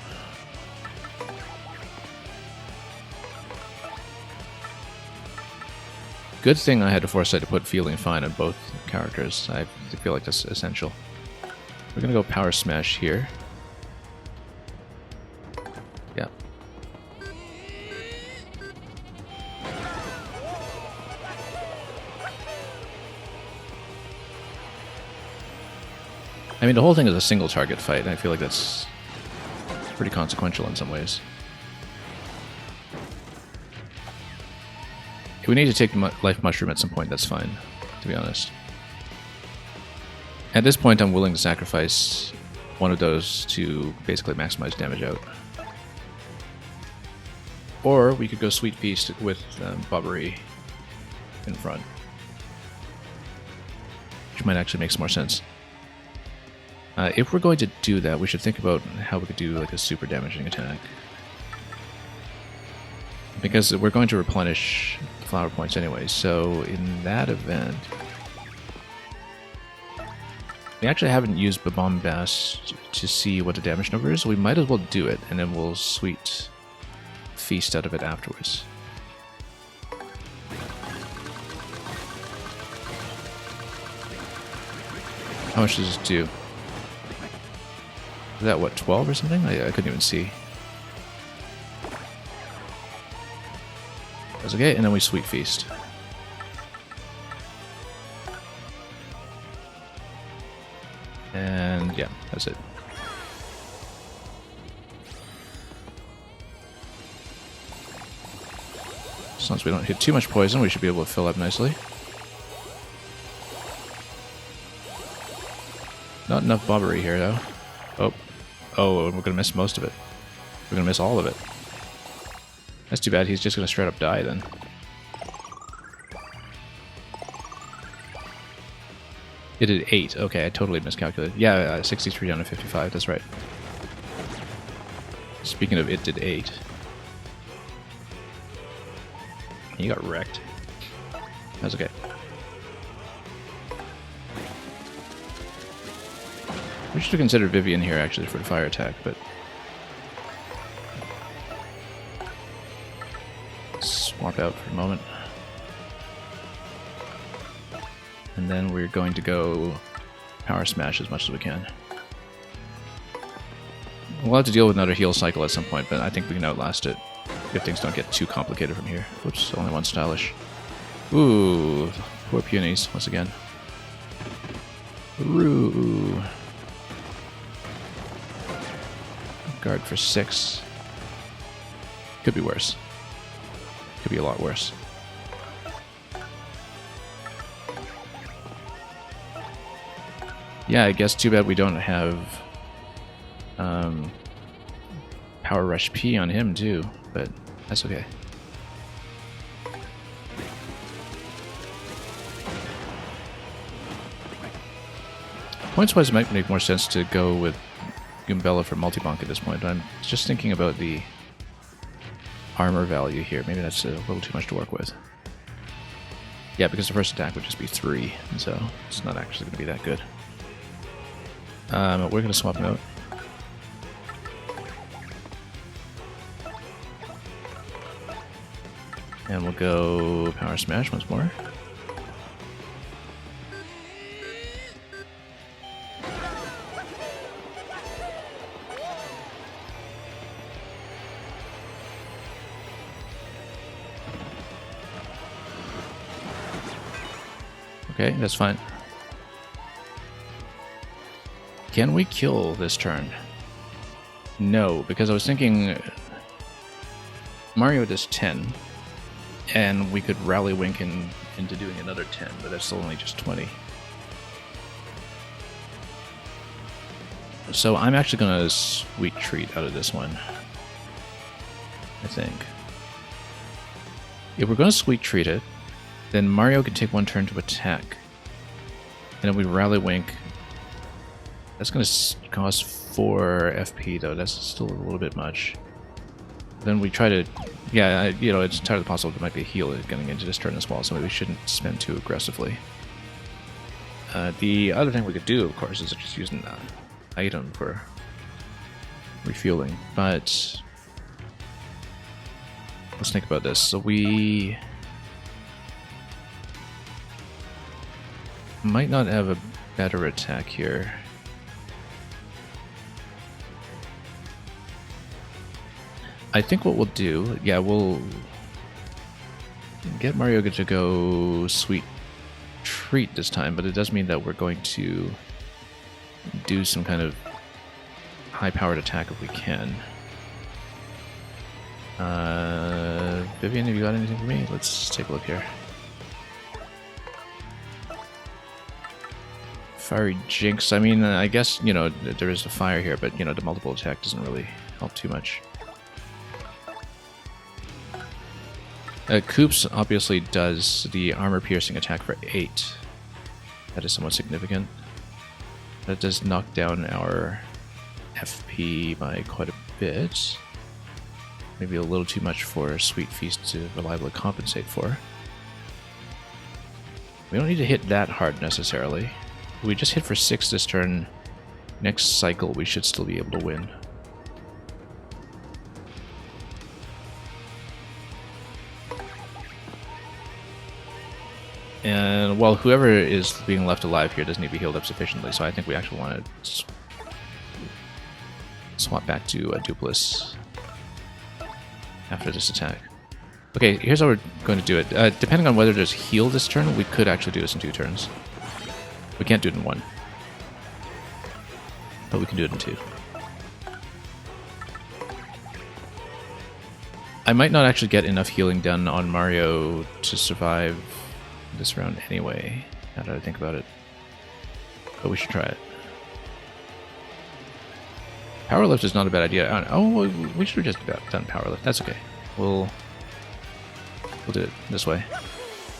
Good thing I had the foresight to put Feeling Fine on both characters. I feel like that's essential. We're gonna go Power Smash here. Yeah. I mean, the whole thing is a single target fight, and I feel like that's pretty consequential in some ways. If we need to take Life Mushroom at some point, that's fine, to be honest. At this point, I'm willing to sacrifice one of those to basically maximize damage out. Or we could go Sweet Feast with Bobbery in front, which might actually make some more sense. If we're going to do that, we should think about how we could do like a super damaging attack. Because we're going to replenish flower points anyway, so in that event... We actually haven't used Bombast to see what the damage number is, so we might as well do it, and then we'll Sweet Feast out of it afterwards. How much does this do? Is that, what, 12 or something? I couldn't even see. That's okay, and then we Sweet Feast. And yeah, that's it. As long as we don't hit too much poison, we should be able to fill up nicely. Not enough Bobbery here, though. Oh, we're gonna miss most of it. We're gonna miss all of it. That's too bad, he's just gonna straight up die then. It did 8. Okay, I totally miscalculated. Yeah, 63 down to 55, that's right. Speaking of, it did 8. He got wrecked. That's okay. We should have considered Vivian here actually for the fire attack, but... Swap out for a moment. And then we're going to go Power Smash as much as we can. We'll have to deal with another heal cycle at some point, but I think we can outlast it if things don't get too complicated from here. Whoops, only one stylish. Ooh, poor Peonies once again. Ooh. Guard for 6. Could be worse. Could be a lot worse. Yeah, I guess too bad we don't have Power Rush P on him too, but that's okay. Points-wise, it might make more sense to go with Goombella for multi-bonk at this point, but I'm just thinking about the armor value here. Maybe that's a little too much to work with. Yeah, because the first attack would just be 3, and so it's not actually going to be that good. We're going to swap him out. And we'll go Power Smash once more. Okay, that's fine. Can we kill this turn? No, because I was thinking Mario does 10, and we could rally Wink into doing another 10, but that's still only just 20. So I'm actually going to sweet treat out of this one, I think. If we're going to sweet treat it, then Mario can take one turn to attack. And then we Rally Wink. That's going to cost 4 FP though, that's still a little bit much. Then we try to... Yeah, you know, it's entirely possible there might be a heal getting into this turn as well, so maybe we shouldn't spend too aggressively. The other thing we could do, of course, is just using that item for refueling, but let's think about this. So we might not have a better attack here. I think what we'll do, yeah, we'll get Mario to go sweet treat this time, but it does mean that we're going to do some kind of high-powered attack if we can. Vivian, have you got anything for me? Let's take a look here. Fiery Jinx. I mean, I guess, you know, there is a fire here, but, you know, the multiple attack doesn't really help too much. Koops obviously does the armor-piercing attack for 8. That is somewhat significant. That does knock down our FP by quite a bit. Maybe a little too much for Sweet Feast to reliably compensate for. We don't need to hit that hard necessarily. If we just hit for 6 this turn, next cycle we should still be able to win. And, well, whoever is being left alive here doesn't need to be healed up sufficiently, so I think we actually want to swap back to Dupless after this attack. Okay, here's how we're going to do it. Depending on whether there's heal this turn, we could actually do this in 2 turns. We can't do it in 1. But we can do it in 2. I might not actually get enough healing done on Mario to survive this round anyway, now that I think about it. But we should try it. Power Lift is not a bad idea. Oh, we should have just done Power Lift. That's okay. We'll do it this way.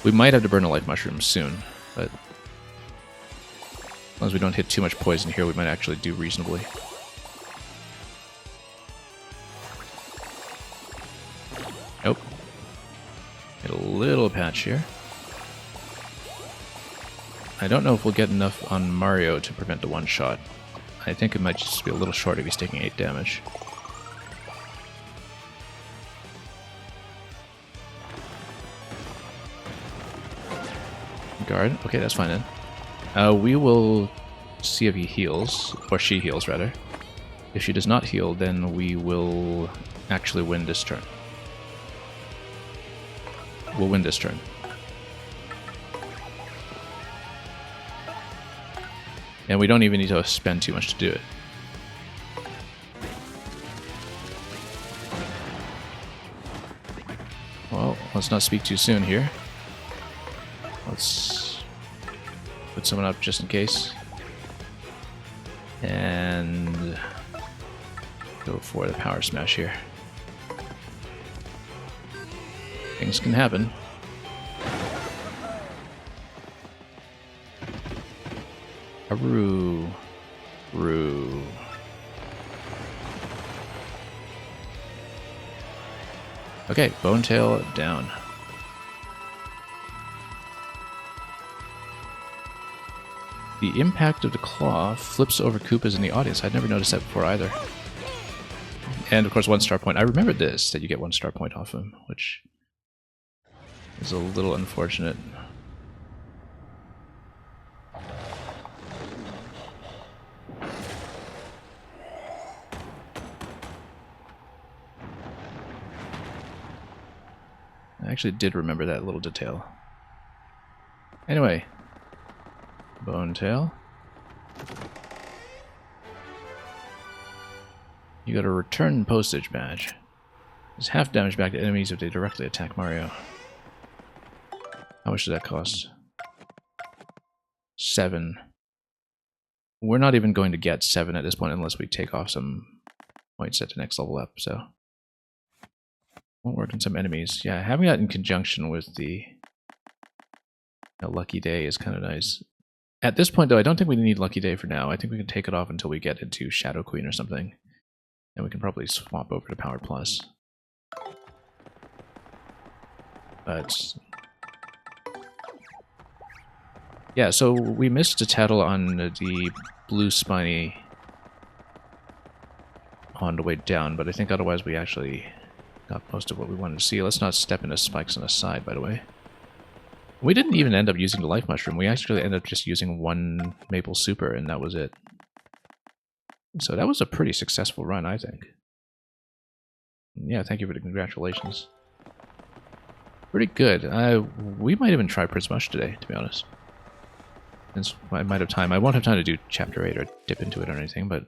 We might have to burn a Life Mushroom soon, but as long as we don't hit too much poison here, we might actually do reasonably. Nope. Hit a little patch here. I don't know if we'll get enough on Mario to prevent the one-shot. I think it might just be a little short if he's taking 8 damage. Guard. Okay, that's fine then. We will see if he heals, or she heals rather. If she does not heal, then we will actually win this turn. We'll win this turn. And we don't even need to spend too much to do it. Well, let's not speak too soon here. Let's put someone up just in case. And go for the Power Smash here. Things can happen. Roo. Okay, Bone Tail down. The impact of the claw flips over Koopas in the audience. I'd never noticed that before either. And of course 1 star point. I remembered this, that you get 1 star point off him, which is a little unfortunate. I actually did remember that little detail. Anyway, Bone Tail. You got a return postage badge. It's half damage back to enemies if they directly attack Mario. How much does that cost? 7. we're not even going to get 7 at this point unless we take off some points at the next level up, so won't work on some enemies. Yeah, having that in conjunction with the Lucky Day is kind of nice. At this point, though, I don't think we need Lucky Day for now. I think we can take it off until we get into Shadow Queen or something. And we can probably swap over to Power Plus. But yeah, so we missed a tattle on the blue spiny on the way down, but I think otherwise we actually got most of what we wanted to see. Let's not step into spikes on the side, by the way. We didn't even end up using the life mushroom. We actually ended up just using 1 maple super, and that was it. So that was a pretty successful run, I think. Yeah, thank you for the congratulations. Pretty good. We might even try Prismush today, to be honest. Since I might have time. I won't have time to do Chapter 8 or dip into it or anything, but...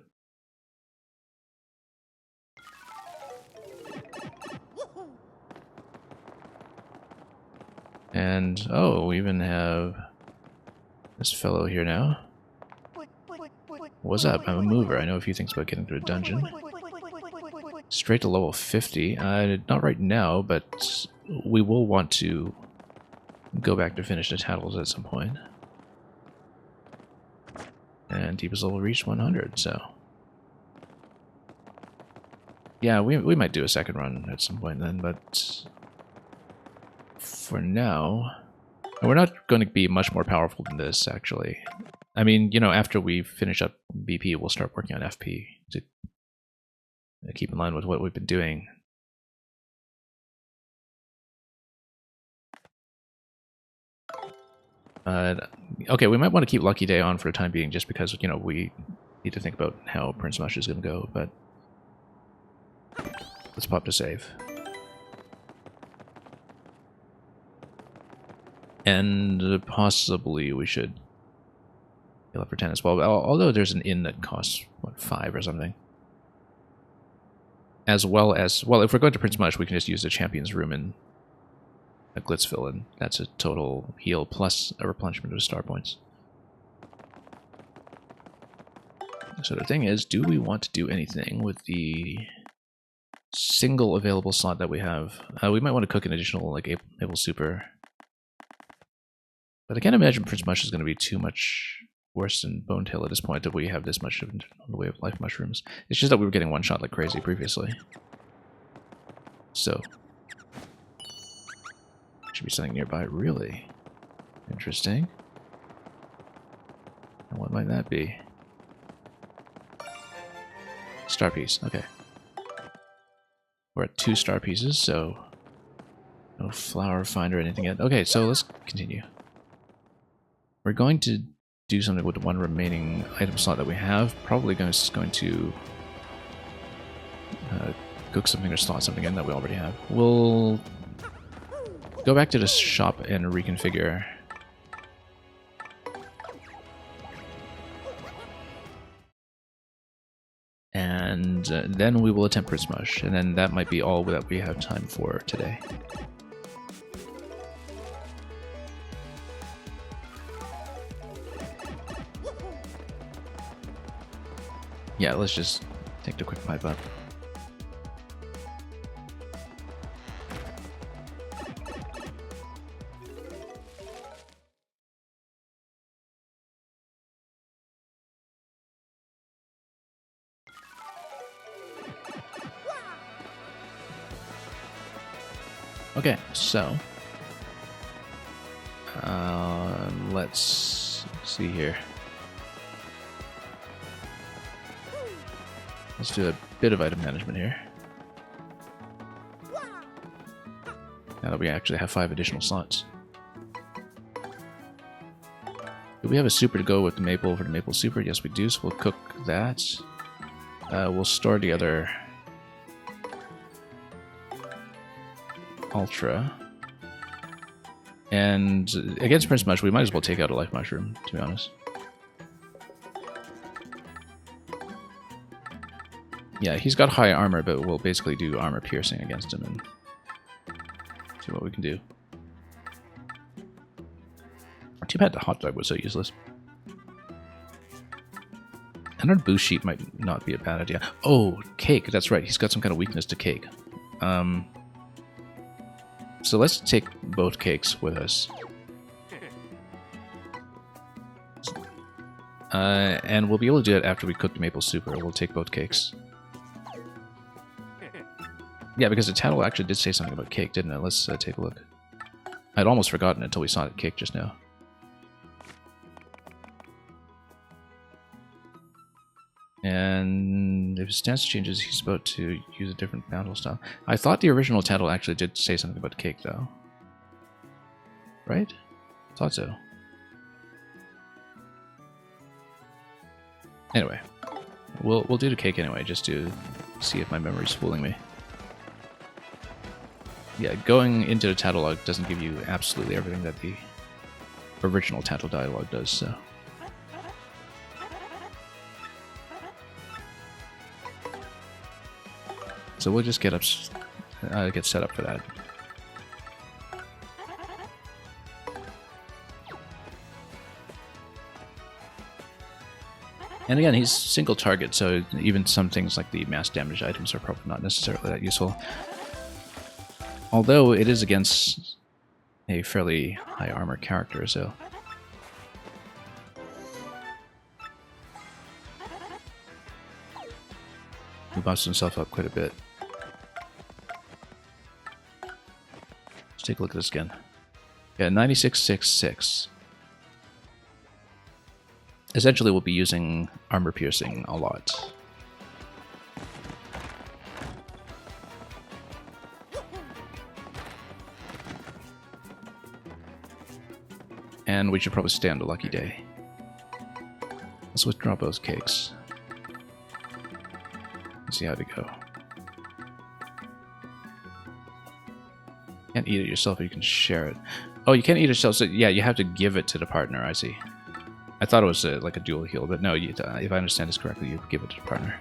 And, oh, we even have this fellow here now. What's up? I'm a mover. I know a few things about getting through a dungeon. Straight to level 50. Not right now, but we will want to go back to finish the tattles at some point. And deepest level reached 100, so... Yeah, we might do a second run at some point then, but... For now... We're not going to be much more powerful than this, actually. I mean, you know, after we finish up BP, we'll start working on FP to keep in line with what we've been doing. Okay, we might want to keep Lucky Day on for the time being, just because, you know, we need to think about how Prismush is going to go, but... Let's pop to save. And possibly we should heal up for 10 as well, although there's an inn that costs, what, 5 or something. As well as, well, if we're going to Prismush, we can just use the Champion's Room in Glitzville, and that's a total heal plus a replenishment of star points. So the thing is, do we want to do anything with the single available slot that we have? We might want to cook an additional, like, Maple Super. But I can't imagine Prismush is going to be too much worse than Bonetail at this point that we have this much in the way of life mushrooms. It's just that we were getting one-shot like crazy previously. So... should be something nearby, really. Interesting. And what might that be? Star piece, okay. We're at 2 star pieces, so... no flower finder or anything yet. Okay, so let's continue. We're going to do something with the 1 remaining item slot that we have. Probably going to cook something or slot something in that we already have. We'll go back to the shop and reconfigure. And then we will attempt Prismush, and then that might be all that we have time for today. Yeah, let's just take the quick pipe up. Okay, so let's see here. Let's do a bit of item management here. Now that we actually have 5 additional slots. Do we have a super to go with the maple for the maple super? Yes, we do, so we'll cook that. We'll store the other Ultra. And against Prismush, we might as well take out a life mushroom, to be honest. Yeah, he's got high armor, but we'll basically do armor piercing against him and see what we can do. Too bad the hot dog was so useless. And our boost sheet might not be a bad idea. Oh, cake. That's right. He's got some kind of weakness to cake. So let's take both cakes with us. And we'll be able to do it after we cook the maple soup, or we'll take both cakes. Yeah, because the title actually did say something about cake, didn't it? Let's take a look. I'd almost forgotten it until we saw it cake just now. And if his stance changes, he's about to use a different battle style. I thought the original title actually did say something about cake, though. Right? Thought so. Anyway, we'll do the cake anyway, just to see if my memory's fooling me. Yeah, going into the Tattletalogue doesn't give you absolutely everything that the original Tattle dialogue does, so... So we'll just get set up for that. And again, he's single target, so even some things like the mass damage items are probably not necessarily that useful. Although it is against a fairly high armor character, so... He buffs himself up quite a bit. Let's take a look at this again. Yeah, 9666. Essentially, we'll be using armor piercing a lot. And we should probably stay on the lucky day. Let's withdraw both cakes. Let's see how they go. Can't eat it yourself, but you can share it. Oh, you can't eat it yourself, so yeah, you have to give it to the partner, I see. I thought it was like a dual heal, but no, if I understand this correctly, you give it to the partner.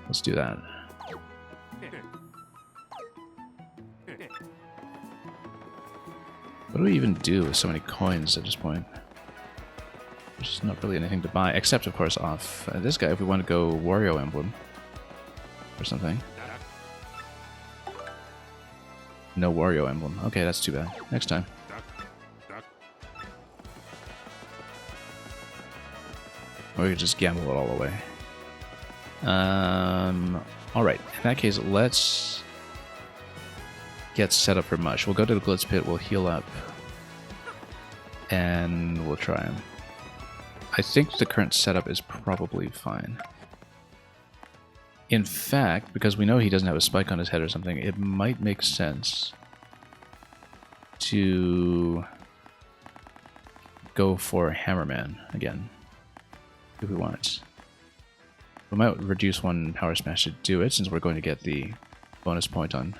Let's do that. What do we even do with so many coins at this point? There's just not really anything to buy, except, of course, off this guy if we want to go Wario Emblem or something. No Wario Emblem. Okay, that's too bad. Next time. Or we could just gamble it all away. Alright, in that case, let's get set up for Mush. We'll go to the Glitz Pit, we'll heal up, and we'll try him. I think the current setup is probably fine. In fact, because we know he doesn't have a spike on his head or something, it might make sense to go for Hammerman again, if we want it. We might reduce one Power Smash to do it, since we're going to get the bonus point on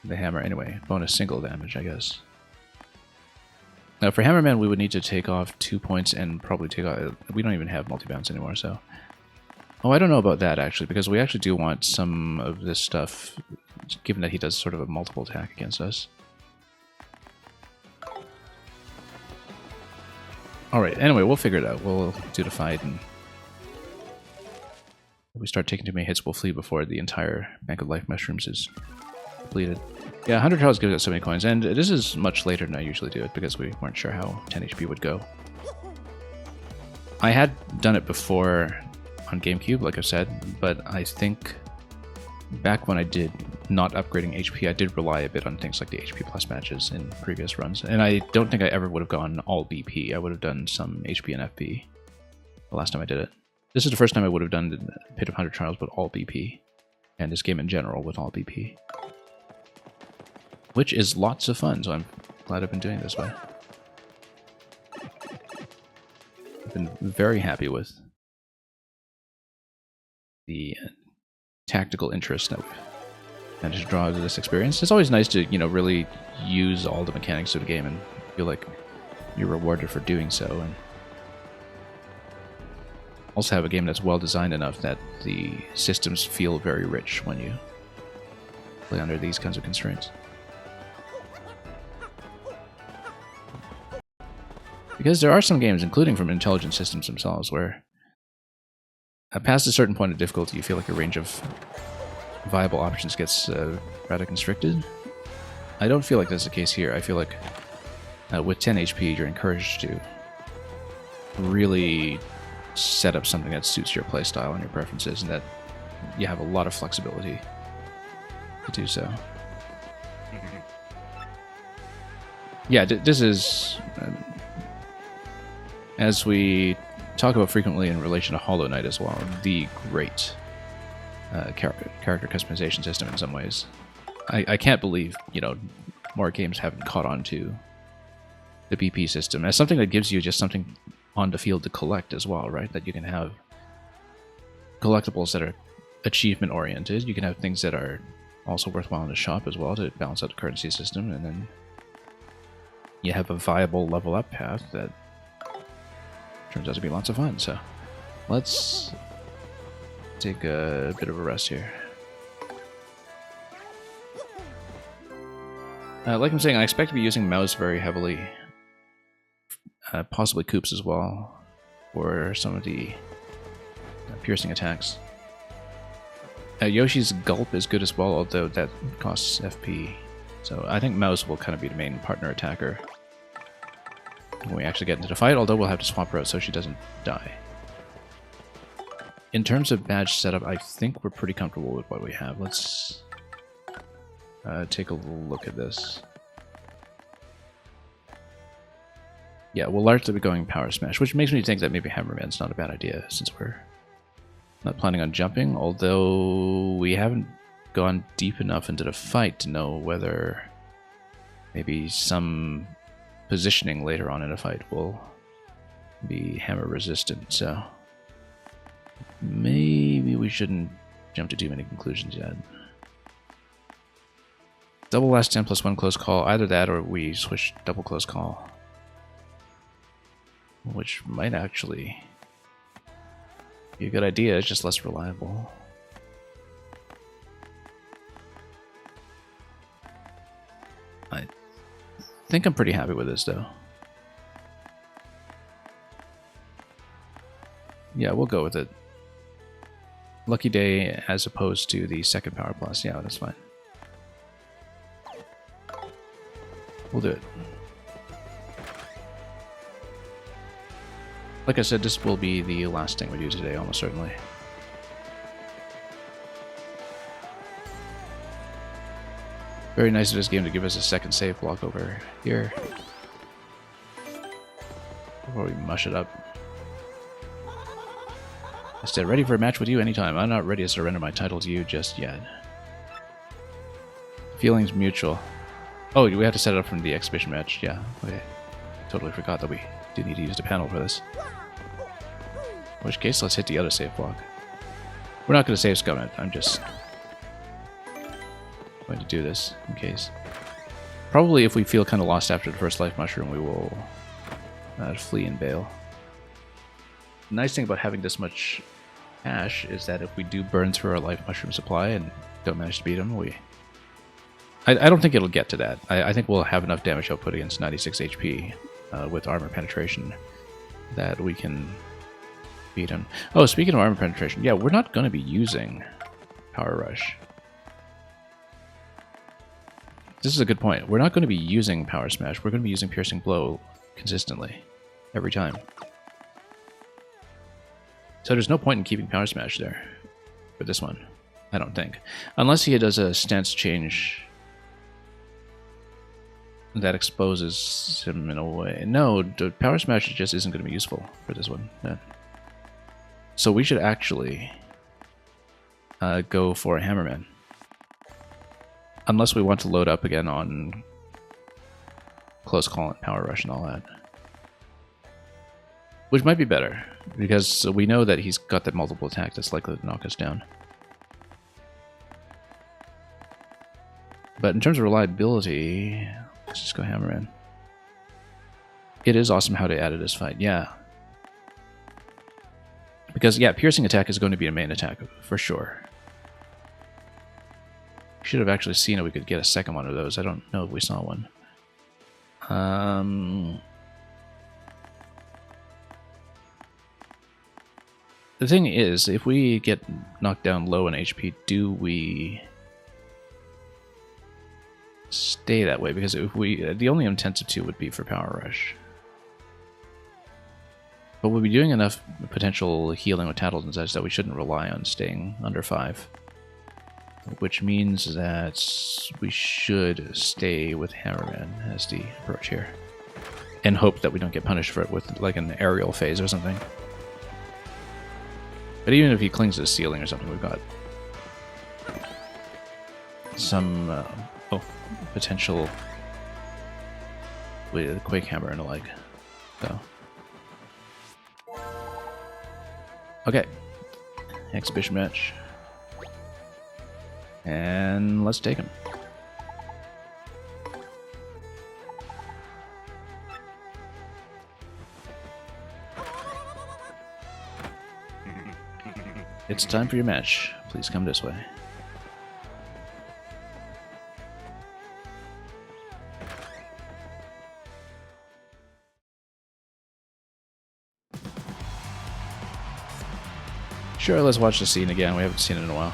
the hammer anyway. Bonus single damage, I guess. Now for Hammerman, we would need to take off 2 points and probably take off... We don't even have multi-bounce anymore, so... Oh, I don't know about that, actually, because we actually do want some of this stuff, given that he does sort of a multiple attack against us. Alright, anyway, we'll figure it out. We'll do the fight, and... if we start taking too many hits, we'll flee before the entire Bank of Life Mushrooms is depleted. Yeah, 100 trials gives us so many coins, and this is much later than I usually do it, because we weren't sure how 10 HP would go. I had done it before on GameCube, like I said, but I think back when I did not upgrading HP, I did rely a bit on things like the HP plus matches in previous runs, and I don't think I ever would have gone all BP. I would have done some HP and FP the last time I did it. This is the first time I would have done the Pit of 100 Trials with all BP, and this game in general with all BP. Which is lots of fun, so I'm glad I've been doing this way. I've been very happy with the tactical interest that we've managed to draw out of this experience. It's always nice to, you know, really use all the mechanics of the game and feel like you're rewarded for doing so, and also have a game that's well designed enough that the systems feel very rich when you play under these kinds of constraints. Because there are some games, including from Intelligent Systems themselves, where past a certain point of difficulty, you feel like your range of viable options gets rather constricted. I don't feel like that's the case here. I feel like with 10 HP, you're encouraged to really set up something that suits your playstyle and your preferences, and that you have a lot of flexibility to do so. Yeah, this is, as we talk about frequently in relation to Hollow Knight as well, the great character customization system in some ways. I can't believe, more games haven't caught on to the BP system as something that gives you just something on the field to collect as well, right? That you can have collectibles that are achievement oriented. You can have things that are also worthwhile in the shop as well to balance out the currency system, and then you have a viable level up path that turns out to be lots of fun. So let's take a bit of a rest here. Like I'm saying, I expect to be using mouse very heavily, possibly Koops as well, for some of the piercing attacks. Yoshi's Gulp is good as well, although that costs FP. So I think mouse will kind of be the main partner attacker when we actually get into the fight, although we'll have to swap her out so she doesn't die. In terms of badge setup, I think we're pretty comfortable with what we have. Let's take a look at this. Yeah, we'll largely be going Power Smash, which makes me think that maybe Hammerman's not a bad idea, since we're not planning on jumping, although we haven't gone deep enough into the fight to know whether maybe some positioning later on in a fight will be hammer resistant, so maybe we shouldn't jump to too many conclusions yet. Double last 10 plus 1 close call, either that or we switch double close call, which might actually be a good idea, it's just less reliable. I think I'm pretty happy with this though. Yeah, we'll go with it. Lucky Day as opposed to the second Power Plus. Yeah, that's fine. We'll do it. Like I said, this will be the last thing we do today, almost certainly. Very nice of this game to give us a second save block over here before we mush it up. I said, ready for a match with you anytime. I'm not ready to surrender my title to you just yet. Feelings mutual. Oh, we have to set it up from the exhibition match. Yeah, okay. Totally forgot that we do need to use the panel for this. In which case, let's hit the other save block. We're not going to save Scumnet. I'm just going to do this in case. Probably if we feel kind of lost after the first life mushroom, we will flee and bail. The nice thing about having this much cash is that if we do burn through our life mushroom supply and don't manage to beat him, I don't think it'll get to that. I think we'll have enough damage output against 96 HP with armor penetration that we can beat him. Oh, speaking of armor penetration, yeah, we're not going to be using Power Rush. This is a good point. We're not going to be using Power Smash. We're going to be using Piercing Blow consistently every time. So there's no point in keeping Power Smash there for this one, I don't think. Unless he does a stance change that exposes him in a way. No, the Power Smash just isn't going to be useful for this one. Yeah. So we should actually go for a Hammerman. Unless we want to load up again on Close Call and Power Rush and all that. Which might be better, because we know that he's got that multiple attack that's likely to knock us down. But in terms of reliability, let's just go Hammerman. It is awesome how they added this fight, yeah. Because, yeah, Piercing Attack is going to be a main attack, for sure. Should have actually seen if we could get a second one of those. I don't know if we saw one. the thing is, if we get knocked down low in HP, do we stay that way? Because if we, the only intensive 2 would be for Power Rush. But we'll be doing enough potential healing with Tattles and such that we shouldn't rely on staying under 5. Which means that we should stay with Hammerman as the approach here. And hope that we don't get punished for it with like an aerial phase or something. But even if he clings to the ceiling or something, we've got some potential with a Quake Hammer and the like. So. Okay. Exhibition match. And let's take him. It's time for your match. Please come this way. Sure, let's watch the scene again. We haven't seen it in a while.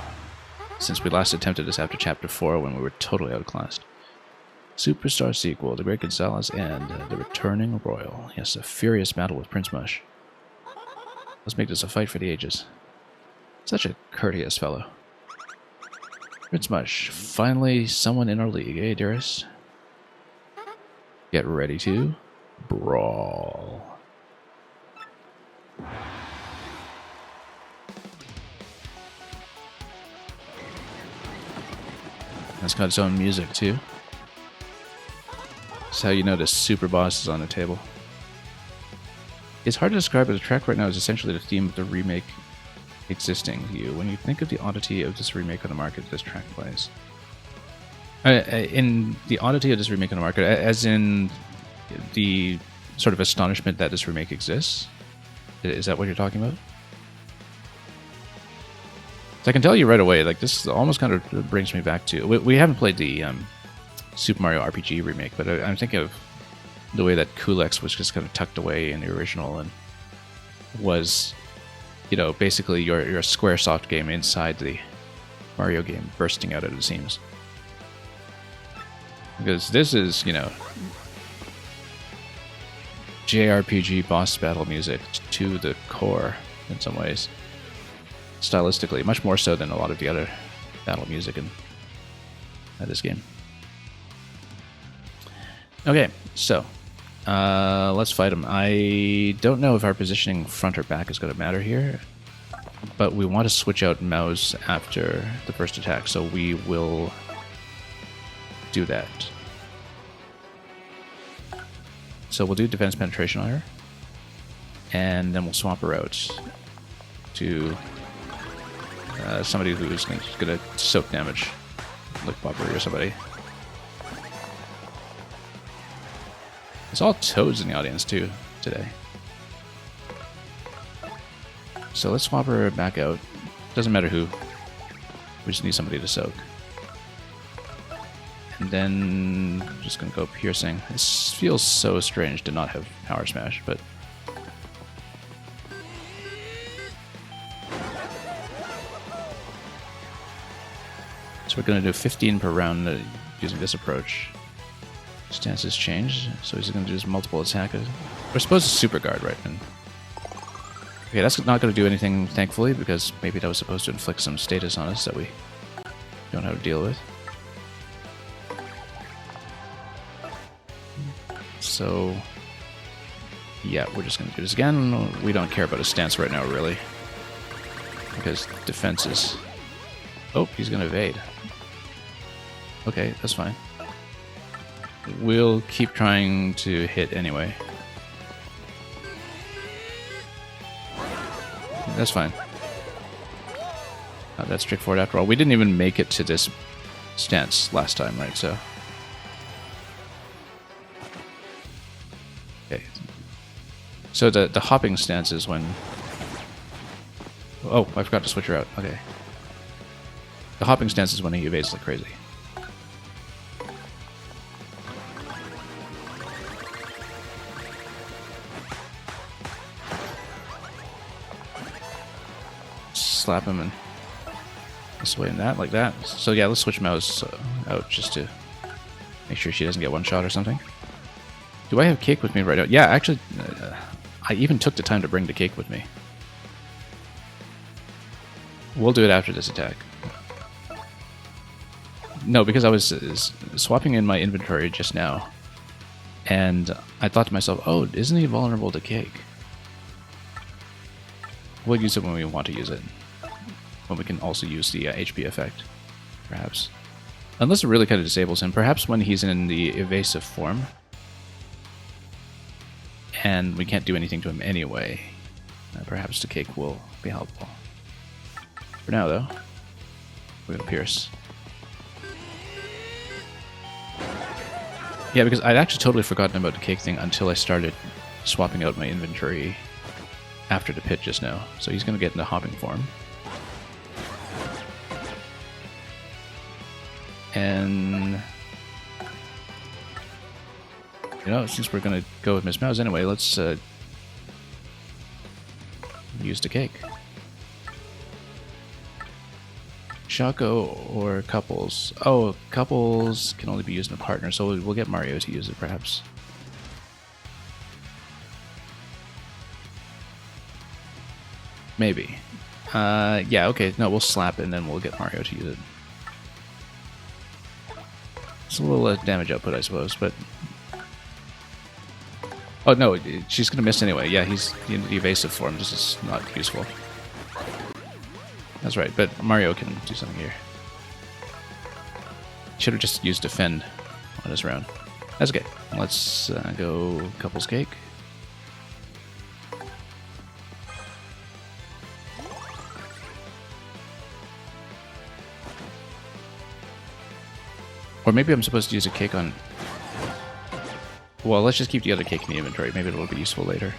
Since we last attempted this after Chapter 4 when we were totally outclassed. Superstar sequel, The Great Gonzalez and The Returning Royal. Yes, a furious battle with Prince Mush. Let's make this a fight for the ages. Such a courteous fellow. Prince Mush, finally someone in our league, eh, dearest? Get ready to brawl. It's got its own music too. That's how you know the super boss is on the table. It's hard to describe, but the track right now is essentially the theme of the remake existing to you. When you think of the oddity of this remake on the market, this track plays. In the oddity of this remake on the market, as in the sort of astonishment that this remake exists? Is that what you're talking about? So I can tell you right away, like this almost kind of brings me back to... We haven't played the Super Mario RPG remake, but I'm thinking of the way that Culex was just kind of tucked away in the original and was... You know, basically your Squaresoft game inside the Mario game, bursting out at the seams. Because this is, you know, JRPG boss battle music to the core in some ways. Stylistically, much more so than a lot of the other battle music in this game. Okay, so let's fight him. I don't know if our positioning front or back is going to matter here, but we want to switch out Maus after the first attack, so we will do that. So we'll do defense penetration on her, and then we'll swap her out to somebody who's going to soak damage, like Bobbery or somebody. It's all Toads in the audience, too, today. So let's swap her back out. Doesn't matter who. We just need somebody to soak. And then I'm just going to go Piercing. This feels so strange to not have Power Smash, but... So we're going to do 15 per round using this approach. Stances change, so he's going to do his multiple attack. We're supposed to super guard, right? And okay, that's not going to do anything, thankfully, because maybe that was supposed to inflict some status on us that we don't know how to deal with. So, yeah, we're just going to do this again. We don't care about his stance right now, really, because defense is... Oh, he's going to evade. Okay, that's fine. We'll keep trying to hit anyway. That's fine. That's straightforward after all. We didn't even make it to this stance last time, right? So, okay. So the hopping stance is when... Oh, I forgot to switch her out. Okay. The hopping stance is when he evades like crazy. slap him and this way and that, like that. So yeah, let's switch Mao's out just to make sure she doesn't get one shot or something. Do I have Cake with me right now? Yeah, actually, I even took the time to bring the Cake with me. We'll do it after this attack. No, because I was swapping in my inventory just now, and I thought to myself, oh, isn't he vulnerable to Cake? We'll use it when we want to use it. When we can also use the HP effect, perhaps. Unless it really kind of disables him. Perhaps when he's in the evasive form, and we can't do anything to him anyway, perhaps the Cake will be helpful. For now, though, we have Pierce. Yeah, because I'd actually totally forgotten about the Cake thing until I started swapping out my inventory after the pit just now. So he's going to get into hopping form. And, you know, since we're going to go with Miss Mouse anyway, let's use the Cake. Shaco or Couples? Oh, Couples can only be used in a partner, so we'll get Mario to use it, perhaps. Maybe. Yeah, okay, no, we'll slap it and then we'll get Mario to use it. It's a little damage output, I suppose, but... Oh, no, she's gonna miss anyway. Yeah, he's in the evasive form. This is not useful. That's right, but Mario can do something here. Should have just used Defend on this round. That's okay. Let's go Couples Cake. Or maybe I'm supposed to use a Cake on... Well, let's just keep the other Cake in the inventory. Maybe it'll be useful later.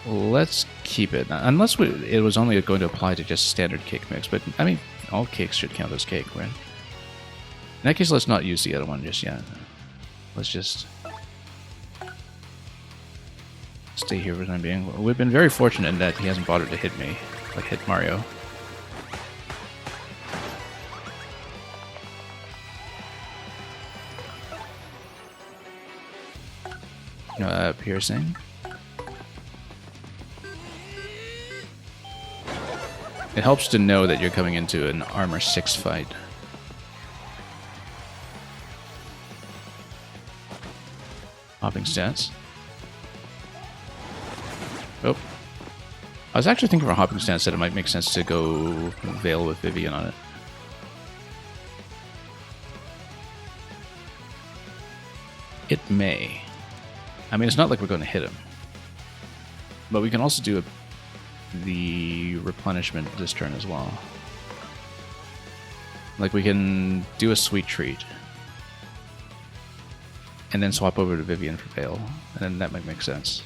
Let's keep it. Unless it was only going to apply to just standard Cake mix. But, I mean, all cakes should count as Cake, right? In that case, let's not use the other one just yet. Let's just... stay here for the time being. We've been very fortunate in that he hasn't bothered to hit me. Like, hit Mario. Piercing. It helps to know that you're coming into an armor 6 fight. Hopping stance. Oh. I was actually thinking for a hopping stance that it might make sense to go Veil with Vivian on it. It may. I mean, it's not like we're going to hit him. But we can also do the replenishment this turn as well. Like, we can do a Sweet Treat. And then swap over to Vivian for Veil. And then that might make sense.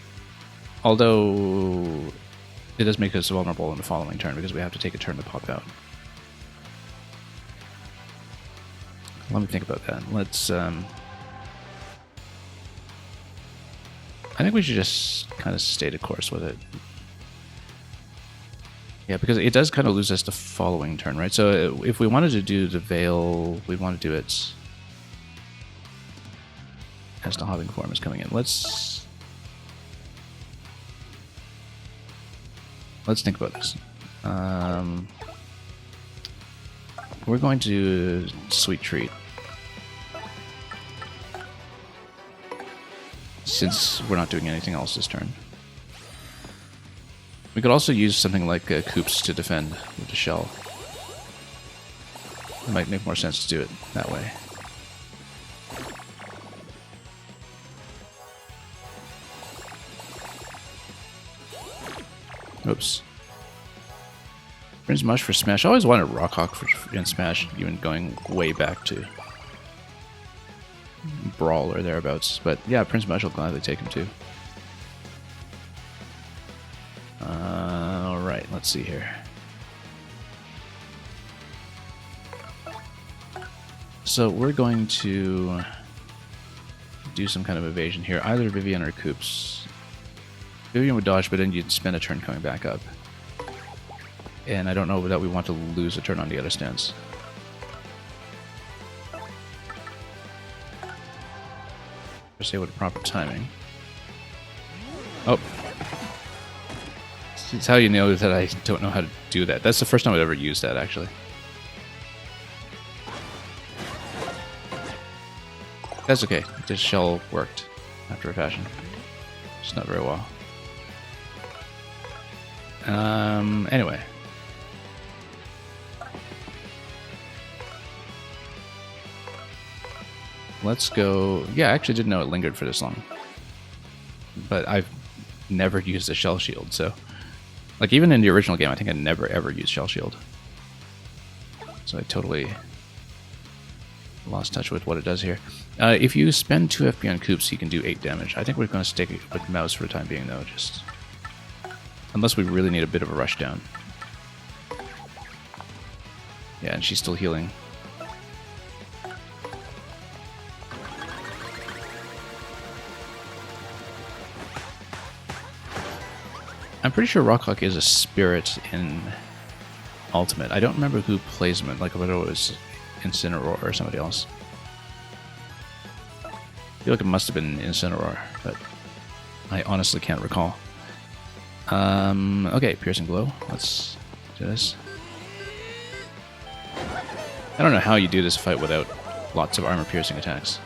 Although, it does make us vulnerable in the following turn because we have to take a turn to pop out. Let me think about that. Let's, I think we should just kind of stay the course with it. Yeah, because it does kind of lose us the following turn, right? So if we wanted to do the Veil, we'd want to do it as the hopping form is coming in. Let's think about this. We're going to Sweet Treat. Since we're not doing anything else this turn. We could also use something like Koops to defend with the shell. It might make more sense to do it that way. Oops. Prince Mush for Smash. I always wanted Rockhawk in Smash, even going way back to Brawl or thereabouts. But yeah, Prince Mush will gladly take him too. Alright, let's see here. So we're going to do some kind of evasion here. Either Vivian or Koops. Vivian would dodge, but then you'd spend a turn coming back up. And I don't know that we want to lose a turn on the other stance. Say with proper timing. Oh. It's how you know that I don't know how to do that. That's the first time I've ever used that, actually. That's okay. This shell worked after a fashion. Just not very well. Anyway. Let's go... Yeah, I actually didn't know it lingered for this long. But I've never used a shell shield, so... Like, even in the original game, I think I never ever used shell shield. So I totally lost touch with what it does here. If you spend 2 FP on Koops, you can do 8 damage. I think we're going to stick with Mouse for the time being, though, just... Unless we really need a bit of a rush down. Yeah, and she's still healing. I'm pretty sure Rockhawk is a spirit in Ultimate. I don't remember who plays him, like whether it was Incineroar or somebody else. I feel like it must have been Incineroar, but I honestly can't recall. Okay, Piercing Blow. Let's do this. I don't know how you do this fight without lots of armor-piercing attacks.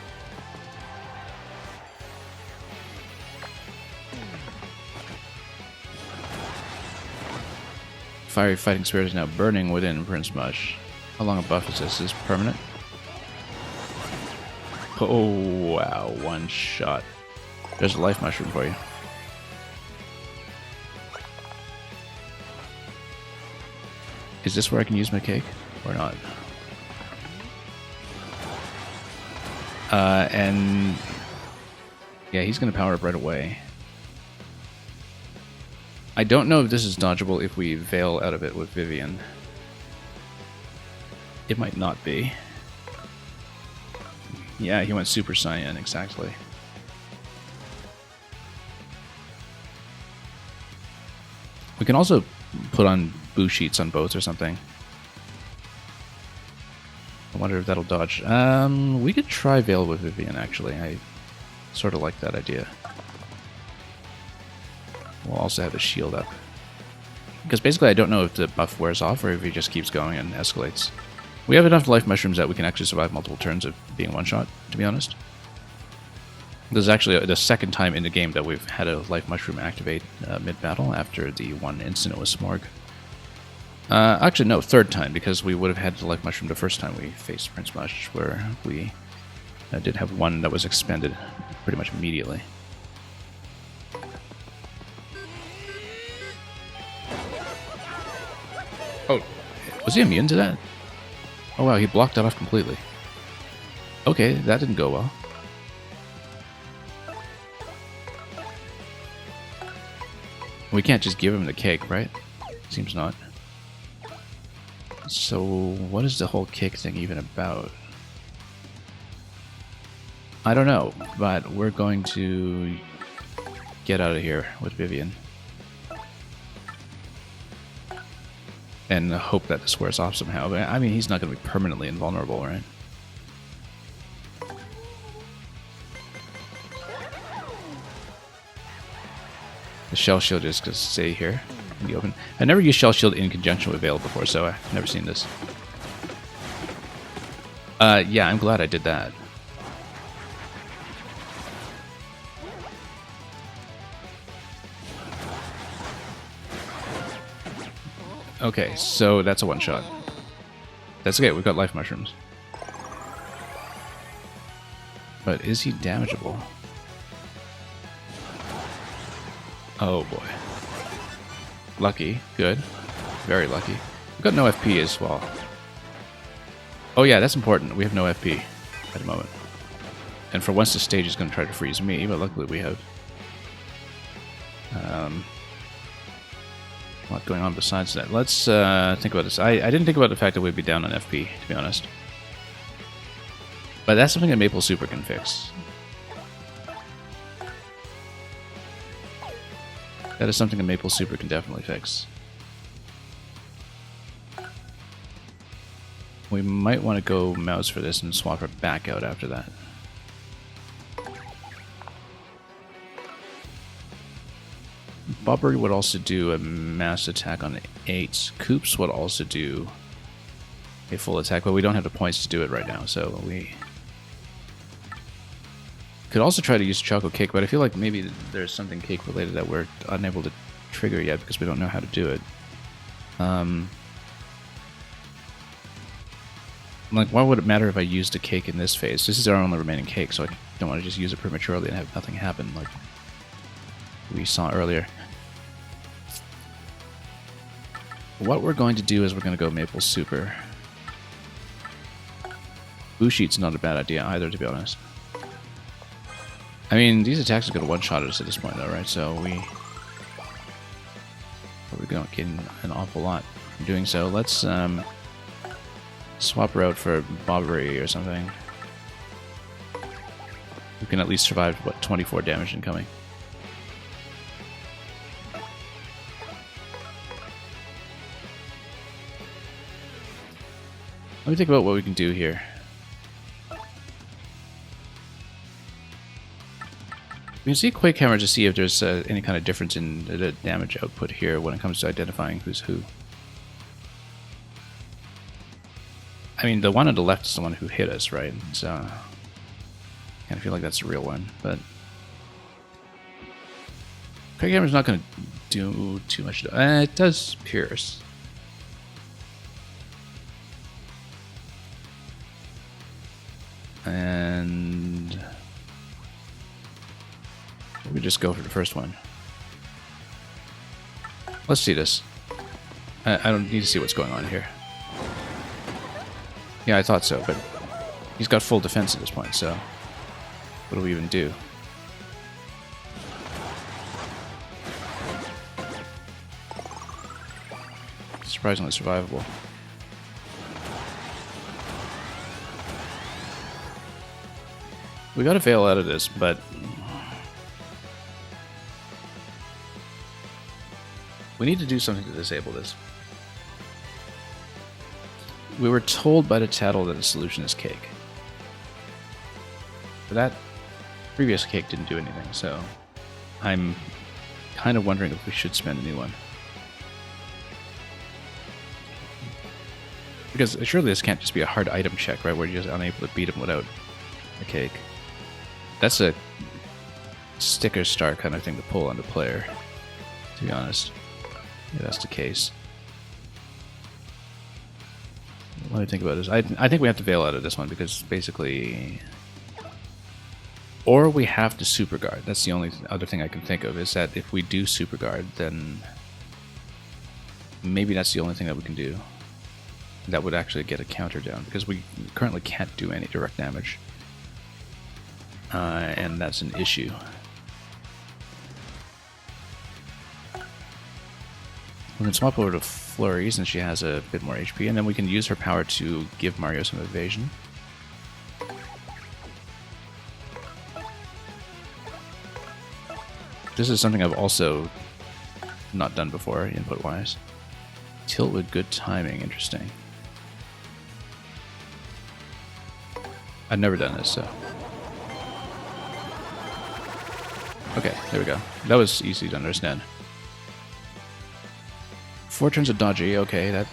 Fiery Fighting Spirit is now burning within Prince Mush. How long a buff is this? Is this permanent? Oh, wow. One shot. There's a life mushroom for you. Is this where I can use my cake? Or not? And... Yeah, he's going to power up right away. I don't know if this is dodgeable if we Veil out of it with Vivian. It might not be. Yeah, he went Super Saiyan, exactly. We can also put on Boo Sheets on both or something. I wonder if that'll dodge. We could try Veil with Vivian, actually. I sort of like that idea. We'll also have a shield up. Because basically I don't know if the buff wears off or if he just keeps going and escalates. We have enough life mushrooms that we can actually survive multiple turns of being one-shot, to be honest. This is actually the second time in the game that we've had a life mushroom activate mid-battle after the one incident with Smorg. Actually, no, third time, because we would have had the life mushroom the first time we faced Prince Mush, where we did have one that was expended pretty much immediately. Oh, was he immune to that? Oh wow, he blocked that off completely. Okay, that didn't go well. We can't just give him the cake, right? Seems not. So, what is the whole cake thing even about? I don't know, but we're going to get out of here with Vivian. And hope that this wears off somehow. But, I mean, he's not going to be permanently invulnerable, right? The Shell Shield is going to stay here in the open. I never used Shell Shield in conjunction with Veil before, so I've never seen this. Yeah, I'm glad I did that. Okay, so that's a one-shot. That's okay, we've got life mushrooms. But is he damageable? Oh boy. Lucky, good. Very lucky. We've got no FP as well. Oh yeah, that's important. We have no FP at the moment. And for once the stage is going to try to freeze me, but luckily we have a lot going on besides that. Let's think about this. I didn't think about the fact that we'd be down on FP, to be honest. But that's something that Maple Super can fix. That is something that Maple Super can definitely fix. We might want to go mouse for this and swap her back out after that. Bobbery would also do a mass attack on 8. Koops would also do a full attack, but we don't have the points to do it right now, so we could also try to use Choco Cake, but I feel like maybe there's something cake related that we're unable to trigger yet because we don't know how to do it. Like, why would it matter if I used a cake in this phase? This is our only remaining cake, so I don't want to just use it prematurely and have nothing happen like we saw earlier. What we're going to do is we're going to go Maple Super. Bushi's not a bad idea either, to be honest. I mean, these attacks are going to one-shot us at this point, though, right? So we're going to get an awful lot from doing so. Let's swap her out for Bobbery or something. We can at least survive, what, 24 damage incoming. Let me think about what we can do here. We can see Quake Hammer to see if there's any kind of difference in the damage output here when it comes to identifying who's who. I mean, the one on the left is the one who hit us, right? So, I kind of feel like that's the real one, but Quake Hammer's not going to do too much. It does pierce. And we just go for the first one. Let's see this. I don't need to see what's going on here. Yeah, I thought so, but he's got full defense at this point, so what do we even do? Surprisingly survivable. We gotta fail out of this, but we need to do something to disable this. We were told by the Tattle that the solution is cake. But that previous cake didn't do anything, so I'm kind of wondering if we should spend a new one. Because surely this can't just be a hard item check, right, where you're just unable to beat him without a cake. That's a sticker star kind of thing to pull on the player, to be honest. Yeah, that's the case. Let me think about this. I think we have to bail out of this one because basically... Or we have to Super Guard. That's the only other thing I can think of, is that if we do Super Guard, then maybe that's the only thing that we can do that would actually get a counter down, because we currently can't do any direct damage. And that's an issue. We can swap over to Flurry since she has a bit more HP, and then we can use her power to give Mario some evasion. This is something I've also not done before, input-wise. Tilt with good timing, interesting. I've never done this, so... Okay, there we go. That was easy to understand. 4 turns of dodgy, okay, that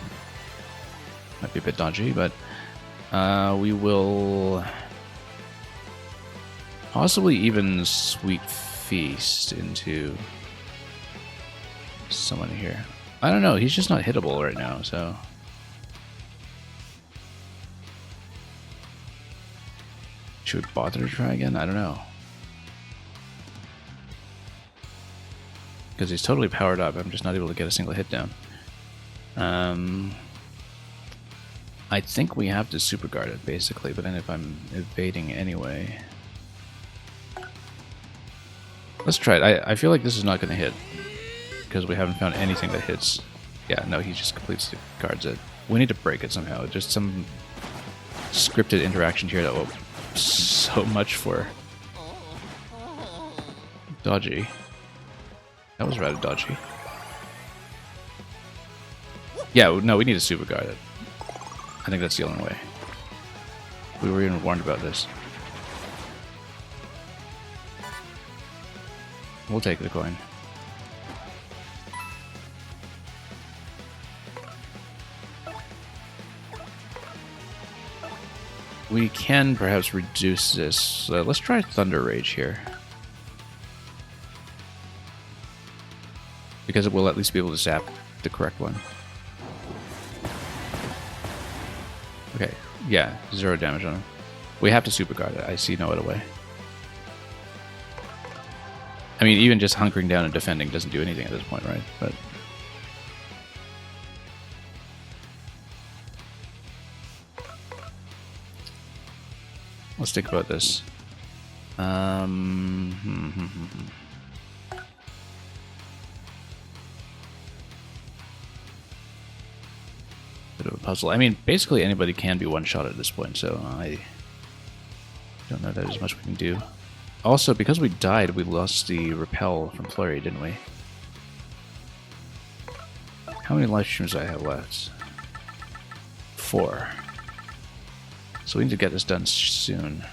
might be a bit dodgy, but we will possibly even Sweet Feast into someone here. I don't know, he's just not hittable right now, so... Should we bother to try again? I don't know. Because he's totally powered up, I'm just not able to get a single hit down. I think we have to Super Guard it, basically, but then if I'm evading anyway... Let's try it. I feel like this is not going to hit, because we haven't found anything that hits. Yeah, no, he just completely guards it. We need to break it somehow. Just some scripted interaction here that will... So much for... Dodgy. That was rather dodgy. Yeah, no, we need to Super Guard it. I think that's the only way. We were even warned about this. We'll take the coin. We can perhaps reduce this. Let's try Thunder Rage here. Because it will at least be able to zap the correct one. Okay, yeah, 0 damage on him. We have to super guard it. I see no other way. I mean, even just hunkering down and defending doesn't do anything at this point, right? But let's think about this. Bit of a puzzle. I mean, basically anybody can be one-shot at this point, so I don't know that there's much we can do. Also, because we died, we lost the repel from Flurry, didn't we? How many life streams do I have left? 4. So we need to get this done soon.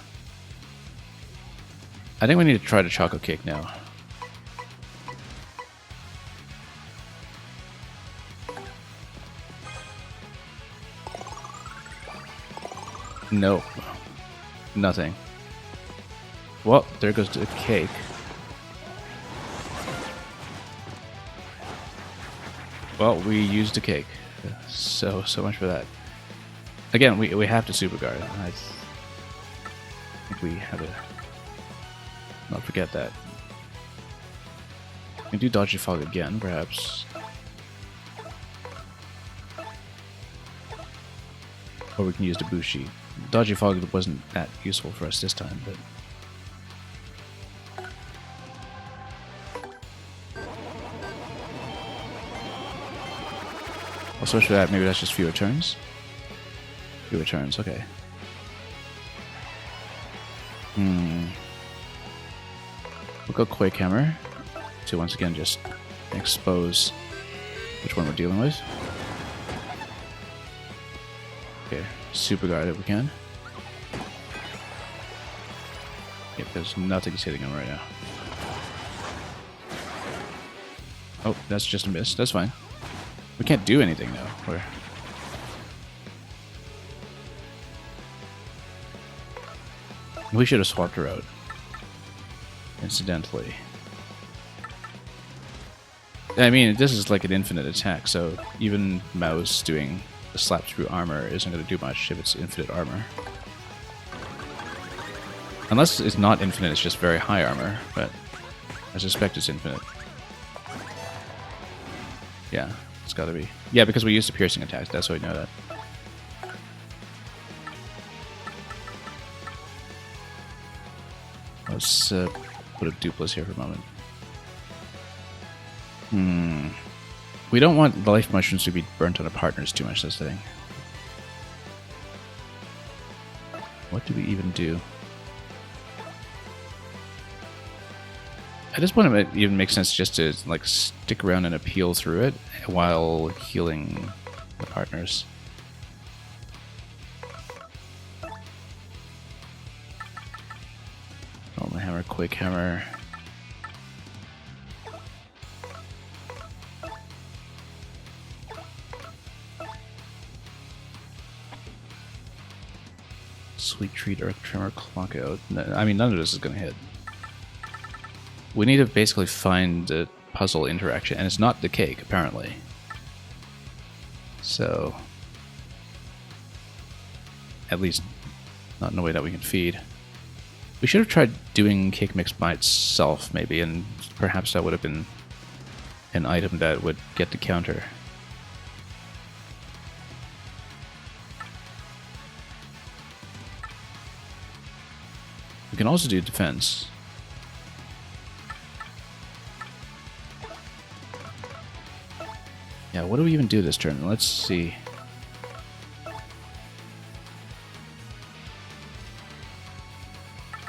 I think we need to try the Choco Cake now. No. Nothing. Well, there goes the cake. Well, we used the cake. So much for that. Again, we have to super guard. I think we have to not forget that. We can do Dodgy Fog again, perhaps. Or we can use the Bushi. Dodgy Fog wasn't that useful for us this time, but I'll switch for that. Maybe that's just fewer turns. Fewer turns, okay. We'll go Quake Hammer to once again just expose which one we're dealing with. Okay, super guard if we can. Yep, because nothing's hitting him right now. Oh, that's just a miss. That's fine. We can't do anything though. We should have swapped her out. Incidentally. I mean, this is like an infinite attack, so even Mouse doing the slap through armor isn't going to do much if it's infinite armor. Unless it's not infinite, it's just very high armor, but I suspect it's infinite. Yeah, it's gotta be. Yeah, because we used the piercing attacks, that's why we know that. Let's put a Dupless here for a moment. We don't want the life mushrooms to be burnt on our partners too much, this thing. What do we even do? At this point, it might even make sense just to like stick around and appeal through it while healing the partners. Golden Hammer, Quake Hammer. Sweet Treat, Earth Tremor, Clock Out. I mean, none of this is going to hit. We need to basically find the puzzle interaction, and it's not the cake, apparently. So, at least not in a way that we can feed. We should have tried doing Cake Mix by itself, maybe, and perhaps that would have been an item that would get the counter. We can also do defense. Yeah, what do we even do this turn? Let's see.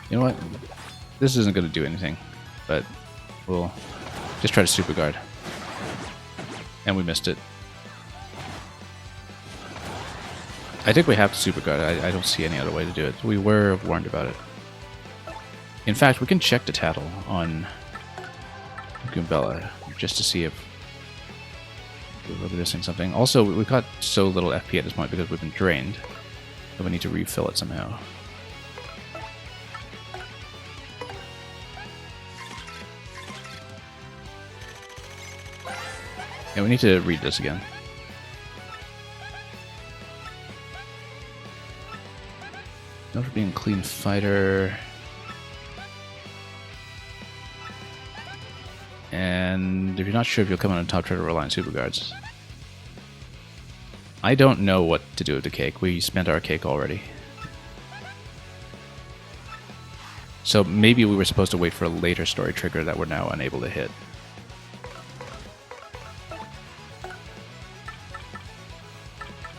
You know what? This isn't going to do anything, but we'll just try to super guard. And we missed it. I think we have to super guard. I don't see any other way to do it. We were warned about it. In fact, we can check the tattle on Goombella just to see if we're missing something. Also, we've got so little FP at this point because we've been drained that we need to refill it somehow. Yeah, we need to read this again. Known for being a clean fighter. And if you're not sure if you'll come on top, try to rely on super guards. I don't know what to do with the cake. We spent our cake already. So maybe we were supposed to wait for a later story trigger that we're now unable to hit.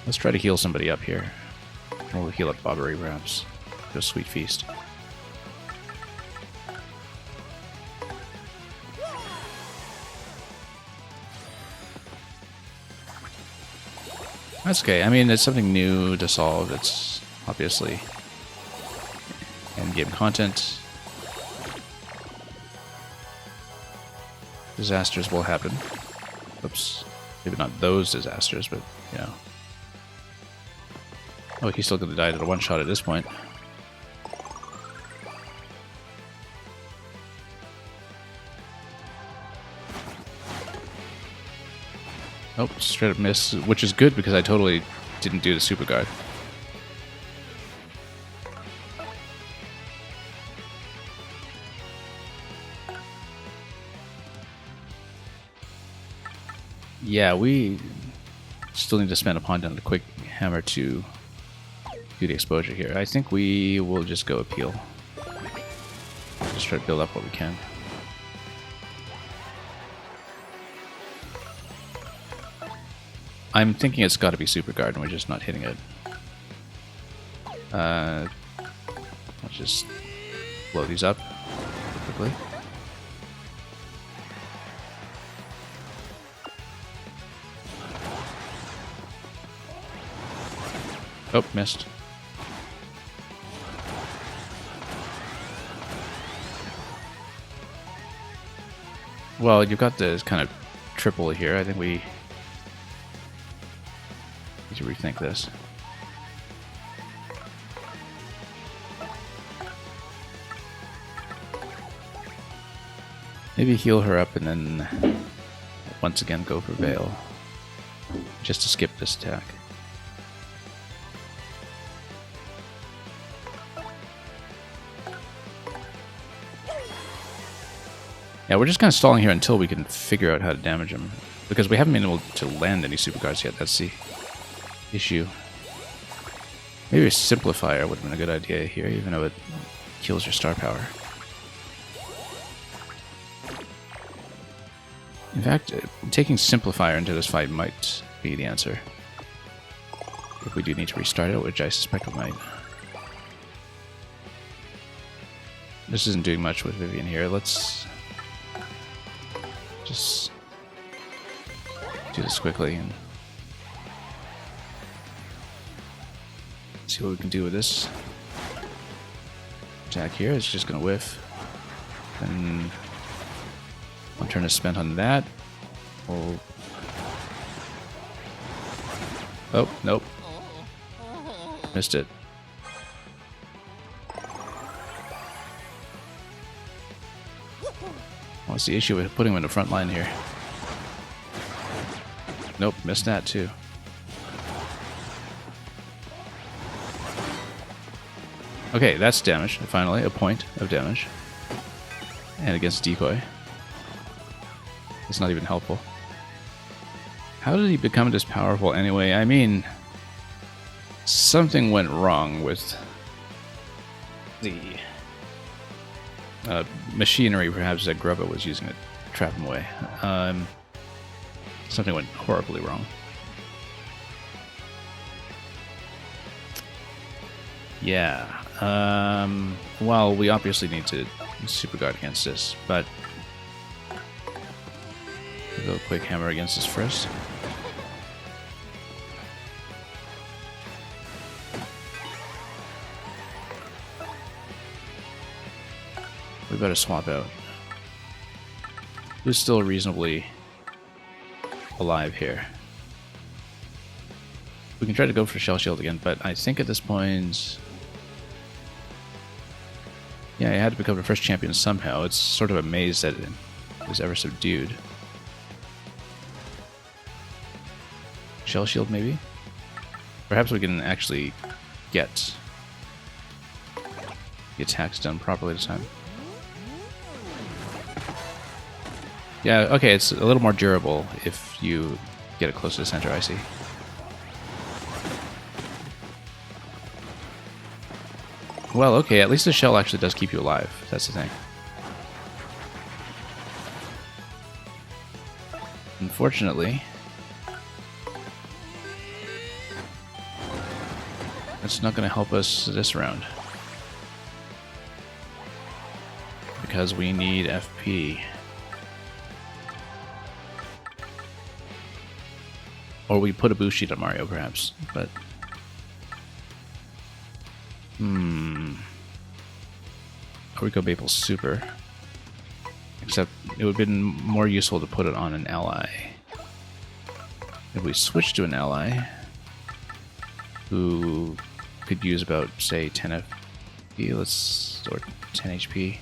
Let's try to heal somebody up here. We'll heal up Bobbery perhaps. Do a sweet feast. That's okay. I mean, it's something new to solve. It's obviously end-game content. Disasters will happen. Oops. Maybe not those disasters, but, you know. Oh, he's still going to die to the one-shot at this point. Oh, straight up miss, which is good because I totally didn't do the super guard. Yeah, we still need to spend a pawn on the quick hammer to do the exposure here. I think we will just go appeal. Just try to build up what we can. I'm thinking it's got to be super guard and we're just not hitting it. Let's just blow these up quickly. Oh, missed. Well, you've got the kind of triple here. I think we need to rethink this. Maybe heal her up and then once again go for Veil. Just to skip this attack. Yeah, we're just kind of stalling here until we can figure out how to damage him. Because we haven't been able to land any super guards yet, that's the issue. Maybe a Simplifier would have been a good idea here, even though it kills your star power. In fact, taking Simplifier into this fight might be the answer. If we do need to restart it, which I suspect we might. This isn't doing much with Vivian here. Let's just do this quickly and see what we can do with this attack here. It's just going to whiff. And one turn is spent on that. We'll... Oh, nope. Missed it. What's the issue with putting him in the front line here? Nope, missed that too. Okay, that's damage. Finally, a point of damage. And against Decoy. It's not even helpful. How did he become this powerful anyway? I mean, something went wrong with the machinery, perhaps, that Grubba was using to trap him away. Something went horribly wrong. Yeah. Well, we obviously need to super guard against this, but we'll go quick hammer against this first. We better swap out. Who's still reasonably alive here? We can try to go for Shell Shield again, but I think at this point... Yeah, I had to become the first champion somehow. It's sort of a maze that it was ever subdued. Shell Shield, maybe? Perhaps we can actually get the attacks done properly this time. Yeah, okay, it's a little more durable if you get it close to the center, I see. Well, okay, at least the shell actually does keep you alive. That's the thing. Unfortunately, that's not going to help us this round. Because we need FP. Or we put a boost sheet on Mario, perhaps, but... Or we go Maple Super. Except it would have been more useful to put it on an ally. If we switch to an ally who could use about, say, 10 FP, or 10 HP,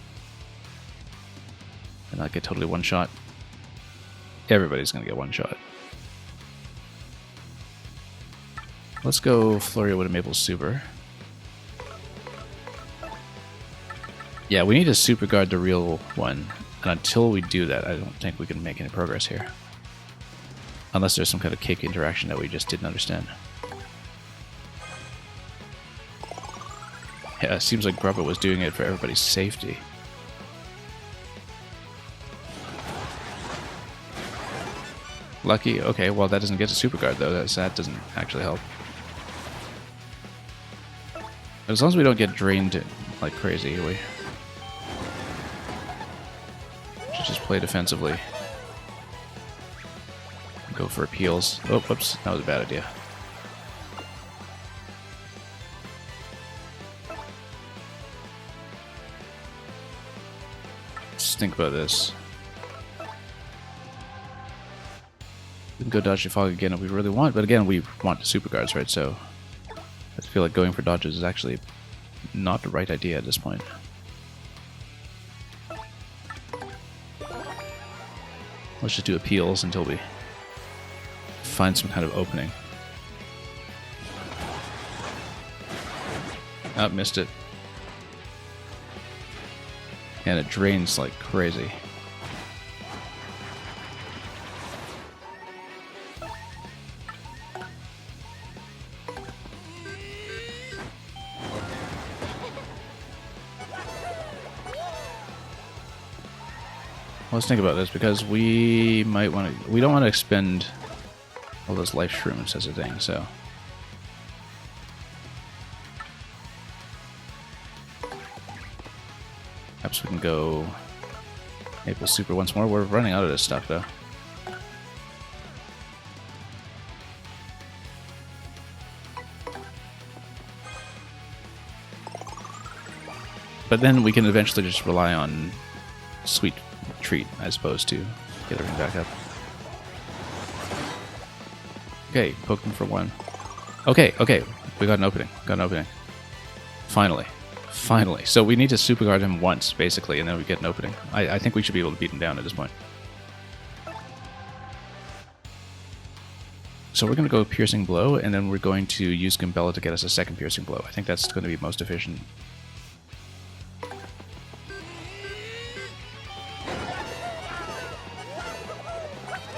and not get totally one shot. Everybody's gonna get one shot. Let's go Florio with a Maple Super. Yeah, we need to super guard the real one, and until we do that, I don't think we can make any progress here. Unless there's some kind of cake interaction that we just didn't understand. Yeah, it seems like Grubba was doing it for everybody's safety. Lucky, okay, well that doesn't get to super guard though, that doesn't actually help. As long as we don't get drained like crazy, we should just play defensively. Go for appeals. Oh, whoops, that was a bad idea. Let's think about this. We can go dodge the fog again if we really want, but again, we want the super guards, right? So I feel like going for dodges is actually not the right idea at this point. Let's just do appeals until we find some kind of opening. Oh, missed it. And it drains like crazy. Let's think about this, because we might want to... We don't want to expend all those life shrooms as a thing, so... Perhaps we can go Maple Super once more. We're running out of this stuff, though. But then we can eventually just rely on Sweet Treat, I suppose, to get everything back up. Okay, poke them for one. Okay, okay, we got an opening. Got an opening. Finally. Finally. So we need to super guard him once, basically, and then we get an opening. I think we should be able to beat him down at this point. So we're going to go Piercing Blow, and then we're going to use Goombella to get us a second Piercing Blow. I think that's going to be most efficient.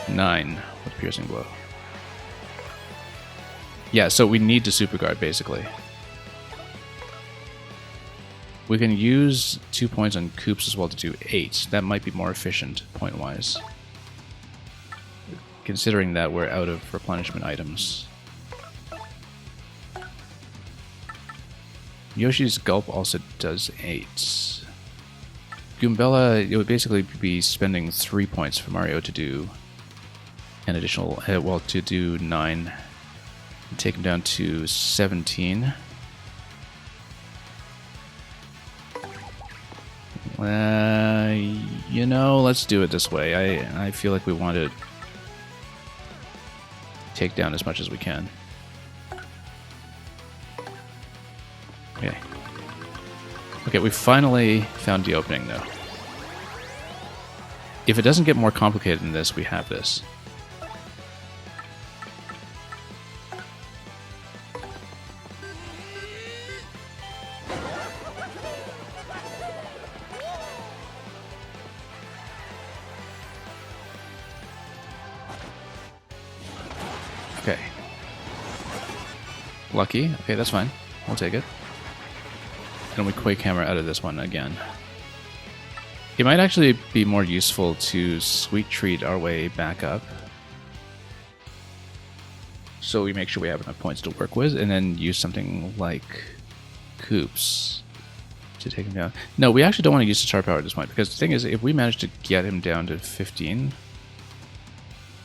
Nine with Piercing Blow. Yeah, so we need to super guard, basically. We can use 2 points on Koops as well to do 8. That might be more efficient, point-wise. Considering that we're out of replenishment items. Yoshi's Gulp also does 8. Goombella, it would basically be spending 3 points for Mario to do an additional, well, to do 9. And take him down to 17. You know, let's do it this way. I feel like we want to take down as much as we can. Okay. Okay, we finally found the opening, though. If it doesn't get more complicated than this, we have this. Okay. Lucky. Okay, that's fine. We'll take it. And we Quake Hammer out of this one again. It might actually be more useful to Sweet Treat our way back up. So we make sure we have enough points to work with, and then use something like Koops to take him down. No, we actually don't want to use the star power at this point, because the thing is, if we manage to get him down to 15,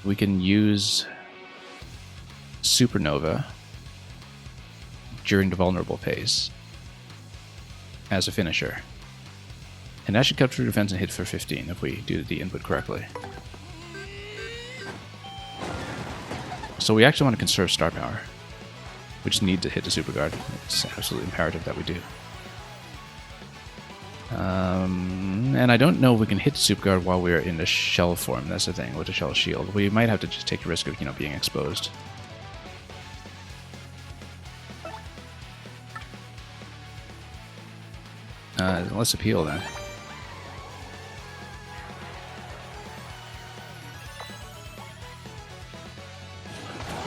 we can use Supernova during the vulnerable phase as a finisher. And that should cut through defense and hit for 15 if we do the input correctly. So we actually want to conserve star power. We just need to hit the Super Guard. It's absolutely imperative that we do. And I don't know if we can hit the Super Guard while we're in the shell form. That's the thing with the shell shield. We might have to just take the risk of, you know, being exposed. Let's appeal then.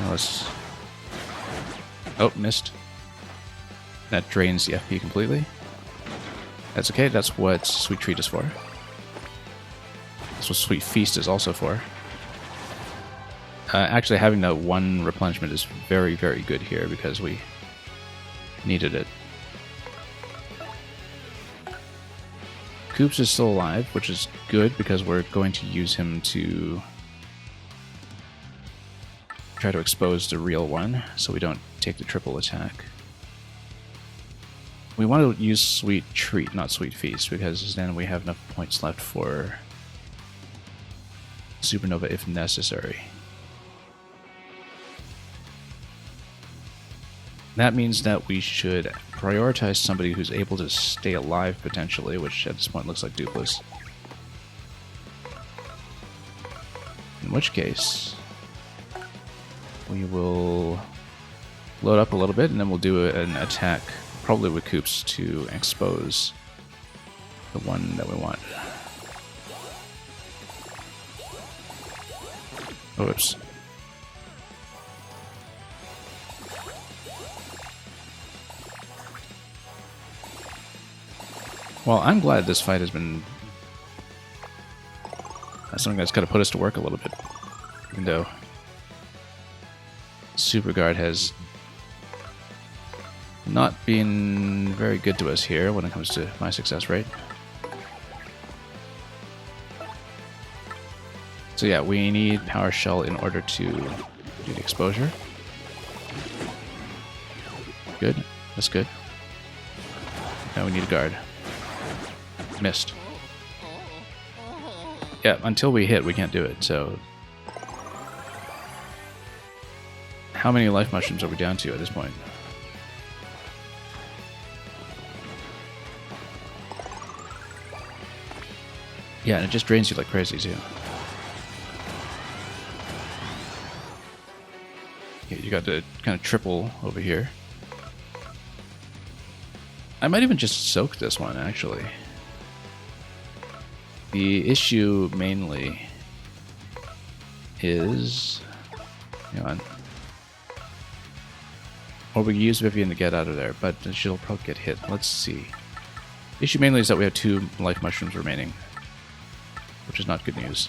Let's... Oh, missed. That drains the FP completely. That's okay, that's what Sweet Treat is for. That's what Sweet Feast is also for. Actually, having that one replenishment is very, very good here because we needed it. Koops is still alive, which is good because we're going to use him to try to expose the real one so we don't take the triple attack. We want to use Sweet Treat, not Sweet Feast, because then we have enough points left for Supernova if necessary. That means that we should prioritize somebody who's able to stay alive potentially, which at this point looks like Dupless. In which case, we will load up a little bit and then we'll do an attack, probably with Koops, to expose the one that we want. Oh, oops. Well, I'm glad this fight has been something that's kind of put us to work a little bit. Even though Super Guard has not been very good to us here when it comes to my success rate. So yeah, we need Power Shell in order to do the exposure. Good. That's good. Now we need a guard. Missed. Yeah, until we hit, we can't do it, so... How many life mushrooms are we down to at this point? Yeah, and it just drains you like crazy, too. Yeah, you got to kind of triple over here. I might even just soak this one, actually. The issue mainly is... Hang on. Or we use Vivian to get out of there, but she'll probably get hit. Let's see. The issue mainly is that we have 2 life mushrooms remaining, which is not good news.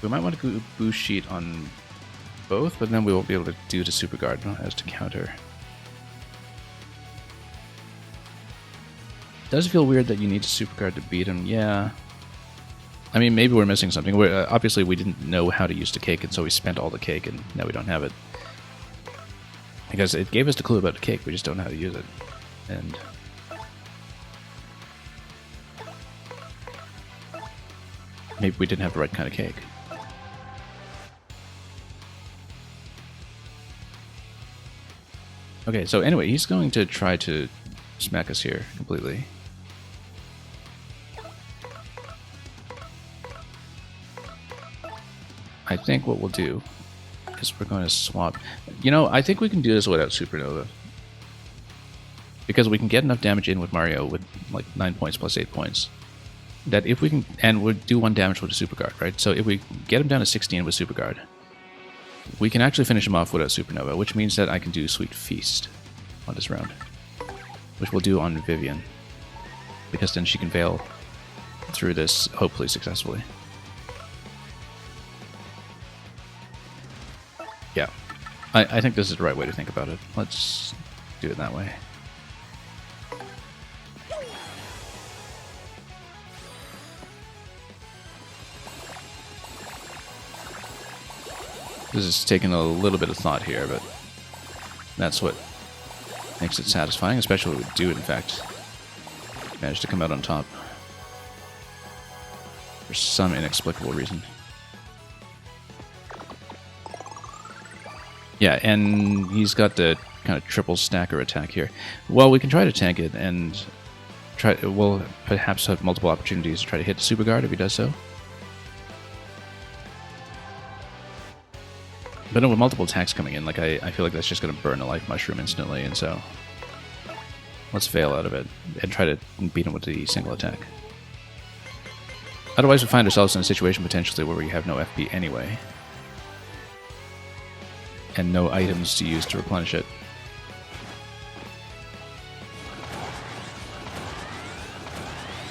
We might want to go boost sheet on both, but then we won't be able to do the Super Guard as to counter. Does feel weird that you need a Super Guard to beat him, yeah. I mean, maybe we're missing something. Obviously, we didn't know how to use the cake, and so we spent all the cake, and now we don't have it. Because it gave us the clue about the cake, we just don't know how to use it. And Maybe we didn't have the right kind of cake. Okay, so anyway, he's going to try to smack us here completely. I think what we'll do is we're going to swap. You know, I think we can do this without Supernova. Because we can get enough damage in with Mario with like 9 points plus 8 points. That if we can, and we'll do 1 damage with a Super Guard, right? So if we get him down to 16 with Super Guard, we can actually finish him off without Supernova, which means that I can do Sweet Feast on this round. Which we'll do on Vivian. Because then she can Veil through this, hopefully successfully. Yeah. I think this is the right way to think about it. Let's do it that way. This is taking a little bit of thought here, but that's what makes it satisfying, especially when we do, in fact, manage to come out on top. For some inexplicable reason. Yeah, and he's got the kind of triple stacker attack here. Well, we can try to tank it and we'll perhaps have multiple opportunities to try to hit the Super Guard if he does so. But no, with multiple attacks coming in, like I feel like that's just going to burn a Life Mushroom instantly, and so let's fail out of it and try to beat him with the single attack. Otherwise, we find ourselves in a situation potentially where we have no FP anyway, and no items to use to replenish it.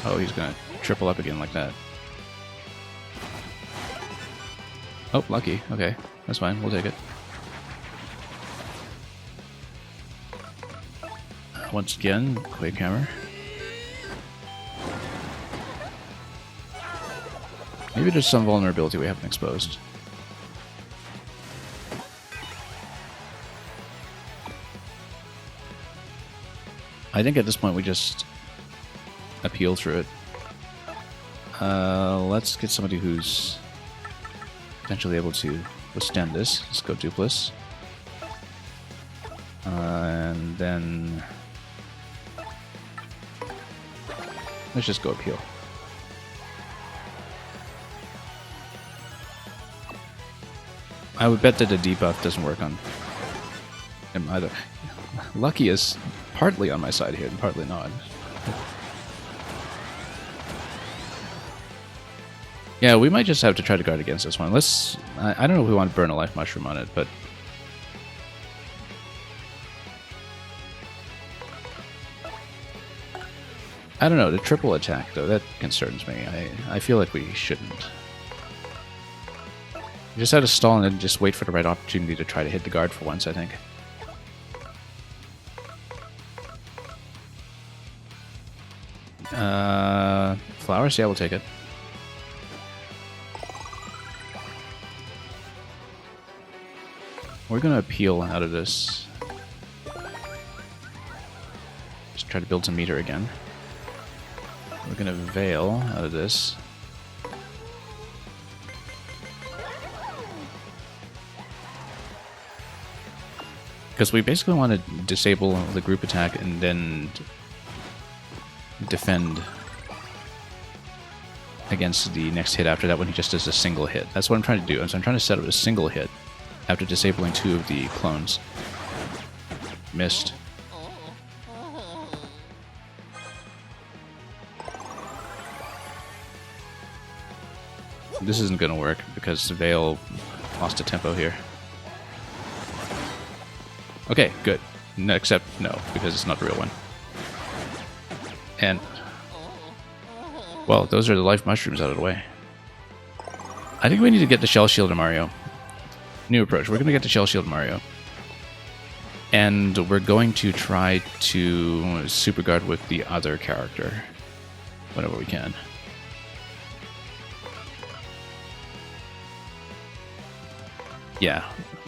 Oh, he's going to triple up again like that. Oh, lucky. Okay, that's fine. We'll take it. Once again, Quake Hammer. Maybe there's some vulnerability we haven't exposed. I think at this point we just appeal through it. Let's get somebody who's potentially able to withstand this. Let's go Dupless. And then let's just go Appeal. I would bet that the debuff doesn't work on him either. Lucky is partly on my side here and partly not. Yeah, we might just have to try to guard against this one. Let's... I don't know if we want to burn a Life Mushroom on it, but... I don't know, the triple attack, though, that concerns me. I feel like we shouldn't. We just have to stall and then just wait for the right opportunity to try to hit the guard for once, I think. Flowers? Yeah, we'll take it. We're gonna appeal out of this. Just try to build some meter again. We're gonna Veil out of this. Because we basically want to disable the group attack and then defend against the next hit after that when he just does a single hit. That's what I'm trying to do. So I'm trying to set up a single hit after disabling 2 of the clones. Missed. This isn't going to work because Veil lost a tempo here. Okay, good. No, except no, because it's not the real one. And... well, those are the Life Mushrooms out of the way. I think we need to get the Shell Shield to Mario. New approach. We're going to get the Shell Shield Mario. And we're going to try to Super Guard with the other character. Whenever we can. Yeah.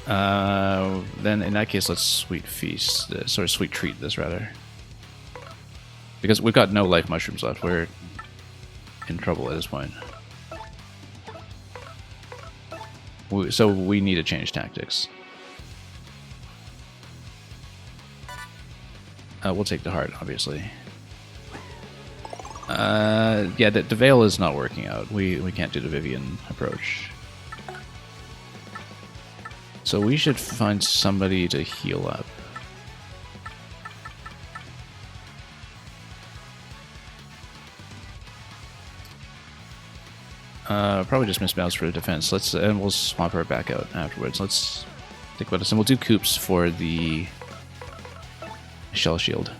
Then in that case, let's Sweet Feast this, or Sweet Treat this, rather. Because we've got no Life Mushrooms left. We're in trouble at this point. So we need to change tactics. We'll take the heart, obviously. Yeah, the Veil is not working out. We can't do the Vivian approach. So we should find somebody to heal up. Probably just Miss Mouse for the defense. And we'll swap her back out afterwards. Let's think about this, and we'll do Coops for the Shell Shield.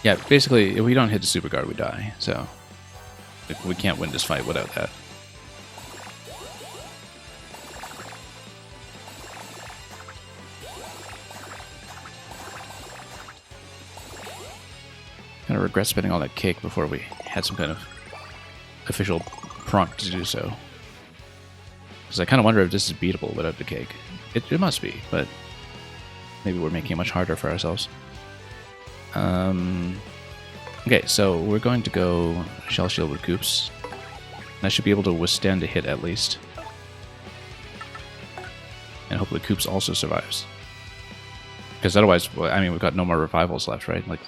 Yeah, basically, if we don't hit the Super Guard, we die. So we can't win this fight without that. Kind of regret spending all that cake before we had some kind of official prompt to do so. Because I kind of wonder if this is beatable without the cake. It must be, but maybe we're making it much harder for ourselves. Okay, so we're going to go Shell Shield with Coops. And I should be able to withstand a hit at least. And hopefully Coops also survives. Because otherwise, well, I mean, we've got no more revivals left, right? Like,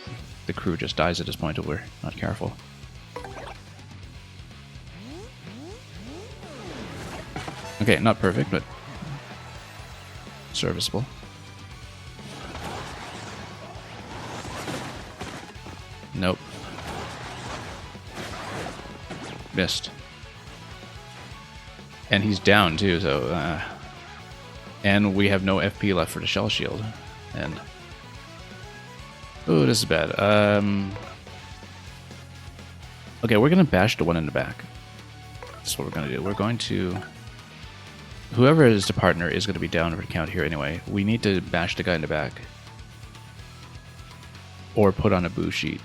the crew just dies at this point if we're not careful. Okay, not perfect, but serviceable. Nope. Missed. And he's down too, so and we have no FP left for the Shell Shield. And oh, this is bad. Okay, we're gonna bash the one in the back. That's what we're gonna do. We're going to, whoever is the partner is gonna be down for the count here anyway. We need to bash the guy in the back. Or put on a boo sheet.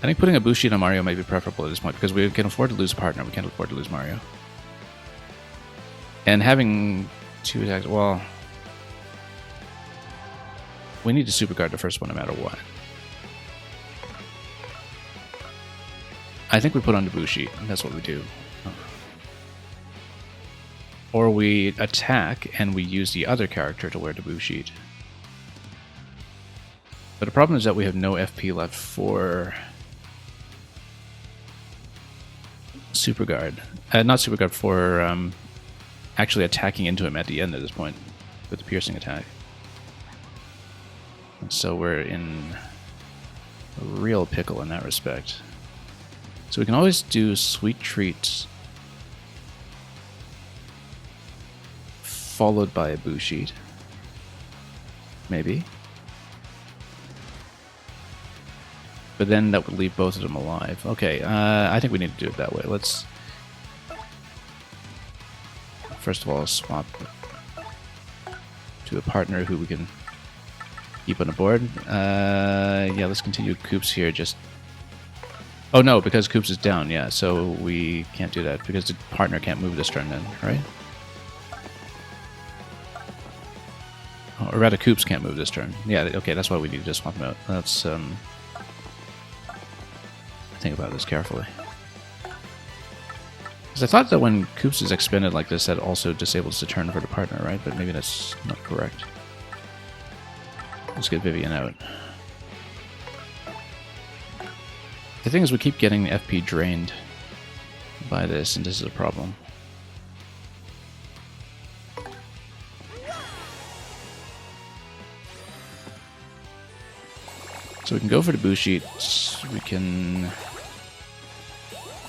I think putting a boost sheet on Mario might be preferable at this point, because we can afford to lose a partner, we can't afford to lose Mario. And having two attacks, well, we need to super guard the first one no matter what. I think we put on the boost sheet, that's what we do. Or we attack and we use the other character to wear the boost sheet. But the problem is that we have no FP left for Super Guard. Not Super Guard, for actually attacking into him at the end at this point with the piercing attack. And so we're in a real pickle in that respect. So we can always do Sweet Treat followed by a boo sheet. Maybe. But then that would leave both of them alive. Okay, I think we need to do it that way. Let's first of all swap to a partner who we can keep on the board. Yeah, let's continue Coops here. Just oh no, because Coops is down. Yeah, so we can't do that because the partner can't move this turn then, right? Or rather, Coops can't move this turn. Yeah, okay, that's why we need to swap him out. Let's think about this carefully. Because I thought that when Coops is expended like this, that also disables the turn for the partner, right? But maybe that's not correct. Let's get Vivian out. The thing is, we keep getting the FP drained by this, and this is a problem. So we can go for the boo sheet. We can...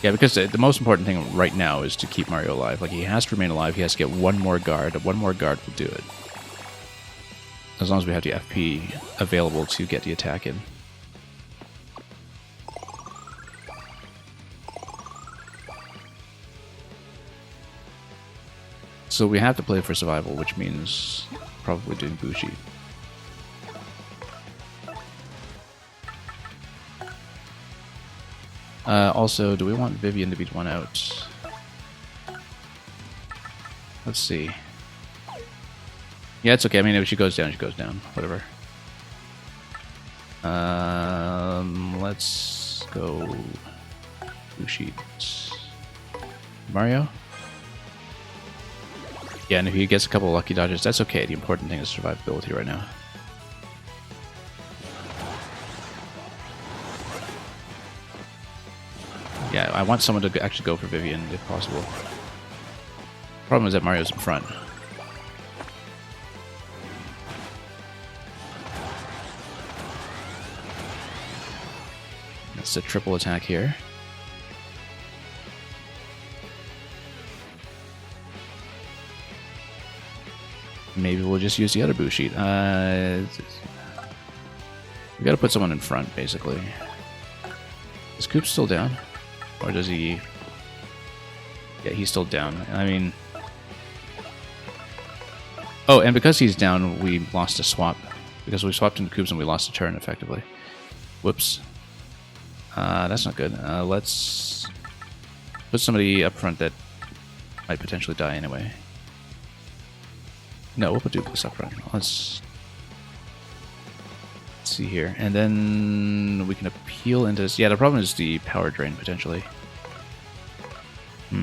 Yeah, because the most important thing right now is to keep Mario alive. Like, he has to remain alive. He has to get one more guard. One more guard will do it. As long as we have the FP available to get the attack in. So we have to play for survival, which means probably doing boo sheet. Also, do we want Vivian to be the one out? Let's see. Yeah, it's okay. I mean, if she goes down, she goes down. Whatever. Let's go. Bushi. Mario? Yeah, and if he gets a couple of lucky dodges, that's okay. The important thing is survivability right now. Yeah, I want someone to actually go for Vivian if possible. Problem is that Mario's in front. That's a triple attack here. Maybe we'll just use the other Bushi. We gotta put someone in front, basically. Is Coop still down? Or does he... Yeah, he's still down. I mean... Oh, and because he's down, we lost a swap. Because we swapped into Coops and we lost a turn, effectively. Whoops. That's not good. Let's put somebody up front that might potentially die anyway. No, we'll put Duplex up front. Let's see here. And then we can appeal into this. Yeah, the problem is the power drain, potentially. I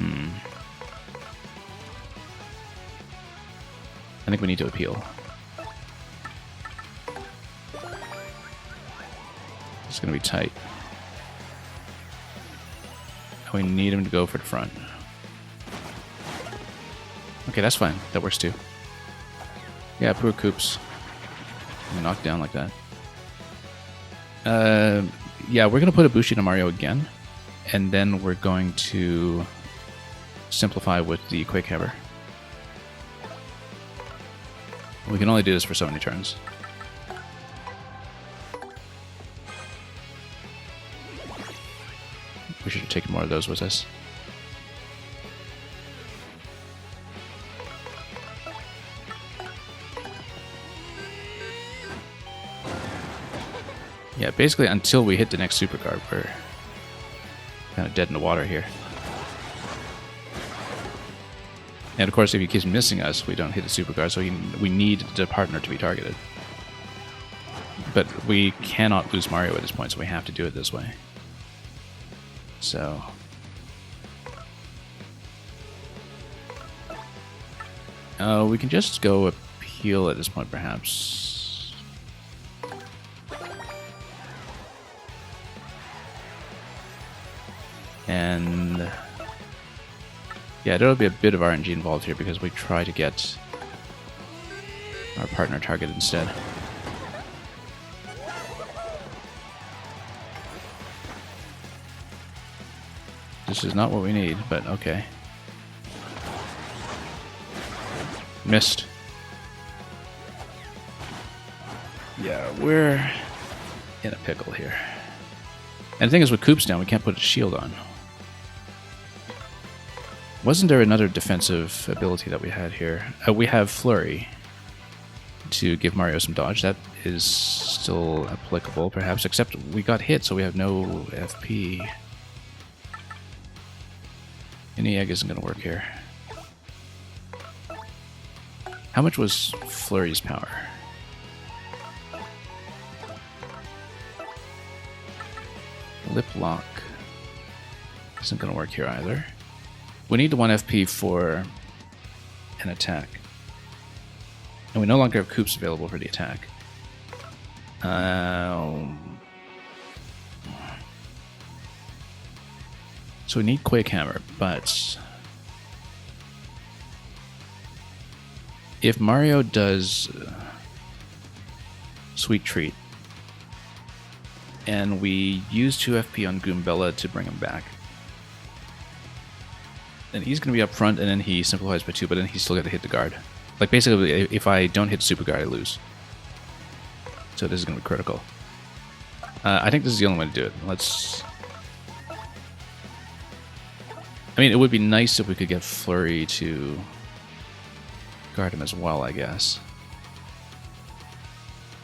think we need to appeal. It's going to be tight. We need him to go for the front. Okay, that's fine. That works too. Yeah, poor Coops. Knocked down like that. Yeah, we're going to put a Bushi to Mario again. And then we're going to simplify with the Quake Hammer. We can only do this for so many turns. We should have taken more of those with us. Yeah, basically until we hit the next super card, we're kind of dead in the water here. And of course, if he keeps missing us, we don't hit the super card, so we need the partner to be targeted. But we cannot lose Mario at this point, so we have to do it this way. So... we can just go appeal at this point, perhaps. And... yeah, there'll be a bit of RNG involved here because we try to get our partner targeted instead. This is not what we need, but okay. Missed. Yeah, we're in a pickle here. And the thing is, with Coops down, we can't put a shield on. Wasn't there another defensive ability that we had here? We have Flurry to give Mario some dodge. That is still applicable, perhaps, except we got hit, so we have no FP. Any egg isn't going to work here. How much was Flurry's power? Lip Lock isn't going to work here either. We need the 1 FP for an attack. And we no longer have Coops available for the attack. So we need Quake Hammer, but... if Mario does Sweet Treat, and we use 2 FP on Goombella to bring him back, then he's going to be up front, and then he simplifies by 2, but then he's still got to hit the guard. Like, basically, if I don't hit Super Guard, I lose. So this is going to be critical. I think this is the only way to do it. Let's... I mean, it would be nice if we could get Flurry to guard him as well, I guess.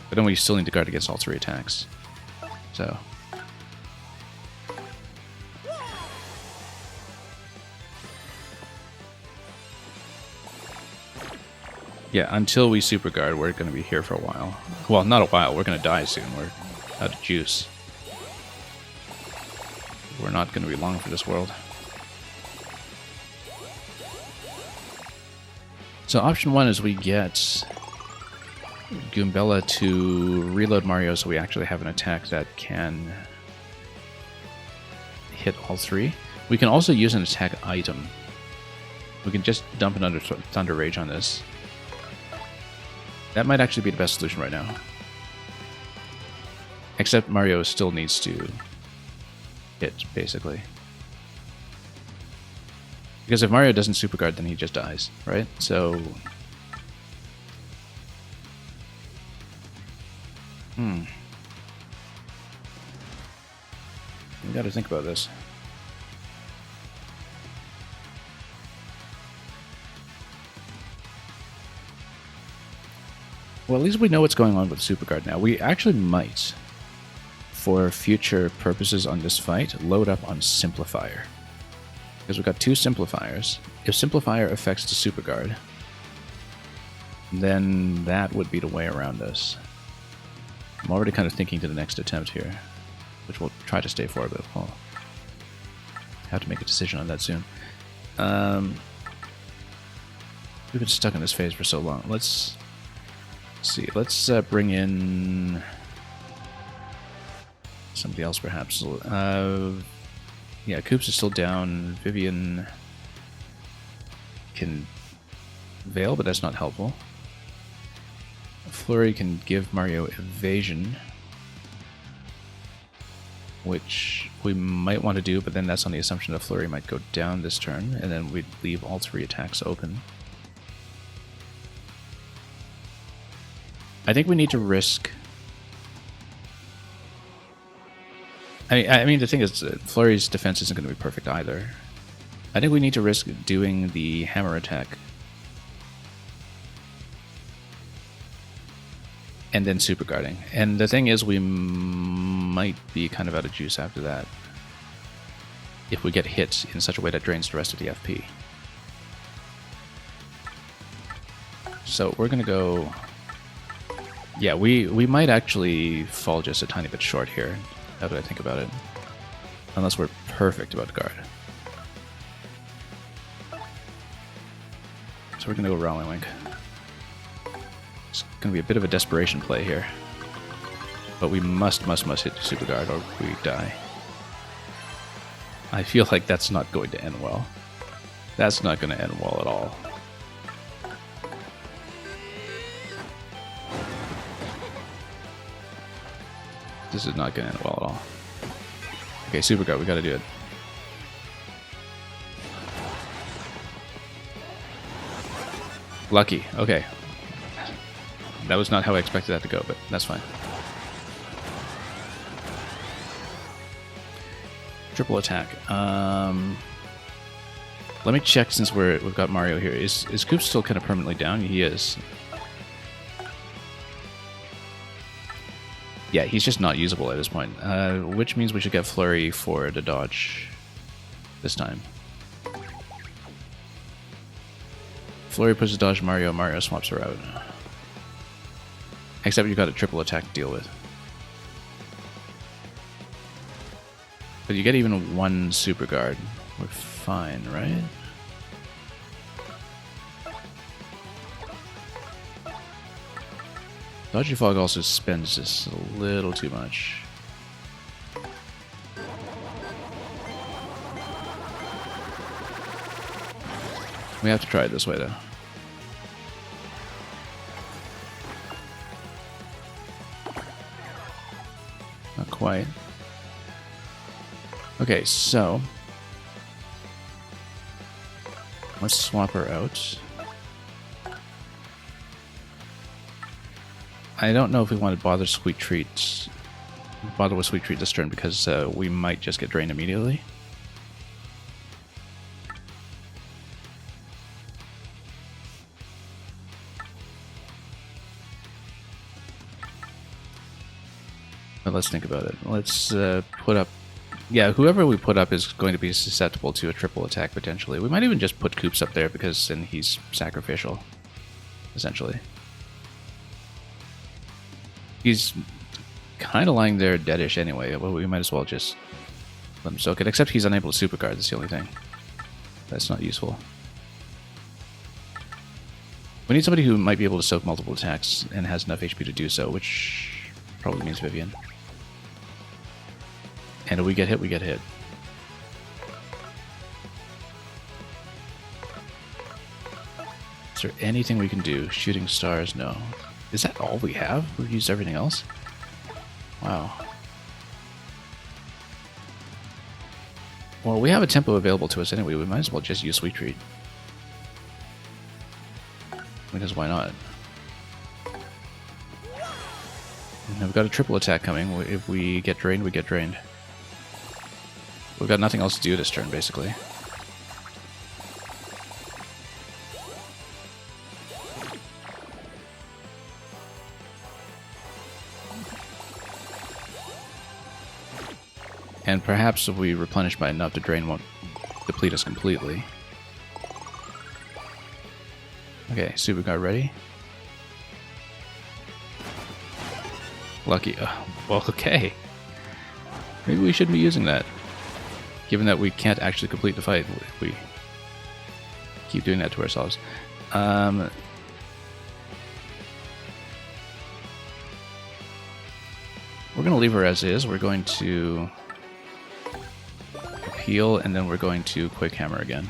But then we still need to guard against all 3 attacks. So... Yeah, until we super guard, we're going to be here for a while. Well, not a while. We're going to die soon. We're out of juice. We're not going to be long for this world. So option one is we get Goombella to reload Mario so we actually have an attack that can hit all three. We can also use an attack item. We can just dump another Thunder Rage on this. That might actually be the best solution right now. Except Mario still needs to hit, basically. Because if Mario doesn't super guard, then he just dies, right? So... we gotta think about this. Well, at least we know what's going on with Super Guard now. We actually might, for future purposes on this fight, load up on Simplifier. Because we've got two Simplifiers. If Simplifier affects the Super Guard, then that would be the way around this. I'm already kind of thinking to the next attempt here, which we'll try to stay for, but we'll have to make a decision on that soon. We've been stuck in this phase for so long. Let's see. Let's bring in somebody else, perhaps. Yeah, Koops is still down. Vivian can Veil, but that's not helpful. Flurry can give Mario evasion, which we might want to do, but then that's on the assumption that Flurry might go down this turn, and then we'd leave all three attacks open. I think we need to risk... I mean, the thing is, Flurry's defense isn't going to be perfect either. I think we need to risk doing the hammer attack and then super guarding. And the thing is, we might be kind of out of juice after that if we get hit in such a way that drains the rest of the FP. So we're going to go... Yeah, we might actually fall just a tiny bit short here, now that I think about it. Unless we're perfect about guard. So we're going to go Rallywink. It's going to be a bit of a desperation play here. But we must hit the super guard or we die. I feel like that's not going to end well. That's not going to end well at all. This is not going to end well at all. Okay, super guard, we got to do it. Lucky, okay. That was not how I expected that to go, but that's fine. Triple attack. Let me check since we've got Mario here. Is Koops still kind of permanently down? He is. Yeah, he's just not usable at this point, which means we should get Flurry for the dodge this time. Flurry pushes dodge Mario, Mario swaps her out. Except you've got a triple attack to deal with. But you get even one super guard. We're fine, right? Dodgy Fog also spends this a little too much. We have to try it this way, though. Not quite. Okay, so... let's swap her out. I don't know if we want to bother with Sweet Treat this turn because we might just get drained immediately. But let's think about it. Let's put up... yeah, whoever we put up is going to be susceptible to a triple attack potentially. We might even just put Koops up there because then he's sacrificial. essentially. He's kind of lying there deadish anyway. Well, we might as well just let him soak it. Except he's unable to supercard. That's the only thing. That's not useful. We need somebody who might be able to soak multiple attacks and has enough HP to do so, which probably means Vivian. And if we get hit, we get hit. Is there anything we can do? Shooting stars? No. Is that all we have? We've used everything else? Wow. Well, we have a tempo available to us anyway. We might as well just use Sweet Treat. Because why not? And we've got a triple attack coming. If we get drained, we get drained. We've got nothing else to do this turn, basically. And perhaps if we replenish by enough, the drain won't deplete us completely. Okay, Superguard ready. Lucky. Well, okay. Maybe we shouldn't be using that. Given that we can't actually complete the fight if we keep doing that to ourselves. We're going to leave her as is. We're going to heal, and then we're going to Quick Hammer again.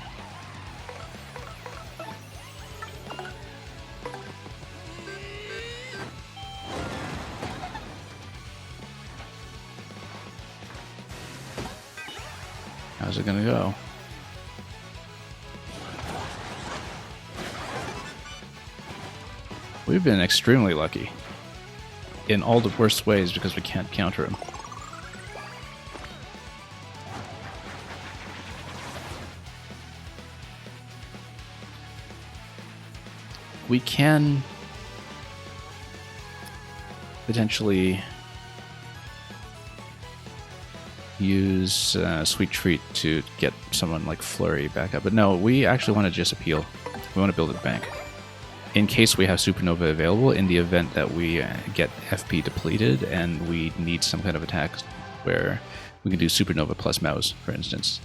How's it gonna go? We've been extremely lucky. In all the worst ways because we can't counter him. We can potentially use Sweet Treat to get someone like Flurry back up. But no, we actually want to just appeal. We want to build a bank. In case we have Supernova available, in the event that we get FP depleted and we need some kind of attack where we can do Supernova plus Mouse, for instance.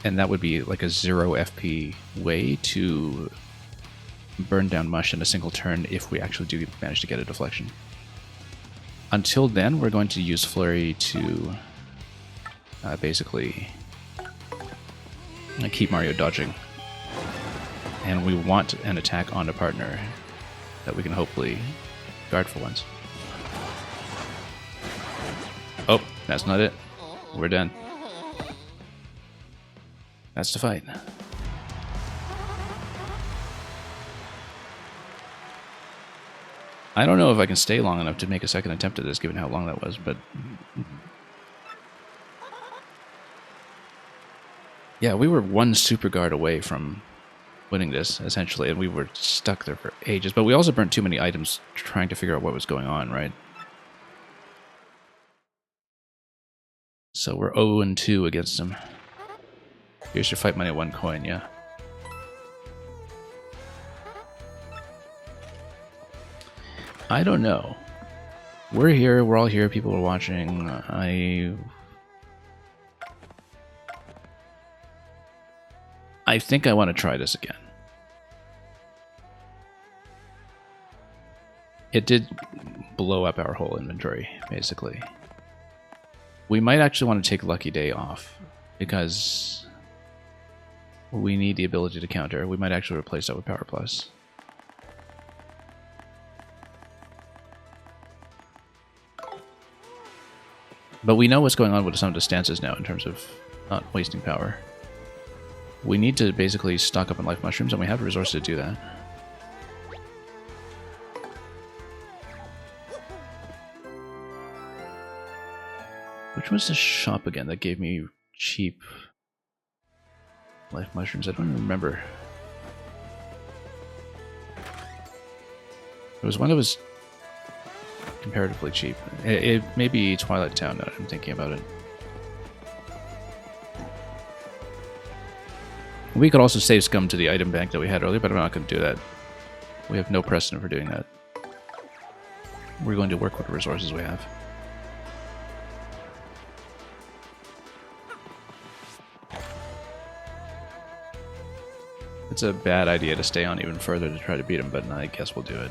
And that would be like a 0 FP way to burn down Mush in a single turn if we actually do manage to get a deflection. Until then, we're going to use Flurry to basically keep Mario dodging. And we want an attack on a partner that we can hopefully guard for once. Oh, that's not it. We're done. That's the fight. I don't know if I can stay long enough to make a second attempt at this, given how long that was, but... yeah, we were one super guard away from winning this, essentially, and we were stuck there for ages. But we also burnt too many items trying to figure out what was going on, right? So we're 0-2 against him. Here's your fight money, 1 coin, yeah. I don't know. We're here, we're all here, people are watching. I think I want to try this again. It did blow up our whole inventory, basically. We might actually want to take Lucky Day off, because we need the ability to counter. We might actually replace that with Power Plus. But we know what's going on with some of the stances now in terms of not wasting power. We need to basically stock up on life mushrooms, and we have the resources to do that. Which was the shop again that gave me cheap life mushrooms? I don't even remember. It was one that was comparatively cheap. It may be Twilight Town now that I'm thinking about it. We could also save scum to the item bank that we had earlier, but I'm not going to do that. We have no precedent for doing that. We're going to work with the resources we have. It's a bad idea to stay on even further to try to beat him, but I guess we'll do it.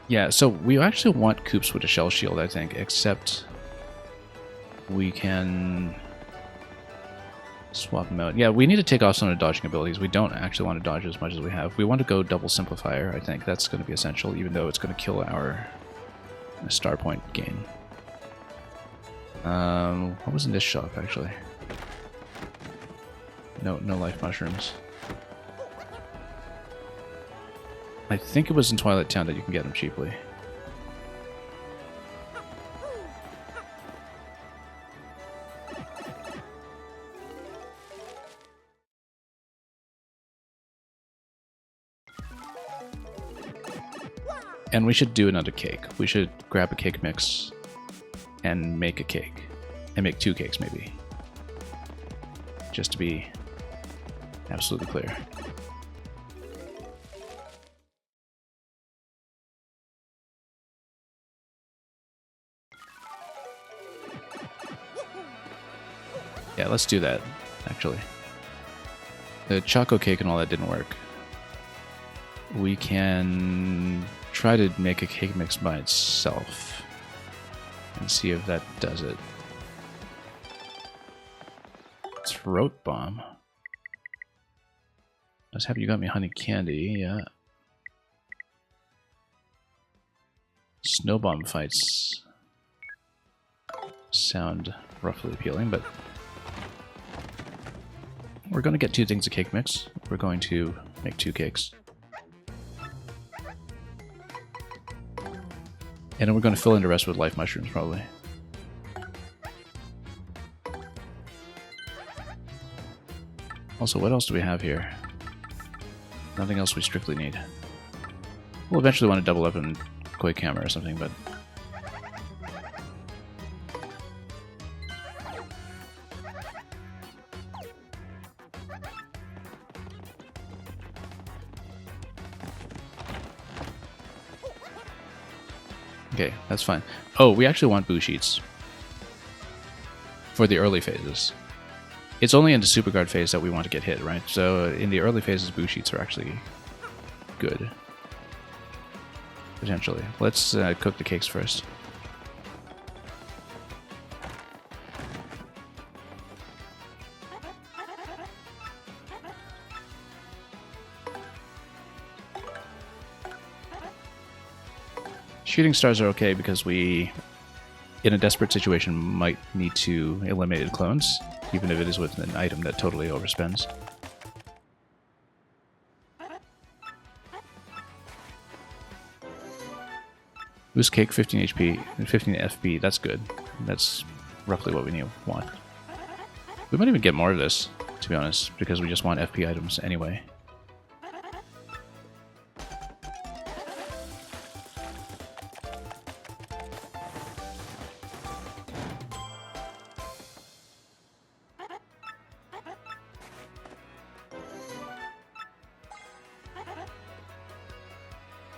Yeah, so we actually want Koops with a shell shield, I think, except we can swap them out. Yeah, we need to take off some of the dodging abilities. We don't actually want to dodge as much as we have. We want to go double simplifier, I think. That's going to be essential, even though it's going to kill our star point gain. What was in this shop, actually? No life mushrooms. I think it was in Twilight Town that you can get them cheaply. And we should do another cake. We should grab a cake mix and make a cake. And make 2 cakes, maybe. Just to be absolutely clear. Yeah, let's do that, actually. The choco cake and all that didn't work. We can try to make a cake mix by itself and see if that does it. Throat bomb. I was happy you got me honey candy, yeah. Snow bomb fights sound roughly appealing, but we're going to get 2 things of cake mix. We're going to make 2 cakes. And then we're going to fill in the rest with life mushrooms, probably. Also, what else do we have here? Nothing else we strictly need. We'll eventually want to double up in Koi Camera or something, but... Okay, that's fine. Oh, we actually want boo sheets. For the early phases. It's only in the Super Guard phase that we want to get hit, right? So in the early phases, boo sheets are actually good. Potentially. Let's cook the cakes first. Shooting stars are okay because we, in a desperate situation, might need to eliminate clones, even if it is with an item that totally overspends. Boost cake, 15 HP, and 15 FP, that's good. That's roughly what we want. We might even get more of this, to be honest, because we just want FP items anyway.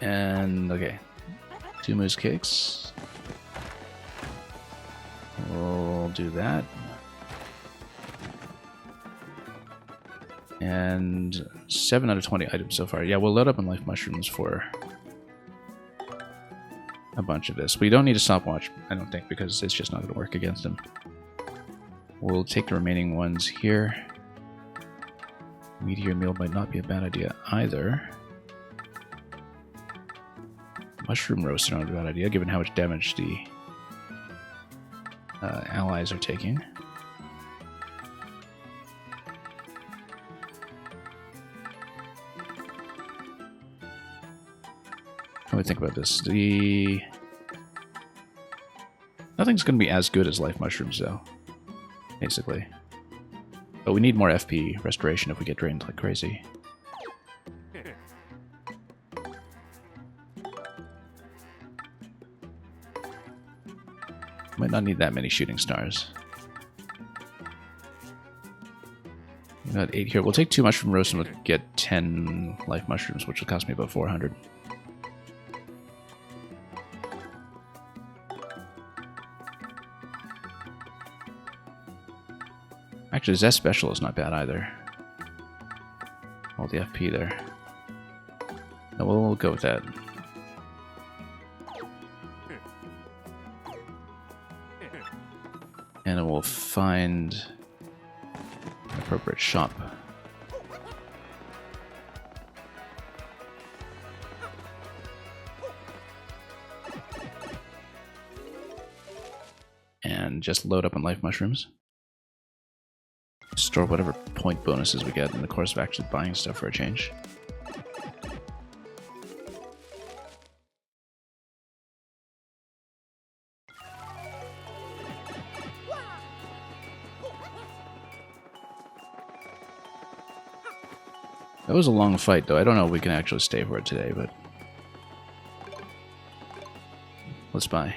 And, okay. 2 moose cakes. We'll do that. And 7 out of 20 items so far. Yeah, we'll load up on life mushrooms for a bunch of this. We don't need a stopwatch, I don't think, because it's just not going to work against him. We'll take the remaining ones here. Meteor meal might not be a bad idea either. Mushroom roast are not a bad idea, given how much damage the allies are taking. How do we think about this? Nothing's going to be as good as life mushrooms, though, basically. But we need more FP restoration if we get drained like crazy. not need that many shooting stars. We got 8 here. We'll take 2 mushroom roasts and we'll get 10 life mushrooms, which will cost me about 400. Actually, Zest Special is not bad either. All the FP there. No, we'll go with that. And then we'll find an appropriate shop. And just load up on life mushrooms. Store whatever point bonuses we get in the course of actually buying stuff for a change. That was a long fight, though. I don't know if we can actually stay for it today, but let's buy.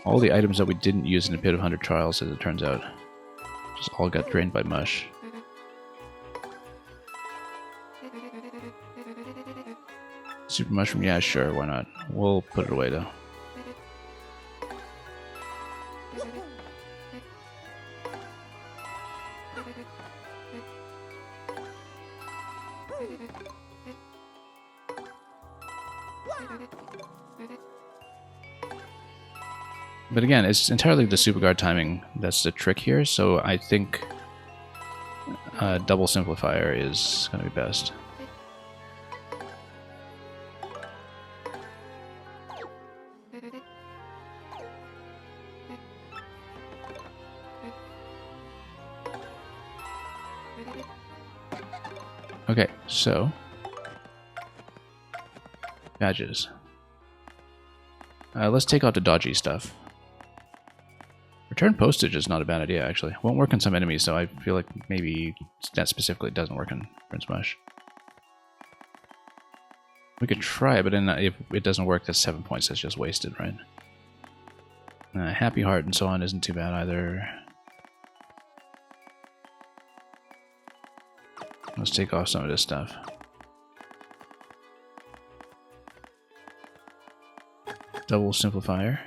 All the items that we didn't use in the Pit of 100 Trials, as it turns out, just all got drained by mush. Super mushroom, yeah, sure, why not? We'll put it away, though. But again, it's entirely the super guard timing that's the trick here, so I think double simplifier is going to be best. Okay, so badges. Let's take out the dodgy stuff. Return postage is not a bad idea, actually. Won't work on some enemies, so I feel like maybe that specifically doesn't work on Prince Mush. We could try, but then if it doesn't work, that's 7 points. That's just wasted, right? Happy Heart and so on isn't too bad either. Let's take off some of this stuff. Double Simplifier.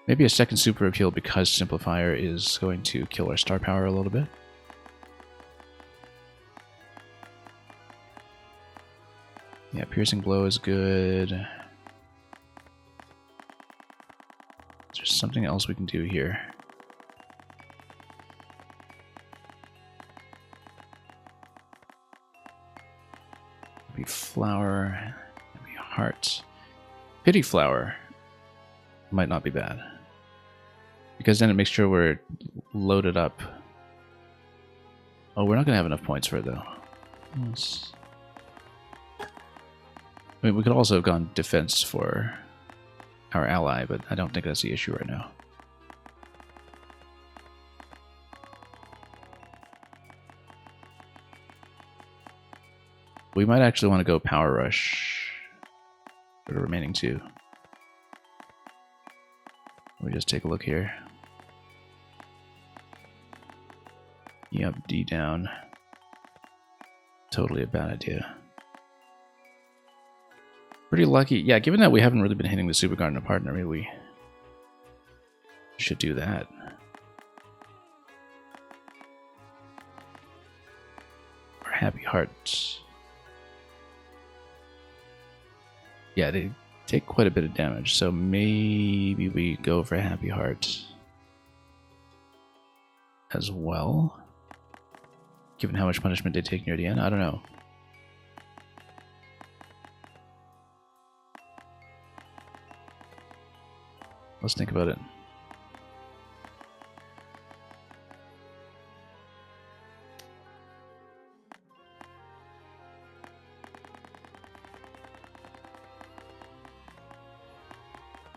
Maybe a second Super Appeal because Simplifier is going to kill our star power a little bit. Yeah, Piercing Blow is good. There's something else we can do here. Maybe Flower, maybe Heart. Pity Flower might not be bad, because then it makes sure we're loaded up. Oh, we're not going to have enough points for it, though. I mean, we could also have gone defense for our ally, but I don't think that's the issue right now. We might actually want to go Power Rush for the remaining 2. Let me just take a look here. Yep, D down. Totally a bad idea. Pretty lucky. Yeah, given that we haven't really been hitting the Super Guard in a partner, maybe we should do that. Or Happy Hearts. Yeah, they take quite a bit of damage, so maybe we go for Happy Heart as well. Given how much punishment they take near the end, I don't know. Let's think about it.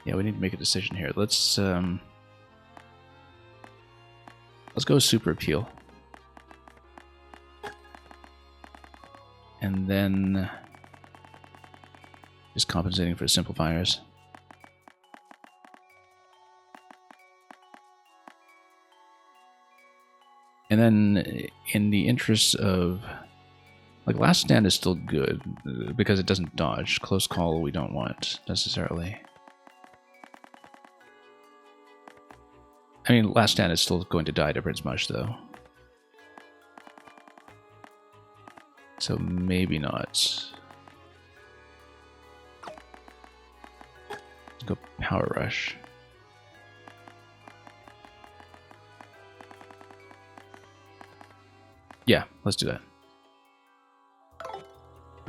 Yeah, we need to make a decision here. Let's go Super Appeal. And then Just compensating for simplifiers. And then, in the interest of... Like, Last Stand is still good, because it doesn't dodge. Close Call we don't want, necessarily. I mean, Last Stand is still going to die to Prince Mush, though. So maybe not. Let's go Power Rush. Yeah, let's do that.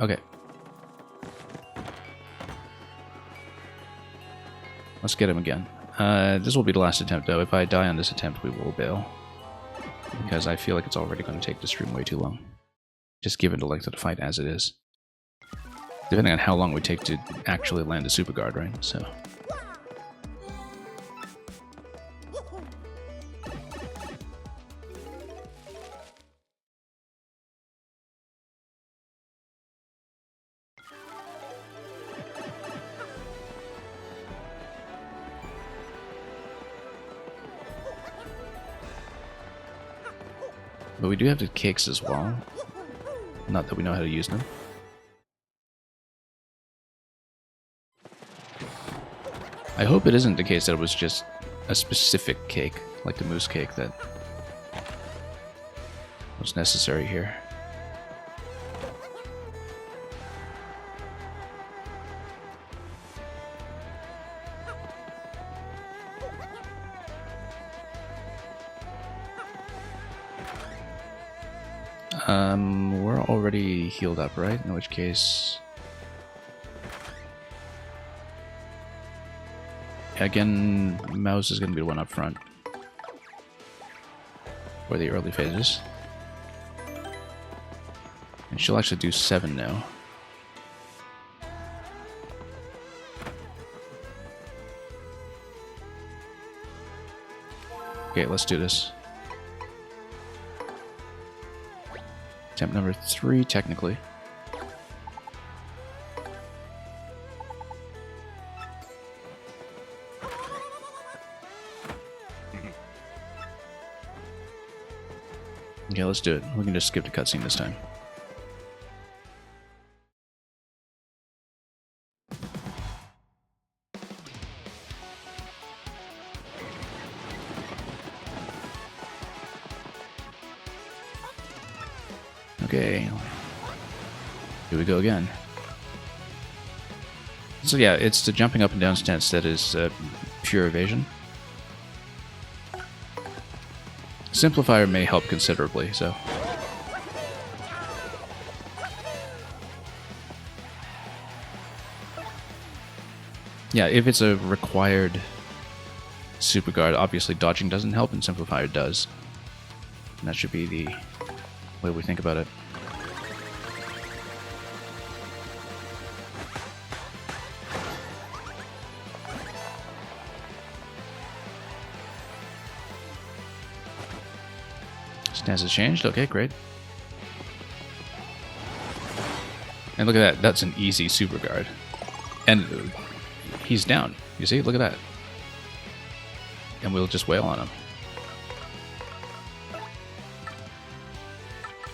Okay. Let's get him again. This will be the last attempt, though. If I die on this attempt, we will bail. Because I feel like it's already going to take the stream way too long. Just given the length of the fight as it is. Depending on how long we take to actually land a Super Guard, right? So... But we do have the cakes as well. Not that we know how to use them. I hope it isn't the case that it was just a specific cake, like the moose cake, that was necessary here. We're already healed up, right? In which case... Again, Mouse is going to be the one up front. For the early phases. And she'll actually do 7 now. Okay, let's do this. Attempt number 3, technically. Okay, let's do it. We can just skip the cutscene this time. Okay. Here we go again. So yeah, it's the jumping up and down stance that is pure evasion. Simplifier may help considerably, so... Yeah, if it's a required Super Guard, obviously dodging doesn't help and Simplifier does. And that should be the way we think about it. Stance has changed. Okay, great. And look at that. That's an easy Super Guard. And he's down. You see? Look at that. And we'll just wail on him.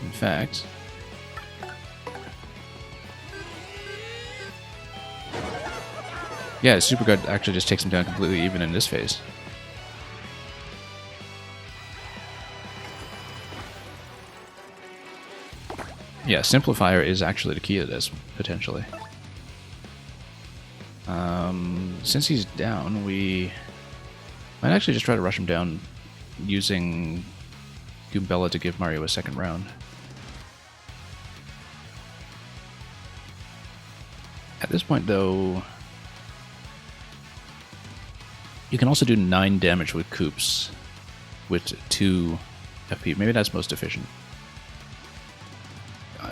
In fact... Yeah, Super Guard actually just takes him down completely even in this phase. Yeah, Simplifier is actually the key to this, potentially. Since he's down, we might actually just try to rush him down using Goombella to give Mario a second round. At this point, though, you can also do 9 damage with Koops with 2 FP. Maybe that's most efficient.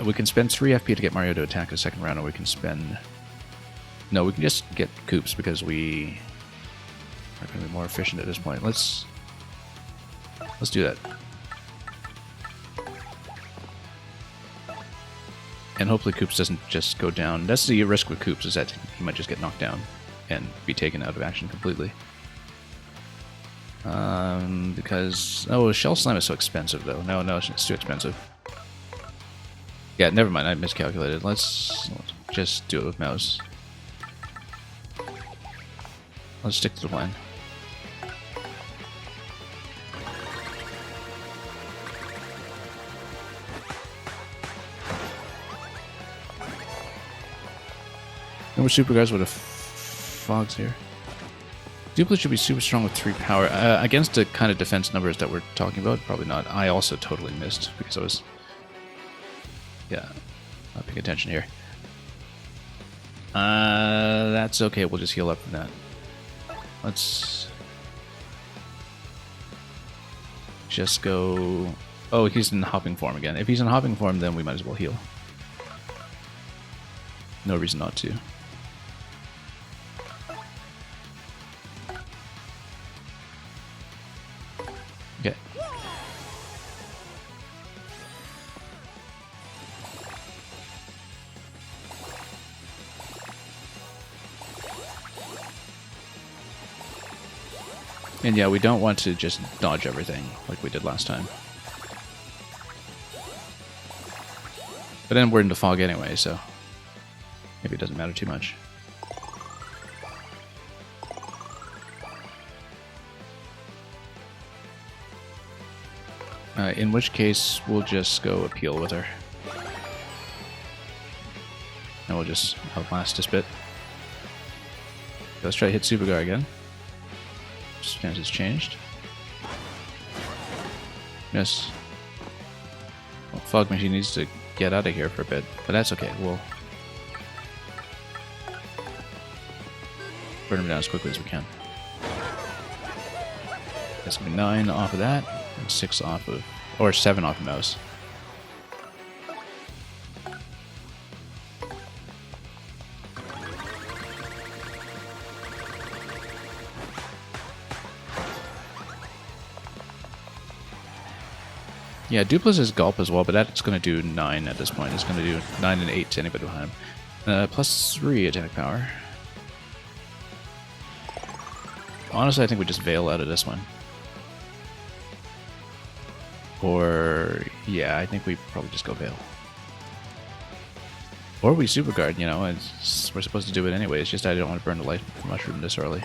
We can spend 3 FP to get Mario to attack a second round, or we can spend... No, we can just get Koops because we are going to be more efficient at this point. Let's do that. And hopefully Koops doesn't just go down. That's the risk with Koops, is that he might just get knocked down and be taken out of action completely. Because... Oh, Shell Slime is so expensive, though. No, it's too expensive. Yeah, never mind, I miscalculated. Let's just do it with Mouse. Let's stick to the plan. And we're super guys with a Fogs here. Duplicate should be super strong with 3 power. Against the kind of defense numbers that we're talking about, probably not. I also totally missed because I was... Yeah, not paying attention here. That's okay, we'll just heal up from that. Let's... just go... Oh, he's in hopping form again. If he's in hopping form, then we might as well heal. No reason not to. Okay. And yeah, we don't want to just dodge everything like we did last time. But then we're in the fog anyway, so maybe it doesn't matter too much. In which case, we'll just go appeal with her. And we'll just outlast this bit. Let's try to hit Supergar again. Stance has changed. Yes. Well, Fog Machine needs to get out of here for a bit, but that's okay. We'll burn him down as quickly as we can. That's gonna be 9 off of that, and 6 off of, or 7 off of Mouse. Yeah, Duplis is Gulp as well, but that's going to do 9 at this point. It's going to do 9 and 8 to anybody behind him. Plus 3 attack power. Honestly, I think we just Veil out of this one. Or, yeah, I think we probably just go Veil. Or we Super Guard, you know, we're supposed to do it anyway. It's just I don't want to burn the Life Mushroom this early.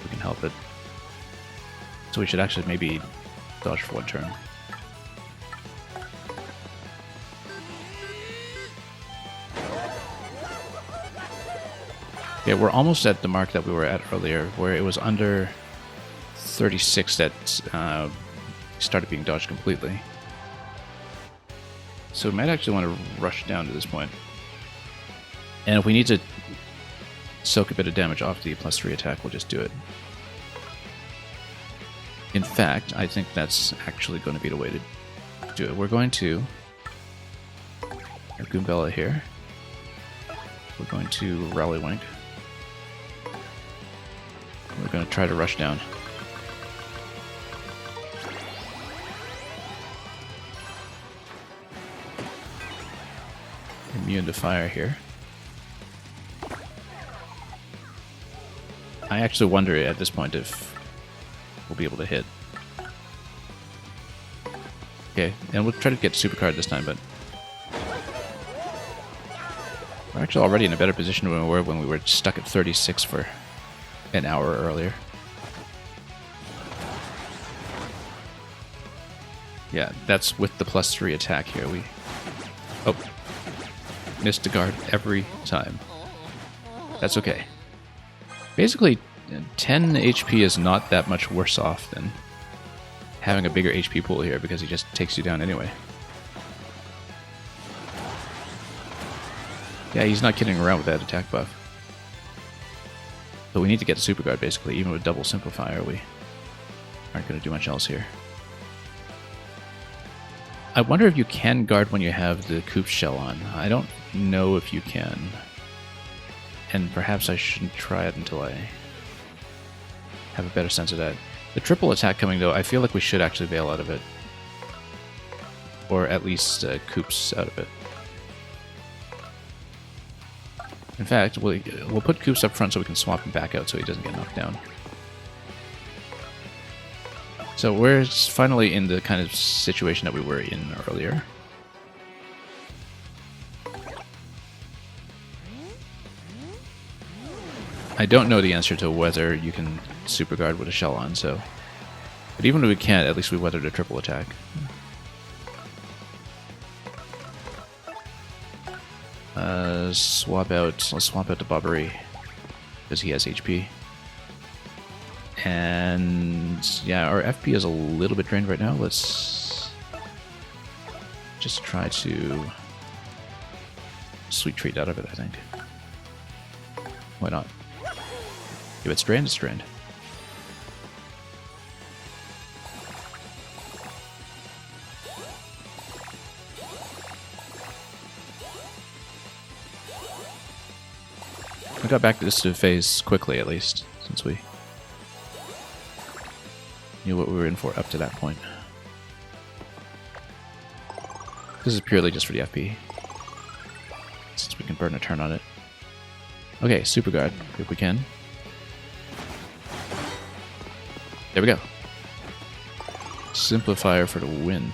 We can help it. So we should actually maybe dodge for 1 turn. Yeah, we're almost at the mark that we were at earlier, where it was under 36 that started being dodged completely. So we might actually want to rush down to this point. And if we need to soak a bit of damage off the plus 3 attack, we'll just do it. In fact, I think that's actually going to be the way to do it. We're going to Goombella here. We're going to Rallywink. We're going to try to rush down. Immune to fire here. I actually wonder at this point if we'll be able to hit. Okay, and we'll try to get Super Card this time, but we're actually already in a better position than we were when we were stuck at 36 for an hour earlier. Yeah, that's with the plus 3 attack here. We... Oh. Missed the guard every time. That's okay. Basically, 10 HP is not that much worse off than having a bigger HP pool here because he just takes you down anyway. Yeah, he's not kidding around with that attack buff. But we need to get a Super Guard, basically. Even with double Simplifier, we aren't going to do much else here. I wonder if you can guard when you have the Coop Shell on. I don't know if you can. And perhaps I shouldn't try it until I have a better sense of that. The triple attack coming, though, I feel like we should actually Veil out of it. Or at least Coops out of it. In fact, we'll put Koops up front so we can swap him back out so he doesn't get knocked down. So we're finally in the kind of situation that we were in earlier. I don't know the answer to whether you can Super Guard with a shell on, so... But even if we can't, at least we weathered a triple attack. Let's swap out to Bobbery, because he has HP. And yeah, our FP is a little bit drained right now. Let's just try to sweet treat out of it, I think. Why not? If it's drained, it's drained. We got back to this phase quickly, at least, since we knew what we were in for up to that point. This is purely just for the FP, since we can burn a turn on it. Okay, Super Guard, if we can. There we go. Simplifier for the win.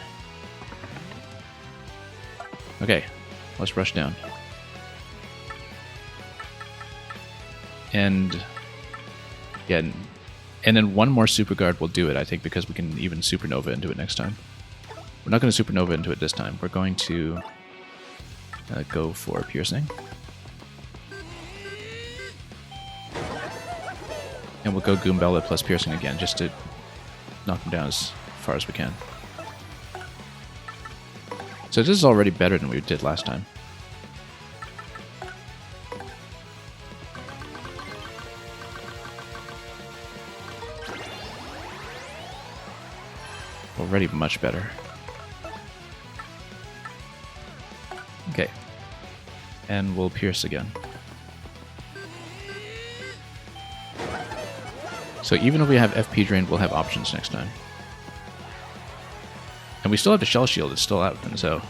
Okay, let's rush down. And yeah, and then one more Super Guard will do it, I think, because we can even Supernova into it next time. We're not going to Supernova into it this time. We're going to go for Piercing. And we'll go Goombella plus Piercing again, just to knock him down as far as we can. So this is already better than we did last time. Already much better. Okay. And we'll Pierce again. So even if we have FP drained, we'll have options next time. And we still have the Shell Shield, it's still out, and so...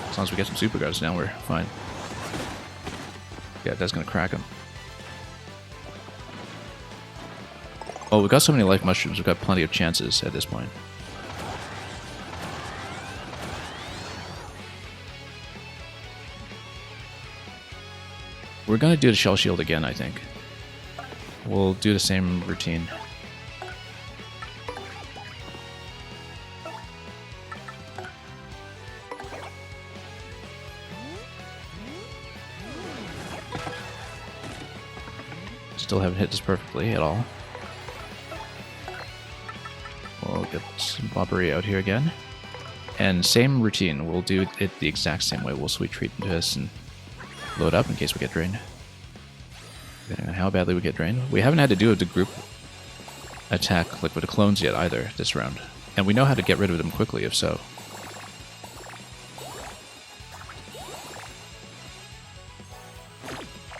As long as we get some Super Guards down, we're fine. Yeah, that's gonna crack him. Oh, we've got so many Life Mushrooms, we've got plenty of chances at this point. We're gonna do the Shell Shield again, I think. We'll do the same routine. Still haven't hit this perfectly at all. We'll get some Bobbery out here again. And same routine, we'll do it the exact same way. We'll Sweet Treat into this and load up in case we get drained. Depending on how badly we get drained. We haven't had to do the group attack like with the clones yet either this round. And we know how to get rid of them quickly if so.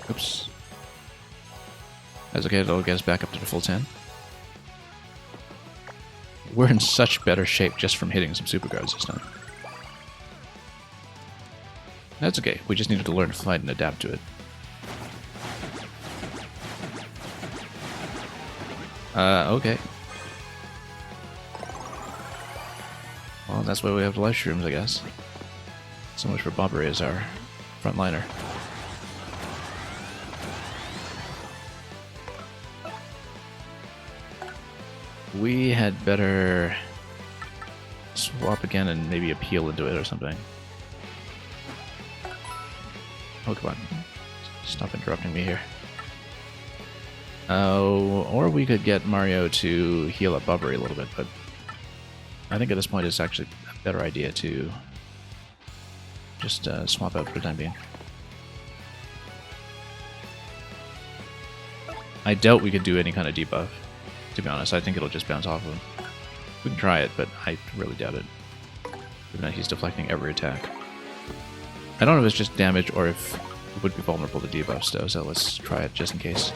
Oops. That's okay, that'll get us back up to the full 10. We're in such better shape just from hitting some Super Guards this time. That's okay, we just needed to learn to fight and adapt to it. Okay. Well, that's why we have the Life Shrooms, I guess. So much for Bobbery as our frontliner. We had better swap again and maybe appeal into it or something. Oh, come on. Stop interrupting me here. Or we could get Mario to heal up Bobbery a little bit, but I think at this point it's actually a better idea to just swap out for the time being. I doubt we could do any kind of debuff, to be honest. I think it'll just bounce off of him. We can try it, but I really doubt it. Given that he's deflecting every attack. I don't know if it's just damage or if it would be vulnerable to debuffs though, so let's try it just in case.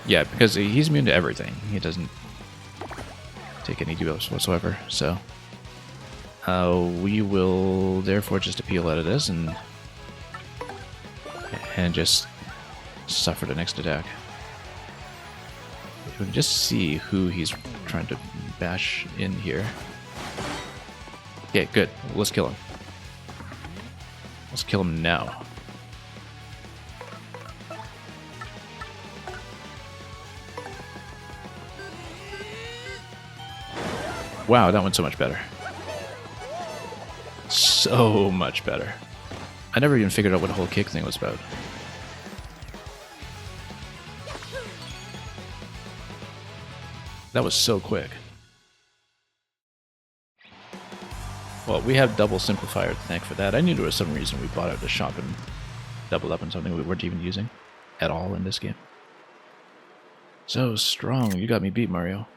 Yeah, because he's immune to everything. He doesn't take any debuffs whatsoever, so... We will therefore just appeal out of this and just suffer the next attack. We can just see who he's trying to bash in here. Okay, good. Let's kill him. Let's kill him now. Wow, that went so much better. So much better. I never even figured out what the whole kick thing was about. That was so quick. Well, we have double simplifier to thank for that. I knew there was some reason we bought out the shop and doubled up on something we weren't even using at all in this game. So strong. You got me beat, Mario.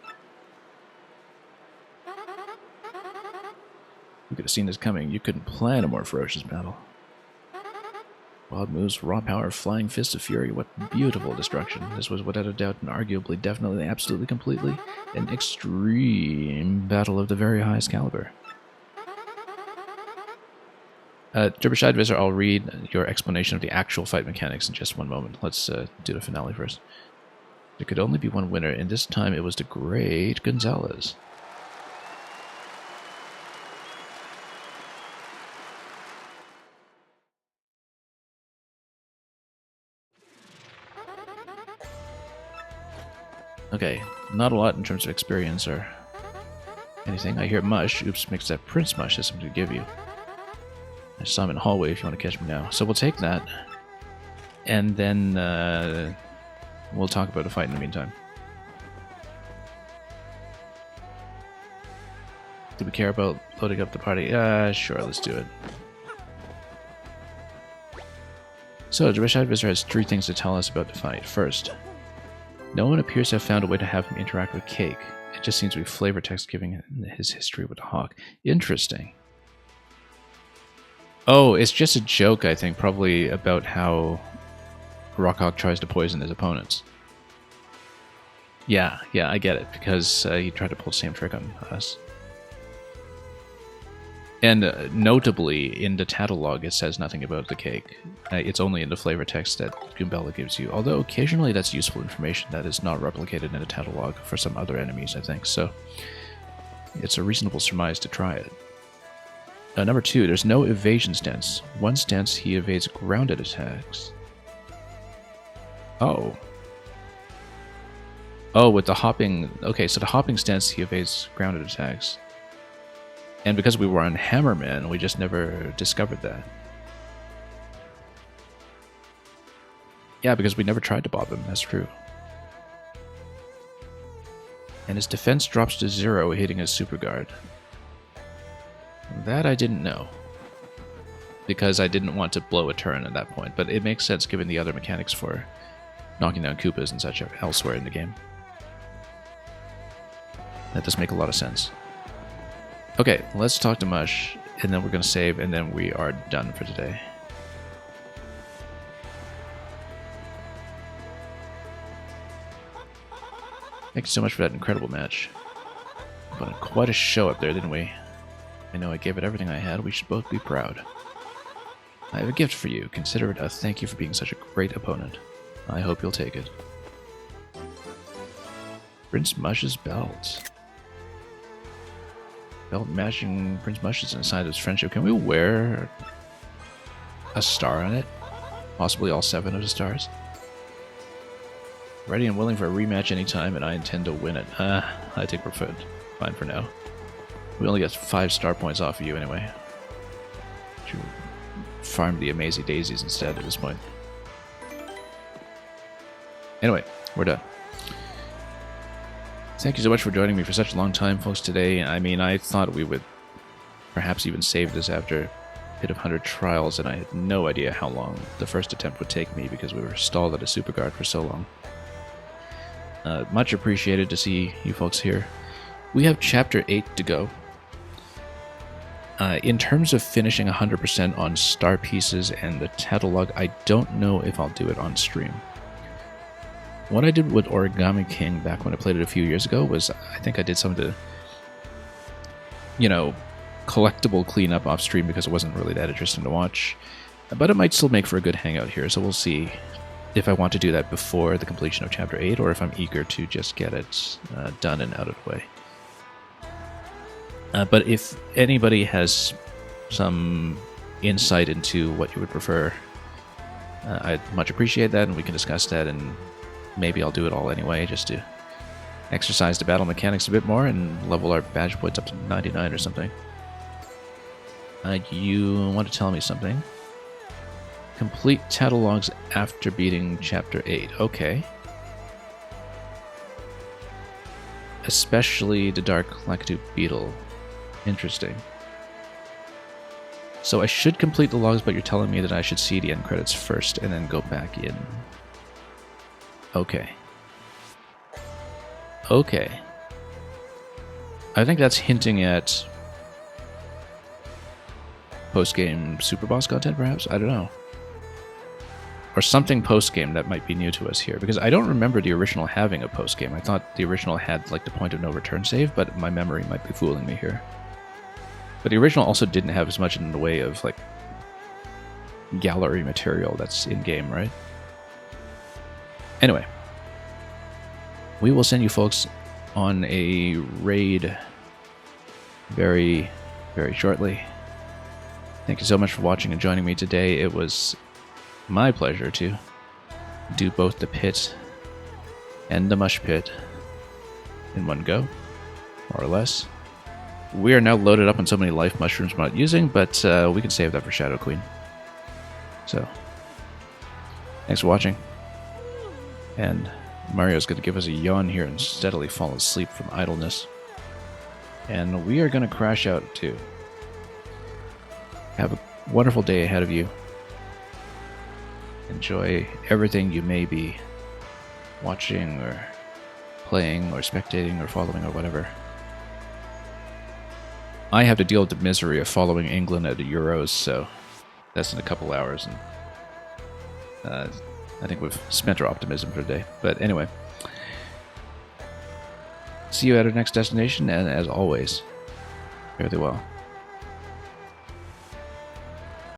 You could have seen this coming. You couldn't plan a more ferocious battle. Wild moves, raw power, flying fists of fury. What beautiful destruction. This was without a doubt and arguably, definitely, absolutely, completely an extreme battle of the very highest caliber. Derbyshire Advisor, I'll read your explanation of the actual fight mechanics in just one moment. Let's do the finale first. There could only be one winner, and this time it was the great Gonzalez. Okay, not a lot in terms of experience or anything. I hear Mush. Oops, makes that Prince Mush has something to give you. I saw him in the hallway if you want to catch me now. So we'll take that. And then we'll talk about the fight in the meantime. Do we care about loading up the party? Sure, let's do it. So, Derbyshire Advisor has 3 things to tell us about the fight. First, no one appears to have found a way to have him interact with Cake. It just seems to be flavor text giving his history with the Hawk. Interesting. Oh, it's just a joke, I think, probably about how Rockhawk tries to poison his opponents. Yeah, I get it, because he tried to pull the same trick on us. And notably, in the catalog, it says nothing about the cake. It's only in the flavor text that Goombella gives you, although occasionally that's useful information that is not replicated in the catalog for some other enemies, I think, so it's a reasonable surmise to try it. Number 2, there's no evasion stance. One stance, he evades grounded attacks. Oh, with the hopping... Okay, so the hopping stance, he evades grounded attacks. And because we were on Hammerman, we just never discovered that. Yeah, because we never tried to bob him, that's true. And his defense drops to 0, hitting his super guard. That I didn't know. Because I didn't want to blow a turn at that point, but it makes sense given the other mechanics for knocking down Koopas and such elsewhere in the game. That does make a lot of sense. Okay, let's talk to Mush, and then we're going to save, and then we are done for today. Thank you so much for that incredible match. Put on quite a show up there, didn't we? I know I gave it everything I had. We should both be proud. I have a gift for you. Consider it a thank you for being such a great opponent. I hope you'll take it. Prince Mush's belt. Belt matching Prince Mush's inside his friendship. Can we wear a star on it? Possibly all 7 of the stars. Ready and willing for a rematch anytime, and I intend to win it. I think we're fine for now. We only got 5 star points off of you anyway. Should farm the Amazing Daisies instead at this point. Anyway, we're done. Thank you so much for joining me for such a long time, folks, today. I mean, I thought we would perhaps even save this after a bit of 100 trials, and I had no idea how long the first attempt would take me because we were stalled at a super guard for so long. Much appreciated to see you folks here. We have Chapter 8 to go. In terms of finishing 100% on star pieces and the catalog, I don't know if I'll do it on stream. What I did with Origami King back when I played it a few years ago was, I think I did something to, you know, collectible cleanup off stream because it wasn't really that interesting to watch. But it might still make for a good hangout here, so we'll see if I want to do that before the completion of Chapter 8, or if I'm eager to just get it done and out of the way. But if anybody has some insight into what you would prefer, I'd much appreciate that, and we can discuss that, and maybe I'll do it all anyway, just to exercise the battle mechanics a bit more and level our badge points up to 99 or something. You want to tell me something? Complete catalogs after beating Chapter 8. Okay. Especially the Dark Lakitu Beetle. Interesting. So I should complete the logs, but you're telling me that I should see the end credits first and then go back in. Okay. Okay. I think that's hinting at post-game Super Boss content, perhaps? I don't know. Or something post-game that might be new to us here, because I don't remember the original having a post-game. I thought the original had like the point of no return save, but my memory might be fooling me here. But the original also didn't have as much in the way of like gallery material that's in-game, right? Anyway. We will send you folks on a raid very, very shortly. Thank you so much for watching and joining me today. It was my pleasure to do both the pit and the mush pit in one go, more or less. We are now loaded up on so many life mushrooms we're not using, but we can save that for Shadow Queen. So, thanks for watching. And Mario's going to give us a yawn here and steadily fall asleep from idleness. And we are going to crash out too. Have a wonderful day ahead of you. Enjoy everything you may be watching or playing or spectating or following or whatever. I have to deal with the misery of following England at the Euros, so that's in a couple hours. And I think we've spent our optimism for the day. But anyway, see you at our next destination, and as always, fare thee well.